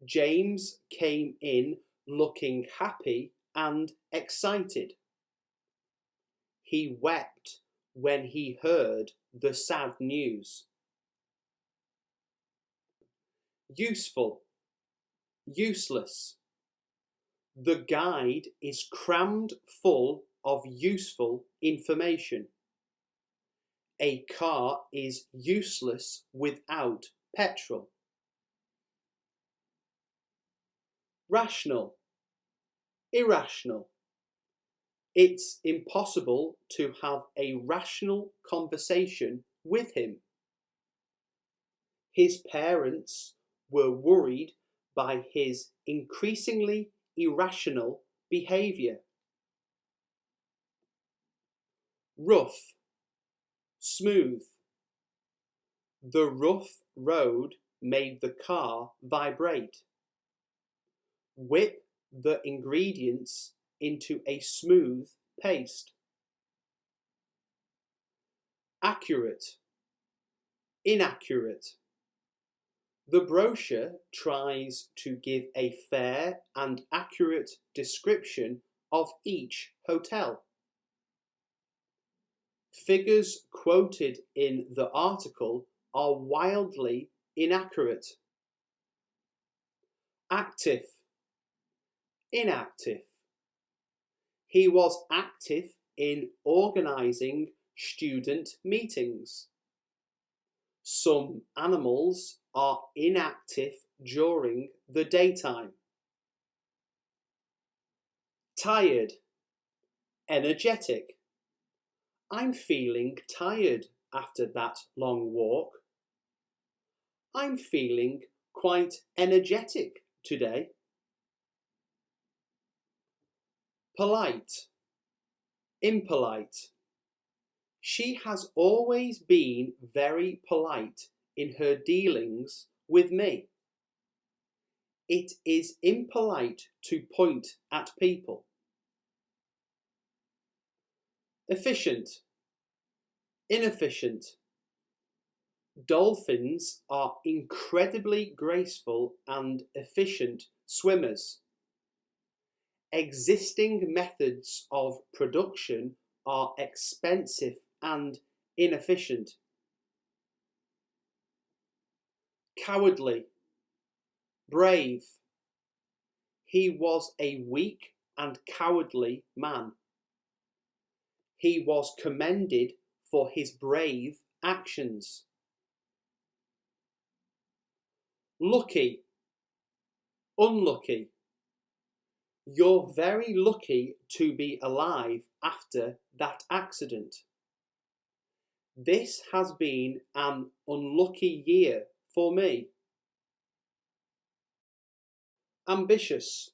S1: James came in looking happy and excited. He wept when he heard the sad news. Useful, useless. The guide is crammed full of useful information. A car is useless without petrol. Rational, irrational. It's impossible to have a rational conversation with him. His parents were worried by his increasingly irrational behaviour. Rough, smooth. The rough road made the car vibrate. Whip the ingredients into a smooth paste. Accurate, inaccurate. The brochure tries to give a fair and accurate description of each hotel. Figures quoted in the article are wildly inaccurate. Active, inactive. He was active in organising student meetings. Some animals are inactive during the daytime. Tired, energetic. I'm feeling tired after that long walk. I'm feeling quite energetic today. Polite, impolite. She has always been very polite in her dealings with me. It is impolite to point at people. Efficient, inefficient. Dolphins are incredibly graceful and efficient swimmers. Existing methods of production are expensive and inefficient. Cowardly, brave. He was a weak and cowardly man. He was commended for his brave actions. Lucky, unlucky. You're very lucky to be alive after that accident. This has been an unlucky year for me. Ambitious,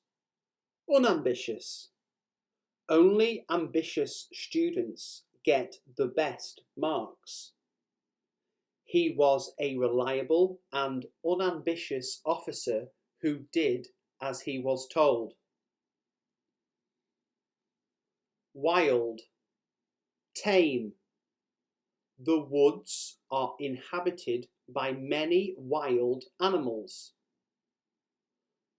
S1: unambitious. Only ambitious students get the best marks. He was a reliable and unambitious officer who did as he was told. Wild, tame. The woods are inhabited by many wild animals.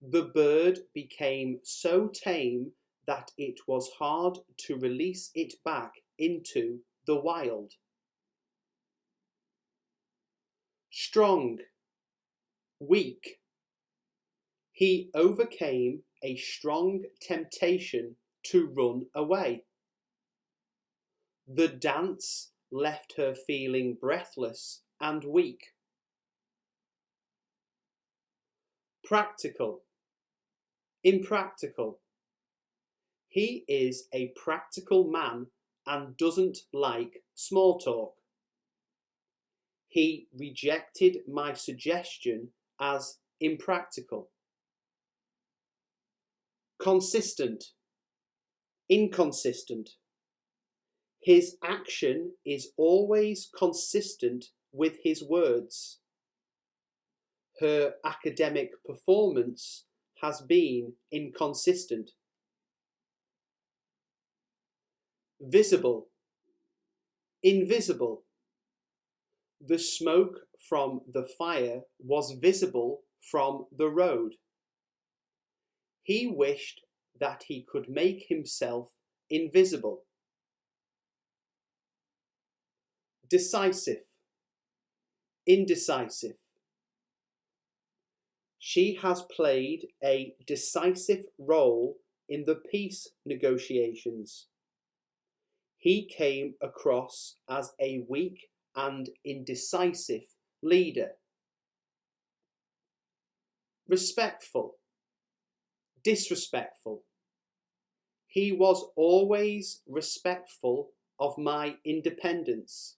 S1: The bird became so tame that it was hard to release it back into the wild. Strong, weak. He overcame a strong temptation to run away. The dance left her feeling breathless and weak. Practical, impractical. He is a practical man and doesn't like small talk. He rejected my suggestion as impractical. Consistent, inconsistent. His action is always consistent with his words. Her academic performance has been inconsistent. Visible, invisible. The smoke from the fire was visible from the road. He wished that he could make himself invisible. Decisive, indecisive. She has played a decisive role in the peace negotiations. He came across as a weak and indecisive leader. Respectful, disrespectful. He was always respectful of my independence.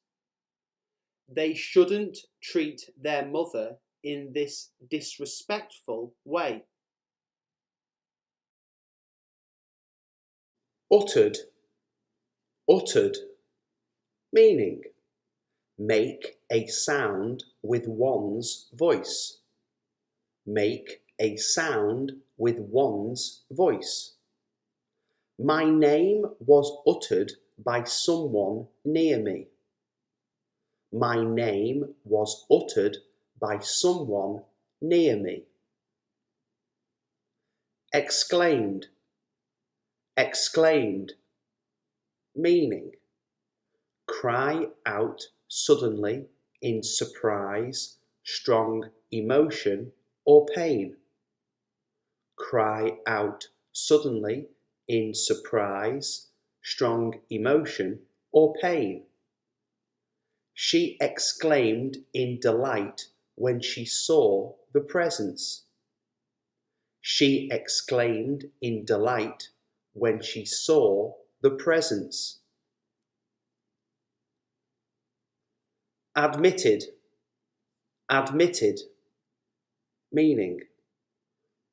S1: They shouldn't treat their mother in this disrespectful way. Uttered, uttered. Meaning, make a sound with one's voice. Make a sound with one's voice. My name was uttered by someone near me. My name was uttered by someone near me. Exclaimed, exclaimed. Meaning, cry out suddenly in surprise, strong emotion or pain. Cry out suddenly in surprise, strong emotion or pain. She exclaimed in delight when she saw the presents. She exclaimed in delight when she saw the presents. Admitted, admitted. Meaning,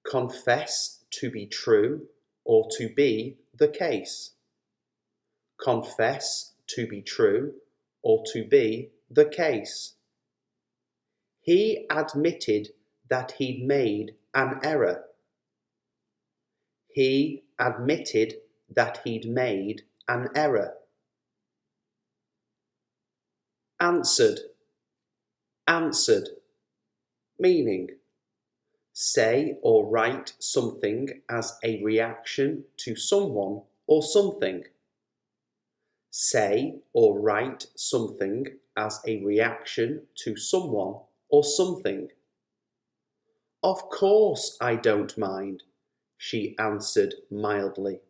S1: confess to be true or to be the case. Confess to be true or to be the case. He admitted that he'd made an error. He admitted that he'd made an error. Answered, answered. Meaning, say or write something as a reaction to someone or something. Say or write something as a reaction to someone or something. Of course I don't mind, she answered mildly.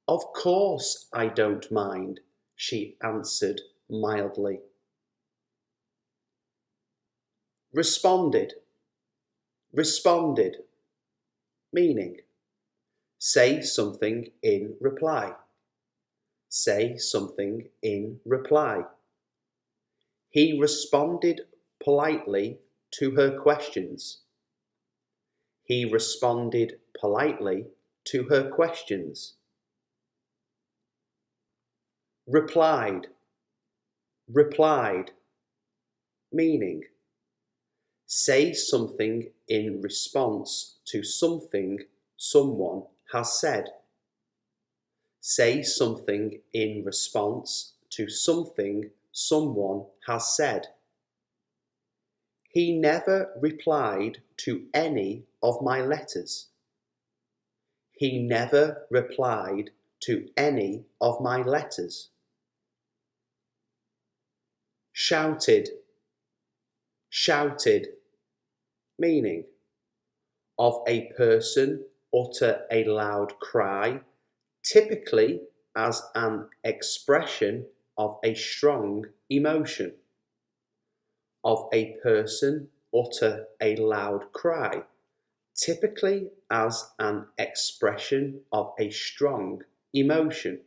S1: Of course I don't mind, she answered mildly. Responded, responded. Meaning, say something in reply. Say something in reply. He responded politely to her questions. He responded politely to her questions. Replied, replied. Meaning, say something in response to something someone has said. Say something in response to something someone has said. He never replied to any of my letters. He never replied to any of my letters. Shouted, shouted. Meaning, of a person utter a loud cry, typically as an expression of a strong emotion. Of a person utter a loud cry, typically as an expression of a strong emotion.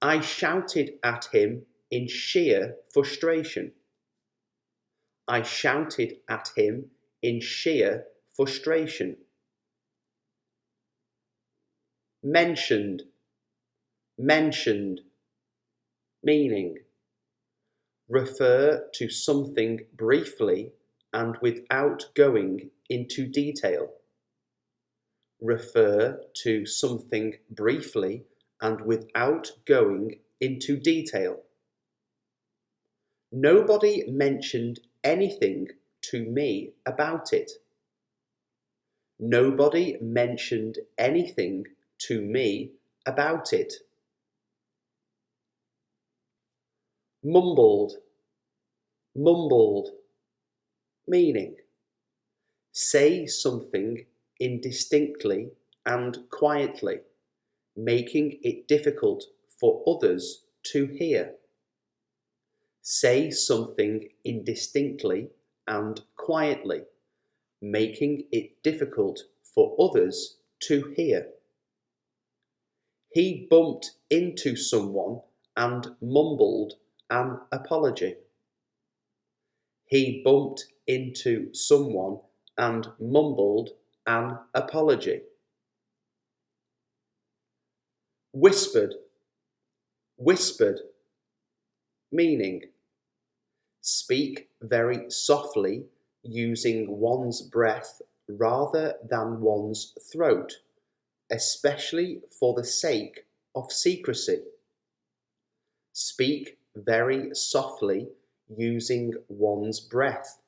S1: I shouted at him in sheer frustration. I shouted at him in sheer frustration. Mentioned, mentioned, meaning refer to something briefly and without going into detail. Refer to something briefly and without going into detail. Nobody mentioned anything to me about it. Nobody mentioned anything to me about it. Mumbled, mumbled, meaning say something indistinctly and quietly, making it difficult for others to hear. Say something indistinctly and quietly, making it difficult for others to hear. He bumped into someone and mumbled an apology. He bumped into someone and mumbled an apology. Whispered, whispered, meaning speak very softly using one's breath rather than one's throat, especially for the sake of secrecy. Speak very softly using one's breath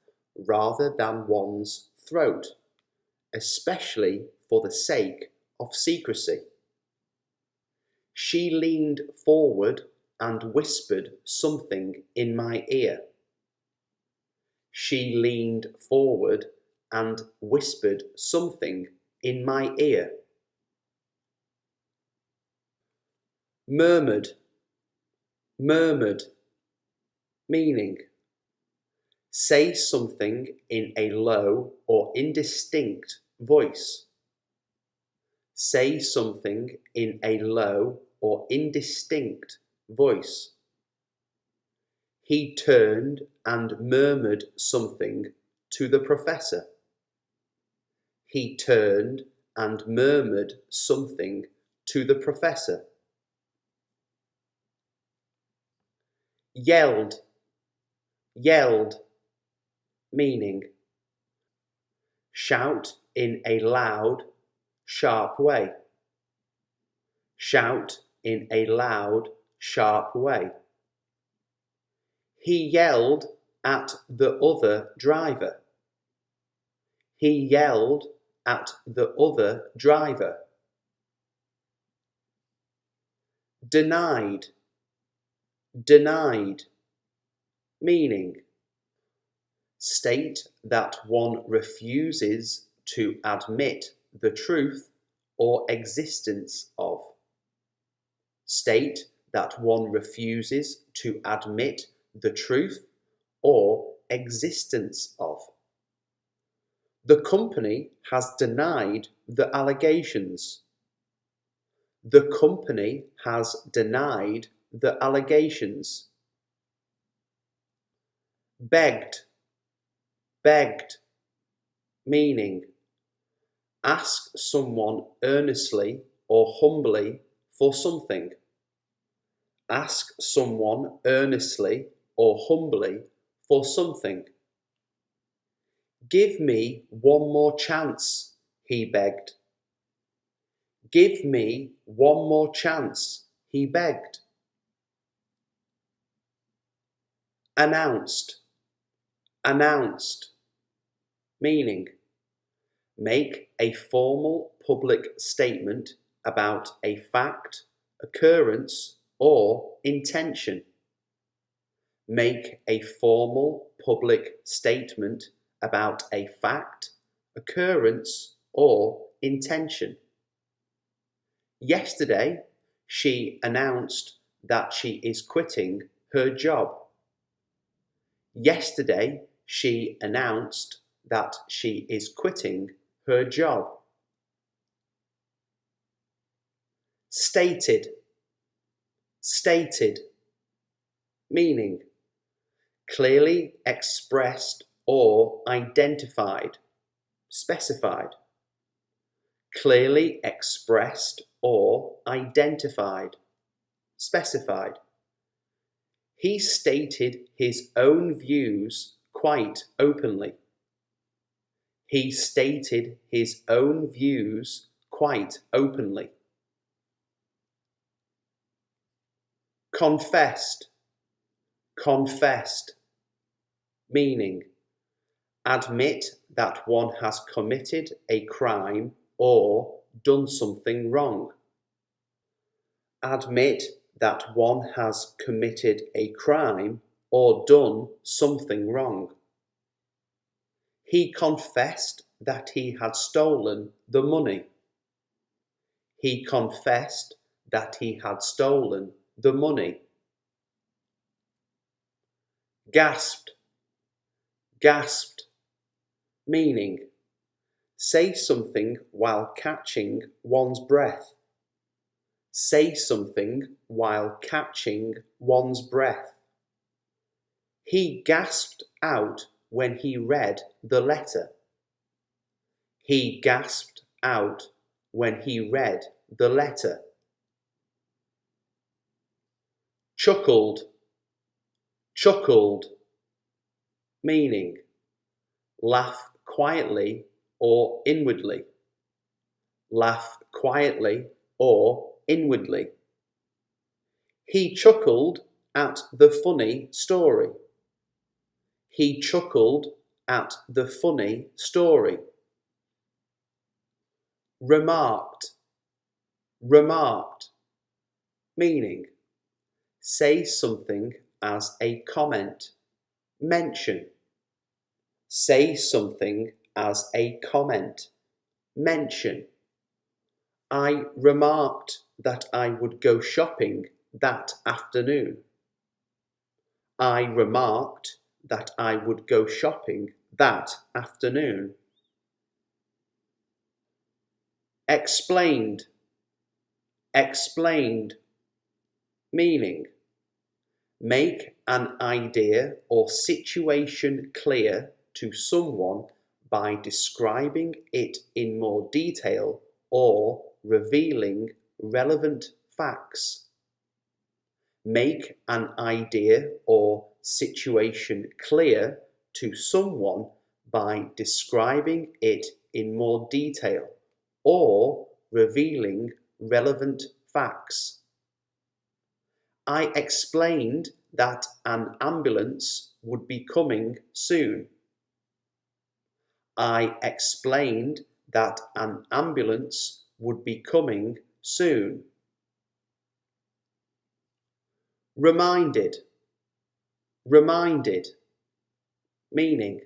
S1: rather than one's throat, especially for the sake of secrecy. She leaned forward and whispered something in my ear. She leaned forward and whispered something in my ear. Murmured, murmured, meaning say something in a low or indistinct voice. Say something in a low or indistinct voice. He turned and murmured something to the professor. He turned and murmured something to the professor. Yelled, yelled, meaning shout in a loud, sharp way. Shout in a loud, sharp way. He yelled at the other driver. He yelled at the other driver. Denied, denied, meaning state that one refuses to admit the truth or existence of. State that one refuses to admit the truth or existence of. The company has denied the allegations. The company has denied the allegations. Begged, begged, meaning ask someone earnestly or humbly for something. Ask someone earnestly or humbly for something. Give me one more chance, he begged. Give me one more chance, he begged. Announced, announced, meaning make a formal public statement about a fact, occurrence, or intention. Make a formal public statement about a fact, occurrence, or intention. Yesterday, she announced that she is quitting her job. Yesterday, she announced that she is quitting her job. Stated, stated, meaning clearly expressed or identified, specified. Clearly expressed or identified, specified. He stated his own views quite openly. He stated his own views quite openly. Confessed, confessed, meaning admit that one has committed a crime or done something wrong. Admit that one has committed a crime or done something wrong. He confessed that he had stolen the money. He confessed that he had stolen the money. Gasped, gasped, meaning say something while catching one's breath. Say something while catching one's breath. He gasped out when he read the letter. He gasped out when he read the letter. Chuckled, chuckled, meaning laugh quietly or inwardly. Laugh quietly or inwardly. He chuckled at the funny story. He chuckled at the funny story. Remarked, remarked, meaning say something as a comment, mention. Say something as a comment, mention. I remarked that I would go shopping that afternoon. I remarked that I would go shopping that afternoon. Explained, explained, meaning make an idea or situation clear to someone by describing it in more detail or revealing relevant facts. Make an idea or situation clear to someone by describing it in more detail or revealing relevant facts. I explained that an ambulance would be coming soon. I explained that an ambulance would be coming soon. Reminded, reminded, meaning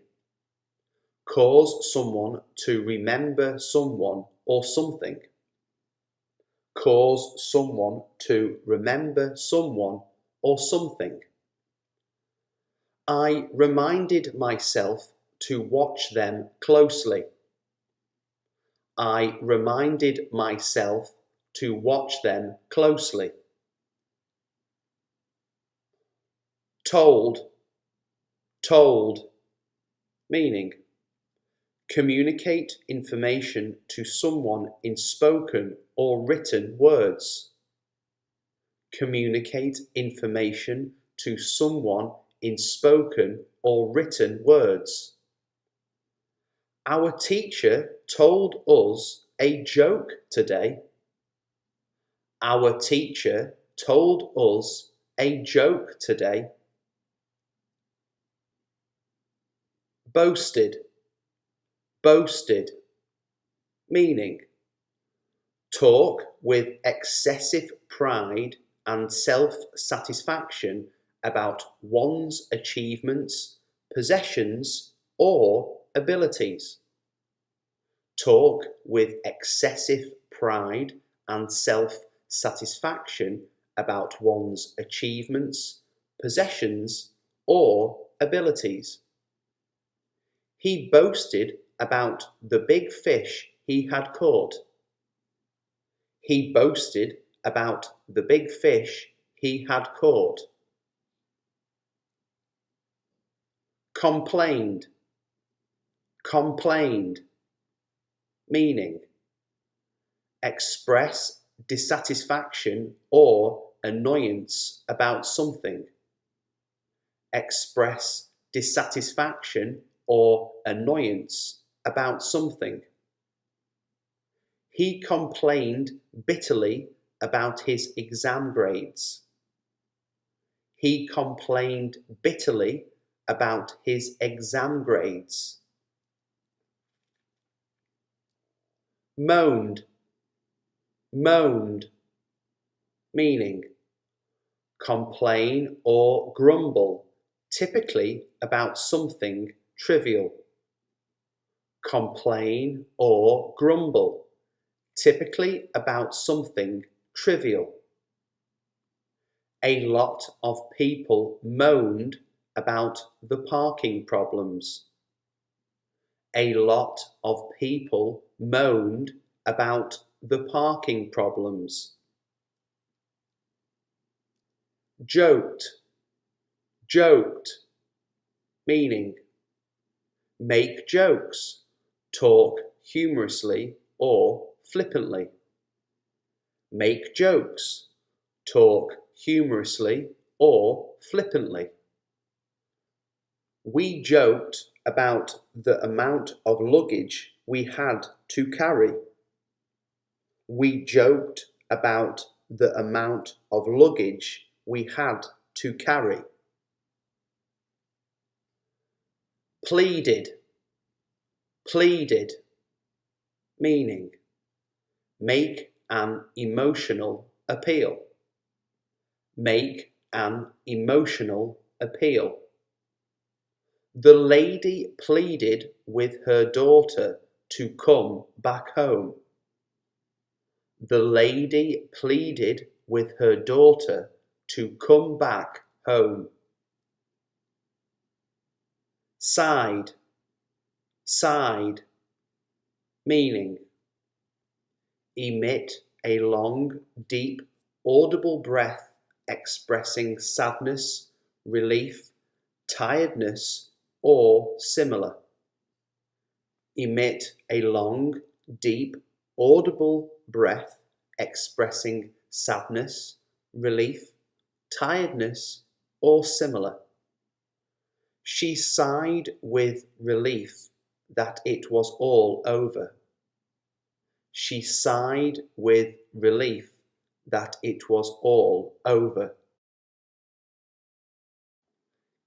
S1: cause someone to remember someone or something. Cause someone to remember someone or something. I reminded myself to watch them closely. I reminded myself to watch them closely. Told, told, meaning communicate information to someone in spoken or written words. Communicate information to someone in spoken or written words. Our teacher told us a joke today. Our teacher told us a joke today. Boasted, boasted, meaning talk with excessive pride and self-satisfaction about one's achievements, possessions, or abilities. Talk with excessive pride and self-satisfaction about one's achievements, possessions, or abilities. He boasted about the big fish he had caught. He boasted about the big fish he had caught. complained, complained, meaning express dissatisfaction or annoyance about something. Express dissatisfaction or annoyance about something. He complained bitterly about his exam grades. He complained bitterly about his exam grades. Moaned, moaned, meaning complain or grumble, typically about something trivial. Complain or grumble, typically about something trivial. A lot of people moaned about the parking problems. A lot of people moaned about the parking problems. Joked, joked, meaning make jokes, talk humorously or flippantly. Make jokes, talk humorously or flippantly. We joked about the amount of luggage we had to carry. We joked about the amount of luggage we had to carry. Pleaded, pleaded, meaning make an emotional appeal. Make an emotional appeal. The lady pleaded with her daughter to come back home. The lady pleaded with her daughter to come back home. Sighed, sighed, meaning emit a long, deep, audible breath expressing sadness, relief, tiredness, or similar. Emit a long, deep, audible breath expressing sadness, relief, tiredness, or similar. She sighed with relief that it was all over. She sighed with relief that it was all over.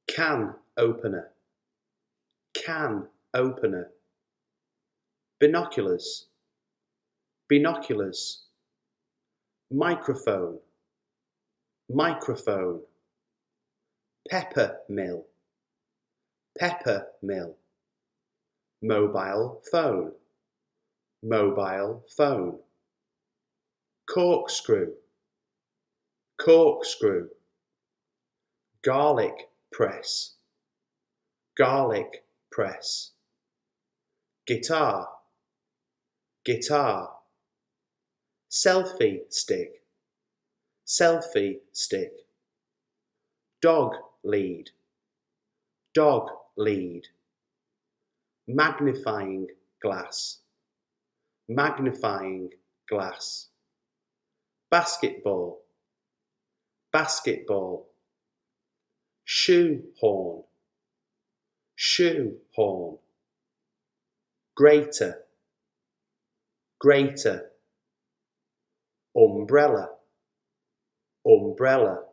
S1: Can opener, can opener. Binoculars, binoculars. Microphone, microphone. Pepper mill, pepper mill. Mobile phone, mobile phone. Corkscrew, corkscrew. Garlic press, garlic press. Guitar, guitar. Selfie stick, selfie stick. Dog lead, dog lead. Magnifying glass, magnifying glass. Basketball, basketball. Shoehorn, shoehorn. Grater, grater. Umbrella, umbrella.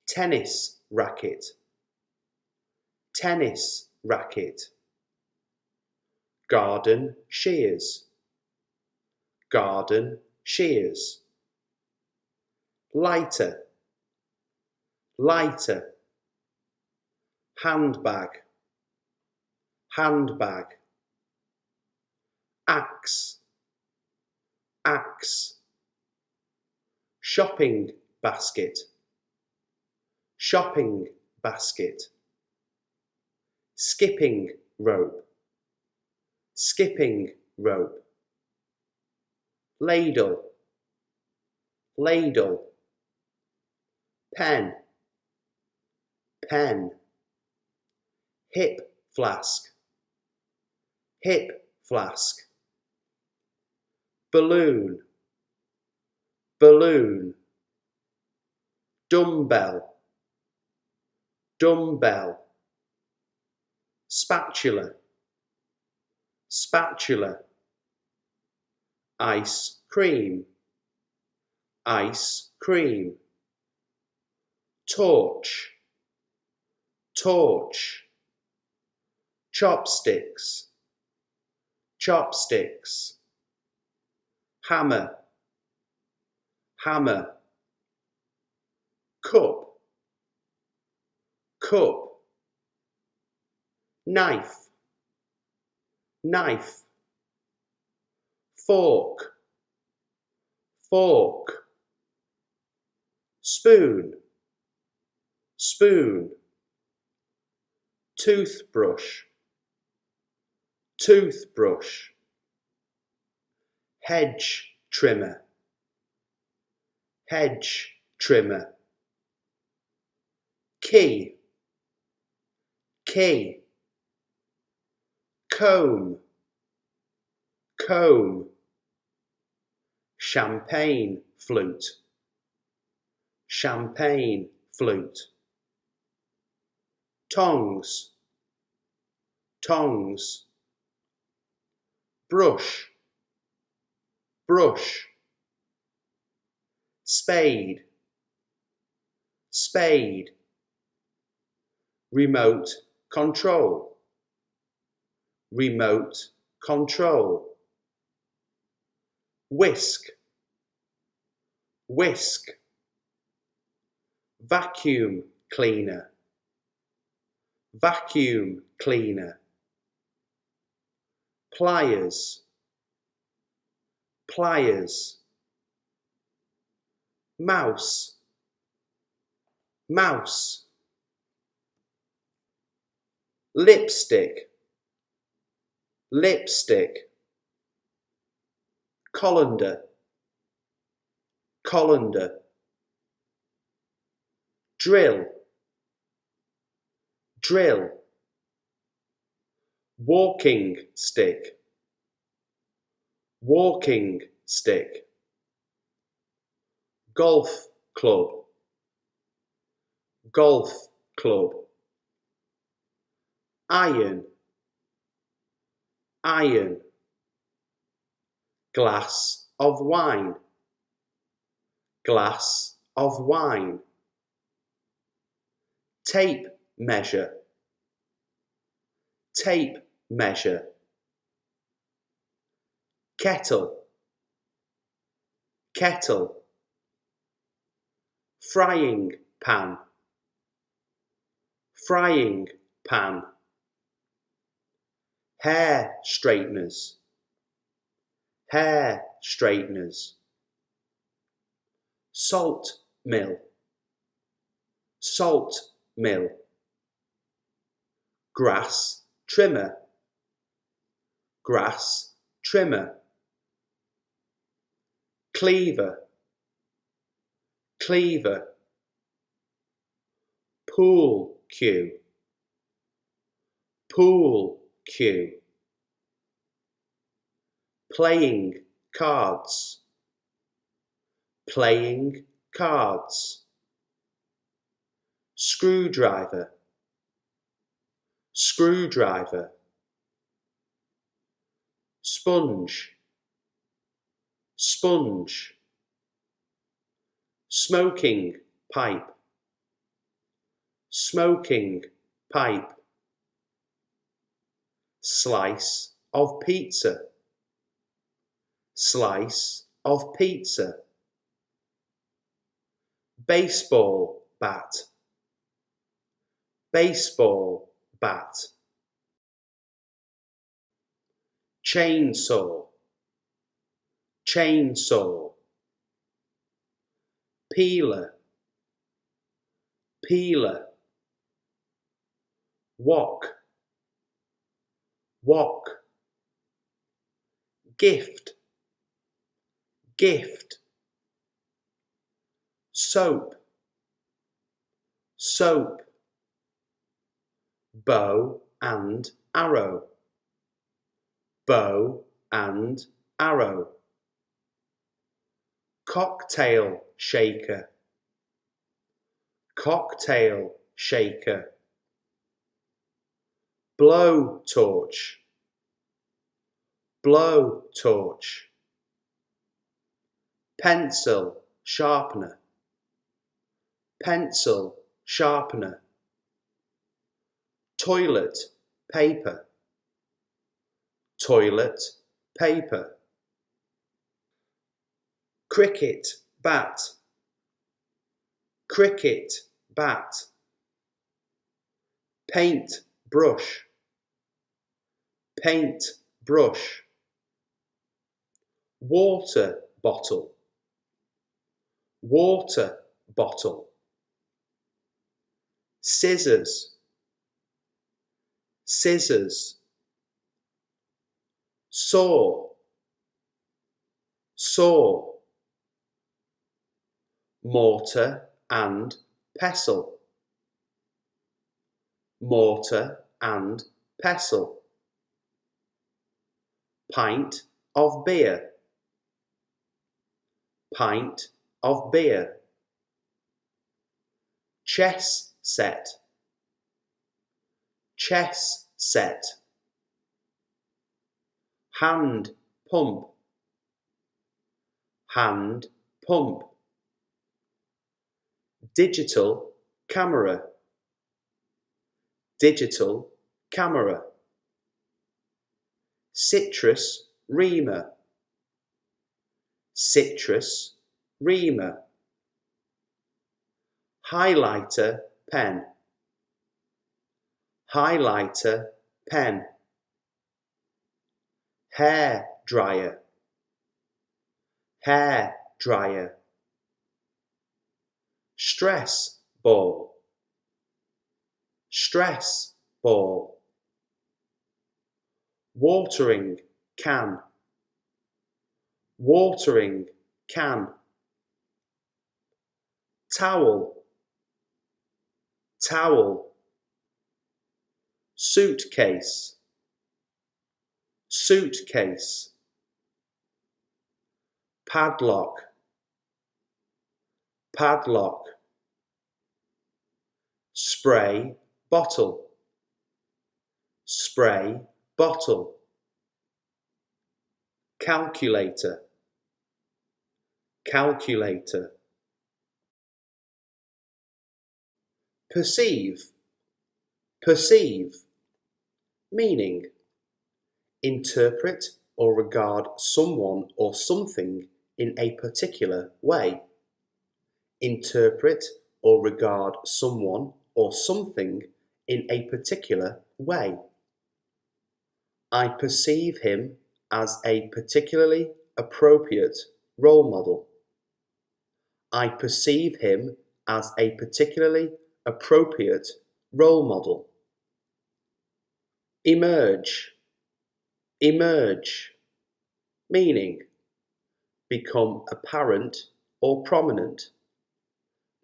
S1: Tennis racket, tennis racket. Garden shears, garden shears. Lighter, lighter. Handbag, handbag. Axe, axe. Shopping basket, shopping basket. Skipping rope, skipping rope. Ladle, ladle. Pen, pen. hip flask, hip flask. Balloon, balloon. Dumbbell, dumbbell. Spatula, spatula. Ice cream, ice cream. Torch, torch. Chopsticks, chopsticks. Hammer, hammer. Cup, cup. Knife, knife. Fork, fork. Spoon, spoon. Toothbrush, toothbrush. Hedge trimmer, hedge trimmer. Key, key. Comb, comb. Champagne flute, champagne flute. Tongs, tongs. Brush, brush. Spade, spade. Remote control, remote control. Whisk, whisk. Vacuum cleaner, vacuum cleaner. Pliers, pliers. Mouse, mouse. Lipstick, lipstick. Colander, colander. Drill, drill. Walking stick, walking stick. Golf club, golf club. Iron, iron. Glass of wine, glass of wine. Tape measure, tape measure. Kettle, kettle. Frying pan, frying pan. Hair straighteners, hair straighteners. Salt mill, salt mill. Grass trimmer, grass trimmer. Cleaver, cleaver. Pool cue, pool cue. Playing cards, playing cards. Screwdriver, screwdriver. Sponge, sponge. Smoking pipe, smoking pipe. Slice of pizza, slice of pizza. Baseball bat, baseball bat. Chainsaw, chainsaw. Peeler, peeler. Wok, wok. Gift, gift. Soap, soap. Bow and arrow, bow and arrow. Cocktail shaker, cocktail shaker. Blow torch, blow torch. Pencil sharpener, pencil sharpener. Toilet paper, toilet paper. Cricket bat, cricket bat. Paint brush, paint brush. Water bottle, water bottle. Scissors, scissors. Saw, saw. Mortar and pestle, mortar and pestle. Pint of beer, pint of beer. Chess set, chess set. Hand pump, hand pump. Digital camera, digital camera. Citrus reamer, citrus reamer. Highlighter pen, highlighter pen. Hair dryer, hair dryer. Stress ball, stress ball. Watering can, watering can. Towel, towel. Suitcase, suitcase. Padlock, padlock. Spray bottle, spray bottle. Calculator, calculator. Perceive, perceive. Meaning, interpret or regard someone or something in a particular way. Interpret or regard someone or something in a particular way. I perceive him as a particularly appropriate role model. I perceive him as a particularly appropriate role model. Emerge, emerge. Meaning, become apparent or prominent.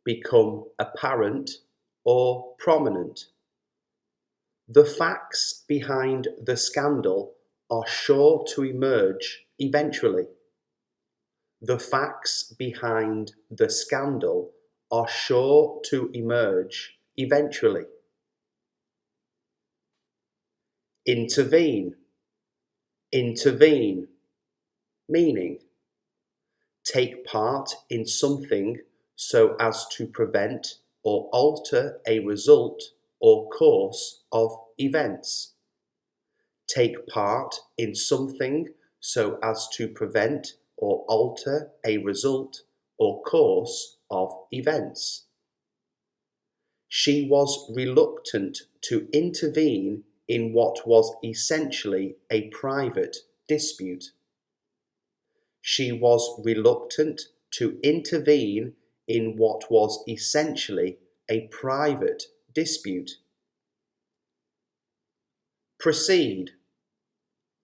S1: Become apparent or prominent. The facts behind the scandal are sure to emerge eventually. The facts behind the scandal are sure to emerge eventually. Intervene, intervene. Meaning, take part in something so as to prevent or alter a result or course of events. Take part in something so as to prevent or alter a result or course of events. She was reluctant to intervene in what was essentially a private dispute. She was reluctant to intervene in what was essentially a private dispute. Proceed,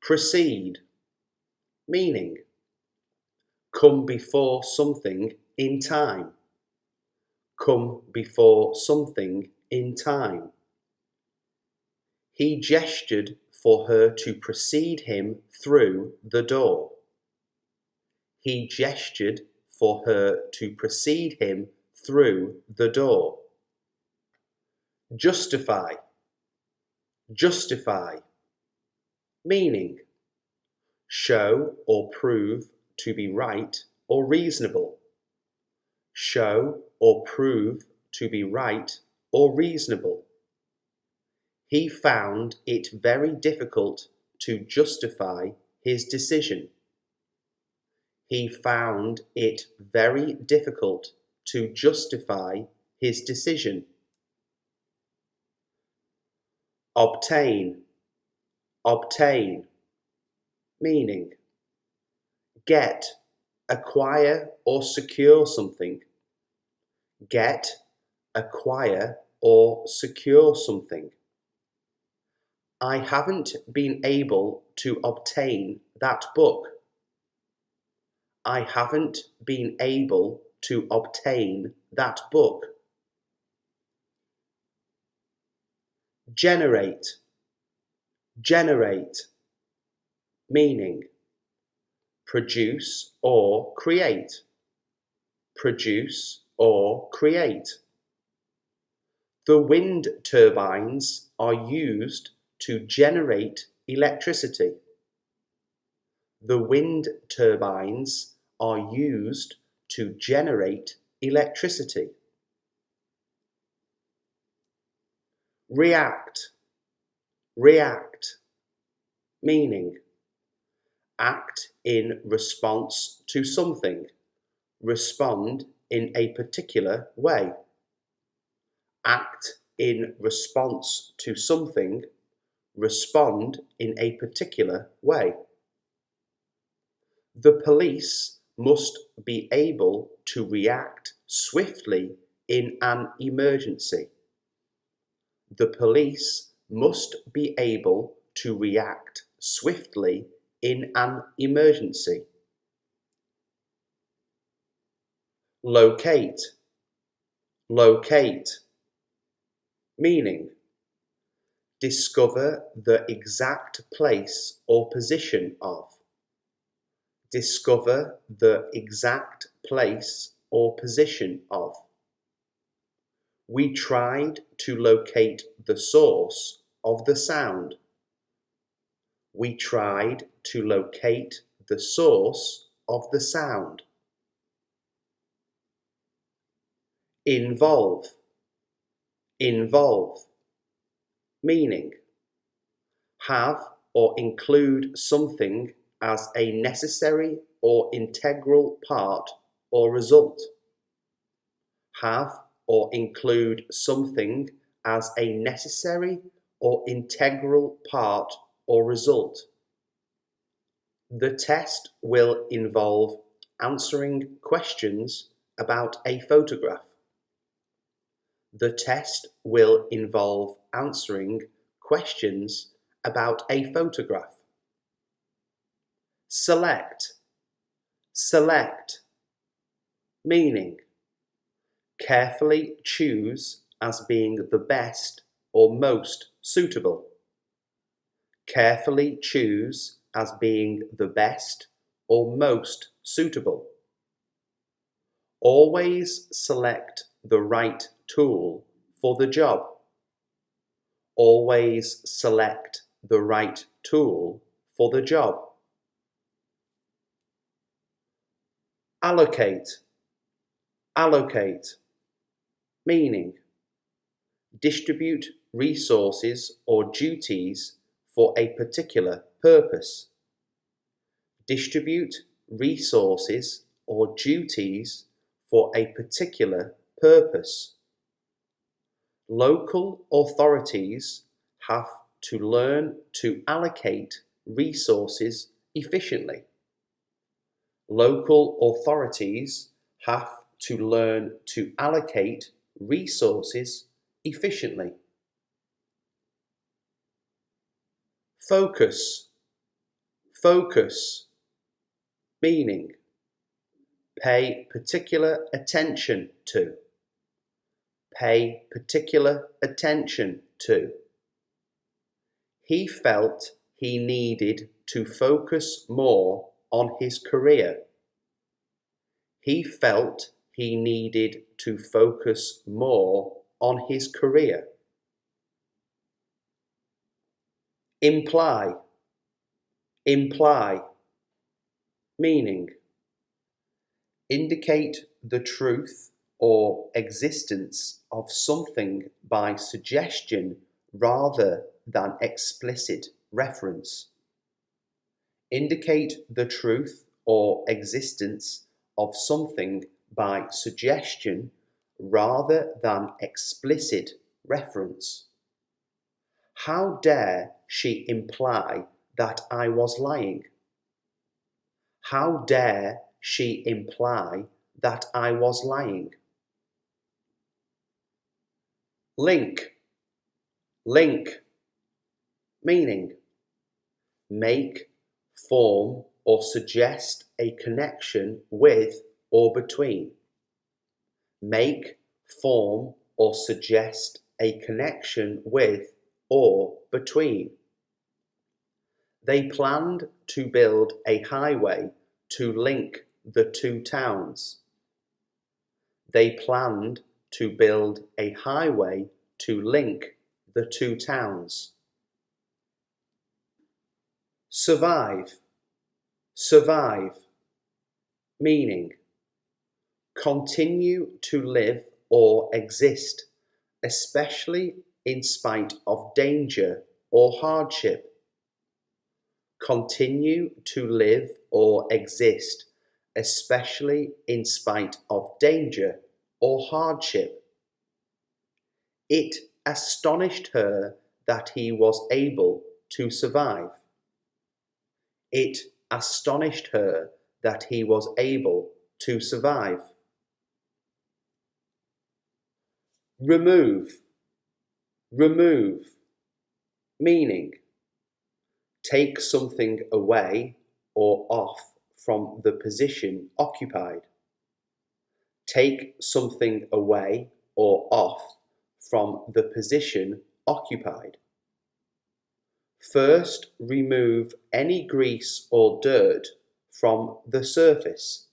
S1: proceed. Meaning, come before something in time. Come before something in time. He gestured for her to precede him through the door. He gestured for her to precede him through the door. Justify. Justify. Meaning: show or prove to be right or reasonable. Show or prove to be right or reasonable. He found it very difficult to justify his decision. He found it very difficult to justify his decision. Obtain. Obtain. Meaning: get, acquire or secure something. Get, acquire or secure something. I haven't been able to obtain that book. I haven't been able to obtain that book. Generate. Generate. Meaning: produce or create. Produce or create. The wind turbines are used to generate electricity. The wind turbines are used to generate electricity. React. React. Meaning: act in response to something. Respond in a particular way. Act in response to something. Respond in a particular way. The police must be able to react swiftly in an emergency. The police must be able to react swiftly in an emergency. Locate. Locate. Meaning: discover the exact place or position of. Discover the exact place or position of. We tried to locate the source of the sound. We tried to locate the source of the sound. Involve. Involve. Meaning: have or include something as a necessary or integral part or result. Have or include something as a necessary or integral part or result. The test will involve answering questions about a photograph. The test will involve answering questions about a photograph. Select. Select. Meaning: carefully choose as being the best or most suitable. Carefully choose as being the best or most suitable. Always select the right tool for the job. Always select the right tool for the job. Allocate. Allocate. Meaning: distribute resources or duties for a particular purpose. Distribute resources or duties for a particular purpose. Local authorities have to learn to allocate resources efficiently. Local authorities have to learn to allocate resources efficiently. Focus. Focus. Meaning: pay particular attention to. Pay particular attention to. He felt he needed to focus more on his career. He felt he needed to focus more on his career. Imply. Imply. Meaning: indicate the truth or existence of something by suggestion rather than explicit reference. Indicate the truth or existence of something by suggestion rather than explicit reference. How dare she imply that I was lying? How dare she imply that I was lying? Link. Link. Meaning: make, form, or suggest a connection with or between. Make, form, or suggest a connection with or between. They planned to build a highway to link the two towns. They planned to build a highway to link the two towns. Survive. Survive. Meaning: continue to live or exist, especially in spite of danger or hardship. Continue to live or exist, especially in spite of danger or hardship. It astonished her that he was able to survive. It astonished her that he was able to survive. Remove. Remove. Meaning: take something away or off from the position occupied. Take something away or off from the position occupied. First, remove any grease or dirt from the surface.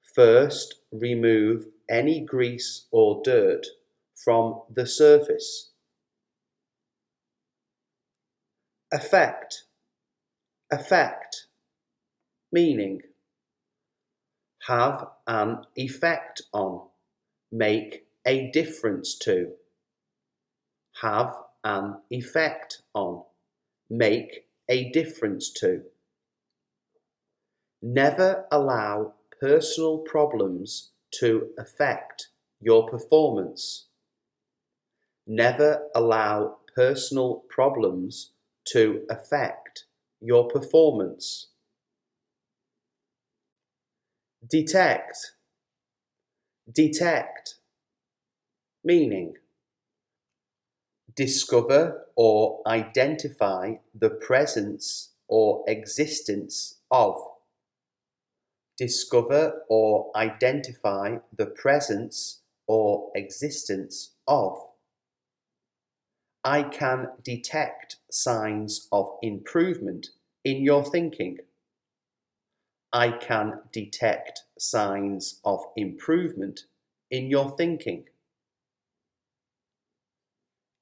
S1: First, remove any grease or dirt from the surface. Affect. Affect. Meaning: have an effect on, make a difference to. Have an effect on, make a difference to. Never allow personal problems to affect your performance. Never allow personal problems to affect your performance. Detect. Detect. Meaning: discover or identify the presence or existence of. Discover or identify the presence or existence of. I can detect signs of improvement in your thinking. I can detect signs of improvement in your thinking.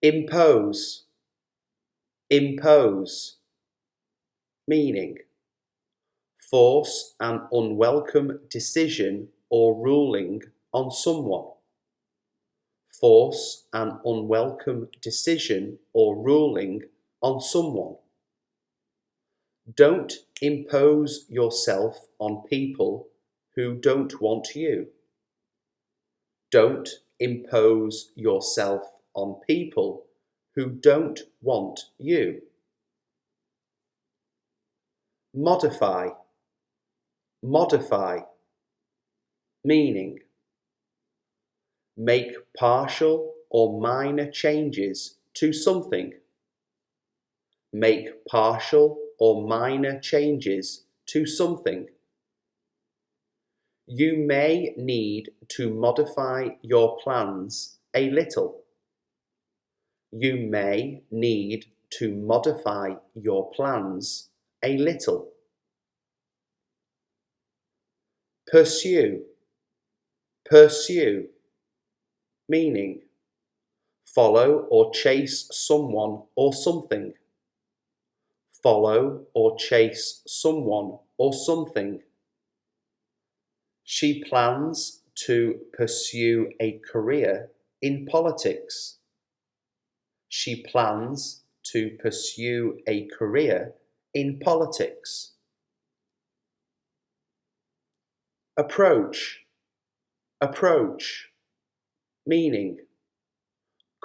S1: Impose. Impose. Meaning: force an unwelcome decision or ruling on someone. Force an unwelcome decision or ruling on someone. Don't impose yourself on people who don't want you. Don't impose yourself on people who don't want you. Modify. Modify. Meaning: make partial or minor changes to something. Make partial or minor changes to something. You may need to modify your plans a little. You may need to modify your plans a little. Pursue, pursue, meaning follow or chase someone or something. Follow or chase someone or something. She plans to pursue a career in politics. She plans to pursue a career in politics. Approach, approach, meaning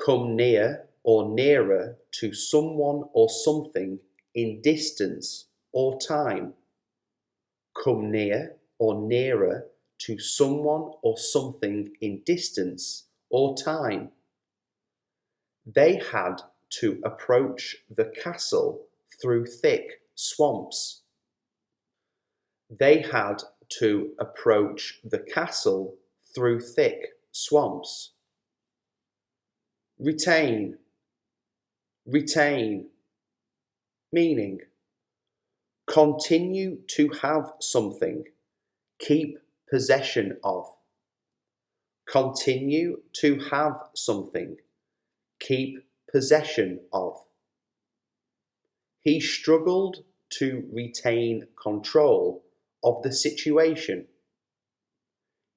S1: come near or nearer to someone or something in distance or time. Come near or nearer to someone or something in distance or time. They had to approach the castle through thick swamps. They had to approach the castle through thick swamps. Retain, retain, meaning continue to have something, keep possession of. Continue to have something, keep possession of. He struggled to retain control of the situation.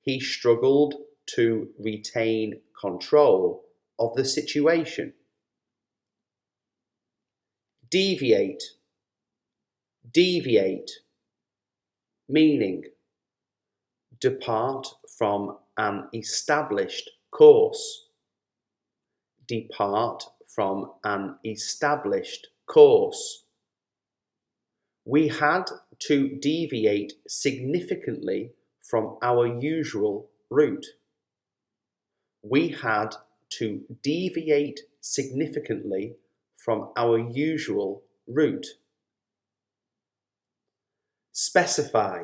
S1: He struggled to retain control of the situation. Deviate, deviate, meaning depart from an established course. Depart from an established course. We had to deviate significantly from our usual route. We had to deviate significantly from our usual route. Specify,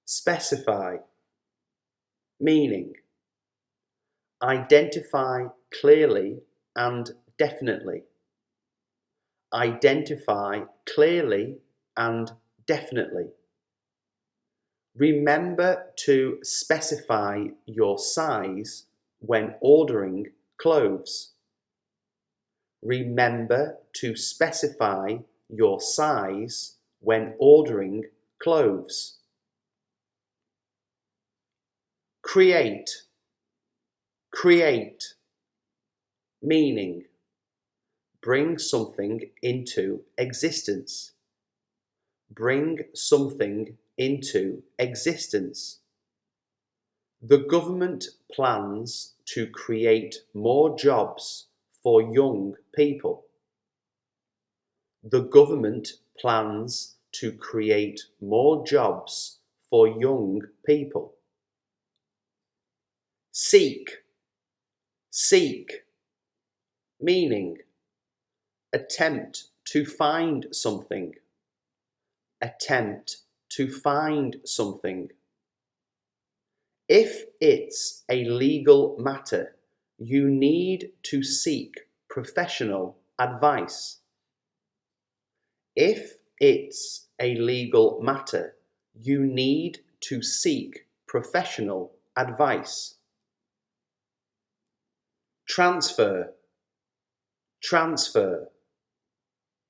S1: specify, meaning identify clearly and definitely. Identify clearly and definitely. Remember to specify your size when ordering clothes. Remember to specify your size when ordering clothes. Create, create, meaning bring something into existence. Bring something into existence. The government plans to create more jobs for young people. The government plans to create more jobs for young people. Seek, seek, meaning attempt to find something. Attempt to find something. If it's a legal matter, you need to seek professional advice. If it's a legal matter, you need to seek professional advice. Transfer, transfer,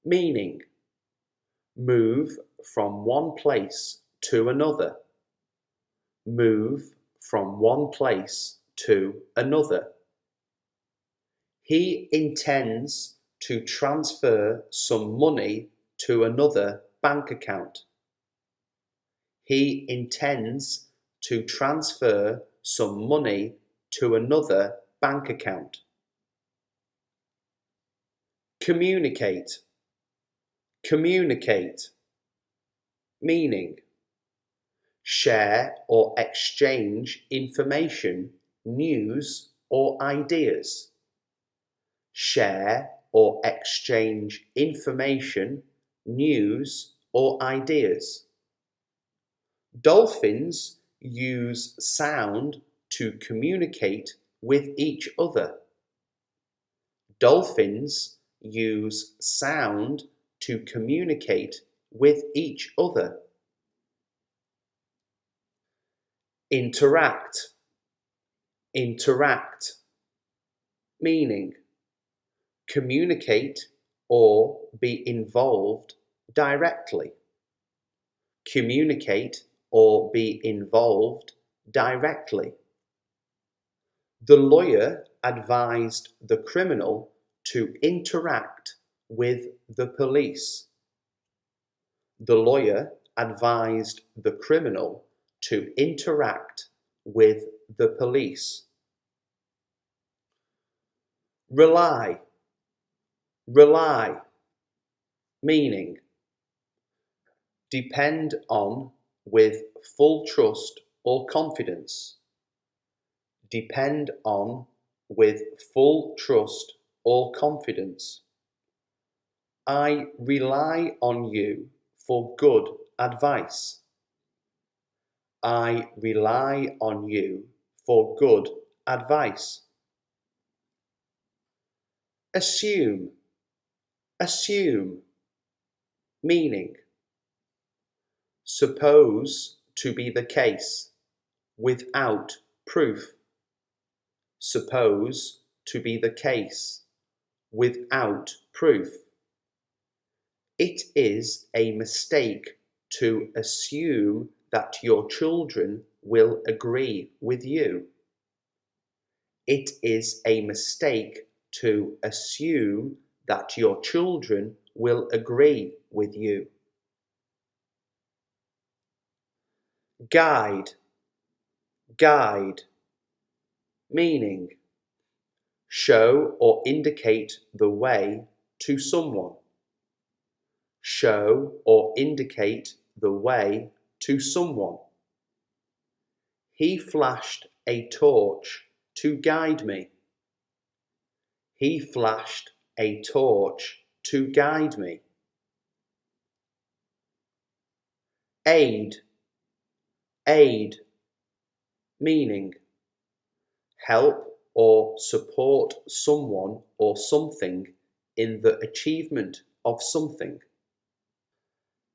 S1: meaning move from one place to another. Move from one place to another. He intends to transfer some money to another bank account. He intends to transfer some money to another bank account. Communicate, communicate, meaning share or exchange information, news, or ideas. Share or exchange information, news, or ideas. Dolphins use sound to communicate with each other. Dolphins use sound to communicate with each other. Interact. Interact. Meaning communicate or be involved directly. Communicate or be involved directly. The lawyer advised the criminal to interact with the police. The lawyer advised the criminal to interact with the police. Rely. Rely. Meaning depend on with full trust or confidence. Depend on with full trust or confidence. I rely on you for good advice. I rely on you for good advice. Assume. Assume. Meaning suppose to be the case without proof. Suppose to be the case without proof. It is a mistake to assume that your children will agree with you. It is a mistake to assume that your children will agree with you. Guide. Guide. Meaning show or indicate the way to someone. Show or indicate the way to someone. He flashed a torch to guide me. He flashed a torch to guide me. Aid. Aid. Meaning help or support someone or something in the achievement of something.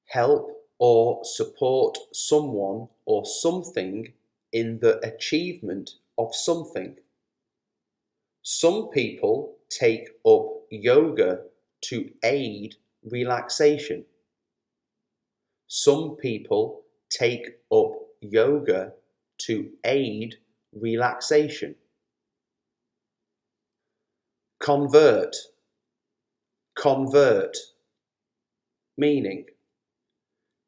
S1: Help or support someone or something in the achievement of something. Some people take up yoga to aid relaxation. Some people take up yoga to aid relaxation. Convert. Convert. Meaning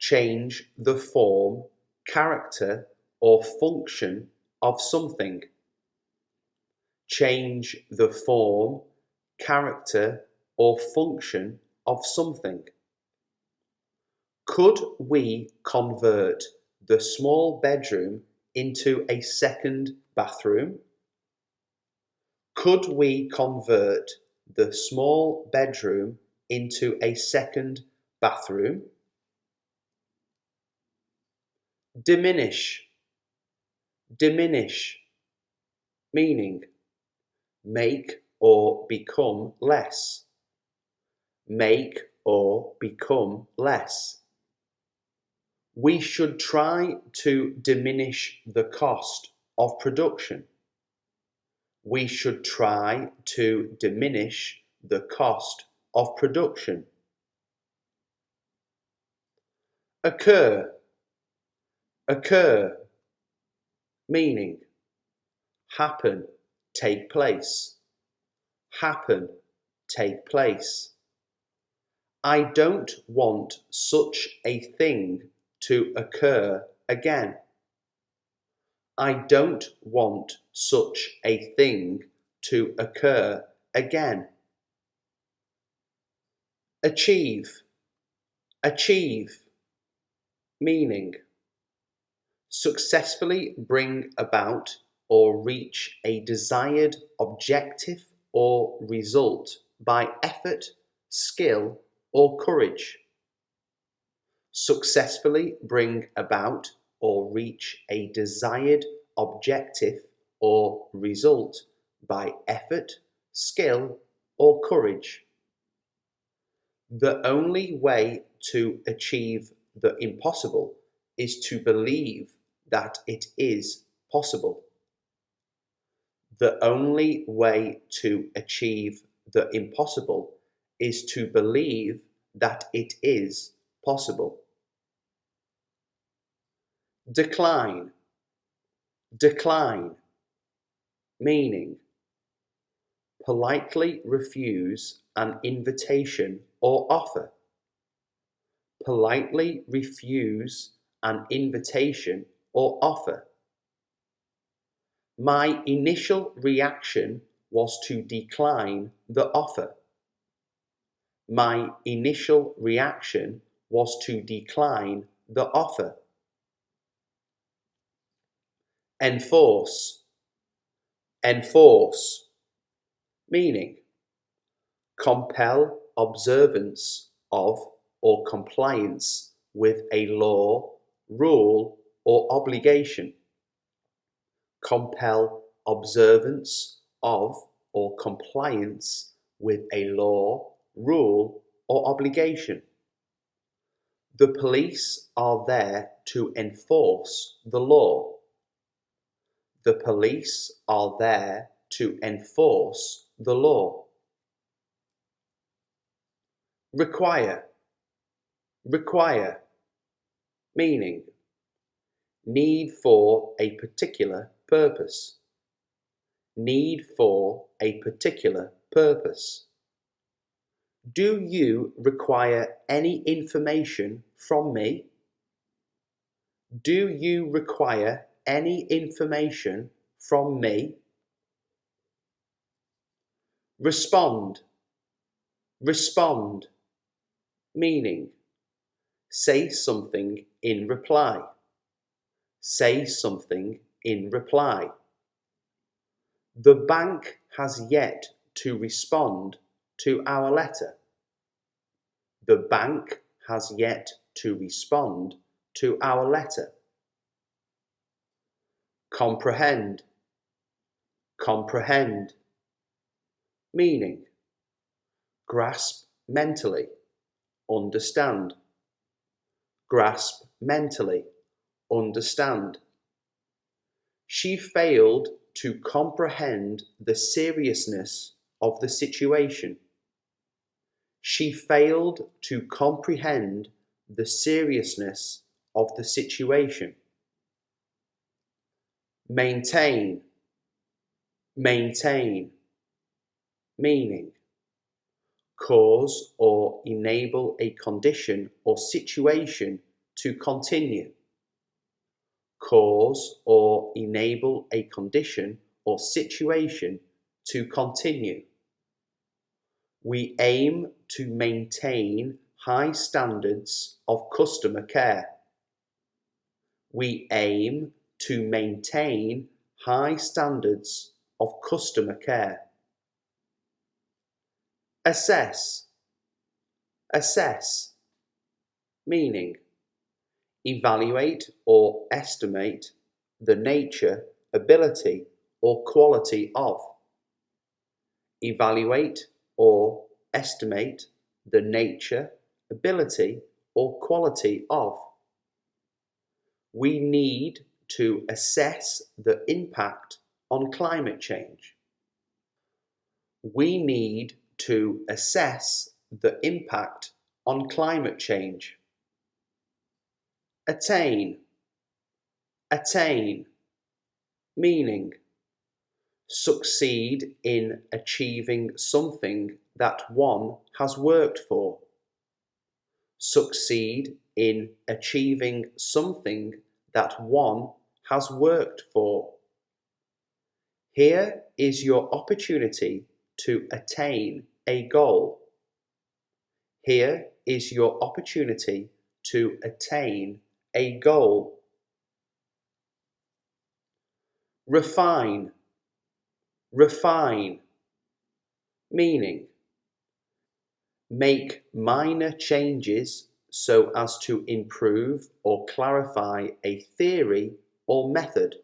S1: change the form, character, or function of something. Change the form, character, or function of something. Could we convert the small bedroom into a second bathroom? Could we convert the small bedroom into a second bathroom? Diminish. Diminish. Meaning make or become less. Make or become less. We should try to diminish the cost of production. We should try to diminish the cost of production. Occur. Occur. Meaning happen, take place. Happen, take place. I don't want such a thing to occur again. I don't want such a thing to occur again. Achieve. Achieve. Meaning successfully bring about or reach a desired objective or result by effort, skill, or courage. Successfully bring about or reach a desired objective or result by effort, skill, or courage. The only way to achieve the impossible is to believe that it is possible. The only way to achieve the impossible is to believe that it is possible. Decline. Decline. Meaning, politely refuse an invitation or offer. Politely refuse an invitation or offer. My initial reaction was to decline the offer. My initial reaction was to decline the offer. Enforce. Enforce. Meaning, compel observance of or compliance with a law, rule, or obligation. Compel observance of or compliance with a law, rule, or obligation. The police are there to enforce the law. The police are there to enforce the law. Require. Require. Meaning, need for a particular purpose. Need for a particular purpose. Do you require any information from me? Do you require any information from me? Respond. Respond. Meaning, say something in reply. Say something in reply. The bank has yet to respond to our letter. The bank has yet to respond to our letter. Comprehend. Comprehend. Meaning, grasp mentally, understand. Grasp mentally, understand. She failed to comprehend the seriousness of the situation. She failed to comprehend the seriousness of the situation. Maintain. Maintain. Meaning, cause or enable a condition or situation to continue. Cause or enable a condition or situation to continue. We aim to maintain high standards of customer care. We aim to maintain high standards of customer care. Assess. Assess. Meaning, evaluate or estimate the nature, ability, or quality of. Evaluate or estimate the nature, ability, or quality of. We need to assess the impact on climate change. We need to assess the impact on climate change. Attain. Attain. Meaning, succeed in achieving something that one has worked for. Succeed in achieving something that one has worked for. Here is your opportunity to attain a goal. Here is your opportunity to attain a goal. Refine. Refine. Meaning, make minor changes so as to improve or clarify a theory or method.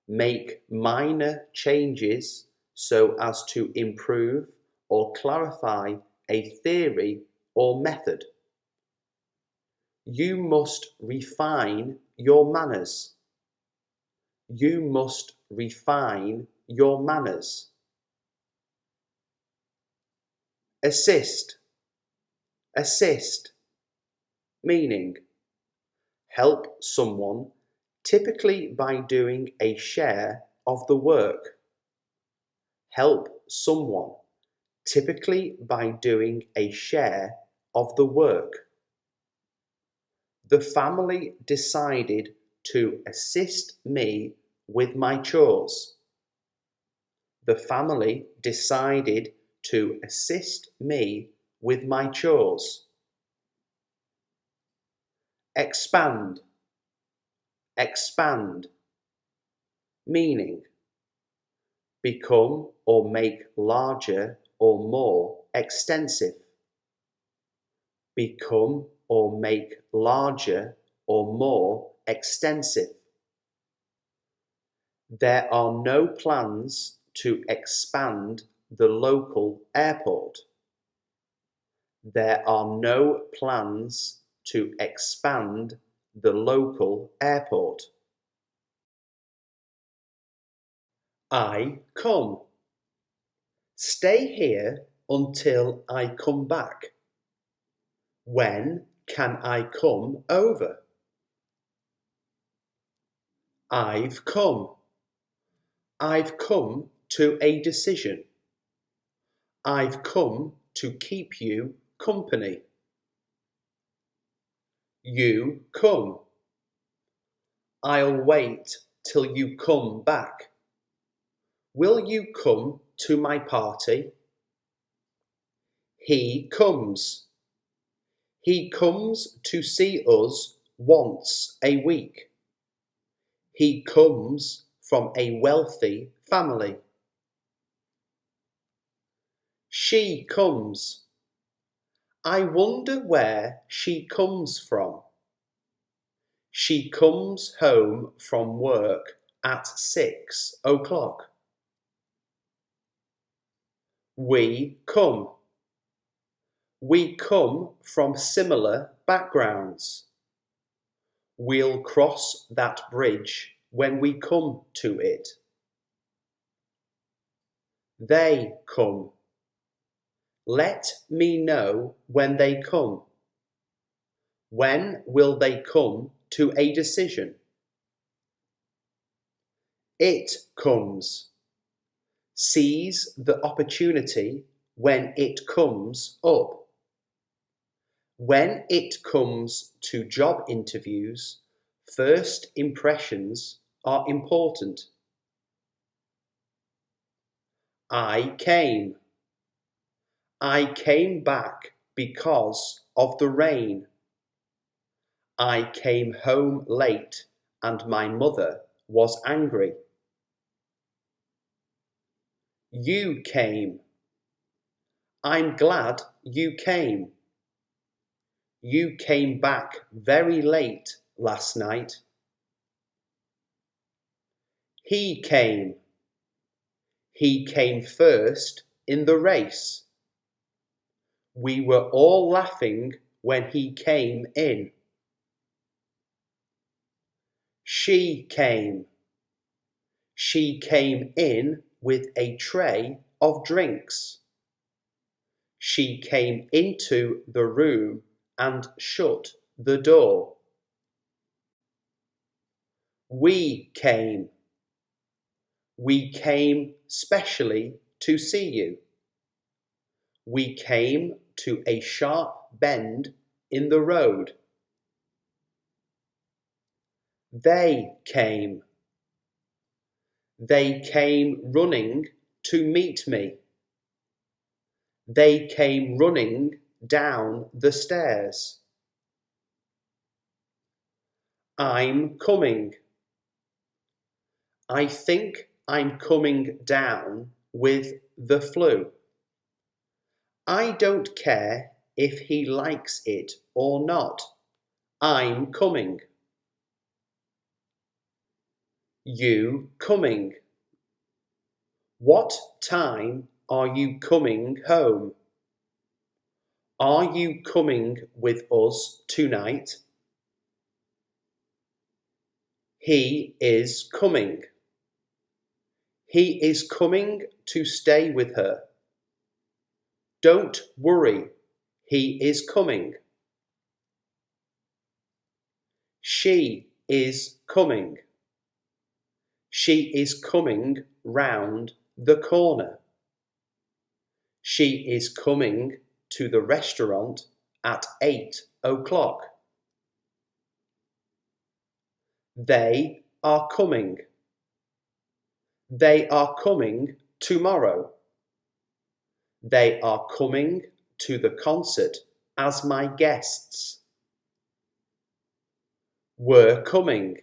S1: Make minor changes so as to improve or clarify a theory or method. You must refine your manners. You must refine your manners. Assist. Assist, meaning help someone, typically by doing a share of the work. Help someone, typically by doing a share of the work. The family decided to assist me with my chores. The family decided to assist me with my chores. Expand. Expand, meaning become or make larger or more extensive. Become or make larger or more extensive. There are no plans to expand the local airport. There are no plans to expand the local airport. I come. Stay here until I come back. When can I come over? I've come. I've come to a decision. I've come to keep you company. You come. I'll wait till you come back. Will you come to my party? He comes. He comes to see us once a week. He comes from a wealthy family. She comes. I wonder where she comes from. She comes home from work at 6 o'clock. We come. We come from similar backgrounds. We'll cross that bridge when we come to it. They come. Let me know when they come. When will they come to a decision? It comes. Seize the opportunity when it comes up. When it comes to job interviews, first impressions are important. I came. I came back because of the rain. I came home late and my mother was angry. You came. I'm glad you came. You came back very late last night. He came. He came first in the race. We were all laughing when he came in. She came. She came in with a tray of drinks. She came into the room and shut the door. We came. We came specially to see you. We came to a sharp bend in the road. They came. They came running to meet me. They came running down the stairs. I'm coming. I think I'm coming down with the flu. I don't care if he likes it or not. I'm coming. You coming. What time are you coming home? Are you coming with us tonight? He is coming. He is coming to stay with her. Don't worry, he is coming. She is coming. She is coming round the corner. She is coming to the restaurant at 8 o'clock. They are coming. They are coming tomorrow. They are coming to the concert as my guests. Were coming.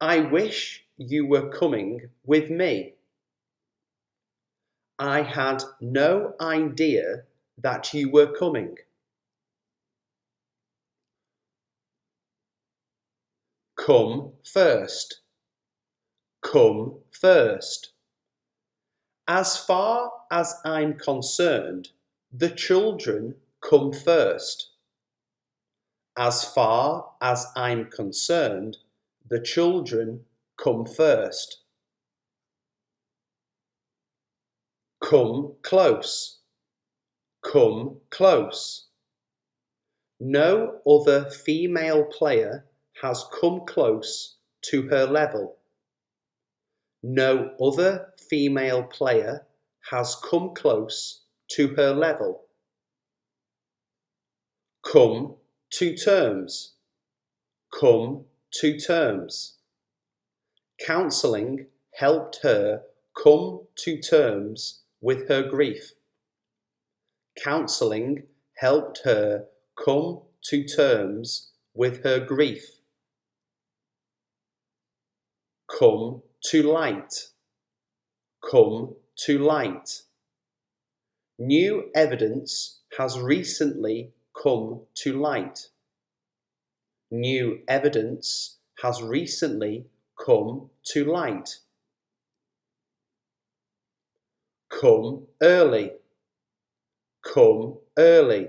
S1: I wish you were coming with me. I had no idea that you were coming. Come first. Come first. As far as I'm concerned, the children come first. As far as I'm concerned, the children come first. Come close. Come close. No other female player has come close to her level. No other female player has come close to her level. Come to terms. Come to terms. Counselling helped her come to terms with her grief. Counselling helped her come to terms with her grief. Come to light. Come to light. New evidence has recently come to light. New evidence has recently come to light. Come early. Come early.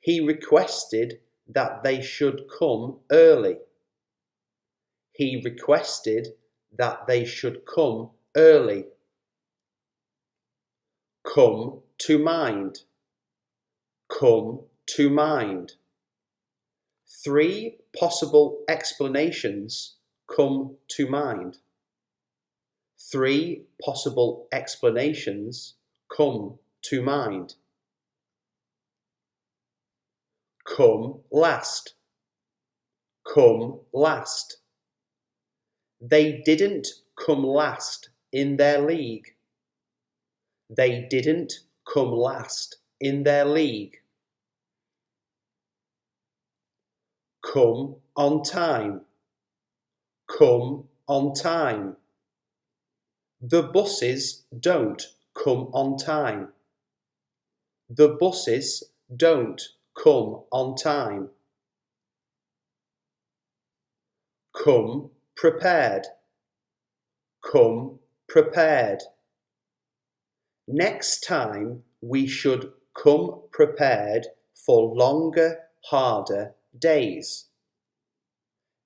S1: He requested that they should come early. He requested that they should come early. Come to mind. Come to mind. 3 possible explanations come to mind. 3 possible explanations come to mind. Come last. Come last. They didn't come last in their league. They didn't come last in their league. Come on time. Come on time. The buses don't come on time. The buses don't come on time. Come prepared. Come prepared. Next time we should come prepared for longer, harder days.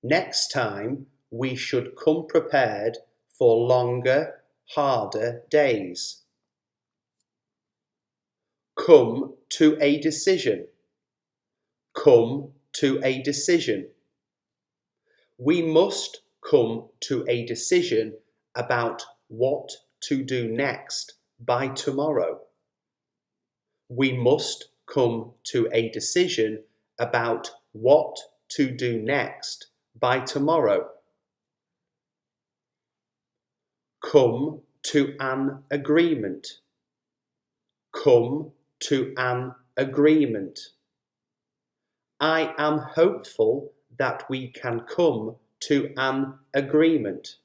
S1: Next time we should come prepared for longer, harder days. Come to a decision. Come to a decision. We must come to a decision about what to do next by tomorrow. We must come to a decision about what to do next by tomorrow. Come to an agreement. Come to an agreement. I am hopeful that we can come to an agreement.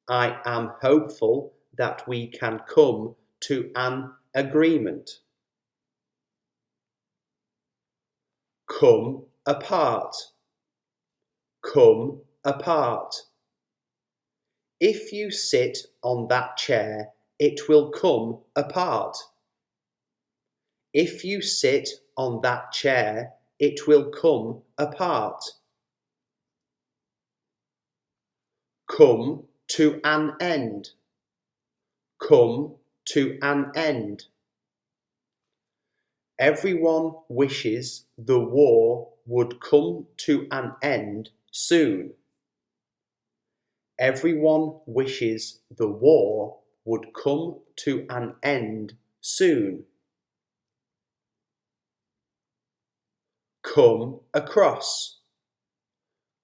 S1: I am hopeful that we can come to an agreement. Come apart. Come apart. If you sit on that chair, it will come apart. If you sit on that chair, it will come apart. Come to an end. Come to an end. Everyone wishes the war would come to an end soon. Everyone wishes the war would come to an end soon. Come across.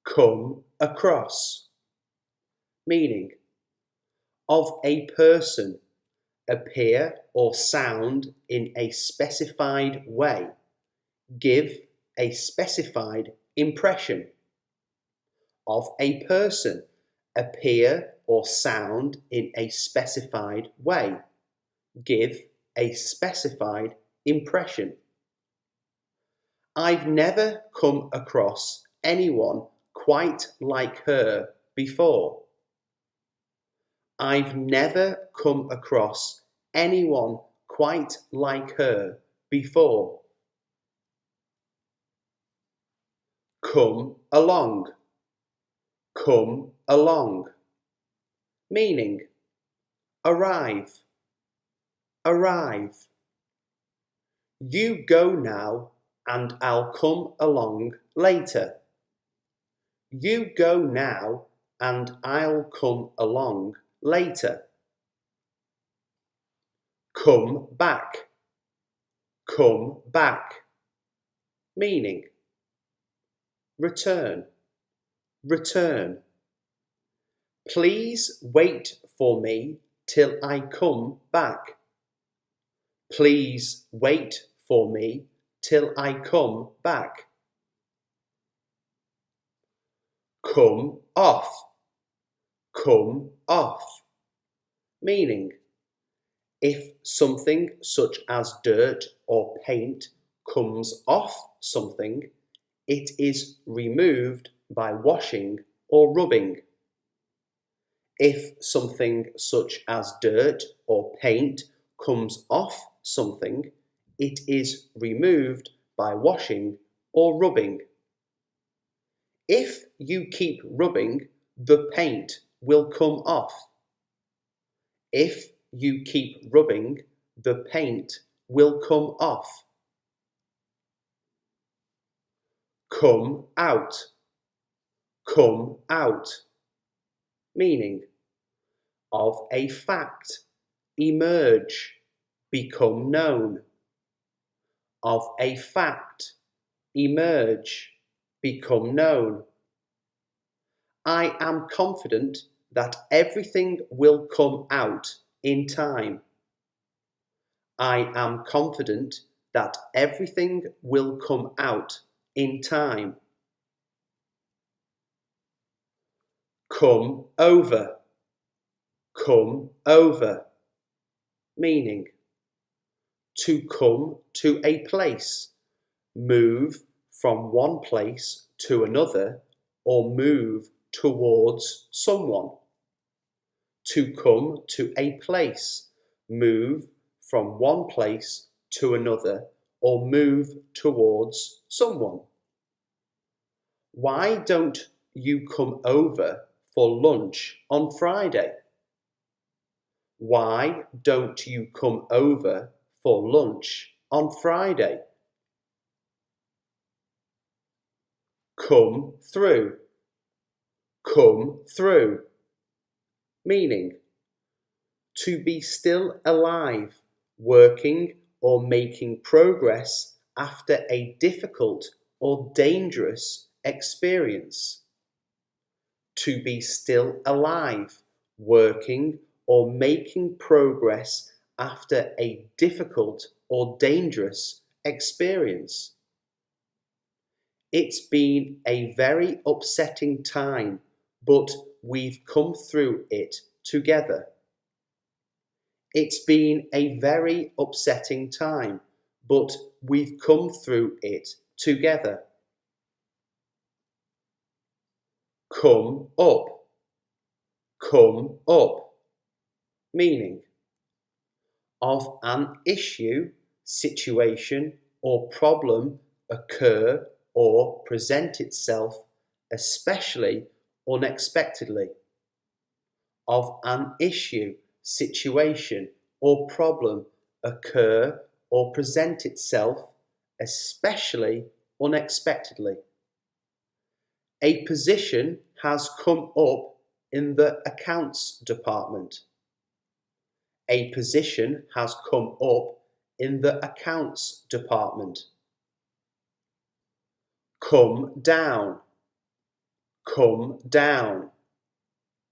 S1: Come across. Meaning, of a person, appear or sound in a specified way, give a specified impression. Of a person, appear or sound in a specified way, give a specified impression. I've never come across anyone quite like her before. I've never come across anyone quite like her before. Come along. Come along. Meaning, arrive. Arrive. You go now and I'll come along later. You go now and I'll come along later. Come back. Come back. Meaning, return. Return. Please wait for me till I come back. Please wait for me till I come back. Come off. Come off. Meaning, if something such as dirt or paint comes off something, it is removed by washing or rubbing. If something such as dirt or paint comes off something, it is removed by washing or rubbing. If you keep rubbing, the paint will come off. If you keep rubbing, the paint will come off. Come out. Come out. Meaning, of a fact, emerge, become known. Of a fact, emerge, become known. I am confident that everything will come out in time. I am confident that everything will come out in time. Come over. Come over. Meaning, to come to a place, move from one place to another, or move towards someone. To come to a place, move from one place to another, or move towards someone. Why don't you come over for lunch on Friday? Why don't you come over for lunch on Friday? Come through. Come through. Meaning, to be still alive, working or making progress after a difficult or dangerous experience. To be still alive, working or making progress after a difficult or dangerous experience. It's been a very upsetting time, but we've come through it together. It's been a very upsetting time, but we've come through it together. Come up. Come up. Meaning, of an issue situation, or problem occur or present itself, especially unexpectedly. Of an issue, situation, or problem occur or present itself, especially unexpectedly. A position has come up in the accounts department. A position has come up in the accounts department. Come down. Come down.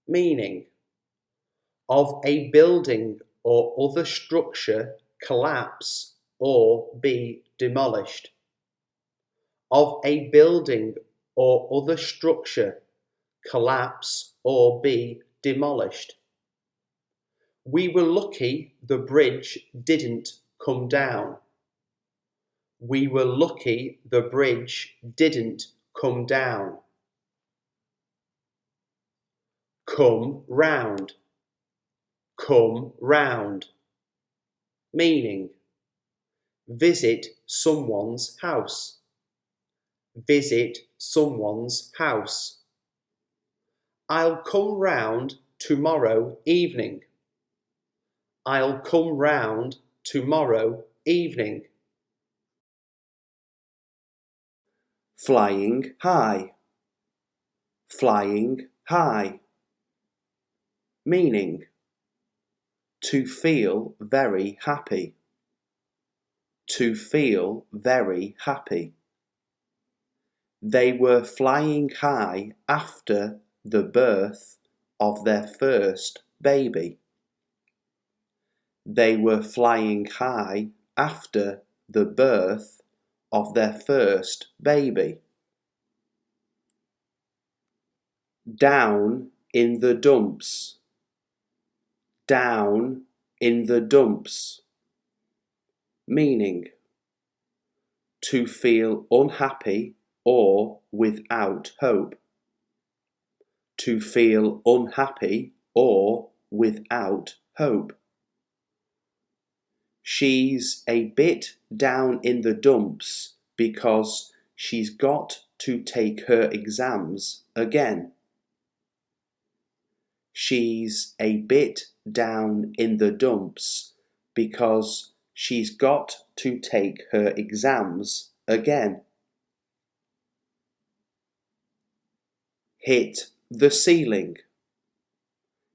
S1: Meaning of a building or other structure collapse or be demolished. Of a building or other structure collapse or be demolished. We were lucky the bridge didn't come down. We were lucky the bridge didn't come down. Come round. Come round. Meaning visit someone's house. Visit someone's house. I'll come round tomorrow evening. I'll come round tomorrow evening. Flying high. Flying high. Meaning to feel very happy. To feel very happy. They were flying high after the birth of their first baby. They were flying high after the birth of their first baby. Down in the dumps. Down in the dumps. Meaning to feel unhappy or without hope. To feel unhappy or without hope. She's a bit down in the dumps because she's got to take her exams again. She's a bit down in the dumps because she's got to take her exams again. Hit the ceiling.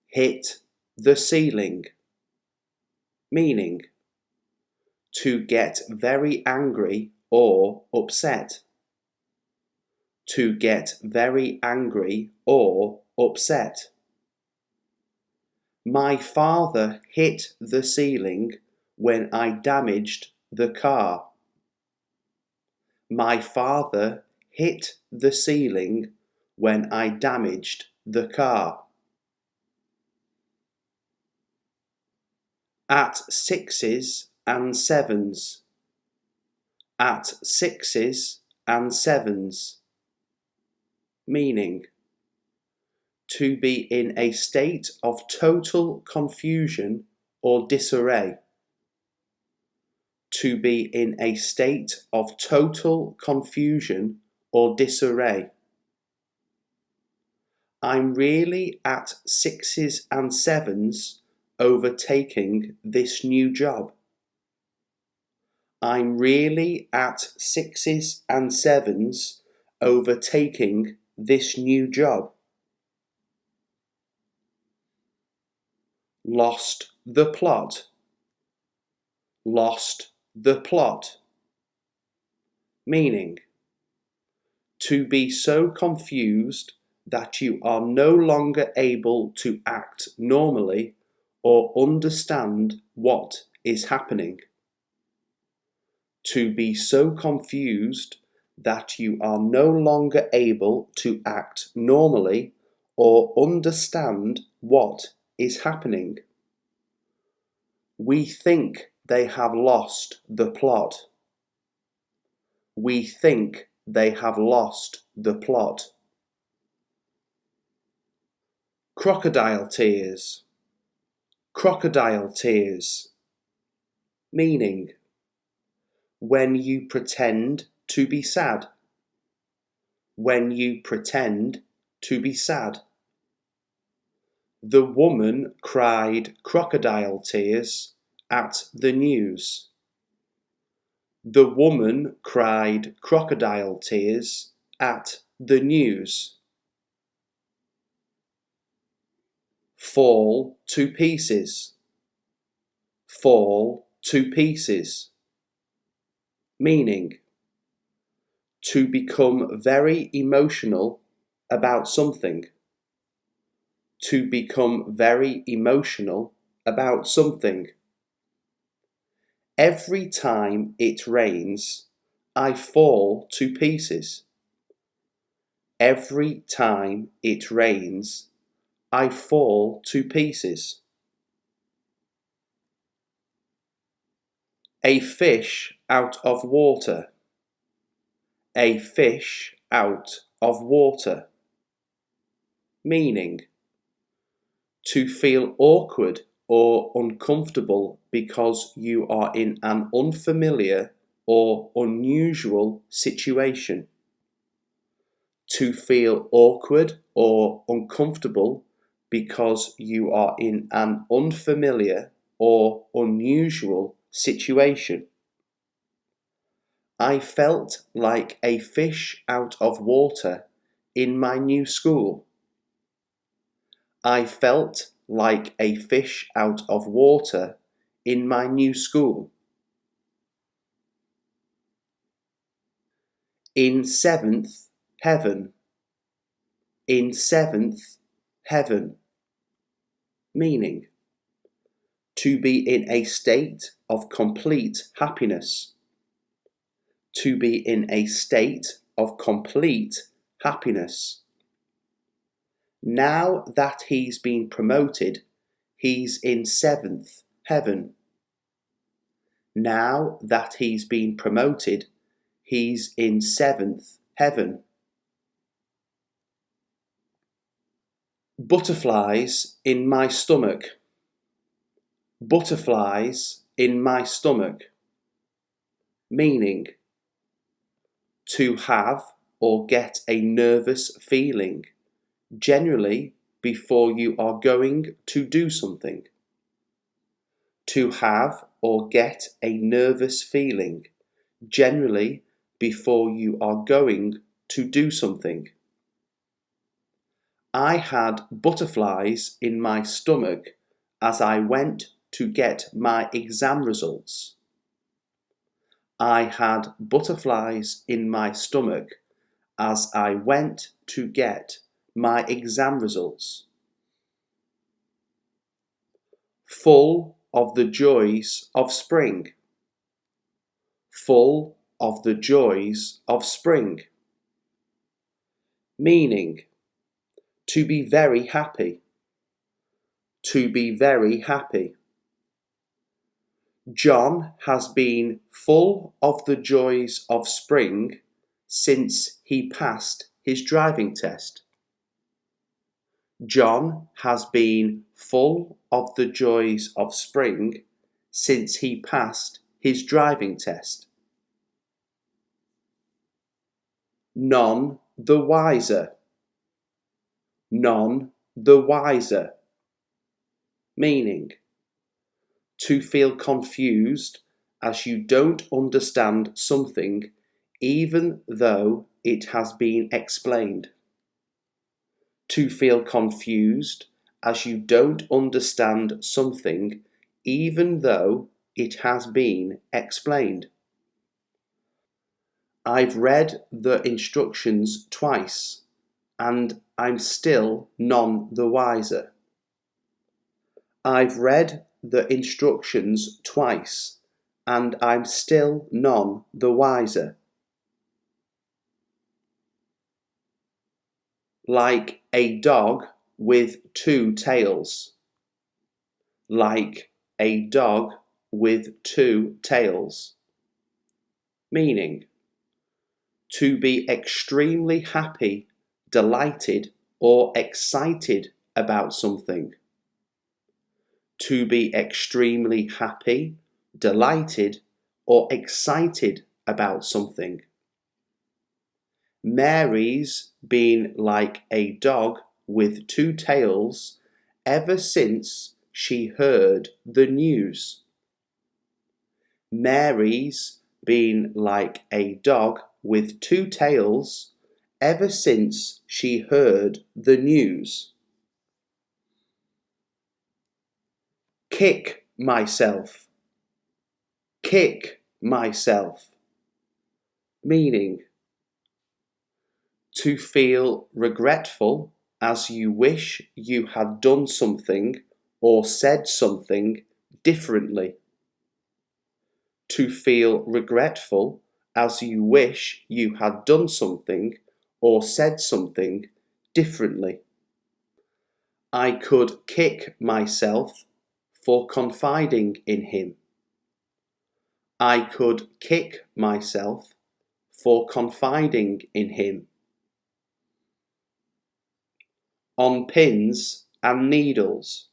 S1: Hit the ceiling. Meaning to get very angry or upset. To get very angry or upset. My father hit the ceiling when I damaged the car. My father hit the ceiling when I damaged the car. At sixes and sevens. At sixes and sevens. Meaning to be in a state of total confusion or disarray. To be in a state of total confusion or disarray. I'm really at sixes and sevens over taking this new job. I'm really at sixes and sevens over taking this new job. Lost the plot. Lost the plot. Meaning to be so confused that you are no longer able to act normally or understand what is happening. To be so confused that you are no longer able to act normally or understand what is happening. We think they have lost the plot. We think they have lost the plot. Crocodile tears. Crocodile tears. Meaning When you pretend to be sad. When you pretend to be sad. The woman cried crocodile tears at the news. The woman cried crocodile tears at the news. Fall to pieces. Fall to pieces. Meaning, to become very emotional about something. To become very emotional about something. Every time it rains, I fall to pieces. Every time it rains, I fall to pieces. A fish out of water. A fish out of water. Meaning, to feel awkward or uncomfortable because you are in an unfamiliar or unusual situation. To feel awkward or uncomfortable because you are in an unfamiliar or unusual situation. I felt like a fish out of water in my new school. I felt like a fish out of water in my new school. In seventh heaven. In seventh heaven. Meaning, to be in a state of complete happiness. To be in a state of complete happiness. Now that he's been promoted, he's in seventh heaven. Now that he's been promoted, he's in seventh heaven. Butterflies in my stomach. Butterflies in my stomach. Meaning, to have or get a nervous feeling, generally before you are going to do something. To have or get a nervous feeling, generally before you are going to do something. I had butterflies in my stomach as I went to get my exam results. I had butterflies in my stomach as I went to get my exam results. Full of the joys of spring. Full of the joys of spring. Meaning, to be very happy. To be very happy. John has been full of the joys of spring since he passed his driving test. John has been full of the joys of spring since he passed his driving test. None the wiser. None the wiser. Meaning, to feel confused as you don't understand something even though it has been explained. To feel confused as you don't understand something even though it has been explained. I've read the instructions twice and I'm still none the wiser. I've read the instructions twice and I'm still none the wiser. Like a dog with two tails. Like a dog with two tails. Meaning, to be extremely happy, delighted, or excited about something. To be extremely happy, delighted, or excited about something. Mary's been like a dog with two tails ever since she heard the news. Mary's been like a dog with two tails ever since she heard the news. Kick myself. Kick myself. Meaning, to feel regretful as you wish you had done something or said something differently. To feel regretful as you wish you had done something or said something differently. I could kick myself for confiding in him. I could kick myself for confiding in him. On pins and needles.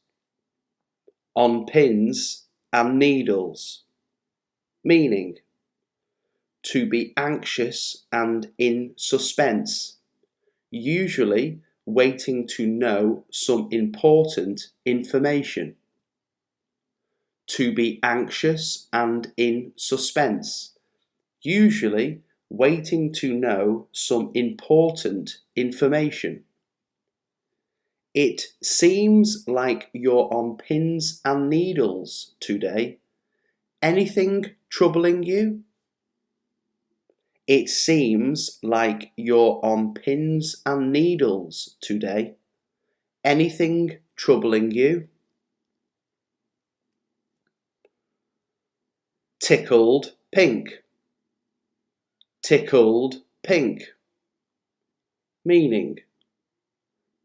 S1: On pins and needles. Meaning, to be anxious and in suspense, usually waiting to know some important information. To be anxious and in suspense, usually waiting to know some important information. It seems like you're on pins and needles today. Anything troubling you? It seems like you're on pins and needles today. Anything troubling you? Tickled pink. Tickled pink. Meaning,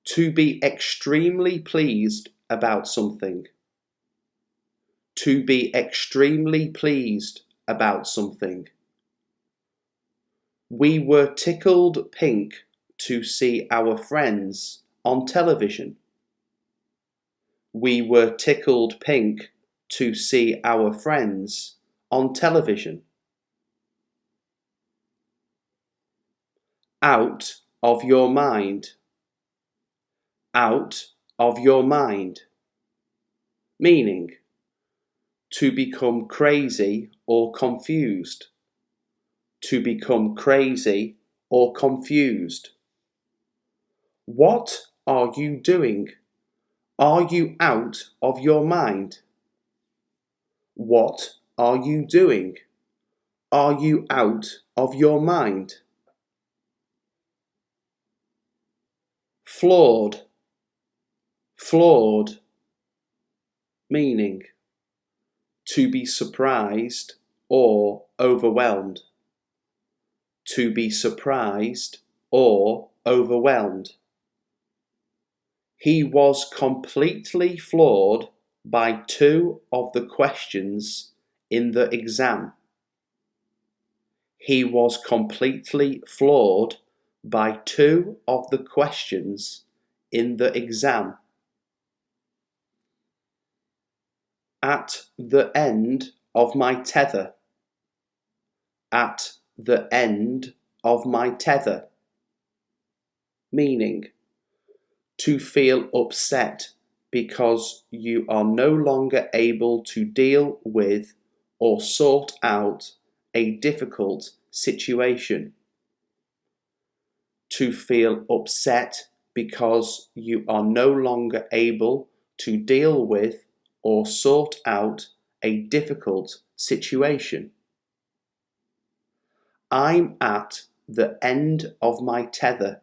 S1: to be extremely pleased about something. To be extremely pleased about something. We were tickled pink to see our friends on television. We were tickled pink to see our friends on television. Out of your mind. Out of your mind. Meaning, to become crazy or confused. To become crazy or confused. What are you doing? Are you out of your mind? What are you doing? Are you out of your mind? Flawed. Flawed. Meaning, to be surprised or overwhelmed. To be surprised or overwhelmed. He was completely floored by two of the questions in the exam. He was completely floored by two of the questions in the exam. At the end of my tether. At the end of my tether. Meaning, to feel upset because you are no longer able to deal with or sort out a difficult situation. To feel upset because you are no longer able to deal with or sort out a difficult situation. I'm at the end of my tether.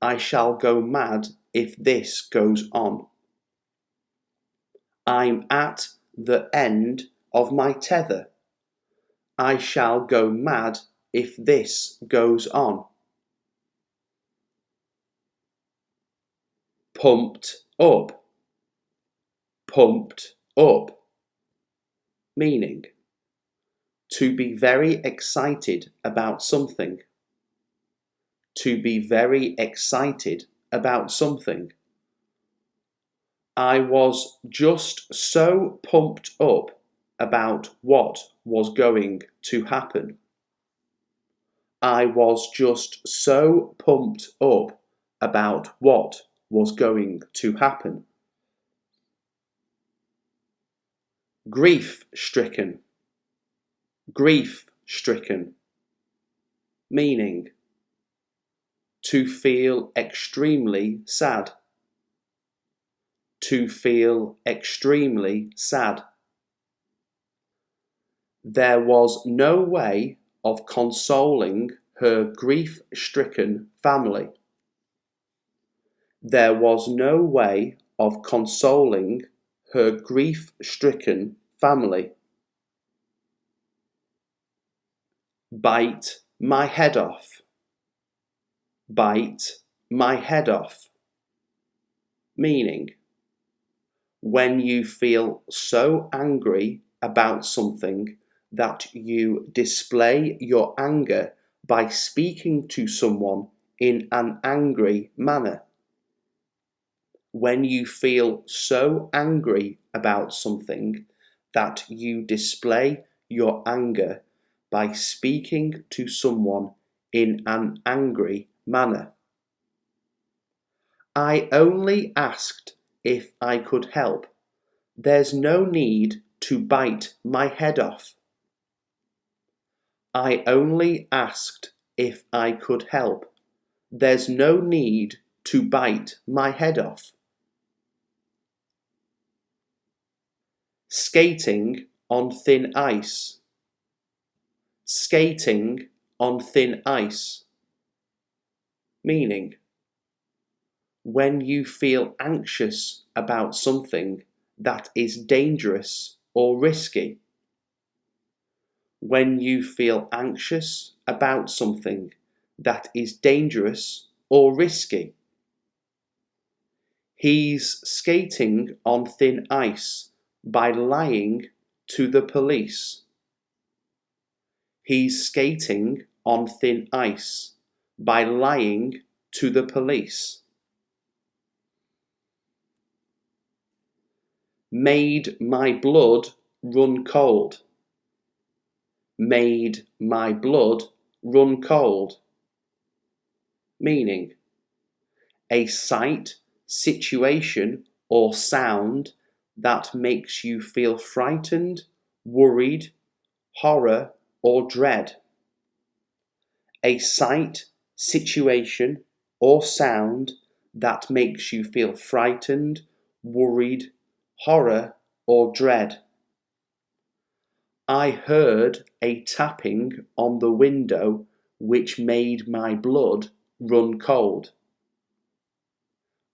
S1: I shall go mad if this goes on. I'm at the end of my tether. I shall go mad if this goes on. Pumped up. Pumped up. Meaning, to be very excited about something. To be very excited about something. I was just so pumped up about what was going to happen. I was just so pumped up about what was going to happen. Grief-stricken. Grief-stricken. Meaning: to feel extremely sad. To feel extremely sad. There was no way of consoling her grief-stricken family. There was no way of consoling her grief-stricken family. Bite my head off. Bite my head off. Meaning: when you feel so angry about something that you display your anger by speaking to someone in an angry manner. When you feel so angry about something that you display your anger by speaking to someone in an angry manner. I only asked if I could help. There's no need to bite my head off. I only asked if I could help. There's no need to bite my head off. Skating on thin ice. Skating on thin ice. Meaning: when you feel anxious about something that is dangerous or risky. When you feel anxious about something that is dangerous or risky. He's skating on thin ice by lying to the police. He's skating on thin ice by lying to the police. Made my blood run cold. Made my blood run cold. Meaning: a sight, situation, or sound that makes you feel frightened, worried, horror, or dread. A sight, situation, or sound that makes you feel frightened, worried, horror, or dread. I heard a tapping on the window which made my blood run cold.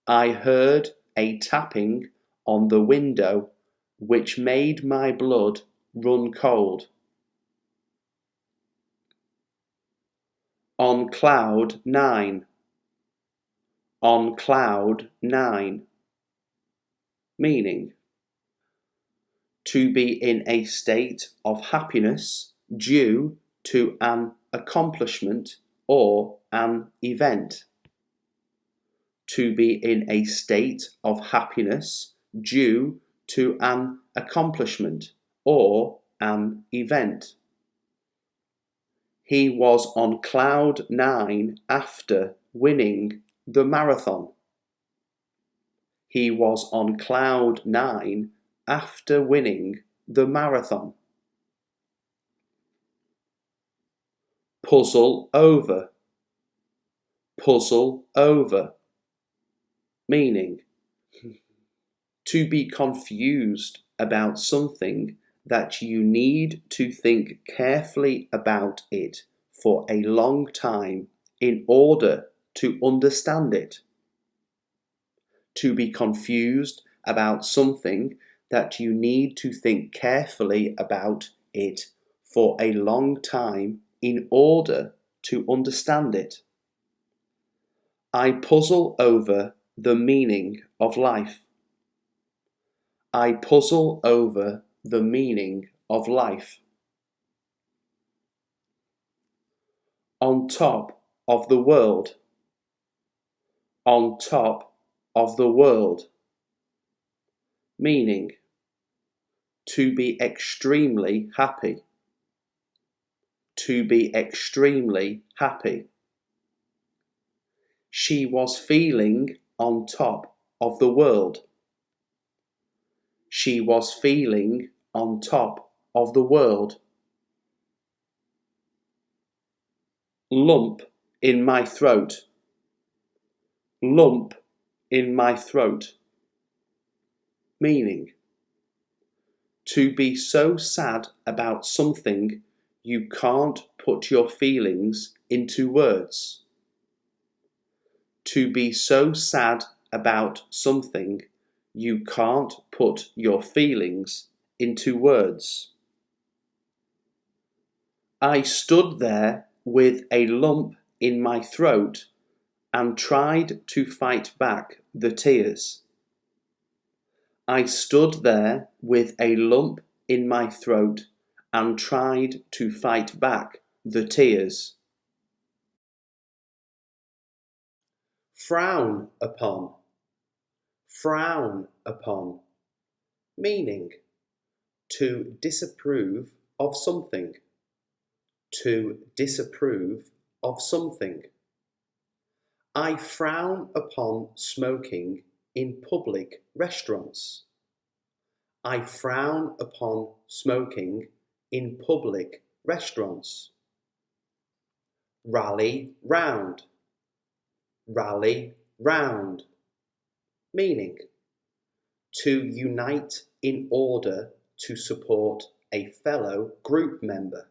S1: I heard a tapping on the window which made my blood run cold. On cloud 9. On cloud 9. Meaning: to be in a state of happiness due to an accomplishment or an event. To be in a state of happiness due to an accomplishment or an event. He was on cloud 9 after winning the marathon. He was on cloud 9 after winning the marathon. Puzzle over. Puzzle over. Meaning: to be confused about something that you need to think carefully about it for a long time in order to understand it. To be confused about something that you need to think carefully about it for a long time in order to understand it. I puzzle over the meaning of life. I puzzle over the meaning of life. On top of the world. On top of the world. Meaning: to be extremely happy. to be extremely happy. She was feeling on top of the world. She was feeling on top of the world. Lump in my throat. Lump in my throat. Meaning, to be so sad about something you can't put your feelings into words. To be so sad about something you can't put your feelings into words. I stood there with a lump in my throat and tried to fight back the tears. I stood there with a lump in my throat and tried to fight back the tears. Frown upon. Frown upon. Meaning, to disapprove of something. To disapprove of something. I frown upon smoking in public restaurants. I frown upon smoking in public restaurants. Rally round. Rally round. Meaning, to unite in order to support a fellow group member.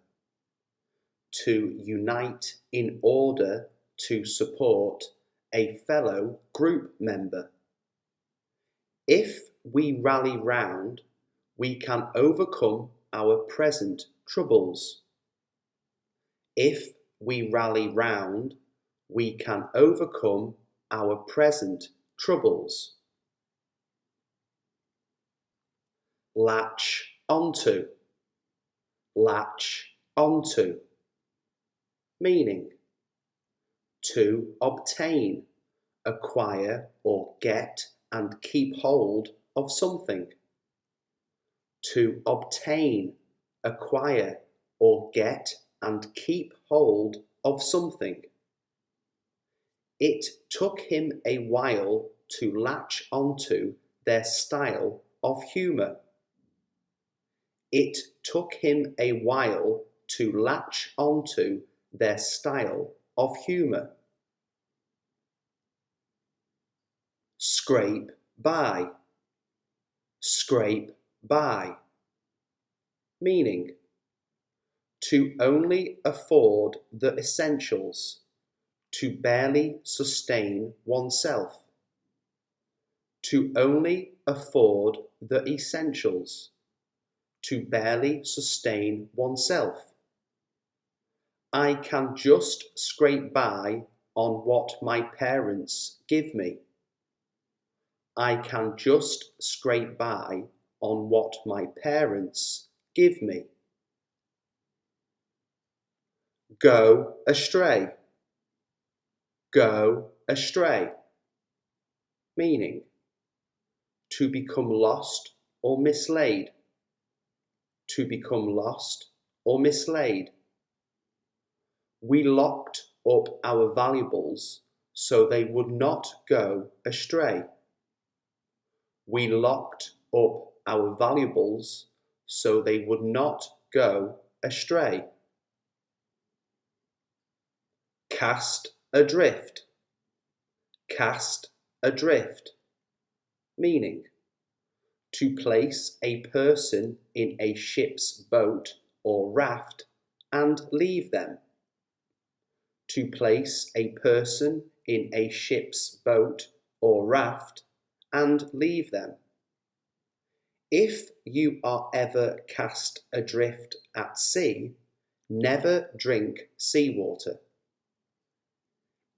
S1: To unite in order to support a fellow group member. If we rally round, we can overcome our present troubles. If we rally round, we can overcome our present troubles. Latch onto. Latch onto. Meaning, to obtain, acquire or get and keep hold of something. To obtain, acquire or get and keep hold of something. It took him a while to latch onto their style of humour. It took him a while to latch onto their style of humour. Scrape by. Scrape by. Meaning, to only afford the essentials, to barely sustain oneself. To only afford the essentials, to barely sustain oneself. I can just scrape by on what my parents give me. I can just scrape by on what my parents give me. Go astray. Go astray. Meaning, to become lost or mislaid. To become lost or mislaid. We locked up our valuables so they would not go astray. We locked up our valuables so they would not go astray. Cast adrift. Cast adrift. Meaning, to place a person in a ship's boat or raft and leave them. To place a person in a ship's boat or raft and leave them. If you are ever cast adrift at sea, never drink seawater.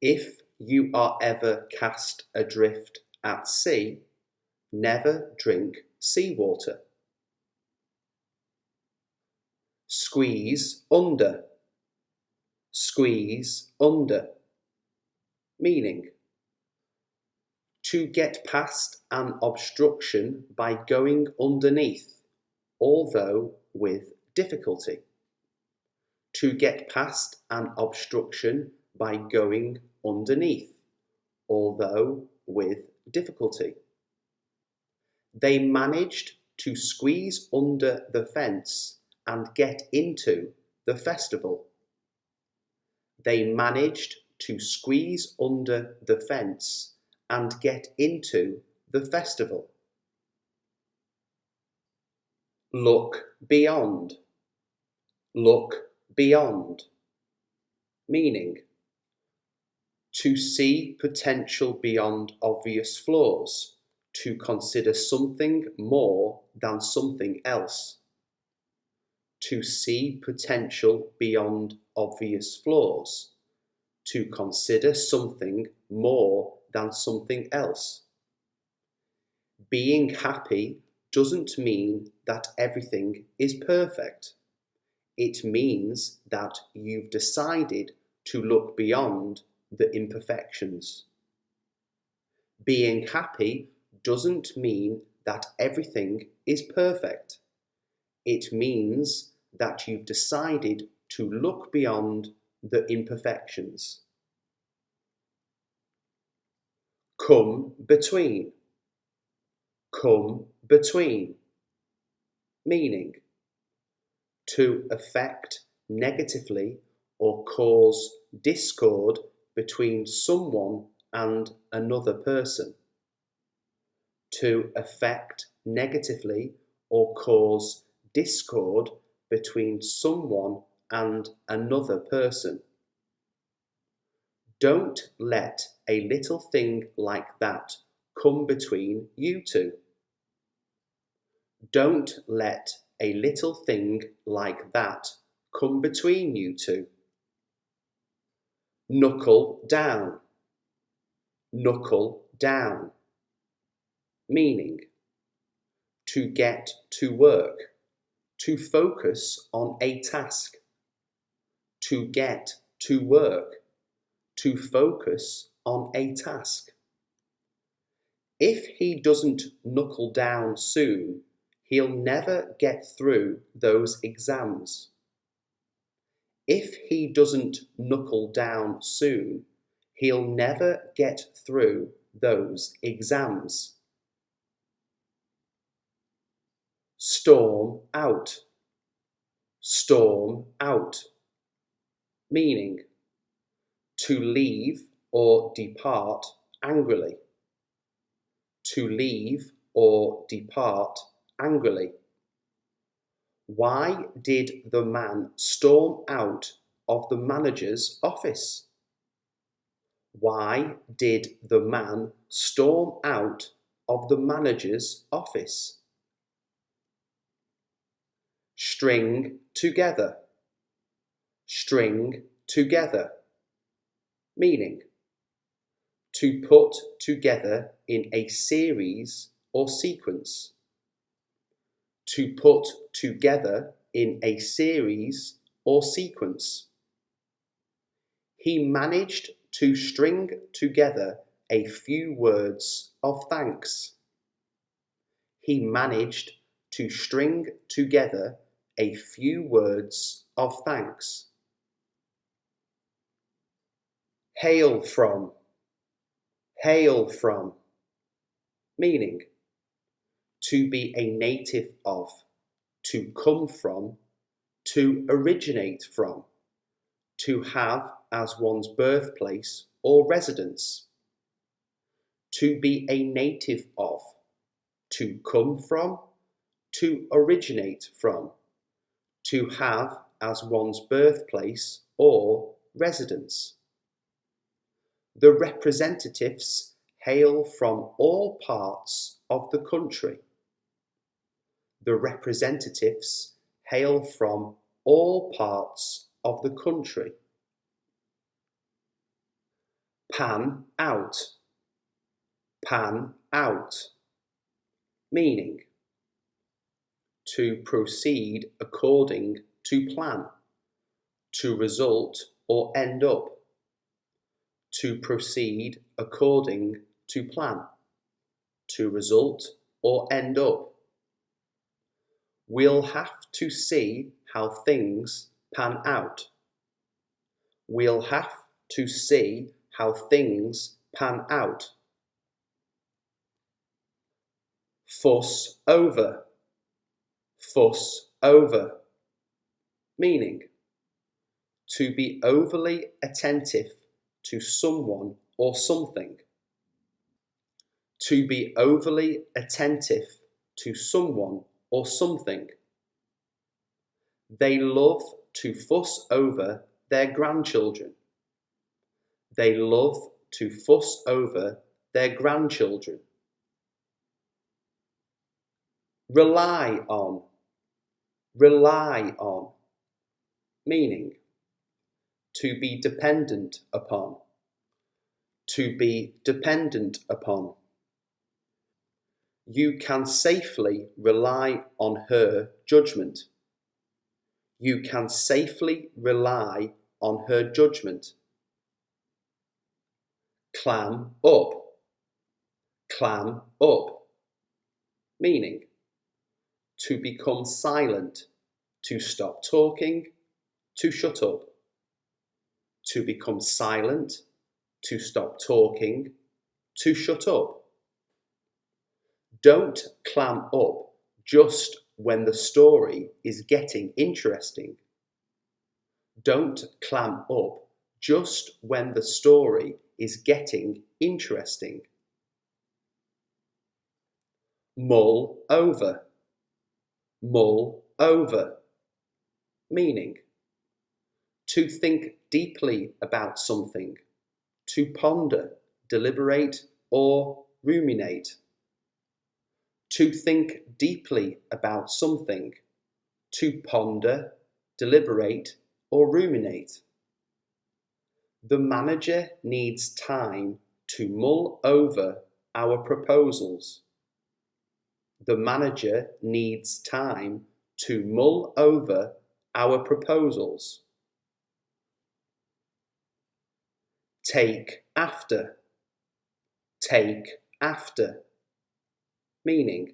S1: If you are ever cast adrift at sea, never drink seawater. Squeeze under. Squeeze under. Meaning, to get past an obstruction by going underneath, although with difficulty. to get past an obstruction by going underneath, although with difficulty. They managed to squeeze under the fence and get into the festival. They managed to squeeze under the fence and get into the festival. Look beyond. Look beyond. Meaning, to see potential beyond obvious flaws, to consider something more than something else. To see potential beyond obvious flaws, to consider something more than something else. Being happy doesn't mean that everything is perfect. It means that you've decided to look beyond the imperfections. Being happy doesn't mean that everything is perfect. It means that you've decided to look beyond the imperfections. Come between. Come between. Meaning, to affect negatively or cause discord between someone and another person. To affect negatively or cause discord between someone and another person. Don't let a little thing like that come between you two. Don't let a little thing like that come between you two. Knuckle down. Knuckle down. Meaning, to get to work, to focus on a task. To get to work, to focus on a task. If he doesn't knuckle down soon, he'll never get through those exams. If he doesn't knuckle down soon, he'll never get through those exams. Storm out. Storm out. Meaning, to leave or depart angrily. To leave or depart angrily. Why did the man storm out of the manager's office? Why did the man storm out of the manager's office? String together. String together. Meaning, to put together in a series or sequence. To put together in a series or sequence. He managed to string together a few words of thanks. He managed to string together a few words of thanks. Hail from. Hail from. Meaning, to be a native of, to come from, to originate from, to have as one's birthplace or residence. To be a native of, to come from, to originate from, to have as one's birthplace or residence. The representatives hail from all parts of the country. The representatives hail from all parts of the country. Pan out. Pan out. Meaning, to proceed according to plan, to result or end up. To proceed according to plan, to result or end up. We'll have to see how things pan out. We'll have to see how things pan out. Fuss over. Fuss over. Meaning, to be overly attentive to someone or something. To be overly attentive to someone or something. They love to fuss over their grandchildren. They love to fuss over their grandchildren. Rely on. Rely on. Meaning, to be dependent upon. To be dependent upon. You can safely rely on her judgment. You can safely rely on her judgment. Clam up. Clam up. Meaning, to become silent, to stop talking, to shut up. To become silent, to stop talking, to shut up. Don't clam up just when the story is getting interesting. Don't clam up just when the story is getting interesting. Mull over. Mull over. Meaning, to think deeply about something, to ponder, deliberate, or ruminate. To think deeply about something, to ponder, deliberate, or ruminate. The manager needs time to mull over our proposals. The manager needs time to mull over our proposals. Take after. Take after. Meaning,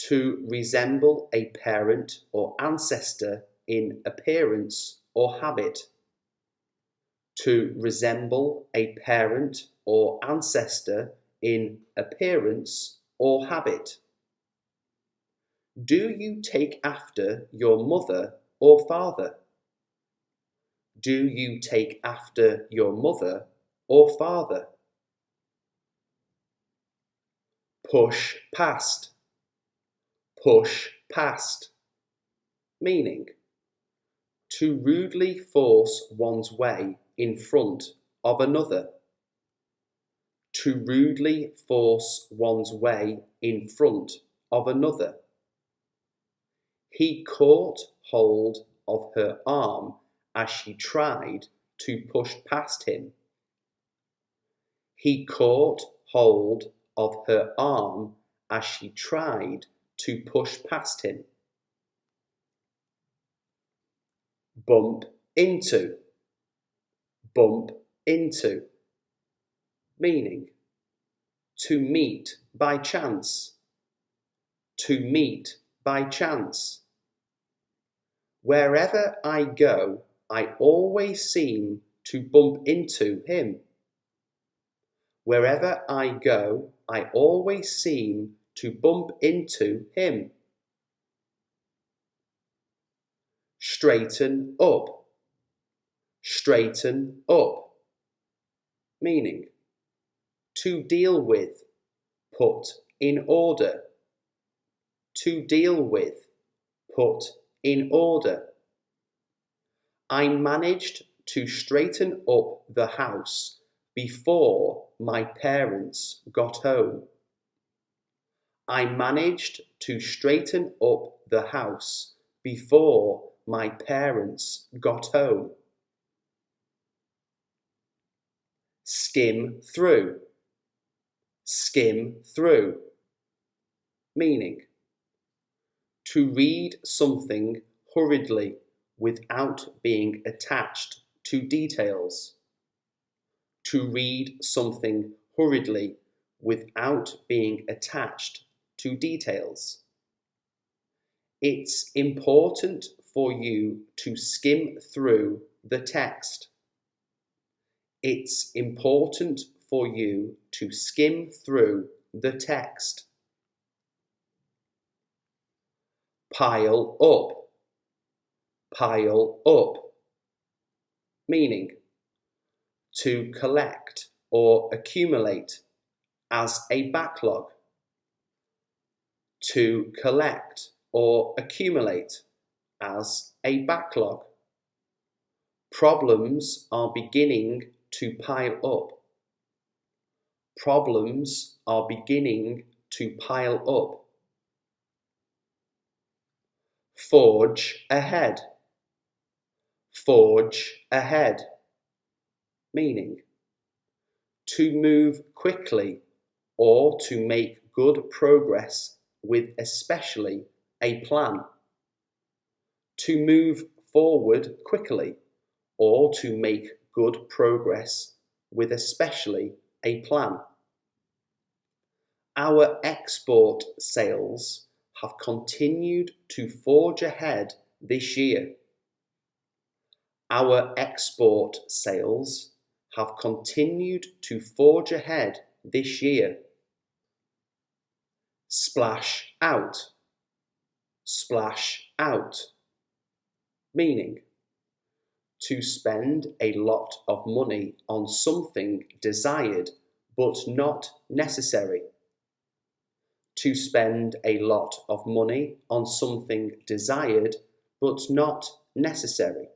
S1: to resemble a parent or ancestor in appearance or habit. To resemble a parent or ancestor in appearance or habit. Do you take after your mother or father? Do you take after your mother or father? Push past. Push past. Meaning, to rudely force one's way in front of another. To rudely force one's way in front of another. He caught hold of her arm as she tried to push past him. He caught hold of her arm as she tried to push past him. Bump into. Bump into. Meaning, to meet by chance. To meet by chance. Wherever I go, I always seem to bump into him. Wherever I go, I always seem to bump into him. Straighten up. Straighten up. Meaning, to deal with, put in order. To deal with, put in order. I managed to straighten up the house before my parents got home. I managed to straighten up the house before my parents got home. Skim through. Skim through. Meaning, to read something hurriedly without being attached to details. To read something hurriedly without being attached to details. It's important for you to skim through the text. It's important for you to skim through the text. Pile up. Pile up. Meaning to collect or accumulate as a backlog. To collect or accumulate as a backlog. Problems are beginning to pile up. Problems are beginning to pile up. Forge ahead. Forge ahead. Meaning to move quickly or to make good progress with especially a plan. To move forward quickly or to make good progress with especially a plan. Our export sales have continued to forge ahead this year. Our export sales have continued to forge ahead this year. Splash out. Splash out. Meaning to spend a lot of money on something desired but not necessary. To spend a lot of money on something desired but not necessary.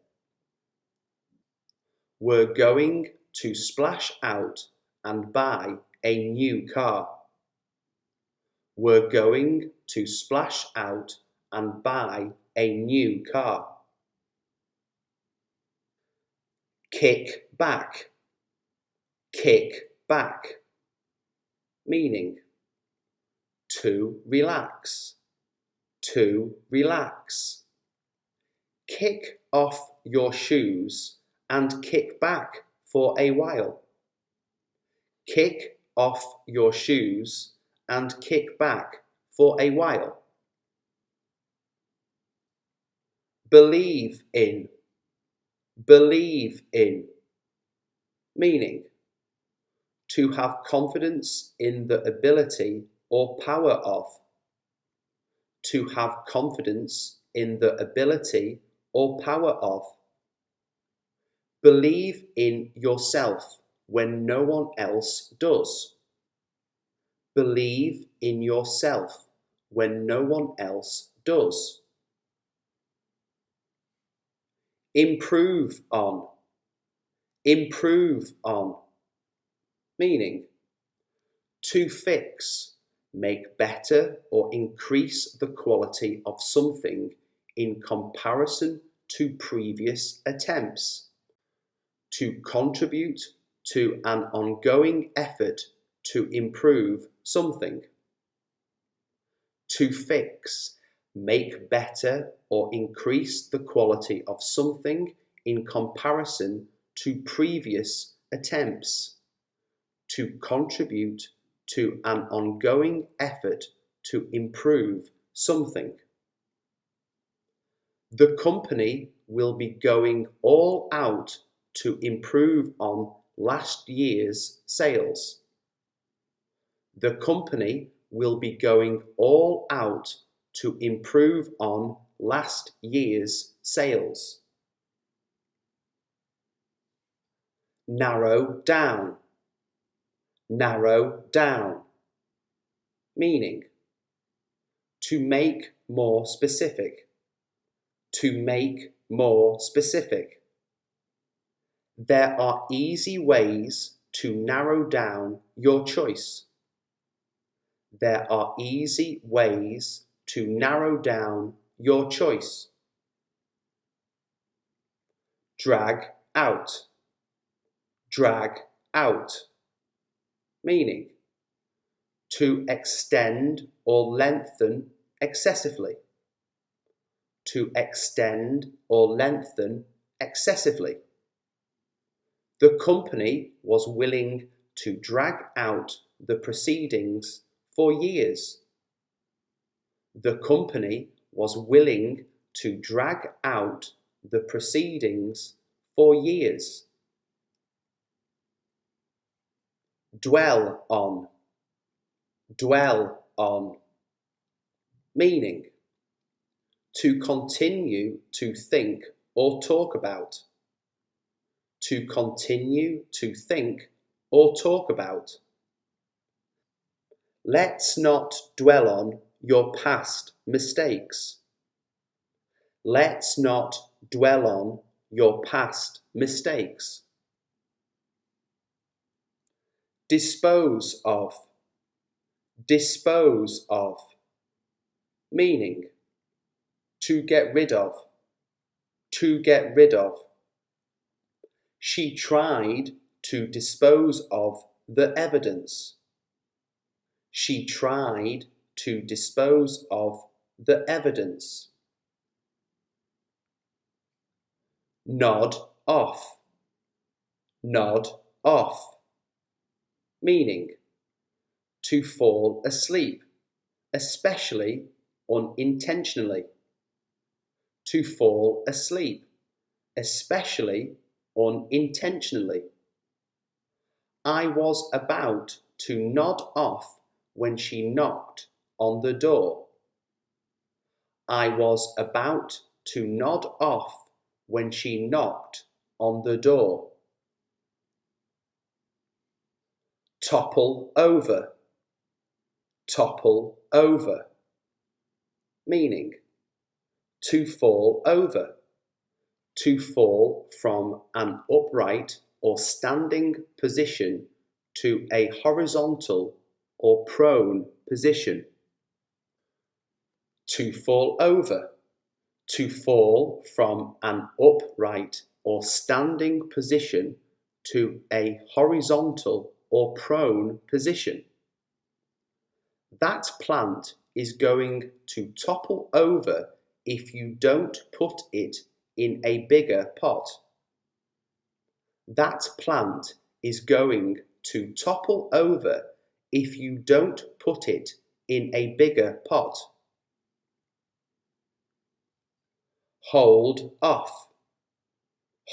S1: We're going to splash out and buy a new car. We're going to splash out and buy a new car. Kick back. Kick back. Meaning to relax. To relax. Kick off your shoes and kick back for a while. Kick off your shoes and kick back for a while. Believe in. Believe in. Meaning to have confidence in the ability or power of. To have confidence in the ability or power of. Believe in yourself when no one else does. Believe in yourself when no one else does. Improve on. Improve on. Meaning to fix, make better or increase the quality of something in comparison to previous attempts. To contribute to an ongoing effort to improve something. To fix, make better or increase the quality of something in comparison to previous attempts. To contribute to an ongoing effort to improve something. The company will be going all out to improve on last year's sales. The company will be going all out to improve on last year's sales. Narrow down. Narrow down. Meaning to make more specific. To make more specific. There are easy ways to narrow down your choice. There are easy ways to narrow down your choice. Drag out. Drag out. Meaning to extend or lengthen excessively. To extend or lengthen excessively. The company was willing to drag out the proceedings for years. The company was willing to drag out the proceedings for years. Dwell on, dwell on. Meaning, to continue to think or talk about. To continue to think or talk about. Let's not dwell on your past mistakes. Let's not dwell on your past mistakes. Dispose of, dispose of. Meaning, to get rid of, to get rid of. She tried to dispose of the evidence. She tried to dispose of the evidence. Nod off, nod off. Meaning, to fall asleep, especially unintentionally. To fall asleep, especially unintentionally. I was about to nod off when she knocked on the door. I was about to nod off when she knocked on the door. Topple over, topple over. Meaning, to fall over, to fall from an upright or standing position to a horizontal or prone position. To fall over, to fall from an upright or standing position to a horizontal or prone position. That plant is going to topple over if you don't put it in a bigger pot. That plant is going to topple over if you don't put it in a bigger pot. Hold off,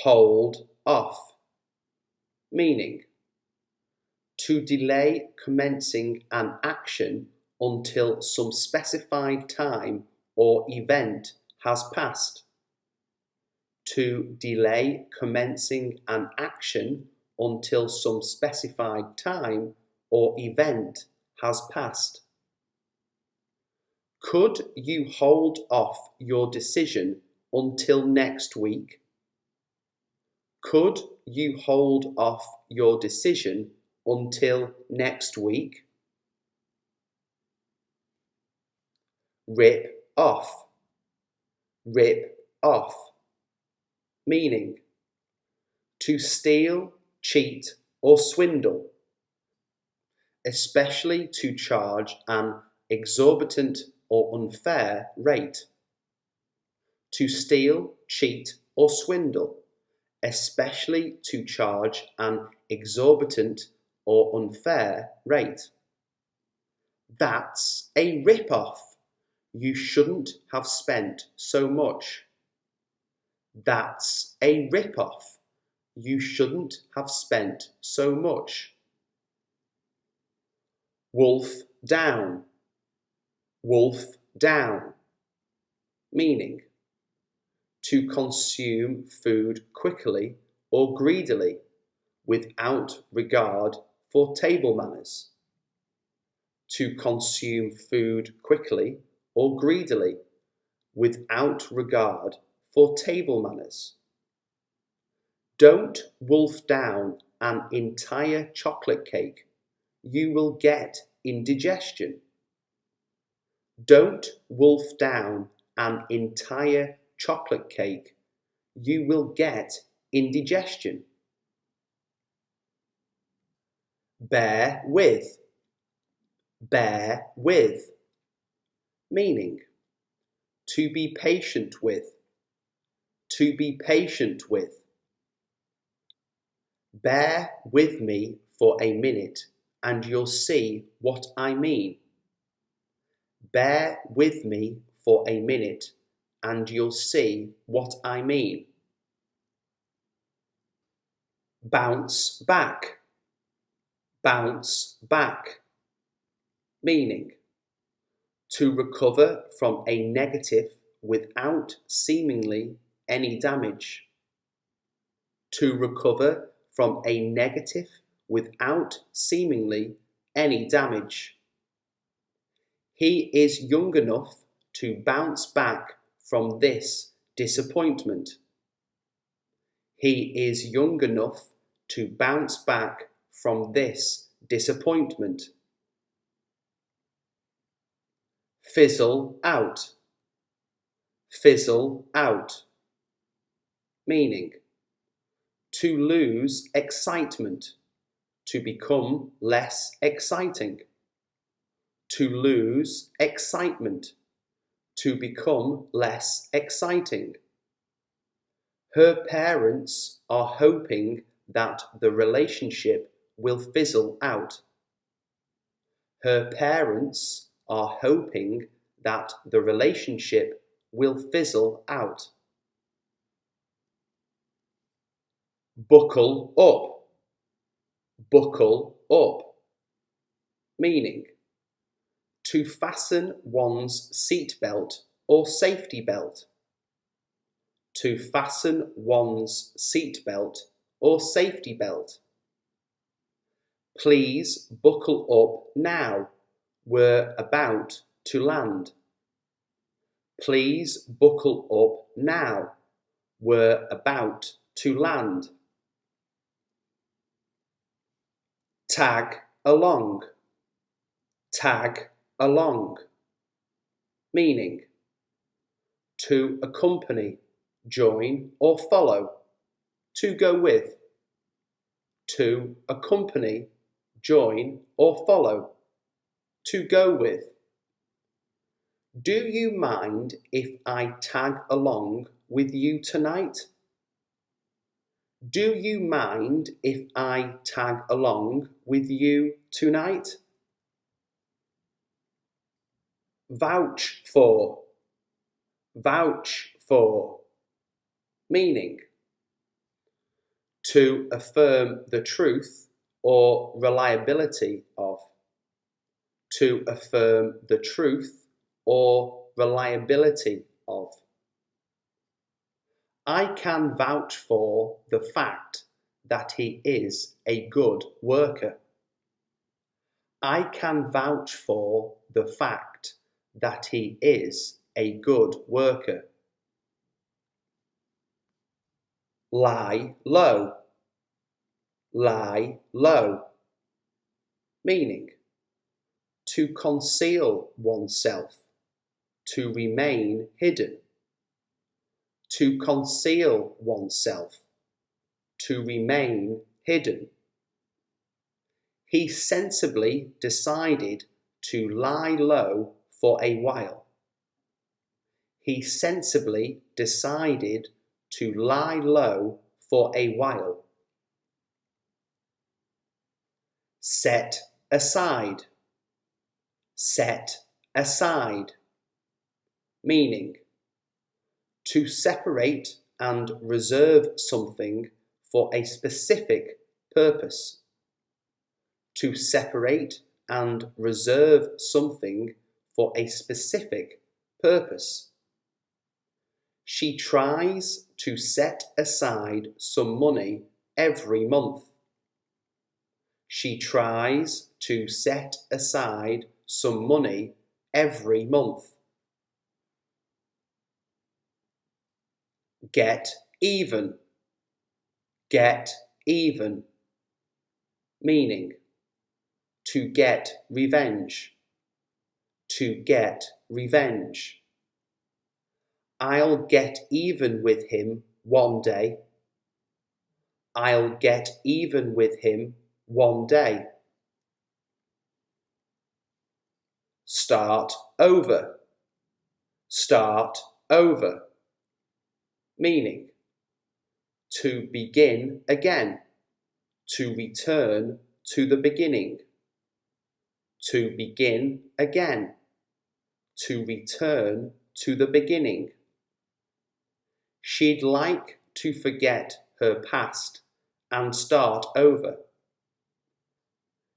S1: hold off. Meaning, to delay commencing an action until some specified time or event has passed. To delay commencing an action until some specified time or event has passed. Could you hold off your decision until next week? Could you hold off your decision until next week? Rip off, rip off. Meaning, to steal, cheat or swindle, especially to charge an exorbitant or unfair rate. To steal, cheat or swindle, especially to charge an exorbitant or unfair rate. That's a rip-off. You shouldn't have spent so much. That's a rip-off. You shouldn't have spent so much. Wolf down, wolf down. Meaning, to consume food quickly or greedily without regard for table manners. To consume food quickly or greedily without regard for table manners. Don't wolf down an entire chocolate cake. You will get indigestion. Don't wolf down an entire chocolate cake. You will get indigestion. Bear with, bear with. Meaning, to be patient with, to be patient with. Bear with me for a minute and you'll see what I mean. Bear with me for a minute and you'll see what I mean. Bounce back. Bounce back. Meaning, to recover from a negative without seemingly any damage. To recover from a negative without seemingly any damage. He is young enough to bounce back from this disappointment. He is young enough to bounce back from this disappointment. Fizzle out. Fizzle out. Meaning, to lose excitement, to become less exciting. To lose excitement, to become less exciting. Her parents are hoping that the relationship will fizzle out. Her parents are hoping that the relationship will fizzle out. Buckle up. Buckle up. Meaning, to fasten one's seatbelt or safety belt. To fasten one's seatbelt or safety belt. Please buckle up now. We're about to land. Please buckle up now. We're about to land. Tag along. Tag along. Meaning, to accompany, join or follow, to go with. To accompany, join or follow, to go with. Do you mind if I tag along with you tonight? Do you mind if I tag along with you tonight? Vouch for. Vouch for. Meaning, to affirm the truth or reliability of. To affirm the truth or reliability of. I can vouch for the fact that he is a good worker. I can vouch for the fact that he is a good worker. Lie low. Lie low. Meaning, to conceal oneself, to remain hidden. To conceal oneself, to remain hidden. He sensibly decided to lie low for a while. He sensibly decided to lie low for a while. Set aside. Set aside. Meaning, to separate and reserve something for a specific purpose. To separate and reserve something for a specific purpose. She tries to set aside some money every month. She tries to set aside some money every month. Get even. Get even. Meaning, to get revenge. To get revenge. I'll get even with him one day. I'll get even with him one day. Start over. Start over. Meaning, to begin again, to return to the beginning. To begin again, to return to the beginning. She'd like to forget her past and start over.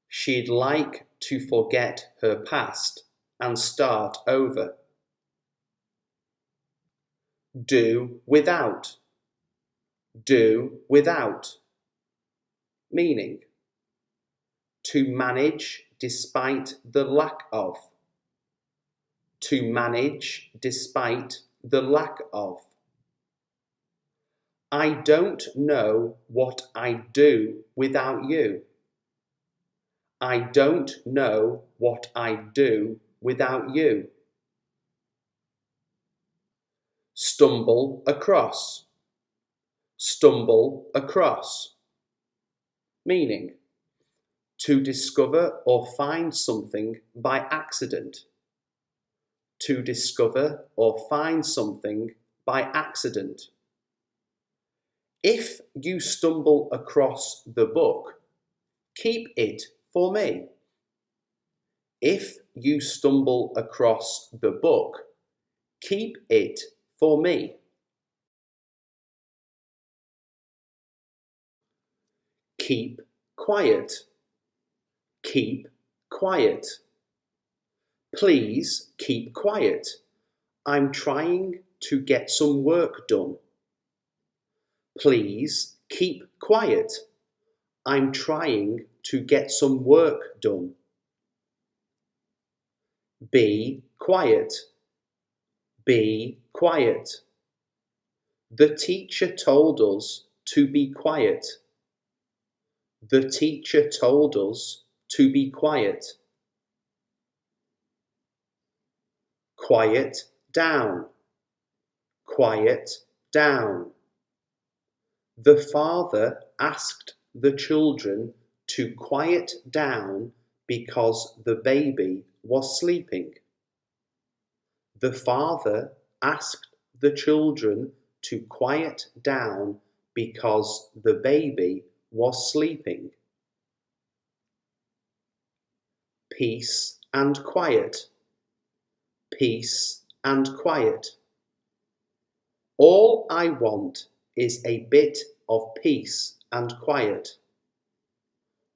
S1: She'd like to forget her past and start over. Do without. Do without. Meaning, to manage despite the lack of. To manage despite the lack of. I don't know what I'd do without you. I don't know what I'd do without you. Stumble across. Stumble across. Meaning, to discover or find something by accident. To discover or find something by accident. If you stumble across the book, keep it for me. If you stumble across the book, keep it for me. Keep quiet. Keep quiet. Please keep quiet. I'm trying to get some work done. Please keep quiet. I'm trying to get some work done. Be quiet. Be quiet. The teacher told us to be quiet. The teacher told us to be quiet. Quiet down. Quiet down. The father asked the children to quiet down because the baby was sleeping. The father asked the children to quiet down because the baby was sleeping. Peace and quiet. Peace and quiet. All I want is a bit of peace and quiet.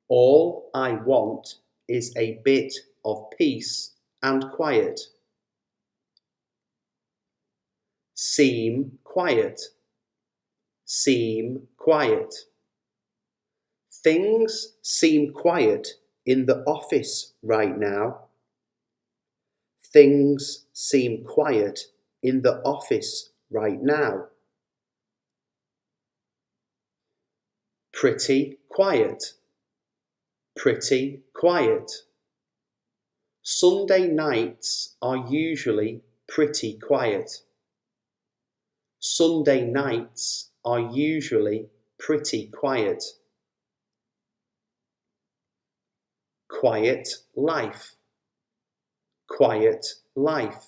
S1: All I want is a bit of peace and quiet. Seem quiet. Seem quiet. Things seem quiet in the office right now. Things seem quiet in the office right now. Pretty quiet. Pretty quiet. Sunday nights are usually pretty quiet. Sunday nights are usually pretty quiet. Quiet life. Quiet life.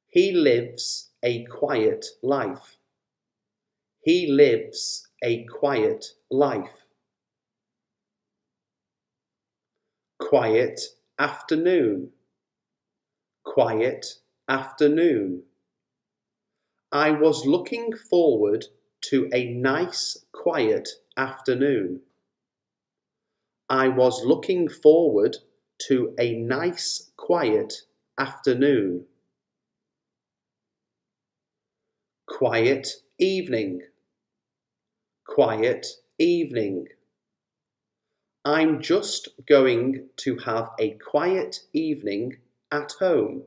S1: He lives a quiet life. He lives a quiet life. Quiet afternoon. Quiet afternoon. I was looking forward to a nice quiet afternoon. I was looking forward to a nice quiet afternoon. Quiet evening. Quiet evening. I'm just going to have a quiet evening at home.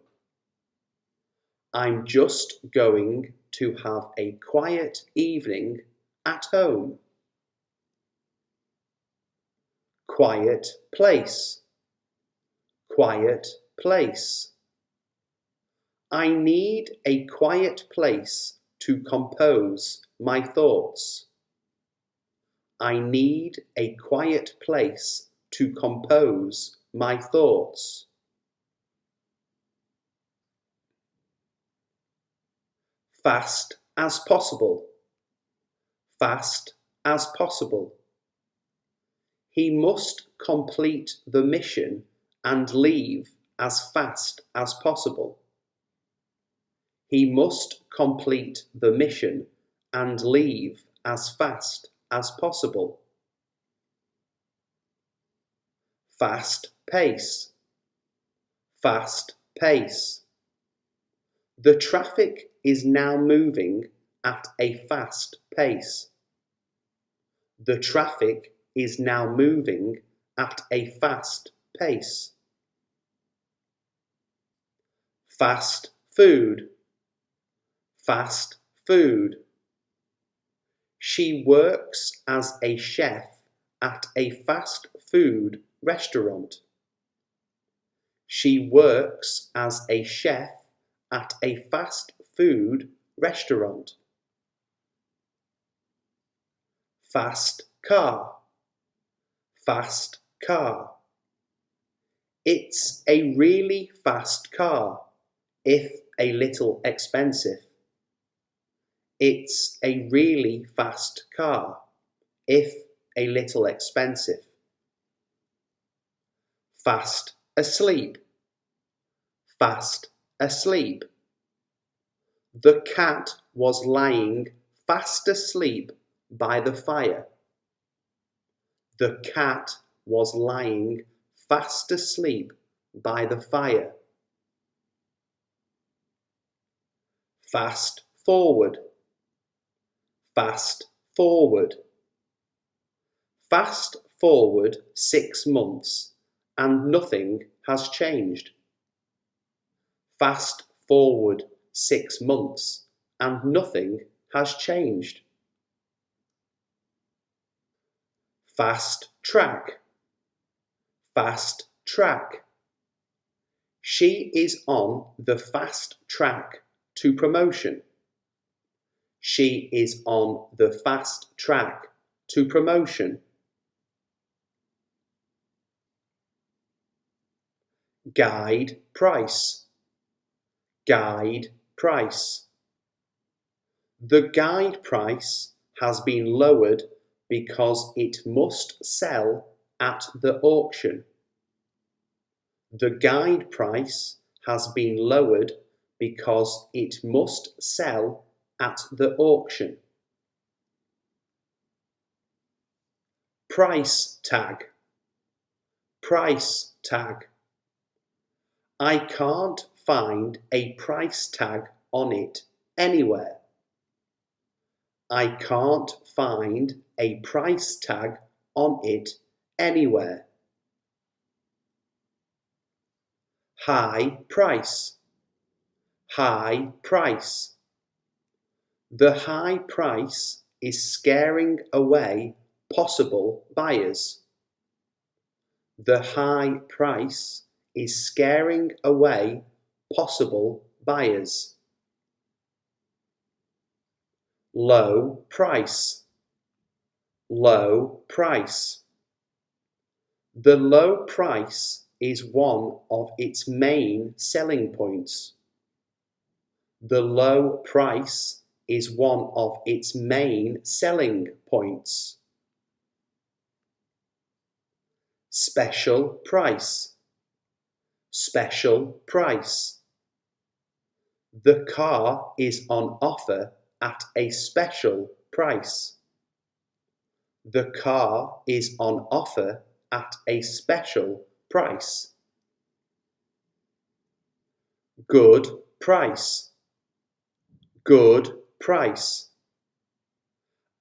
S1: I'm just going to have a quiet evening at home. Quiet place. Quiet place. I need a quiet place to compose my thoughts. I need a quiet place to compose my thoughts. Fast as possible. Fast as possible. He must complete the mission and leave as fast as possible. He must complete the mission and leave as fast as possible. Fast pace. Fast pace. The traffic is now moving at a fast pace. The traffic is now moving at a fast pace. Fast food. Fast food. She works as a chef at a fast food restaurant. She works as a chef at a fast food restaurant. Fast car. Fast car. It's a really fast car, if a little expensive. It's a really fast car, if a little expensive. Fast asleep. Fast asleep. The cat was lying fast asleep by the fire. The cat was lying fast asleep by the fire. Fast forward. Fast forward. Fast forward 6 months and nothing has changed. Fast forward 6 months and nothing has changed. Fast track. Fast track. She is on the fast track to promotion. She is on the fast track to promotion. Guide price. Guide price. The guide price has been lowered because it must sell at the auction. The guide price has been lowered because it must sell at the auction. Price tag. Price tag. I can't find a price tag on it anywhere. I can't find a price tag on it anywhere. High price. High price. The high price is scaring away possible buyers. The high price is scaring away possible buyers. Low price. Low price. The low price is one of its main selling points. The low price is one of its main selling points. Special price. Special price. The car is on offer at a special price. The car is on offer at a special price. Good price. Good price.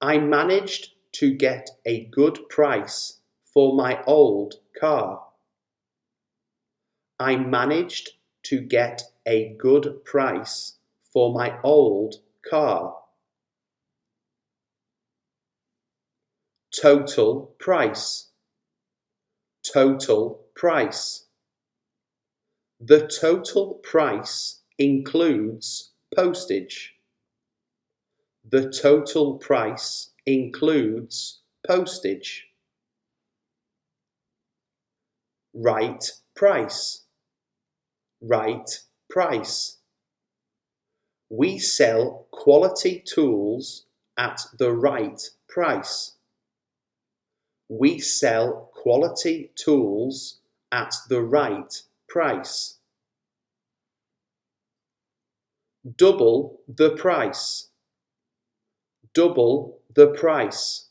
S1: I managed to get a good price for my old car. I managed to get a good price for my old car. Total price. Total price. The total price includes postage. The total price includes postage. Right price. Right price. We sell quality tools at the right price. We sell quality tools at the right price. Double the price. Double the price.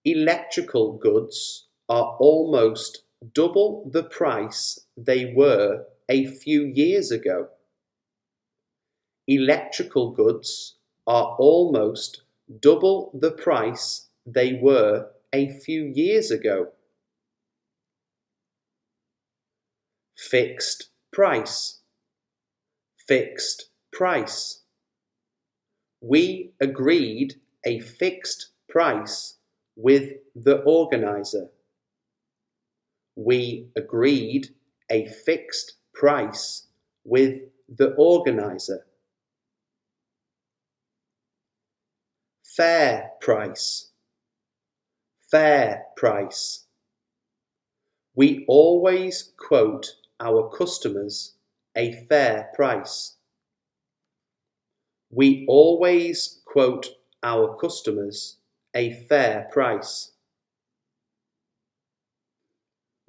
S1: Electrical goods are almost double the price they were a few years ago. Electrical goods are almost double the price they were a few years ago. Fixed price. Fixed price. We agreed a fixed price with the organizer. We agreed a fixed price with the organizer. Fair price. Fair price. We always quote our customers a fair price. We always quote our customers a fair price.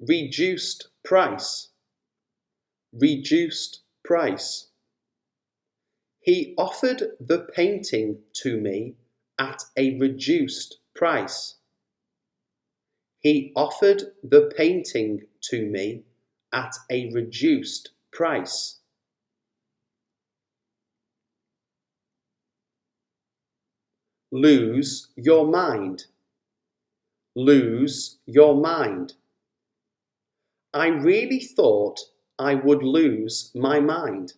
S1: Reduced price. Reduced price. He offered the painting to me at a reduced price. He offered the painting to me at a reduced price. Lose your mind. Lose your mind. I really thought I would lose my mind.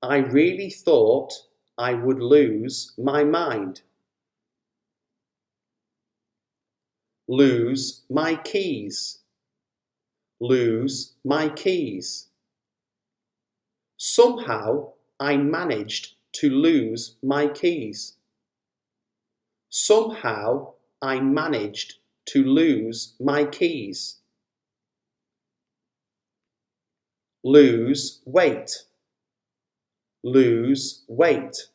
S1: I really thought I would lose my mind. Lose my keys. Lose my keys. Somehow I managed to lose my keys. Somehow I managed to lose my keys. Lose weight. Lose weight.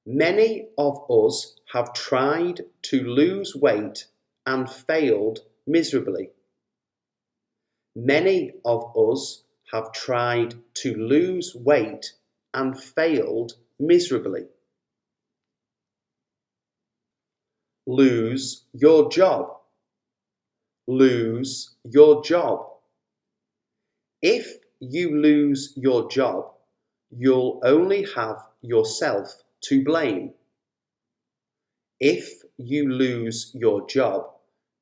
S1: Many of us have tried to lose weight and failed miserably. Many of us have tried to lose weight and failed miserably. Lose your job. Lose your job. If you lose your job, you'll only have yourself to blame. If you lose your job,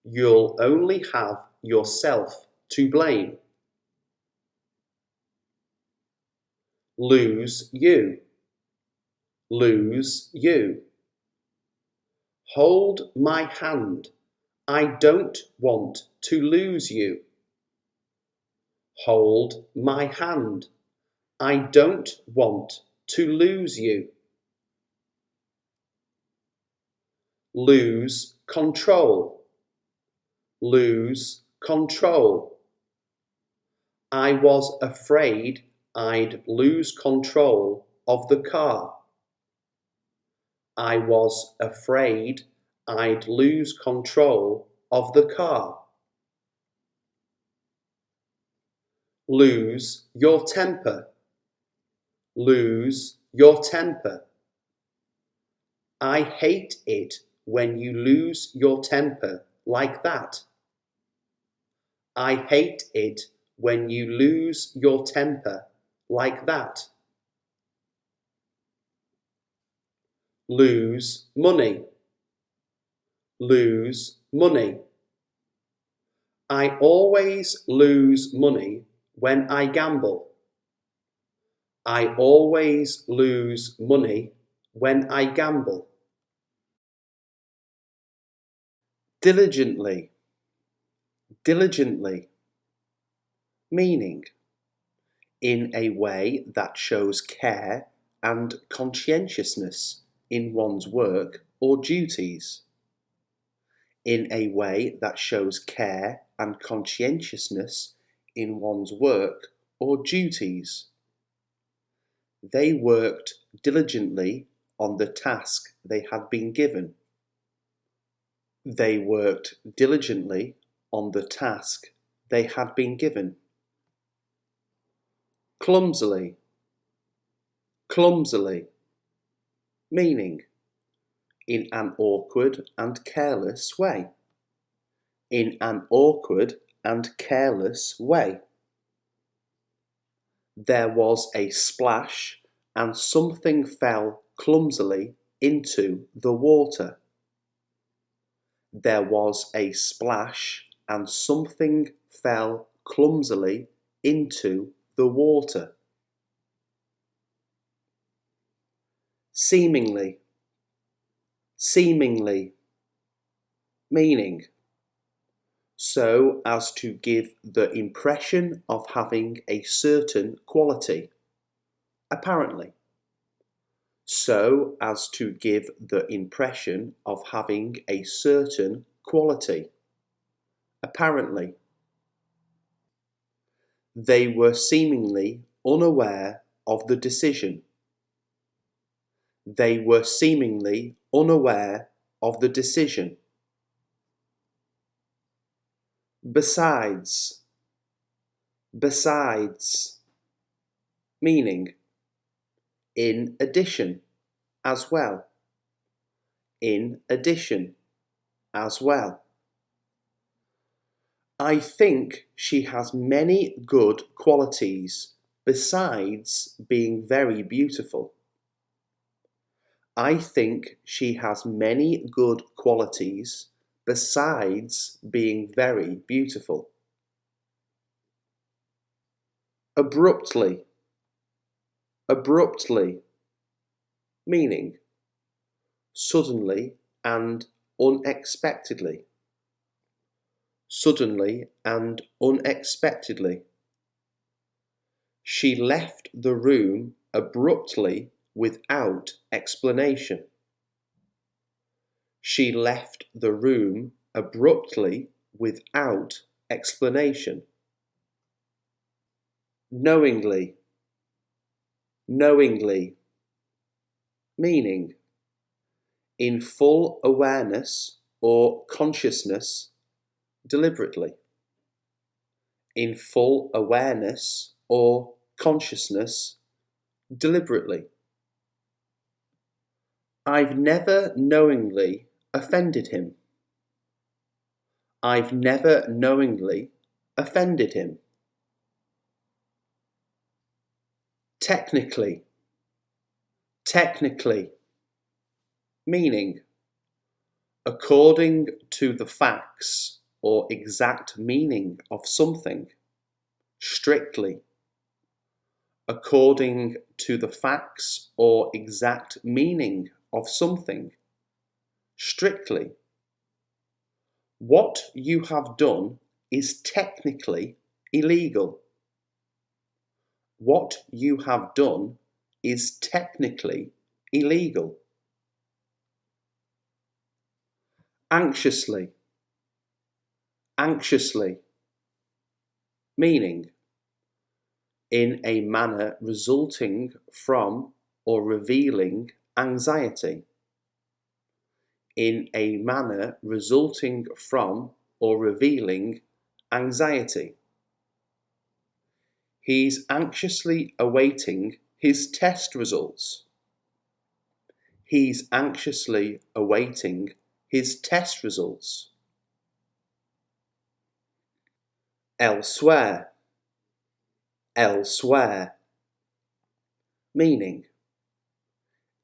S1: you'll only have yourself to blame. Lose you. Lose you. Hold my hand. I don't want to lose you. Hold my hand. I don't want to lose you. Lose control. Lose control. I was afraid I'd lose control of the car. I was afraid I'd lose control of the car. Lose your temper. Lose your temper. I hate it when you lose your temper like that. I hate it when you lose your temper like that. Lose money. Lose money. I always lose money when I gamble. I always lose money when I gamble. Diligently. Diligently. Meaning, in a way that shows care and conscientiousness in one's work or duties. In a way that shows care and conscientiousness in one's work or duties. They worked diligently on the task they had been given. They worked diligently on the task they had been given. clumsily, clumsily, meaning in an awkward and careless way, in an awkward and careless way. There was a splash and something fell clumsily into the water. There was a splash and something fell clumsily into the water. Seemingly, seemingly, meaning so as to give the impression of having a certain quality, apparently. So as to give the impression of having a certain quality, apparently. They were seemingly unaware of the decision. They were seemingly unaware of the decision. Besides, besides, meaning in addition, as well, in addition, as well. I think she has many good qualities besides being very beautiful. I think she has many good qualities besides being very beautiful. Abruptly, abruptly, meaning suddenly and unexpectedly. Suddenly and unexpectedly. She left the room abruptly without explanation. She left the room abruptly without explanation. Knowingly, knowingly, meaning in full awareness or consciousness, deliberately. In full awareness or consciousness, deliberately. I've never knowingly offended him. I've never knowingly offended him. Technically, technically, meaning according to the facts or exact meaning of something, strictly. According to the facts or exact meaning of something, strictly. What you have done is technically illegal. What you have done is technically illegal. Anxiously, anxiously, meaning in a manner resulting from or revealing anxiety. In a manner resulting from or revealing anxiety. He's anxiously awaiting his test results. He's anxiously awaiting his test results. Elsewhere, elsewhere, meaning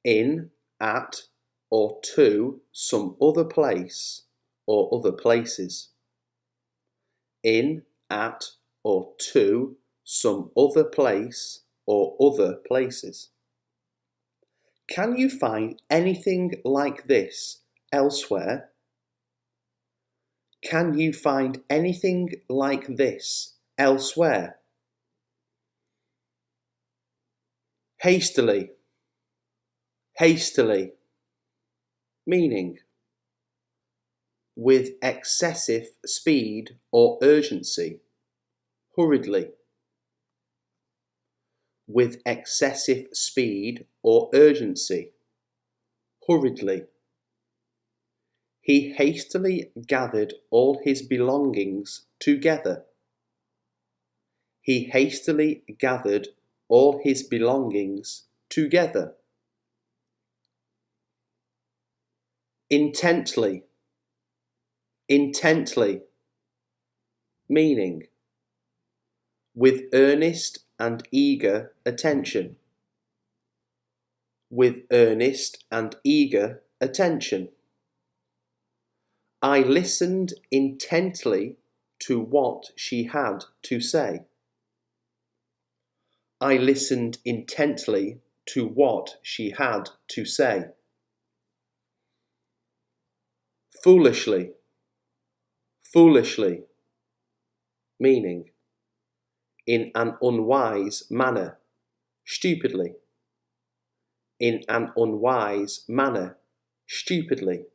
S1: in, at, or to some other place or other places. In, at, or to some other place or other places. Can you find anything like this elsewhere? Can you find anything like this elsewhere? Hastily, hastily, meaning with excessive speed or urgency, hurriedly. With excessive speed or urgency, hurriedly. He hastily gathered all his belongings together. He hastily gathered all his belongings together. Intently, intently, meaning with earnest and eager attention. With earnest and eager attention. I listened intently to what she had to say. I listened intently to what she had to say. Foolishly, foolishly, meaning in an unwise manner, stupidly. In an unwise manner, stupidly.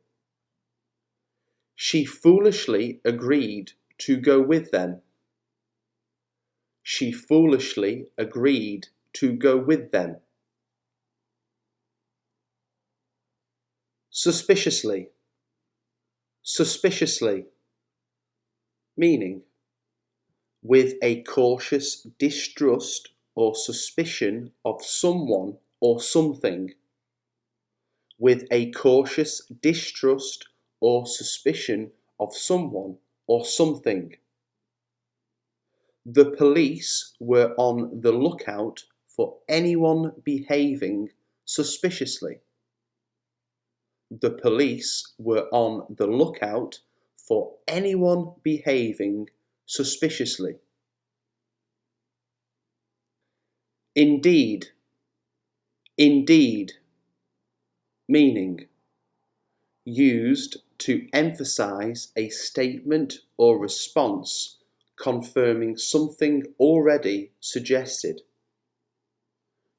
S1: She foolishly agreed to go with them. She foolishly agreed to go with them. Suspiciously, suspiciously, meaning with a cautious distrust or suspicion of someone or something. With a cautious distrust or suspicion of someone or something. The police were on the lookout for anyone behaving suspiciously. The police were on the lookout for anyone behaving suspiciously. Indeed, indeed, meaning used to emphasize a statement or response confirming something already suggested.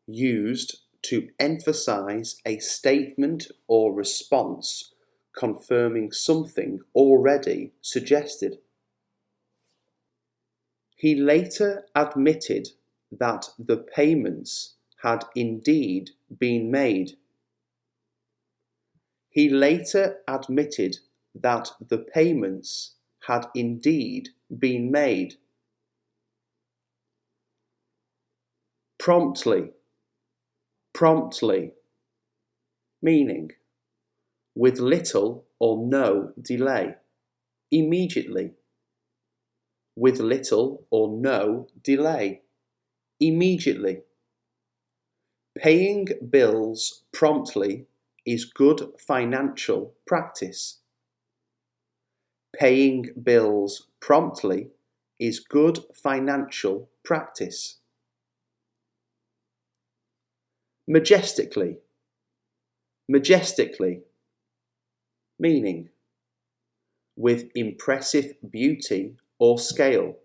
S1: Used to emphasize a statement or response confirming something already suggested. He later admitted that the payments had indeed been made. He later admitted that the payments had indeed been made. Promptly, promptly, meaning with little or no delay, immediately. With little or no delay, immediately. Paying bills promptly is good financial practice. Paying bills promptly is good financial practice. Majestically, majestically, meaning with impressive beauty or scale.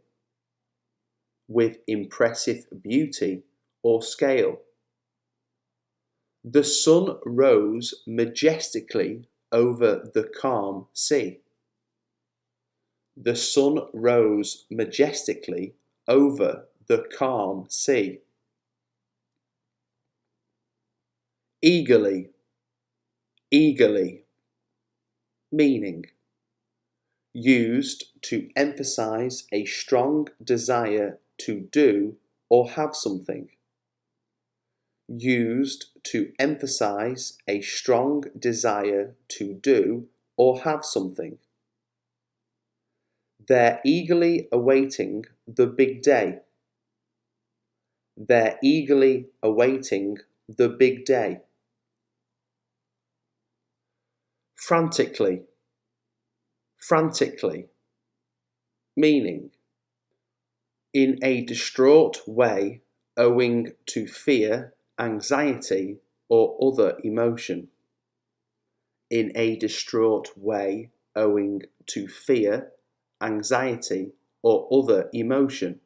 S1: With impressive beauty or scale. The sun rose majestically over the calm sea. The sun rose majestically over the calm sea. Eagerly, eagerly, meaning used to emphasize a strong desire to do or have something. Used to emphasize a strong desire to do or have something. They're eagerly awaiting the big day. They're eagerly awaiting the big day. Frantically, frantically, meaning in a distraught way owing to fear, anxiety, or other emotion. In a distraught way owing to fear, anxiety, or other emotion.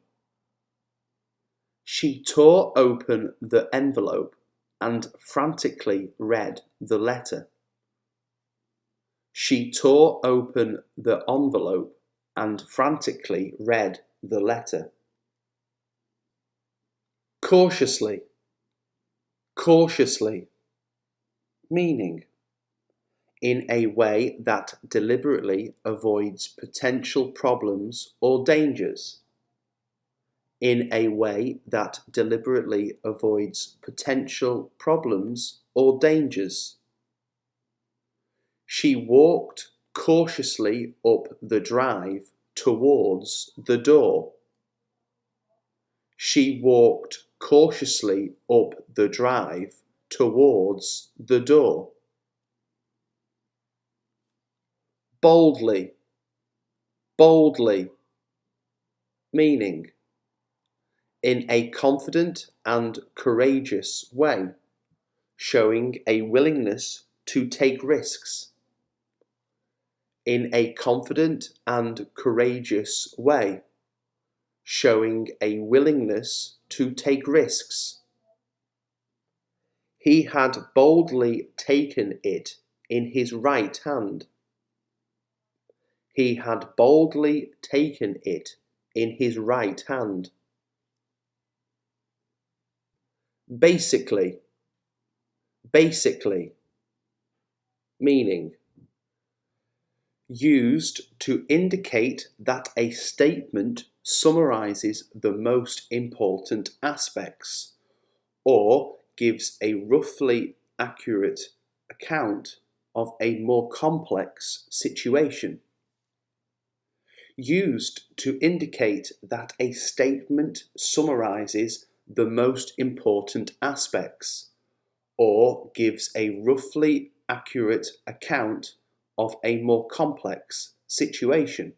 S1: She tore open the envelope and frantically read the letter. She tore open the envelope and frantically read the letter. Cautiously, cautiously, meaning in a way that deliberately avoids potential problems or dangers. in a way that deliberately avoids potential problems or dangers. She walked cautiously up the drive towards the door. She walked cautiously up the drive towards the door. Boldly, boldly, meaning in a confident and courageous way, showing a willingness to take risks. In a confident and courageous way, showing a willingness to take risks. He had boldly taken it in his right hand. He had boldly taken it in his right hand. Basically, basically, meaning used to indicate that a statement summarizes the most important aspects or gives a roughly accurate account of a more complex situation. Used to indicate that a statement summarizes the most important aspects or gives a roughly accurate account of a more complex situation.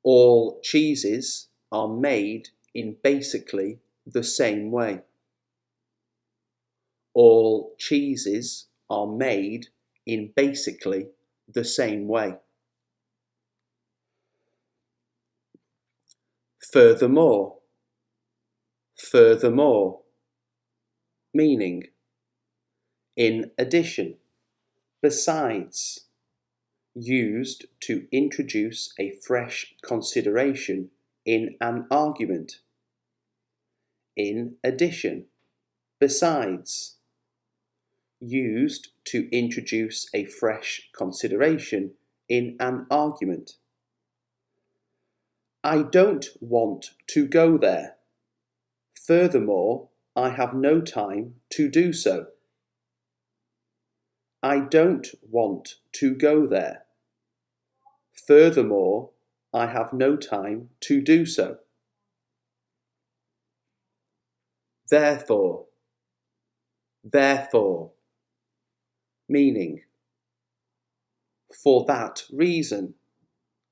S1: All cheeses are made in basically the same way. All cheeses are made in basically the same way. Furthermore, furthermore, meaning in addition, besides, used to introduce a fresh consideration in an argument. In addition, besides, used to introduce a fresh consideration in an argument. I don't want to go there. Furthermore, I have no time to do so. I don't want to go there. Furthermore, I have no time to do so. Therefore, therefore, meaning for that reason,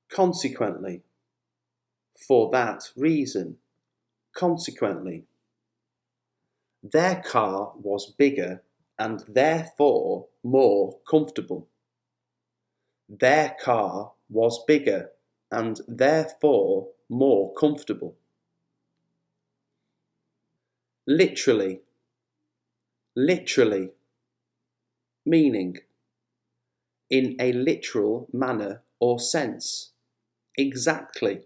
S1: consequently, for that reason, consequently. Their car was bigger and therefore more comfortable. Their car was bigger and therefore more comfortable. Literally, literally, meaning in a literal manner or sense, exactly,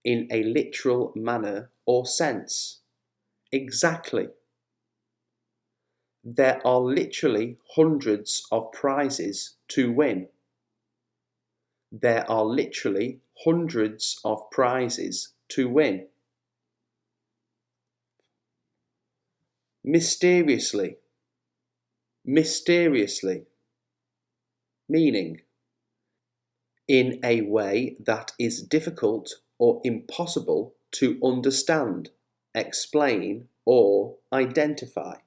S1: in a literal manner or sense, exactly. There are literally hundreds of prizes to win. There are literally hundreds of prizes to win. Mysteriously, mysteriously, meaning in a way that is difficult or impossible to understand, explain, or identify.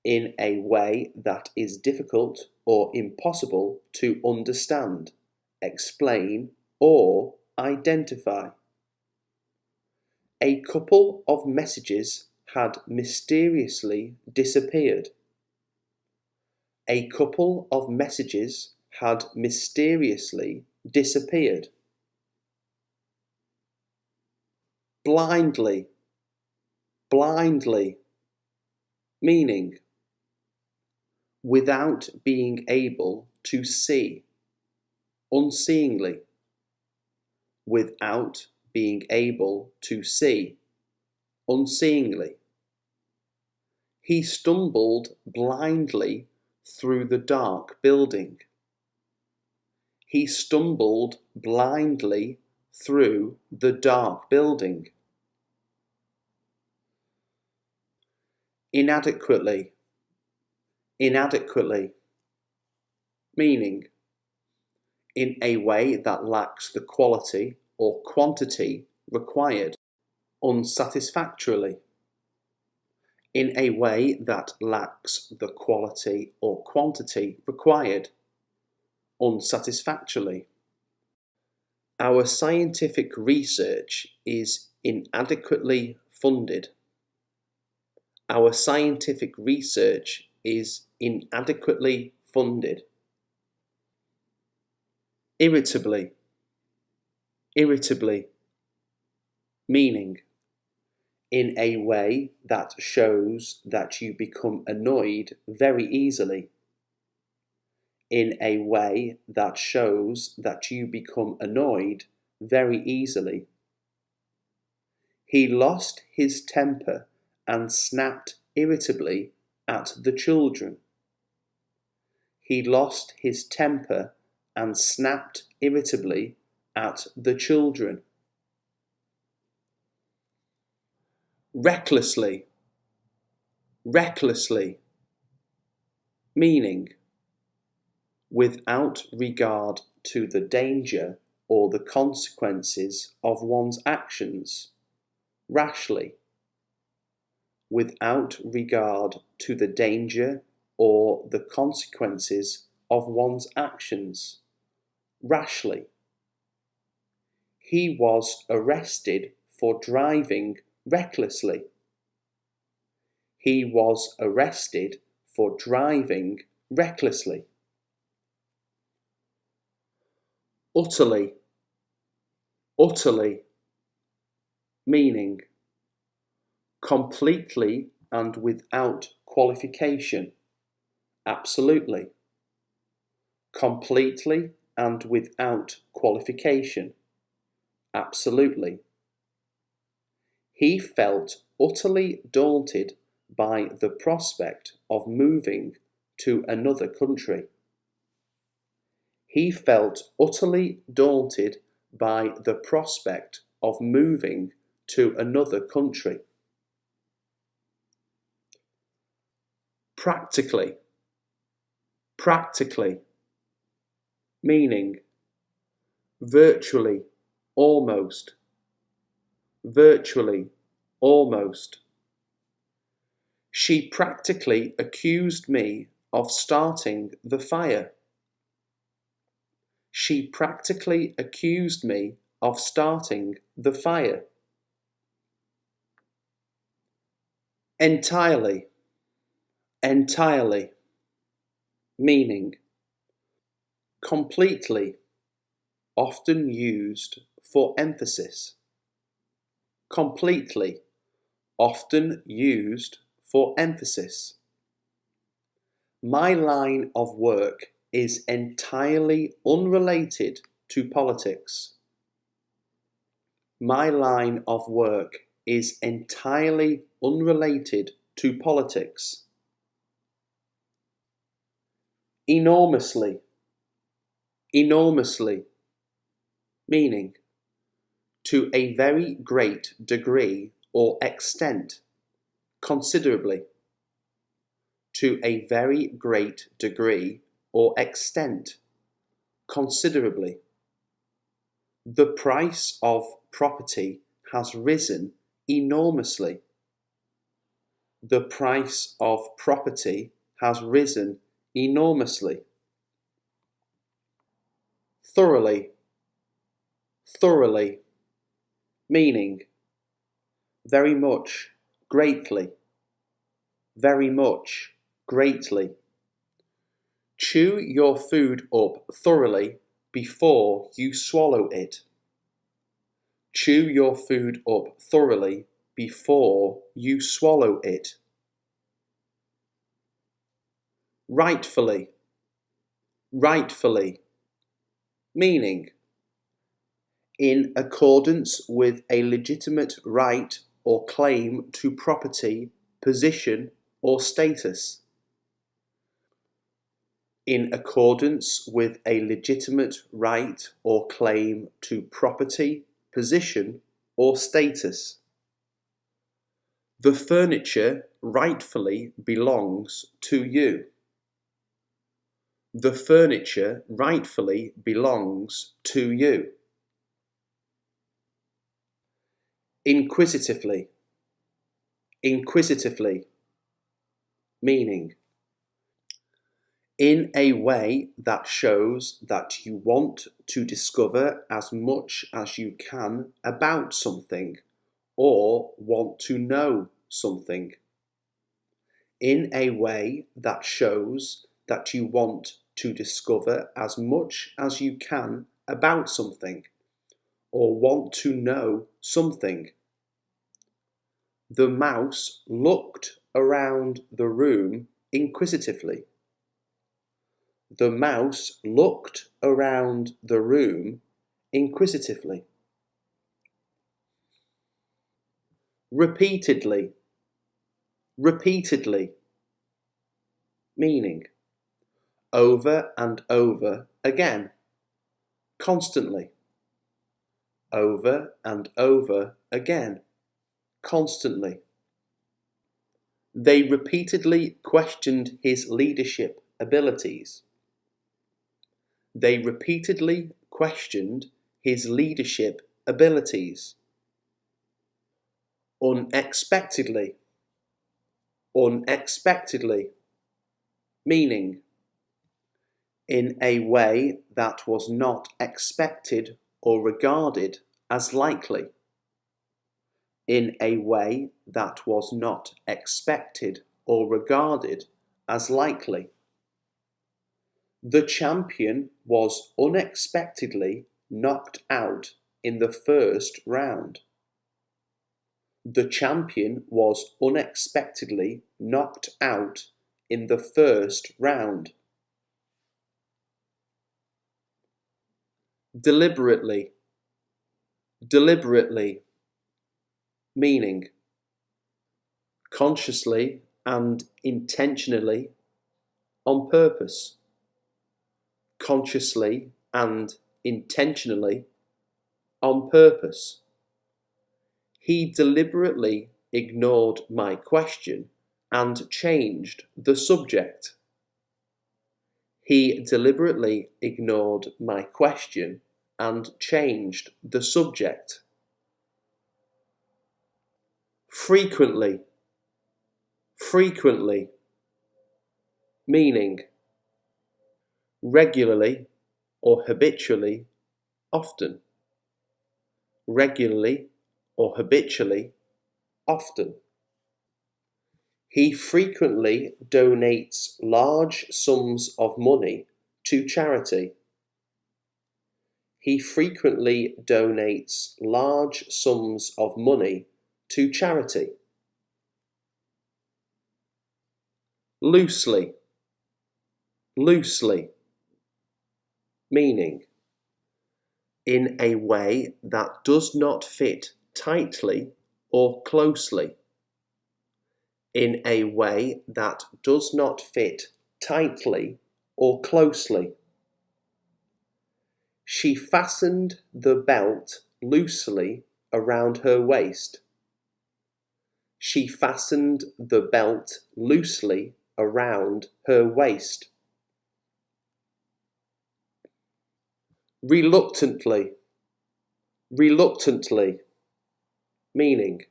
S1: In a way that is difficult or impossible to understand, explain, or identify. A couple of messages had mysteriously disappeared. A couple of messages had mysteriously disappeared. Blindly, blindly, meaning without being able to see, unseeingly, without being able to see, unseeingly. He stumbled blindly through the dark building. He stumbled blindly through the dark building. Inadequately, inadequately, meaning in a way that lacks the quality or quantity required. Unsatisfactorily, in a way that lacks the quality or quantity required. Unsatisfactorily. Our scientific research is inadequately funded. Our scientific research is inadequately funded. Irritably, irritably, meaning in a way that shows that you become annoyed very easily. In a way that shows that you become annoyed very easily. He lost his temper and snapped irritably at the children. He lost his temper and snapped irritably at the children. Recklessly, recklessly, meaning without regard to the danger or the consequences of one's actions, rashly, without regard to the danger or the consequences of one's actions, rashly. He was arrested for driving recklessly. He was arrested for driving recklessly. Utterly, utterly, meaning completely and without qualification, absolutely. Completely and without qualification, absolutely. He felt utterly daunted by the prospect of moving to another country. He felt utterly daunted by the prospect of moving to another country. Practically, practically, meaning virtually, almost, virtually, almost. She practically accused me of starting the fire. She practically accused me of starting the fire. Entirely, entirely, meaning completely, often used for emphasis. Completely, often used for emphasis. My line of work is entirely unrelated to politics. My line of work is entirely unrelated to politics. Enormously, enormously, meaning to a very great degree or extent, considerably. To a very great degree or extent, considerably. The price of property has risen enormously. The price of property has risen enormously. Thoroughly, thoroughly, meaning very much, greatly, very much, greatly. Chew your food up thoroughly before you swallow it. Chew your food up thoroughly before you swallow it. Rightfully, rightfully, meaning in accordance with a legitimate right or claim to property, position, or status. in accordance with a legitimate right or claim to property, position, or status. The furniture rightfully belongs to you. The furniture rightfully belongs to you. Inquisitively. Inquisitively. Meaning, in a way that shows that you want to discover as much as you can about something or want to know something. In a way that shows that you want to discover as much as you can about something or want to know something. The mouse looked around the room inquisitively. The mouse looked around the room inquisitively. Repeatedly. Repeatedly. Meaning, over and over again. Constantly. Over and over again. Constantly. They repeatedly questioned his leadership abilities. They repeatedly questioned his leadership abilities. Unexpectedly. Unexpectedly. Meaning, in a way that was not expected or regarded as likely. In a way that was not expected or regarded as likely. The champion was unexpectedly knocked out in the first round. The champion was unexpectedly knocked out in the first round. Deliberately. Deliberately. Meaning, consciously and intentionally, on purpose. Consciously and intentionally, on purpose. He deliberately ignored my question and changed the subject. He deliberately ignored my question and changed the subject. Frequently. Frequently. Meaning, regularly or habitually, often. Regularly or habitually, often. He frequently donates large sums of money to charity. He frequently donates large sums of money to charity. Loosely. Loosely. Meaning, in a way that does not fit tightly or closely. In a way that does not fit tightly or closely. She fastened the belt loosely around her waist. She fastened the belt loosely around her waist. Reluctantly. Reluctantly. Meaning,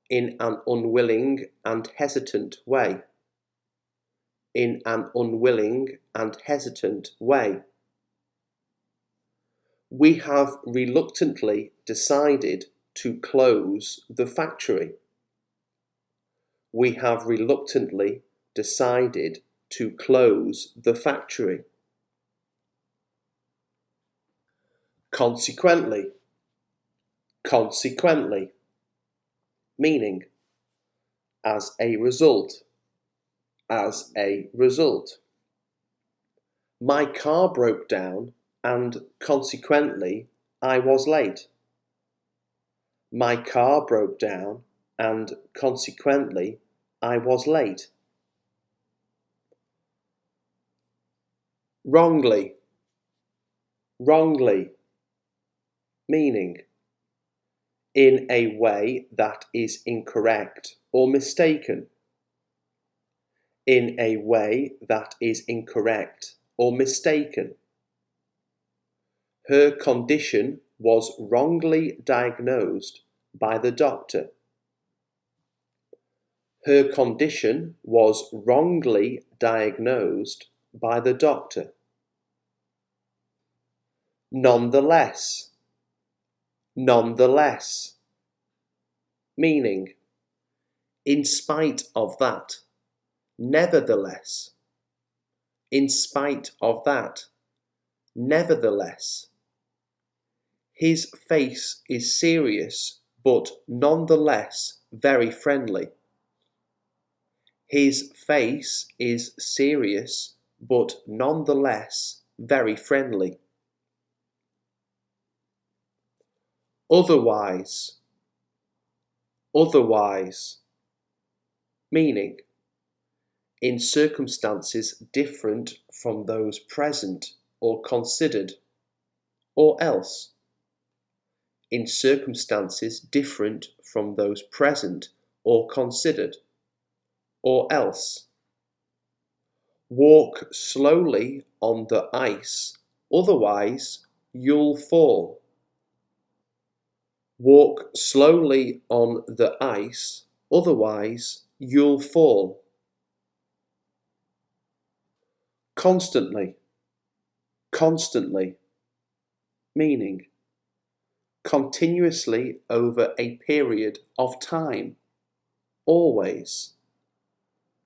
S1: in an unwilling and hesitant way. In an unwilling and hesitant way. We have reluctantly decided to close the factory. We have reluctantly decided to close the factory. Consequently. Consequently. Meaning, as a result. As a result. My car broke down and consequently I was late. My car broke down and consequently I was late. Wrongly, wrongly, meaning in a way that is incorrect or mistaken. In a way that is incorrect or mistaken. Her condition was wrongly diagnosed by the doctor. Her condition was wrongly diagnosed by the doctor. Nonetheless, nonetheless, meaning in spite of that, nevertheless, in spite of that, nevertheless. His face is serious, but nonetheless very friendly. His face is serious, but nonetheless very friendly. Otherwise, otherwise, meaning in circumstances different from those present or considered, or else. In circumstances different from those present or considered, or else. Walk slowly on the ice, otherwise you'll fall. Walk slowly on the ice, otherwise you'll fall. Constantly, constantly, meaning continuously over a period of time, always.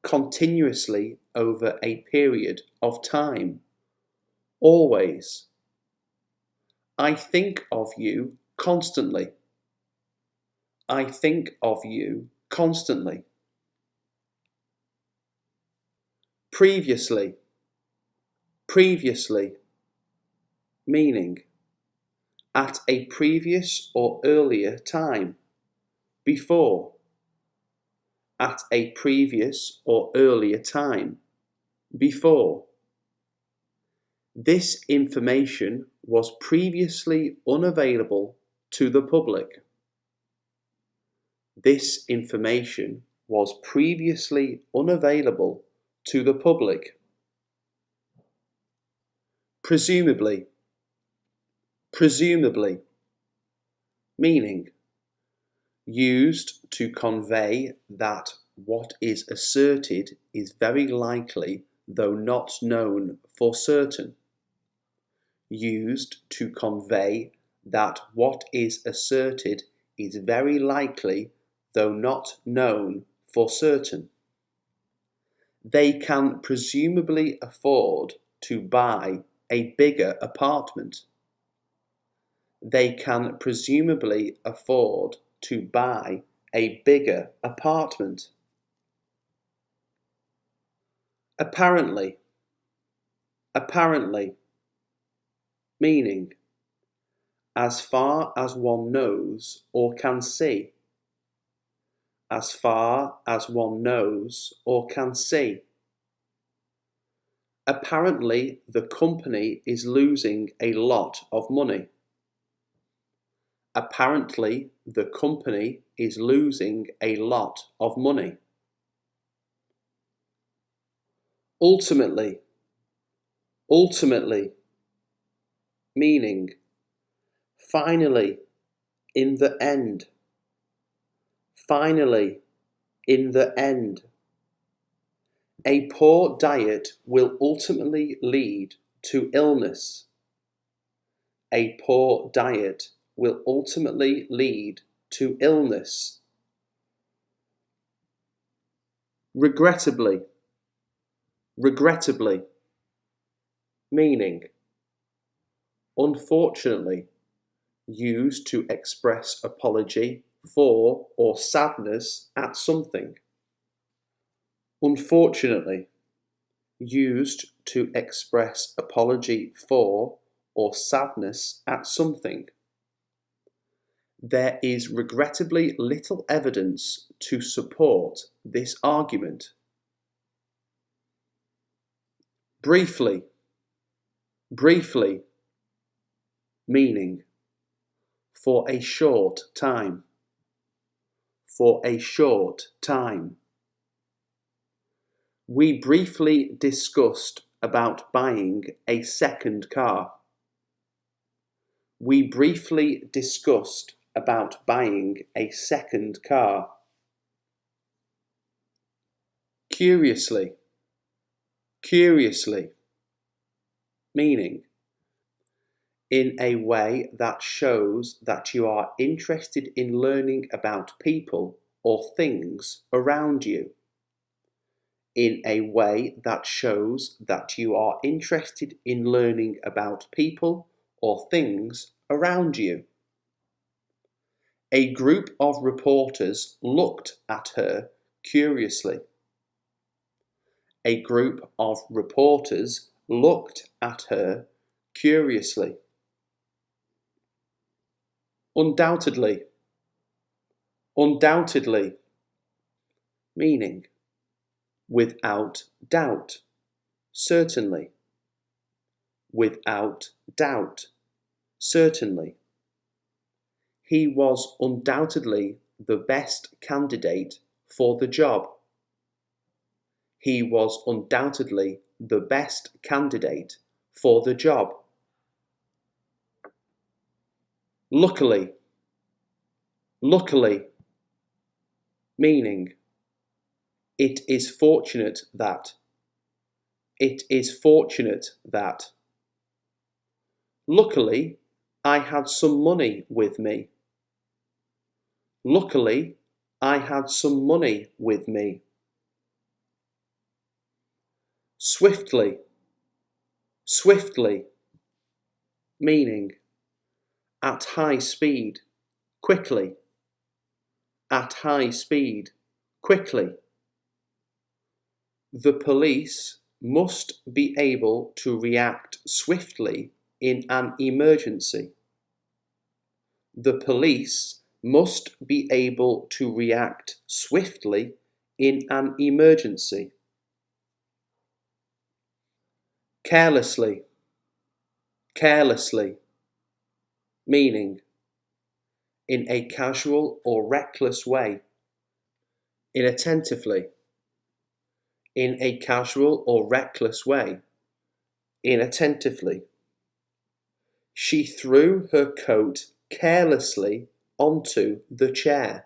S1: Continuously over a period of time, always. I think of you constantly. I think of you constantly. Previously, previously, meaning at a previous or earlier time, before. At a previous or earlier time, before. This information was previously unavailable to the public. This information was previously unavailable to the public. Presumably, presumably, meaning used to convey that what is asserted is very likely though not known for certain. Used to convey that what is asserted is very likely though not known for certain. They can presumably afford to buy a bigger apartment. They can presumably afford to buy a bigger apartment. Apparently, apparently, meaning as far as one knows or can see. As far as one knows or can see. Apparently, the company is losing a lot of money. Apparently, the company is losing a lot of money. Ultimately, ultimately, meaning finally, in the end. Finally, in the end. A poor diet will ultimately lead to illness. A poor diet will ultimately lead to illness. Regrettably, regrettably, meaning unfortunately, used to express apology for or sadness at something. Unfortunately, used to express apology for or sadness at something. There is regrettably little evidence to support this argument. Briefly, Briefly, meaning for a short time. For a short time. We briefly discussed about buying a second car. We briefly discussed about buying a second car. Curiously, curiously, meaning in a way that shows that you are interested in learning about people or things around you. In a way that shows that you are interested in learning about people or things around you. A group of reporters looked at her curiously. A group of reporters looked at her curiously. Undoubtedly, undoubtedly, meaning without doubt, certainly. Without doubt, certainly. He was undoubtedly the best candidate for the job. He was undoubtedly the best candidate for the job. Luckily, luckily, meaning it is fortunate that. It is fortunate that. Luckily, I had some money with me. Luckily, I had some money with me. Swiftly, swiftly, meaning at high speed, quickly. At high speed, quickly. The police must be able to react swiftly in an emergency. The police must be able to react swiftly in an emergency. Carelessly, carelessly, meaning in a casual or reckless way. Inattentively, in a casual or reckless way. Inattentively. She threw her coat carelessly onto the chair.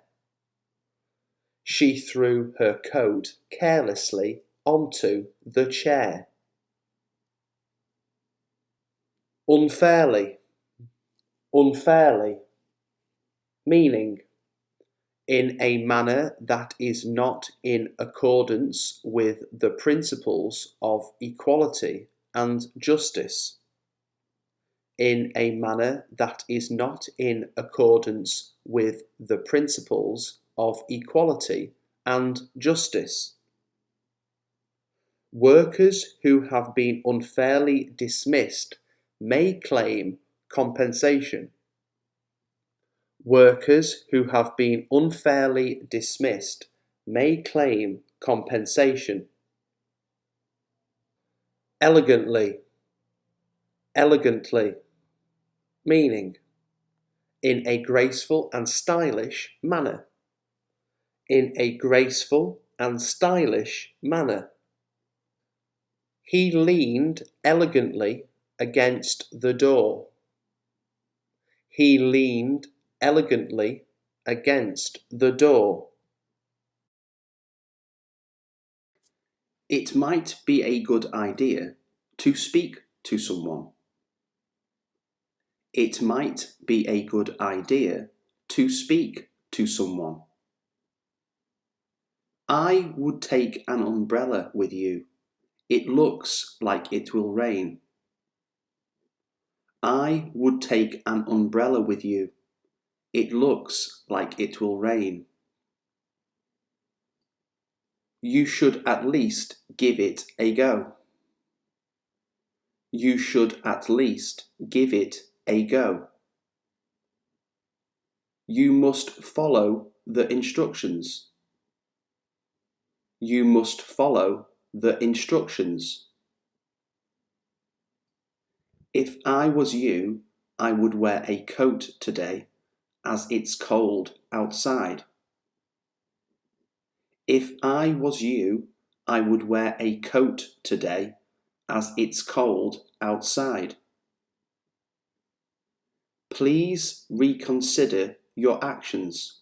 S1: She threw her coat carelessly onto the chair. Unfairly, unfairly, meaning in a manner that is not in accordance with the principles of equality and justice. In a manner that is not in accordance with the principles of equality and justice. Workers who have been unfairly dismissed may claim compensation. Workers who have been unfairly dismissed may claim compensation. Elegantly, elegantly, meaning in a graceful and stylish manner. In a graceful and stylish manner. He leaned elegantly against the door. He leaned elegantly against the door. It might be a good idea to speak to someone. It might be a good idea to speak to someone. I would take an umbrella with you. It looks like it will rain. I would take an umbrella with you. It looks like it will rain. You should at least give it a go. You should at least give it a go. You must follow the instructions. You must follow the instructions. If I was you, I would wear a coat today, as it's cold outside. If I was you, I would wear a coat today, as it's cold outside. Please reconsider your actions.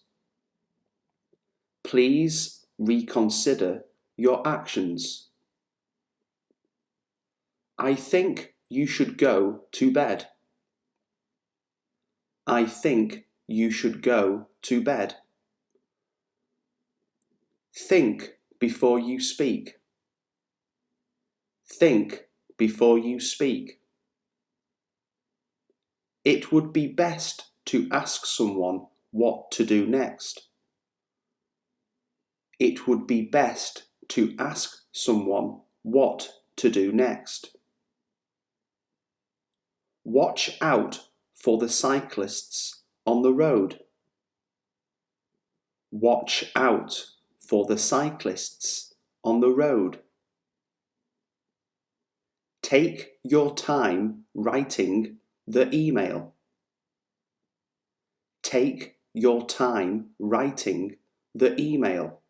S1: Please reconsider your actions. I think you should go to bed. I think you should go to bed. Think before you speak. Think before you speak. It would be best to ask someone what to do next. It would be best to ask someone what to do next. Watch out for the cyclists on the road. Watch out for the cyclists on the road. Take your time writing the email. Take your time writing the email.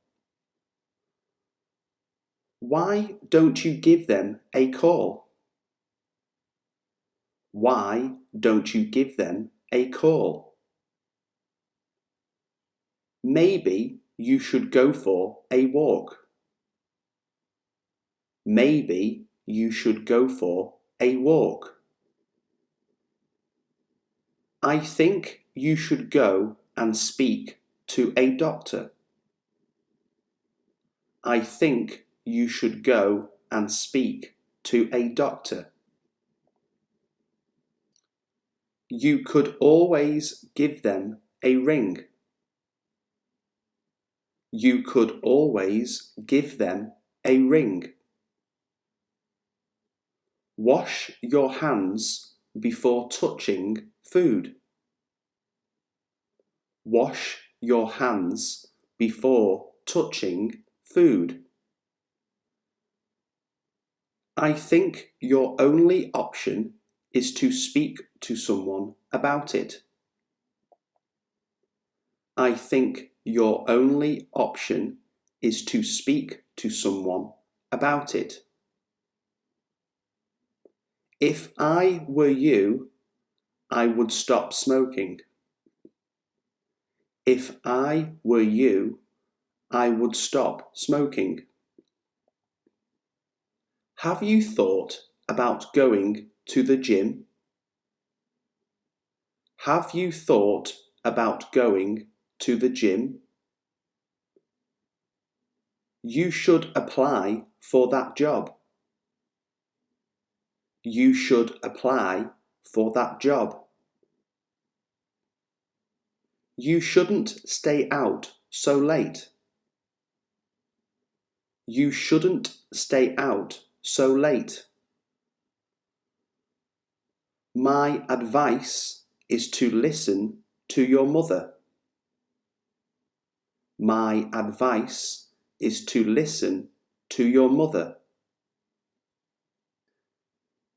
S1: Why don't you give them a call? Why don't you give them a call? Maybe you should go for a walk. Maybe you should go for a walk. I think you should go and speak to a doctor. I think you should go and speak to a doctor. You could always give them a ring. You could always give them a ring. Wash your hands before touching food. Wash your hands before touching food. I think your only option is to speak to someone about it. I think your only option is to speak to someone about it. If I were you, I would stop smoking. If I were you, I would stop smoking. Have you thought about going to the gym? Have you thought about going to the gym? You should apply for that job. You should apply for that job. You shouldn't stay out so late. You shouldn't stay out so late. My advice is to listen to your mother. My advice is to listen to your mother.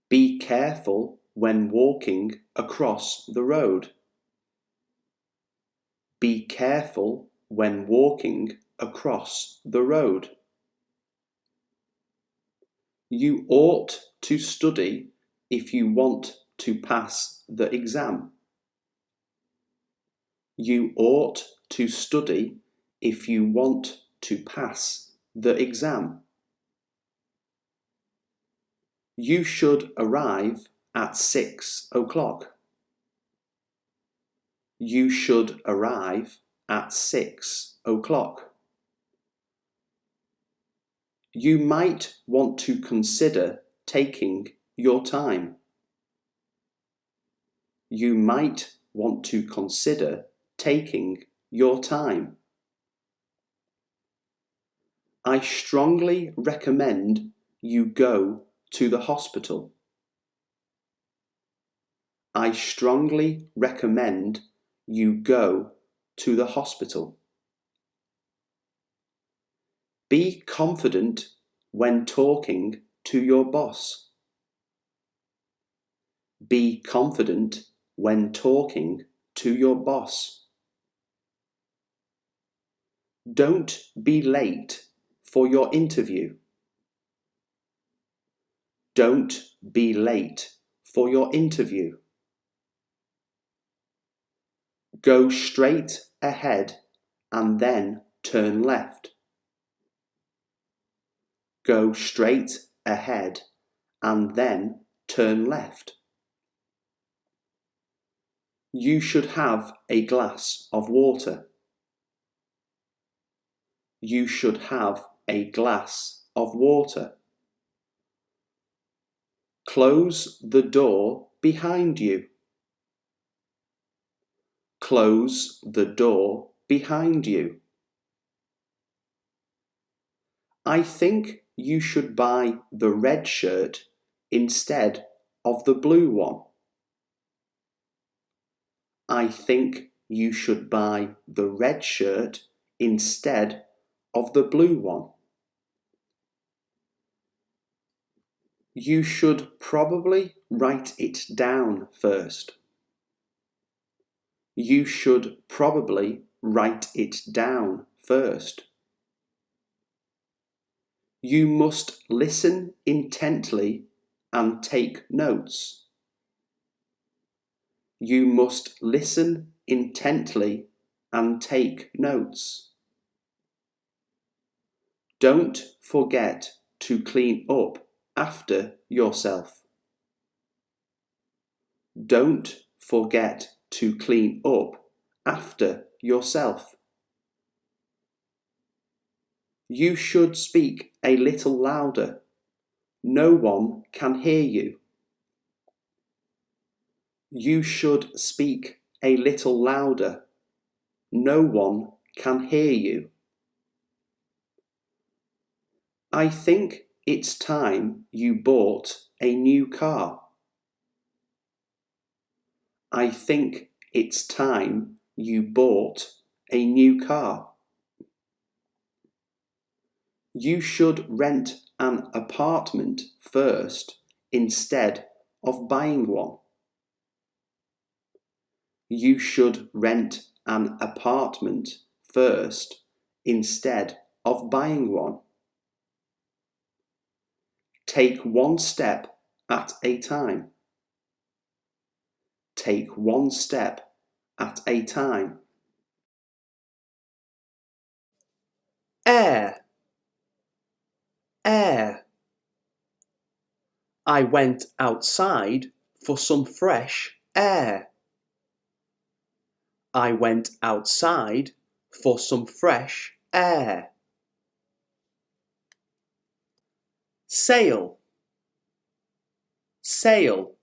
S1: Be careful when walking across the road. Be careful when walking across the road. You ought to study if you want to pass the exam. You ought to study if you want to pass the exam. You should arrive at 6 o'clock. You should arrive at 6 o'clock. You might want to consider taking your time. You might want to consider taking your time. I strongly recommend you go to the hospital. I strongly recommend you go to the hospital. Be confident when talking to your boss. Be confident when talking to your boss. Don't be late for your interview. Don't be late for your interview. Go straight ahead and then turn left. Go straight ahead and then turn left. You should have a glass of water. You should have a glass of water. Close the door behind you. Close the door behind you. I think you should buy the red shirt instead of the blue one. I think you should buy the red shirt instead of the blue one. You should probably write it down first. You should probably write it down first. You must listen intently and take notes. You must listen intently and take notes. Don't forget to clean up after yourself. Don't forget to clean up after yourself. You should speak a little louder. No one can hear you. You should speak a little louder. No one can hear you. I think it's time you bought a new car. I think it's time you bought a new car. You should rent an apartment first instead of buying one. You should rent an apartment first instead of buying one. Take one step at a time. Take one step at a time. Air, air. I went outside for some fresh air. I went outside for some fresh air. Sail, sail.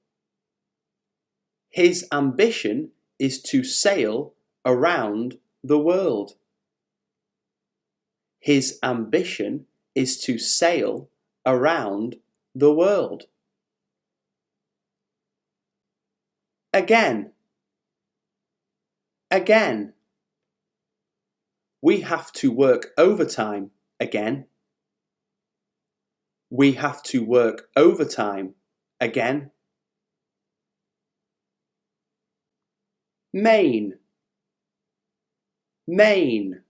S1: His ambition is to sail around the world. His ambition is to sail around the world. Again, again. We have to work overtime again. We have to work overtime again. Main, main.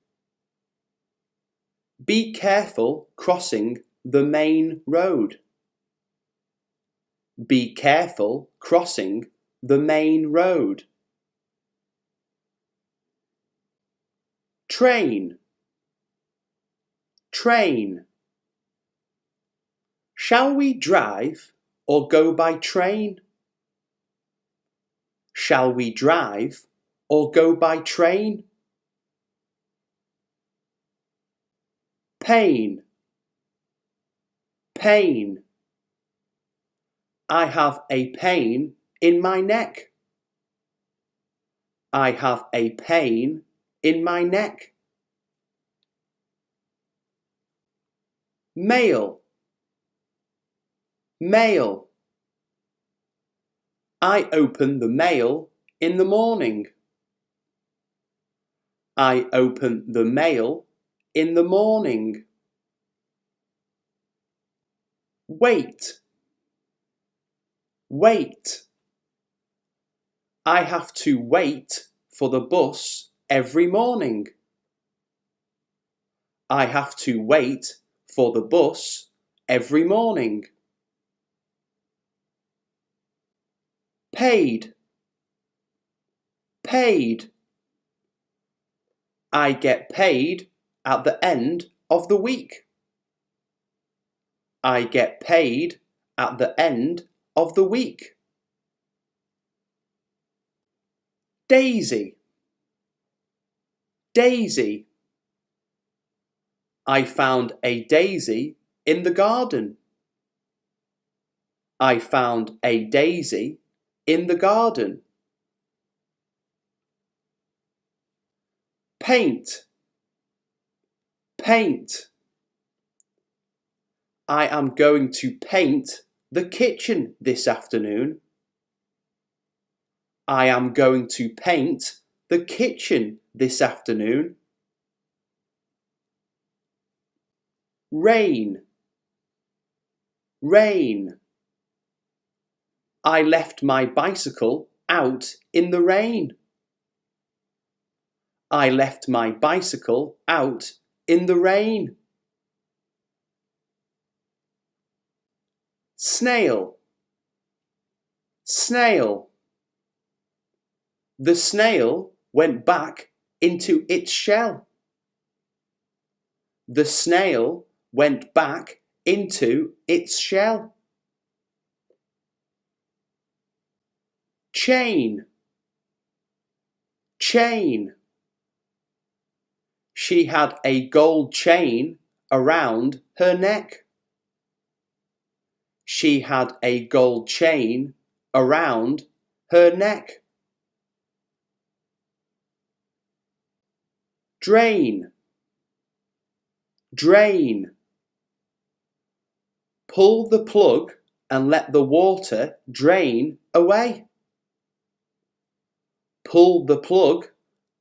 S1: Be careful crossing the main road. Be careful crossing the main road. Train, train. Shall we drive or go by train? Shall we drive or go by train? Pain, pain. I have a pain in my neck. I have a pain in my neck. Mail, mail. I open the mail in the morning. I open the mail in the morning. Wait, wait. I have to wait for the bus every morning. I have to wait for the bus every morning. Paid. Paid. I get paid at the end of the week. I get paid at the end of the week. Daisy. Daisy. I found a daisy in the garden. I found a daisy in the garden. Paint. Paint. I am going to paint the kitchen this afternoon. I am going to paint the kitchen this afternoon. Rain. Rain. I left my bicycle out in the rain. I left my bicycle out in the rain. Snail. Snail. The snail went back into its shell. The snail went back into its shell. Chain. Chain. She had a gold chain around her neck. She had a gold chain around her neck. Drain. Drain. Pull the plug and let the water drain away. Pull the plug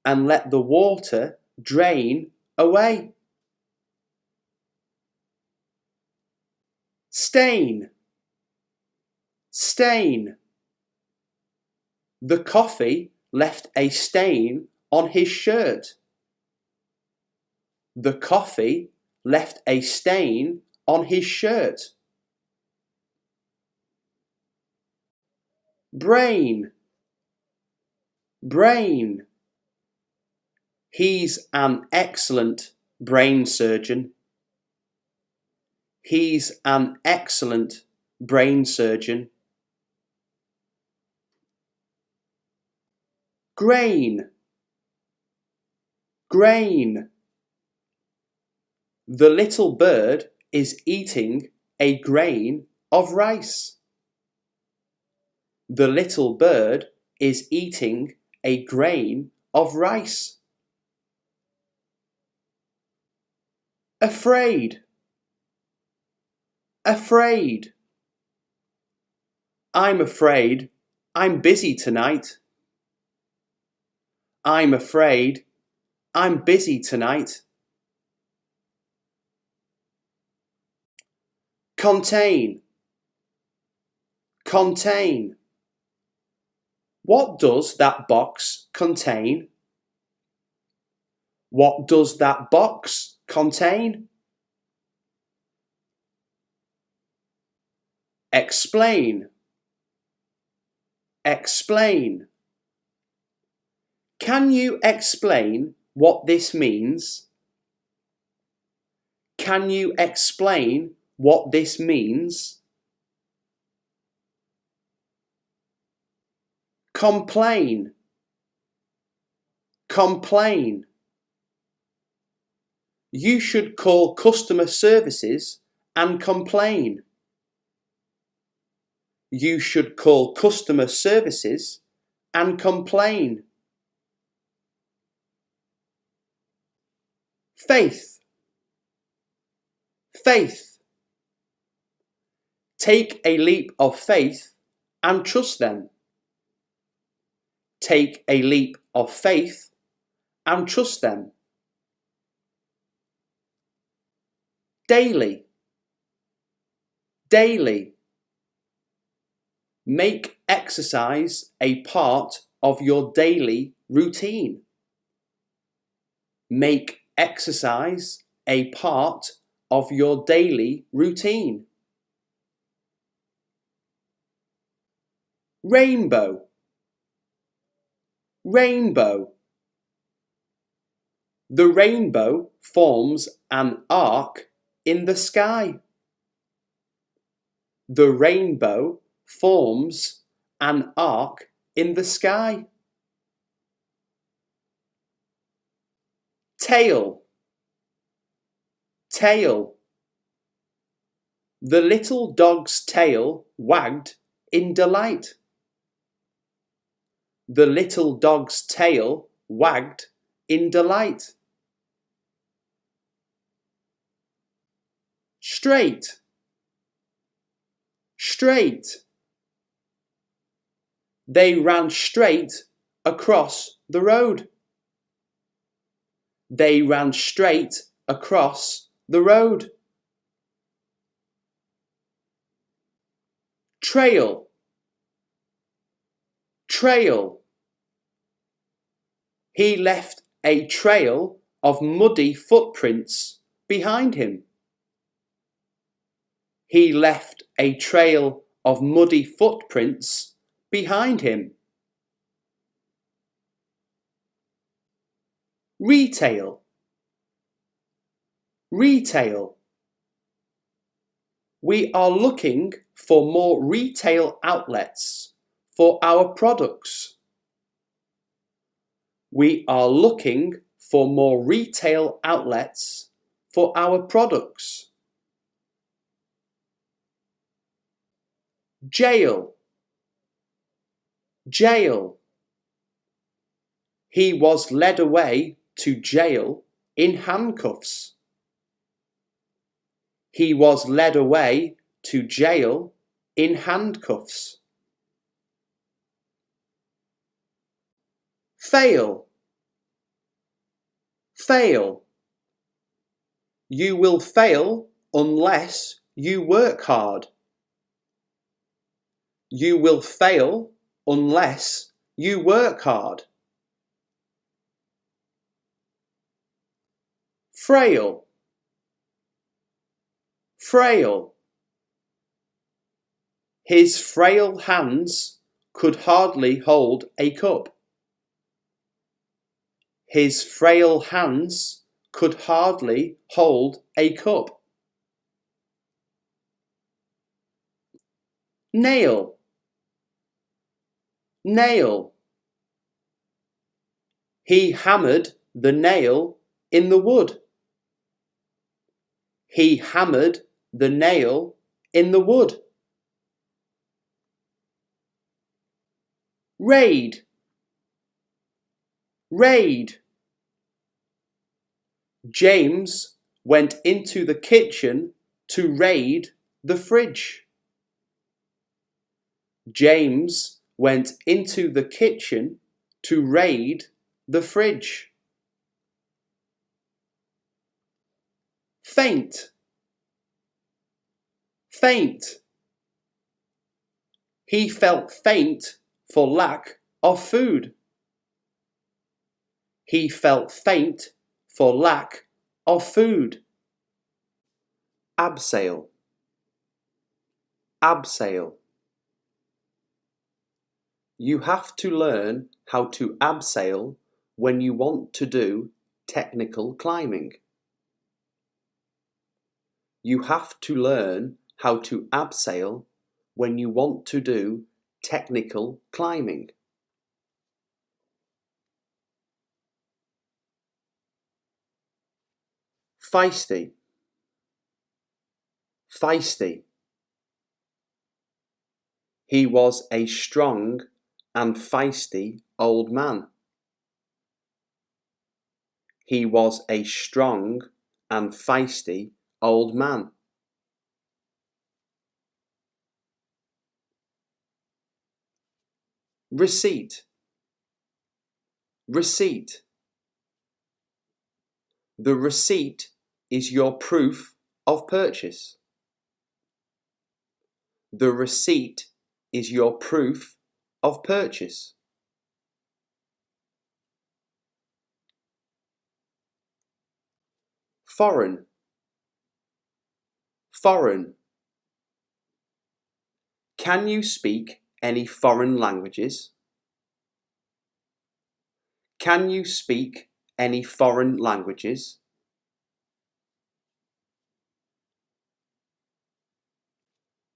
S1: and let the water drain away. Stain. Stain. The coffee left a stain on his shirt. The coffee left a stain on his shirt. Brain. Brain. He's an excellent brain surgeon. He's an excellent brain surgeon. Grain. Grain. The little bird is eating a grain of rice. The little bird is eating a grain of rice. Afraid. Afraid. I'm afraid I'm busy tonight. I'm afraid I'm busy tonight. Contain. Contain. What does that box contain? What does that box contain? Explain. Explain. Can you explain what this means? Can you explain what this means? Complain. Complain. You should call customer services and complain. You should call customer services and complain. Faith. Faith. Take a leap of faith and trust them. Take a leap of faith and trust them. Daily. Daily. Make exercise a part of your daily routine. Make exercise a part of your daily routine. Rainbow, rainbow. The rainbow forms an arc in the sky. The rainbow forms an arc in the sky. Tail, tail. The little dog's tail wagged in delight. The little dog's tail wagged in delight. Straight, straight. They ran straight across the road. They ran straight across the road. Trail, trail. He left a trail of muddy footprints behind him. He left a trail of muddy footprints behind him. Retail, retail. We are looking for more retail outlets for our products. We are looking for more retail outlets for our products. Jail, jail. He was led away to jail in handcuffs. He was led away to jail in handcuffs. Fail, fail. You will fail unless you work hard. You will fail unless you work hard. Frail, frail. His frail hands could hardly hold a cup. His frail hands could hardly hold a cup. Nail, nail. He hammered the nail in the wood. He hammered the nail in the wood. Raid, raid. James went into the kitchen to raid the fridge. James went into the kitchen to raid the fridge. Faint, faint. He felt faint for lack of food. He felt faint for lack of food. Abseil, abseil. You have to learn how to abseil when you want to do technical climbing. You have to learn how to abseil when you want to do technical climbing. Feisty, feisty. He was a strong and feisty old man. He was a strong and feisty old man. Receipt, receipt. The receipt is your proof of purchase. The receipt is your proof of purchase. foreign, foreign. Can you speak any foreign languages? Can you speak any foreign languages?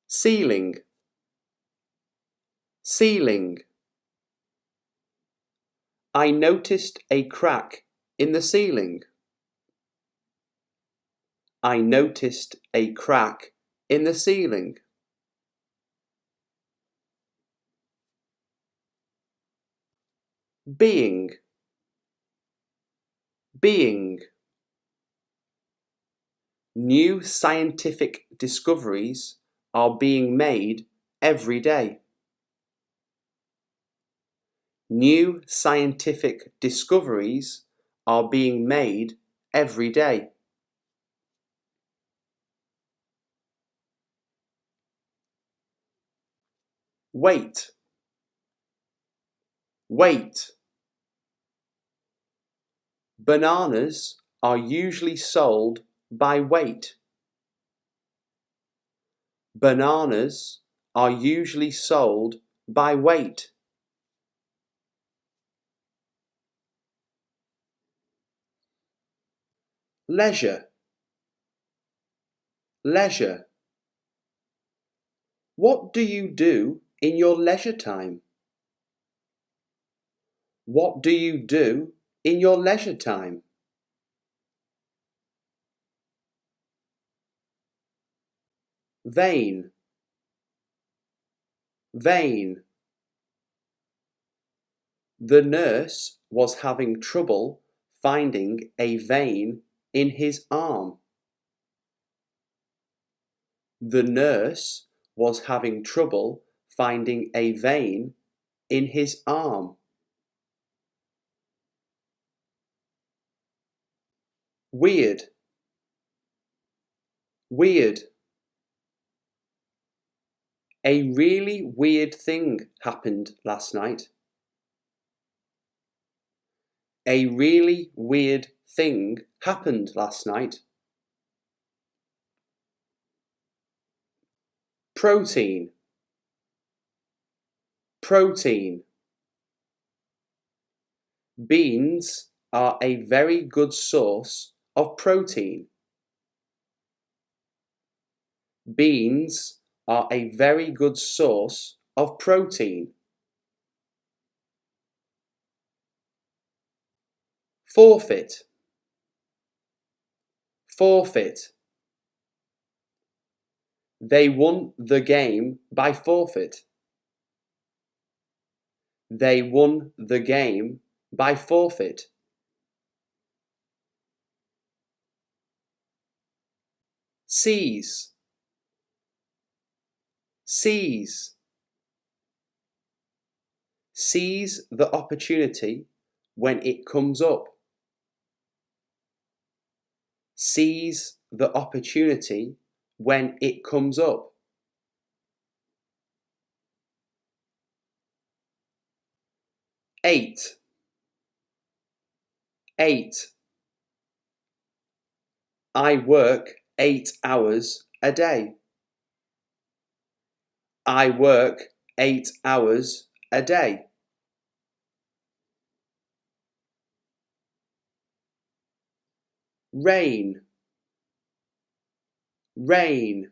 S1: Ceiling, ceiling. I noticed a crack in the ceiling. I noticed a crack in the ceiling. Being, being. New scientific discoveries are being made every day. New scientific discoveries are being made every day. Weight, weight. Bananas are usually sold by weight. Bananas are usually sold by weight. Leisure, leisure. What do you do in your leisure time? What do you do in your leisure time? Vein, vein. The nurse was having trouble finding a vein in his arm. The nurse was having trouble finding a vein in his arm. Weird, weird. A really weird thing happened last night. A really weird thing happened last night. Protein, protein. Beans are a very good source of protein. Beans are a very good source of protein. Forfeit, forfeit. They won the game by forfeit. They won the game by forfeit. Seize, seize. Seize the opportunity when it comes up. Seize the opportunity when it comes up. Eight, eight. I work 8 hours a day. I work 8 hours a day. Rain, rain.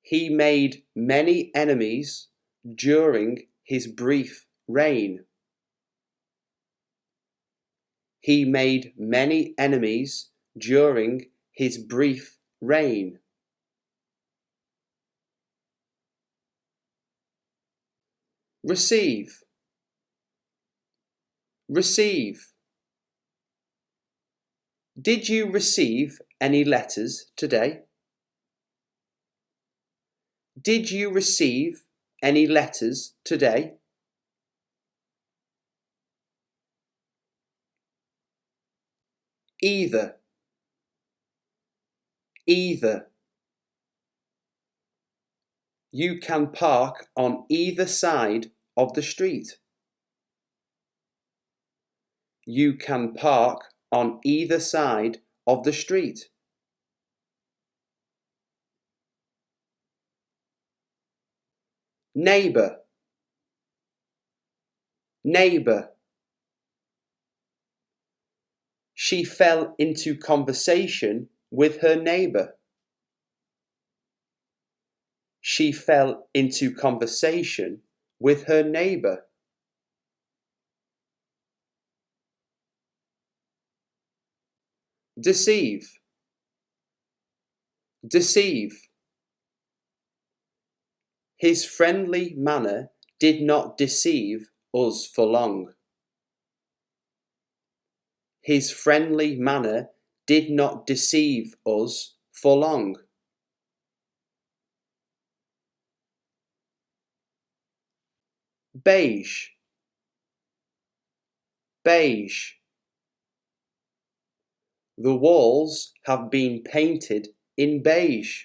S1: He made many enemies during his brief reign. He made many enemies during his brief reign. Receive, receive. Did you receive any letters today? Did you receive any letters today? Either, either. You can park on either side of the street. You can park on either side of the street. Neighbour, neighbour. She fell into conversation with her neighbour. She fell into conversation with her neighbour. Deceive, deceive. His friendly manner did not deceive us for long. His friendly manner did not deceive us for long. Beige, beige. The walls have been painted in beige.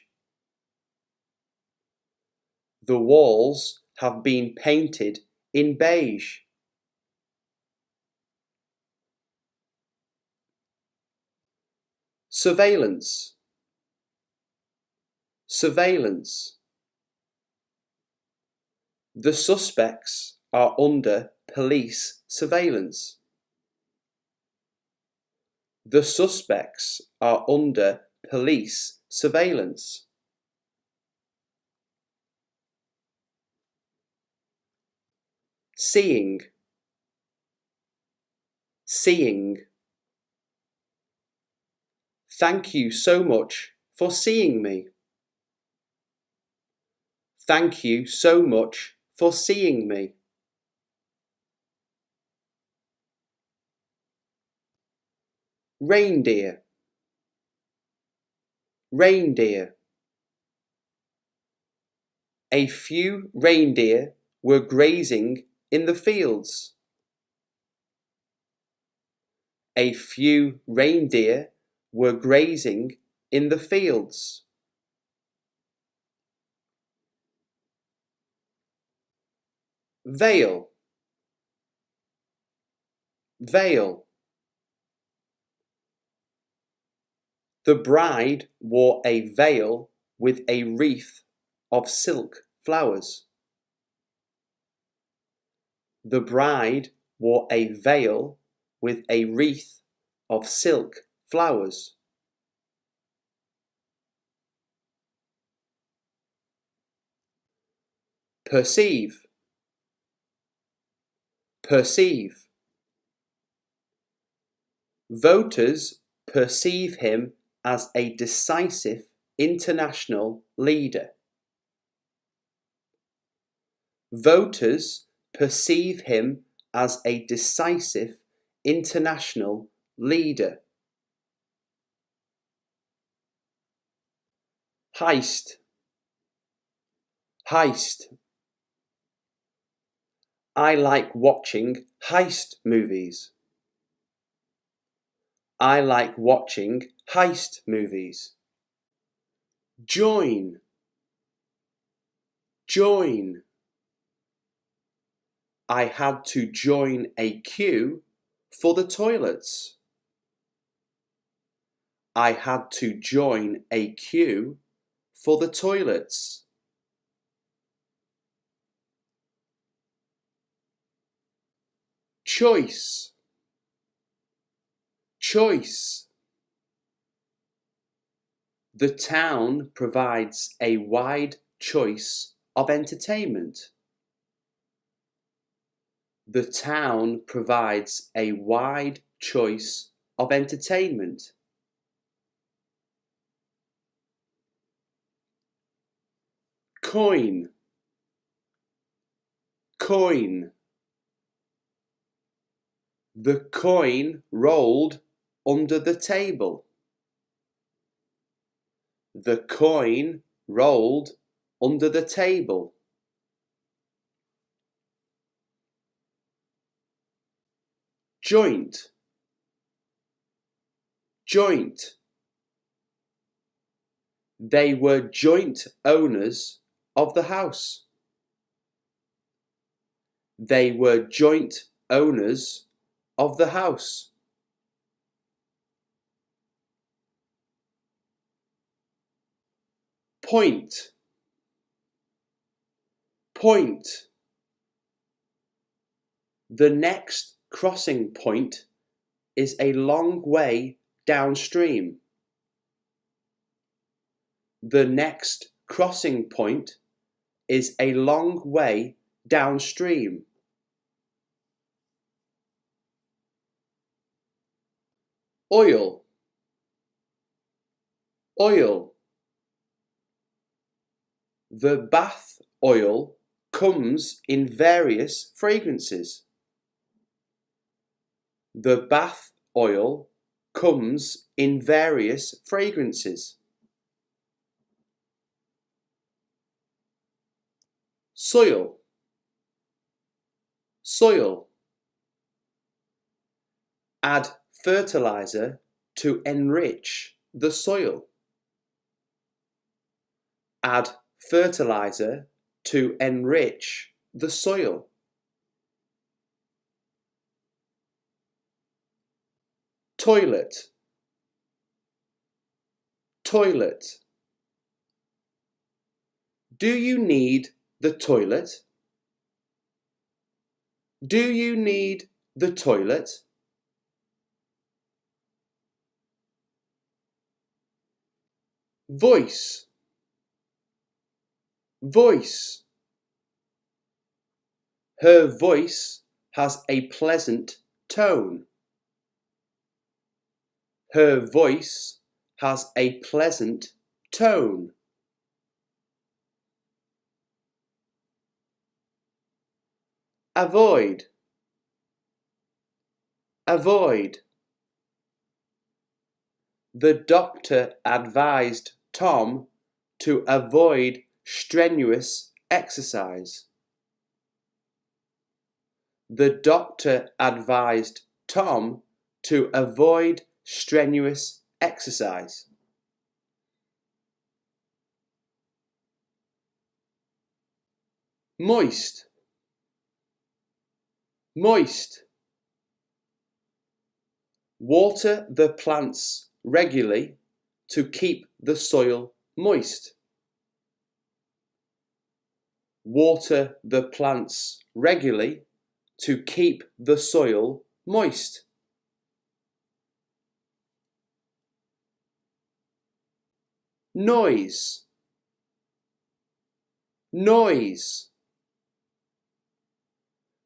S1: The walls have been painted in beige. Surveillance, surveillance. The suspects are under police surveillance. The suspects are under police surveillance. Seeing, seeing. Thank you so much for seeing me. Thank you so much for seeing me. Reindeer, reindeer. A few reindeer were grazing in the fields. A few reindeer were grazing in the fields. Veil, veil. The bride wore a veil with a wreath of silk flowers. The bride wore a veil with a wreath of silk flowers. Perceive, perceive. Voters perceive him as a decisive international leader. Voters perceive him as a decisive international leader. Heist, heist. I like watching heist movies. I like watching heist movies. Join, join. I had to join a queue for the toilets. I had to join a queue for the toilets. Choice, choice. The town provides a wide choice of entertainment. The town provides a wide choice of entertainment. Coin, coin. The coin rolled under the table. The coin rolled under the table. Joint, joint. They were joint owners of the house. They were joint owners of the house. point, point. The next crossing point is a long way downstream. The next crossing point is a long way downstream. Oil, oil. The bath oil comes in various fragrances. The bath oil comes in various fragrances. Soil, soil. Add fertilizer to enrich the soil. Add fertilizer to enrich the soil. Toilet, toilet. Do you need the toilet? Do you need the toilet? Voice, voice. Her voice has a pleasant tone. Her voice has a pleasant tone. Avoid, avoid. The doctor advised Tom to avoid strenuous exercise. The doctor advised Tom to avoid strenuous exercise. Moist, moist. Water the plants regularly to keep the soil moist. Water the plants regularly to keep the soil moist. Noise, noise.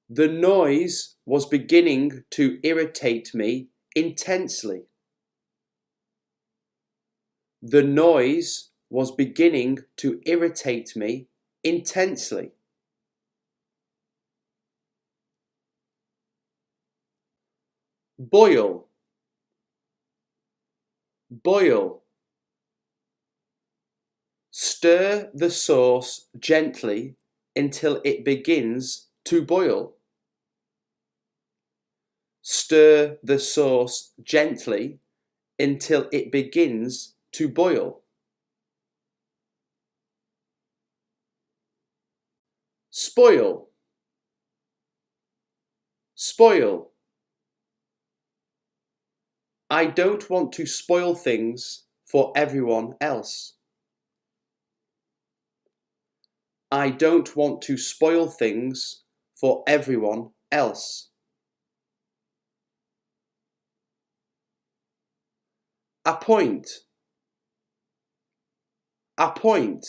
S1: The noise was beginning to irritate me intensely. The noise was beginning to irritate me intensely. Boil, boil. Stir the sauce gently until it begins to boil. Stir the sauce gently until it begins to boil. Spoil, spoil. I don't want to spoil things for everyone else. I don't want to spoil things for everyone else. Appoint, appoint.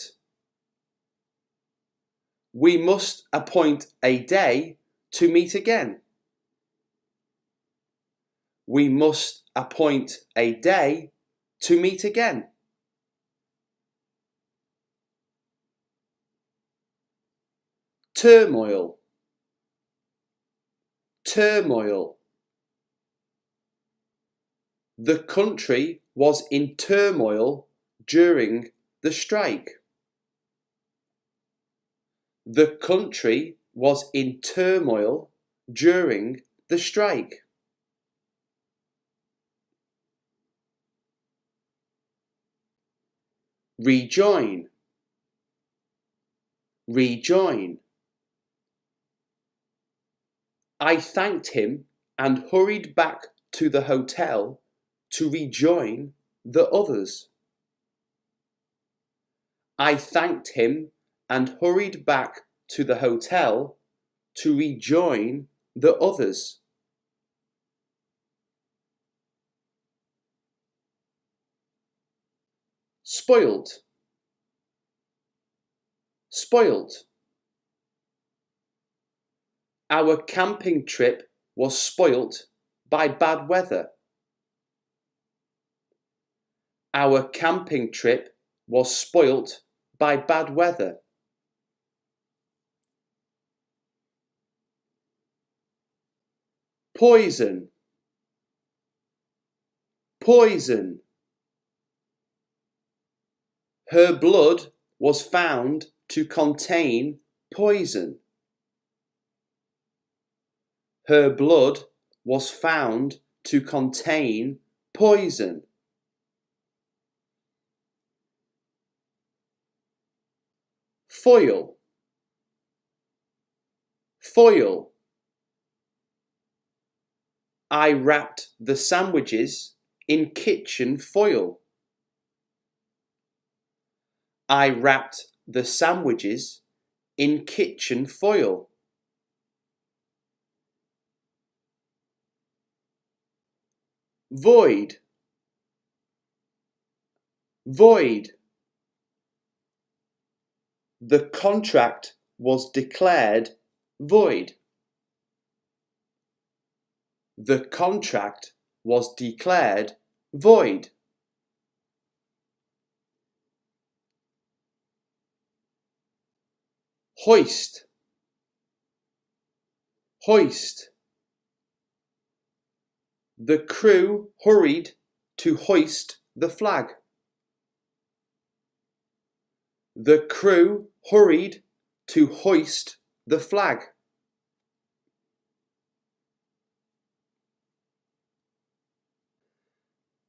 S1: We must appoint a day to meet again. We must appoint a day to meet again. Turmoil, turmoil. The country was in turmoil during the strike. The country was in turmoil during the strike. Rejoin, rejoin. I thanked him and hurried back to the hotel to rejoin the others. I thanked him and hurried back to the hotel to rejoin the others. Spoilt. Spoilt. Our camping trip was spoilt by bad weather. Our camping trip was spoilt by bad weather. Poison. Poison. Her blood was found to contain poison. Her blood was found to contain poison. Foil. Foil. I wrapped the sandwiches in kitchen foil. I wrapped the sandwiches in kitchen foil. Void. Void. The contract was declared void. The contract was declared void. Hoist. Hoist. The crew hurried to hoist the flag. The crew hurried to hoist the flag.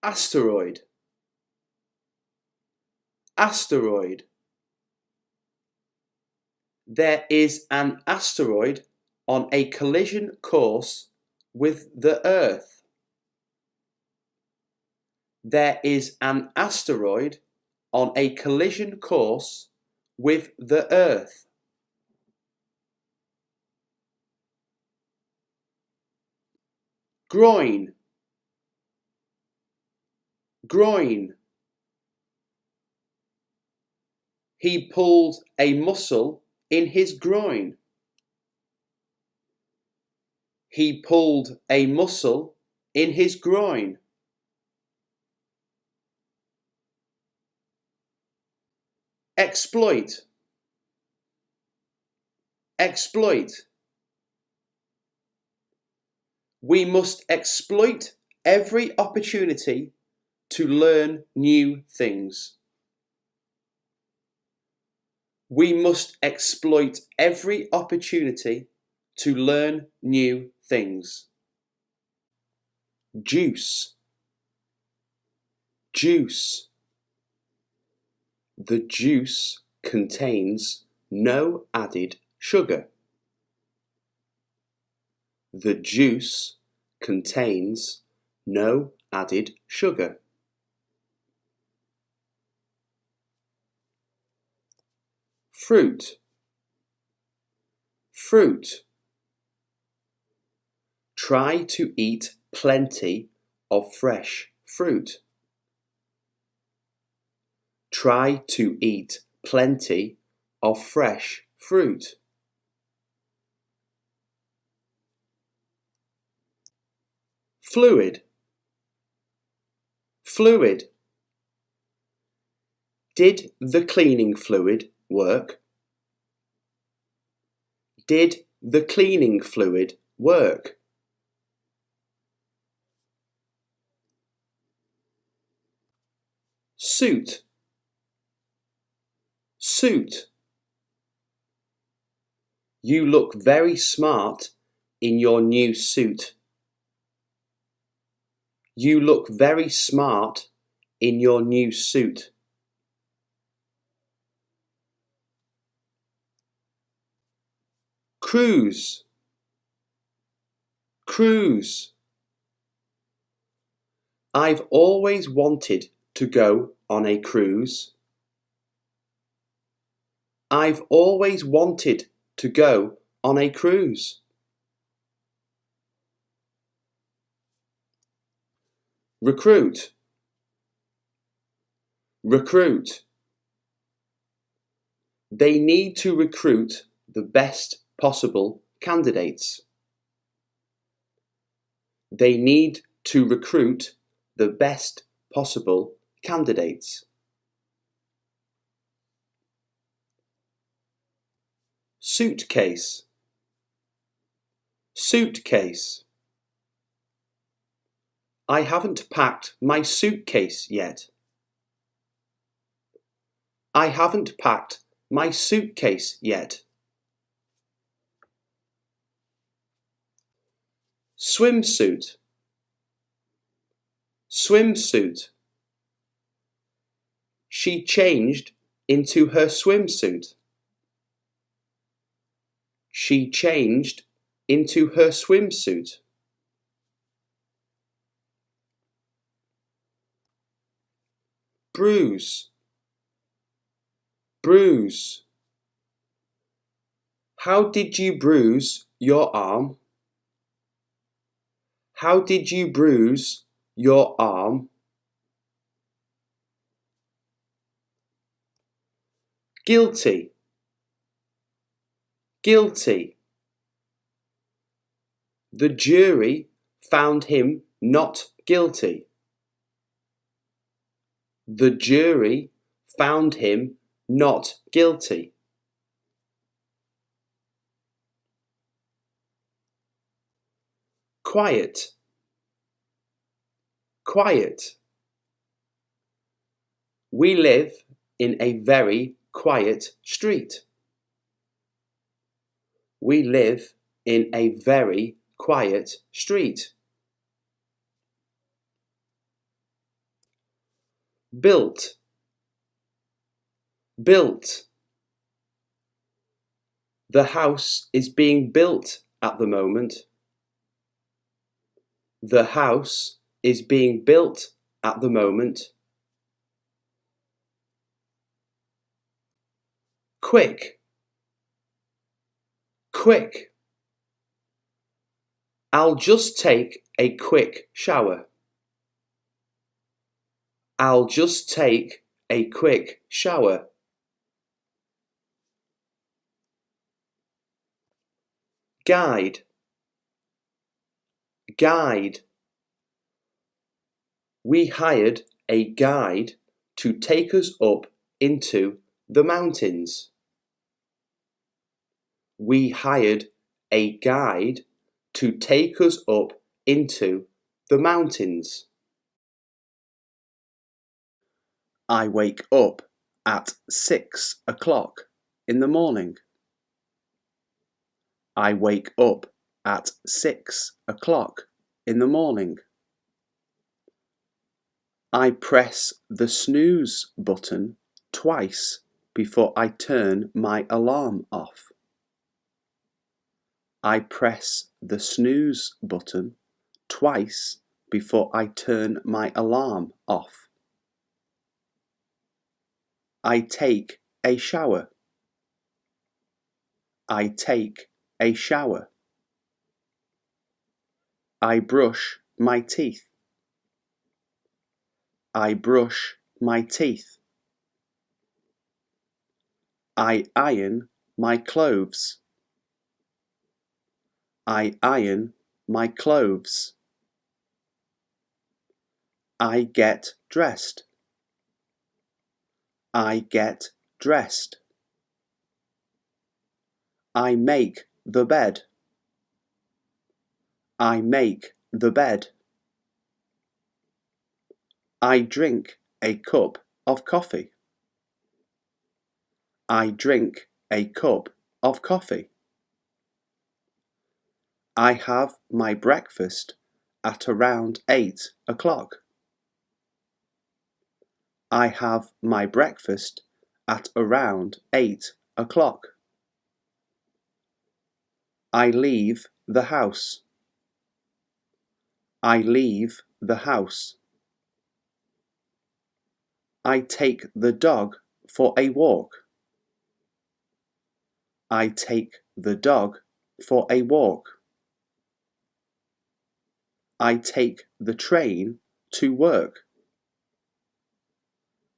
S1: Asteroid. Asteroid. There is an asteroid on a collision course with the Earth. There is an asteroid on a collision course with the Earth. Groin. Groin. He pulled a muscle in his groin. He pulled a muscle in his groin. Exploit. Exploit. We must exploit every opportunity to learn new things. We must exploit every opportunity to learn new things. Juice. Juice. The juice contains no added sugar. The juice contains no added sugar. Fruit. Fruit. Try to eat plenty of fresh fruit. Try to eat plenty of fresh fruit. Fluid. Fluid. Did the cleaning fluid work? Did the cleaning fluid work? Suit. Suit. You look very smart in your new suit. You look very smart in your new suit. Cruise. Cruise. I've always wanted to go on a cruise. I've always wanted to go on a cruise. Recruit. Recruit. They need to recruit the best possible candidates. They need to recruit the best possible candidates. Suitcase. Suitcase. I haven't packed my suitcase yet. I haven't packed my suitcase yet. Swimsuit. Swimsuit. She changed into her swimsuit. She changed into her swimsuit. Bruise. Bruise. How did you bruise your arm? How did you bruise your arm? Guilty. Guilty. The jury found him not guilty. The jury found him not guilty. Quiet. Quiet. We live in a very quiet street. We live in a very quiet street. Built. Built. The house is being built at the moment. The house is being built at the moment. Quick. Quick. I'll just take a quick shower. I'll just take a quick shower. Guide. Guide. We hired a guide to take us up into the mountains. We hired a guide to take us up into the mountains. I wake up at 6 o'clock in the morning. I wake up at 6 o'clock in the morning. I press the snooze button twice before I turn my alarm off. I press the snooze button twice before I turn my alarm off. I take a shower. I take a shower. I brush my teeth. I brush my teeth. I iron my clothes. I iron my clothes. I get dressed. I get dressed. I make the bed. I make the bed. I drink a cup of coffee. I drink a cup of coffee. I have my breakfast at around 8 o'clock. I have my breakfast at around 8 o'clock. I leave the house. I leave the house. I take the dog for a walk. I take the dog for a walk. I take the train to work.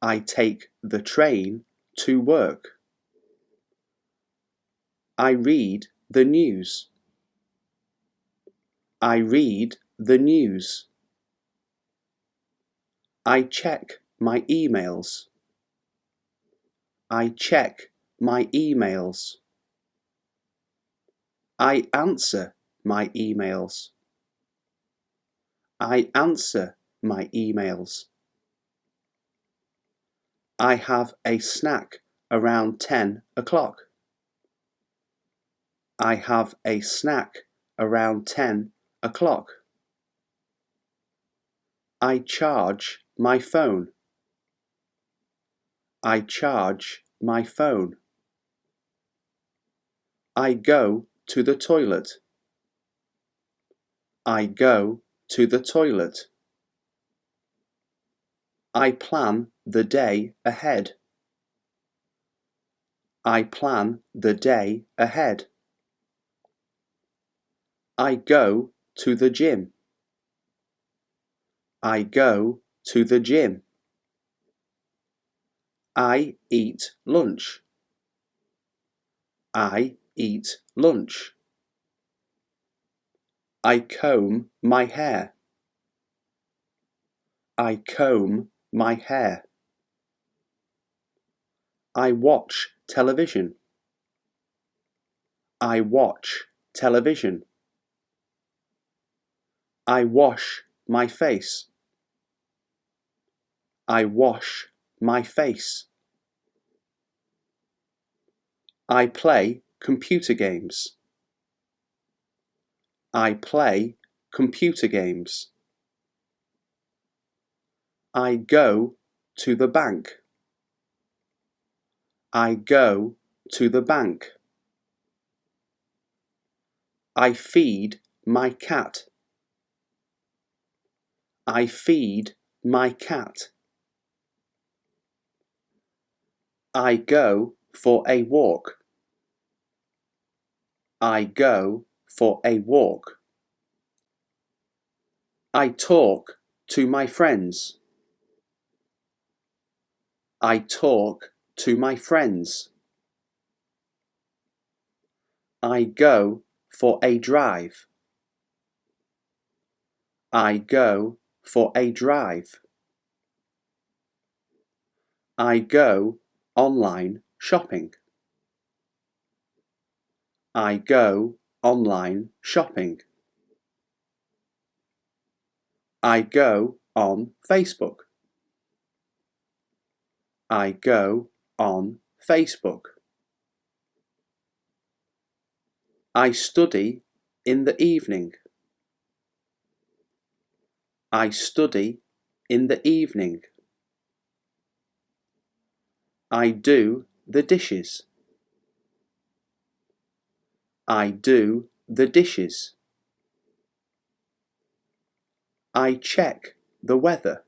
S1: I take the train to work. I read the news. I read the news. I check my emails. I check my emails. I answer my emails. I answer my emails. I have a snack around 10 o'clock. I have a snack around 10 o'clock. I charge my phone. I charge my phone. I go to the toilet. I go to the toilet. I plan the day ahead. I plan the day ahead. I go to the gym. I go to the gym. I eat lunch. I eat lunch. I comb my hair. I comb my hair. I watch television. I watch television. I wash my face. I wash my face. I play computer games. I play computer games. I go to the bank. I go to the bank. I feed my cat. I feed my cat. I go for a walk. I go for a walk. I talk to my friends. I talk to my friends. I go for a drive. I go for a drive. I go online shopping. I go online shopping. I go on Facebook. I go on Facebook. I study in the evening. I study in the evening. I do the dishes. I do the dishes. I check the weather.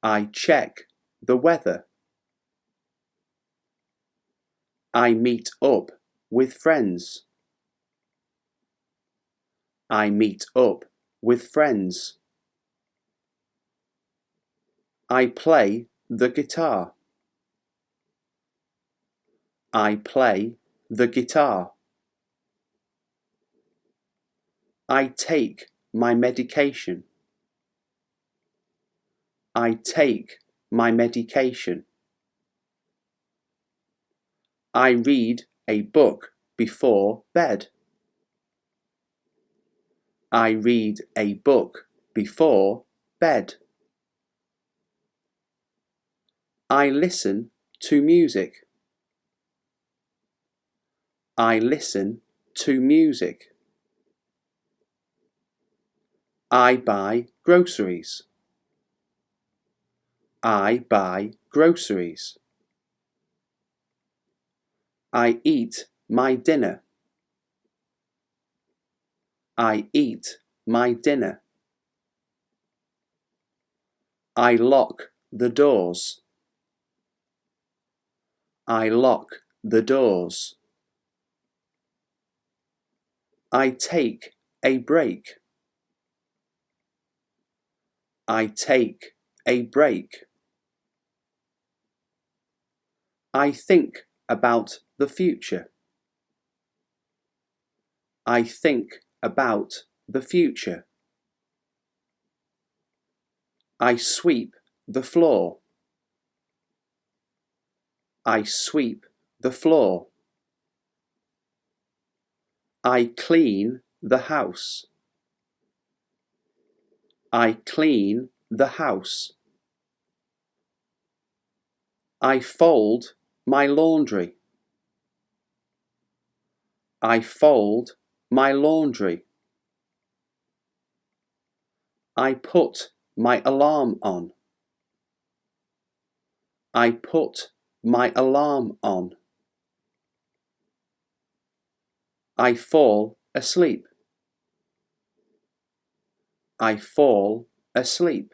S1: I check the weather. I meet up with friends. I meet up with friends. I play the guitar. I play the guitar. I take my medication. I take my medication. I read a book before bed. I read a book before bed. I listen to music. I listen to music. I buy groceries. I buy groceries. I eat my dinner. I eat my dinner. I lock the doors. I lock the doors. I take a break. I take a break. I think about the future. I think about the future. I sweep the floor. I sweep the floor. I clean the house. I clean the house. I fold my laundry. I fold my laundry. I put my alarm on. I put my alarm on. I fall asleep. I fall asleep.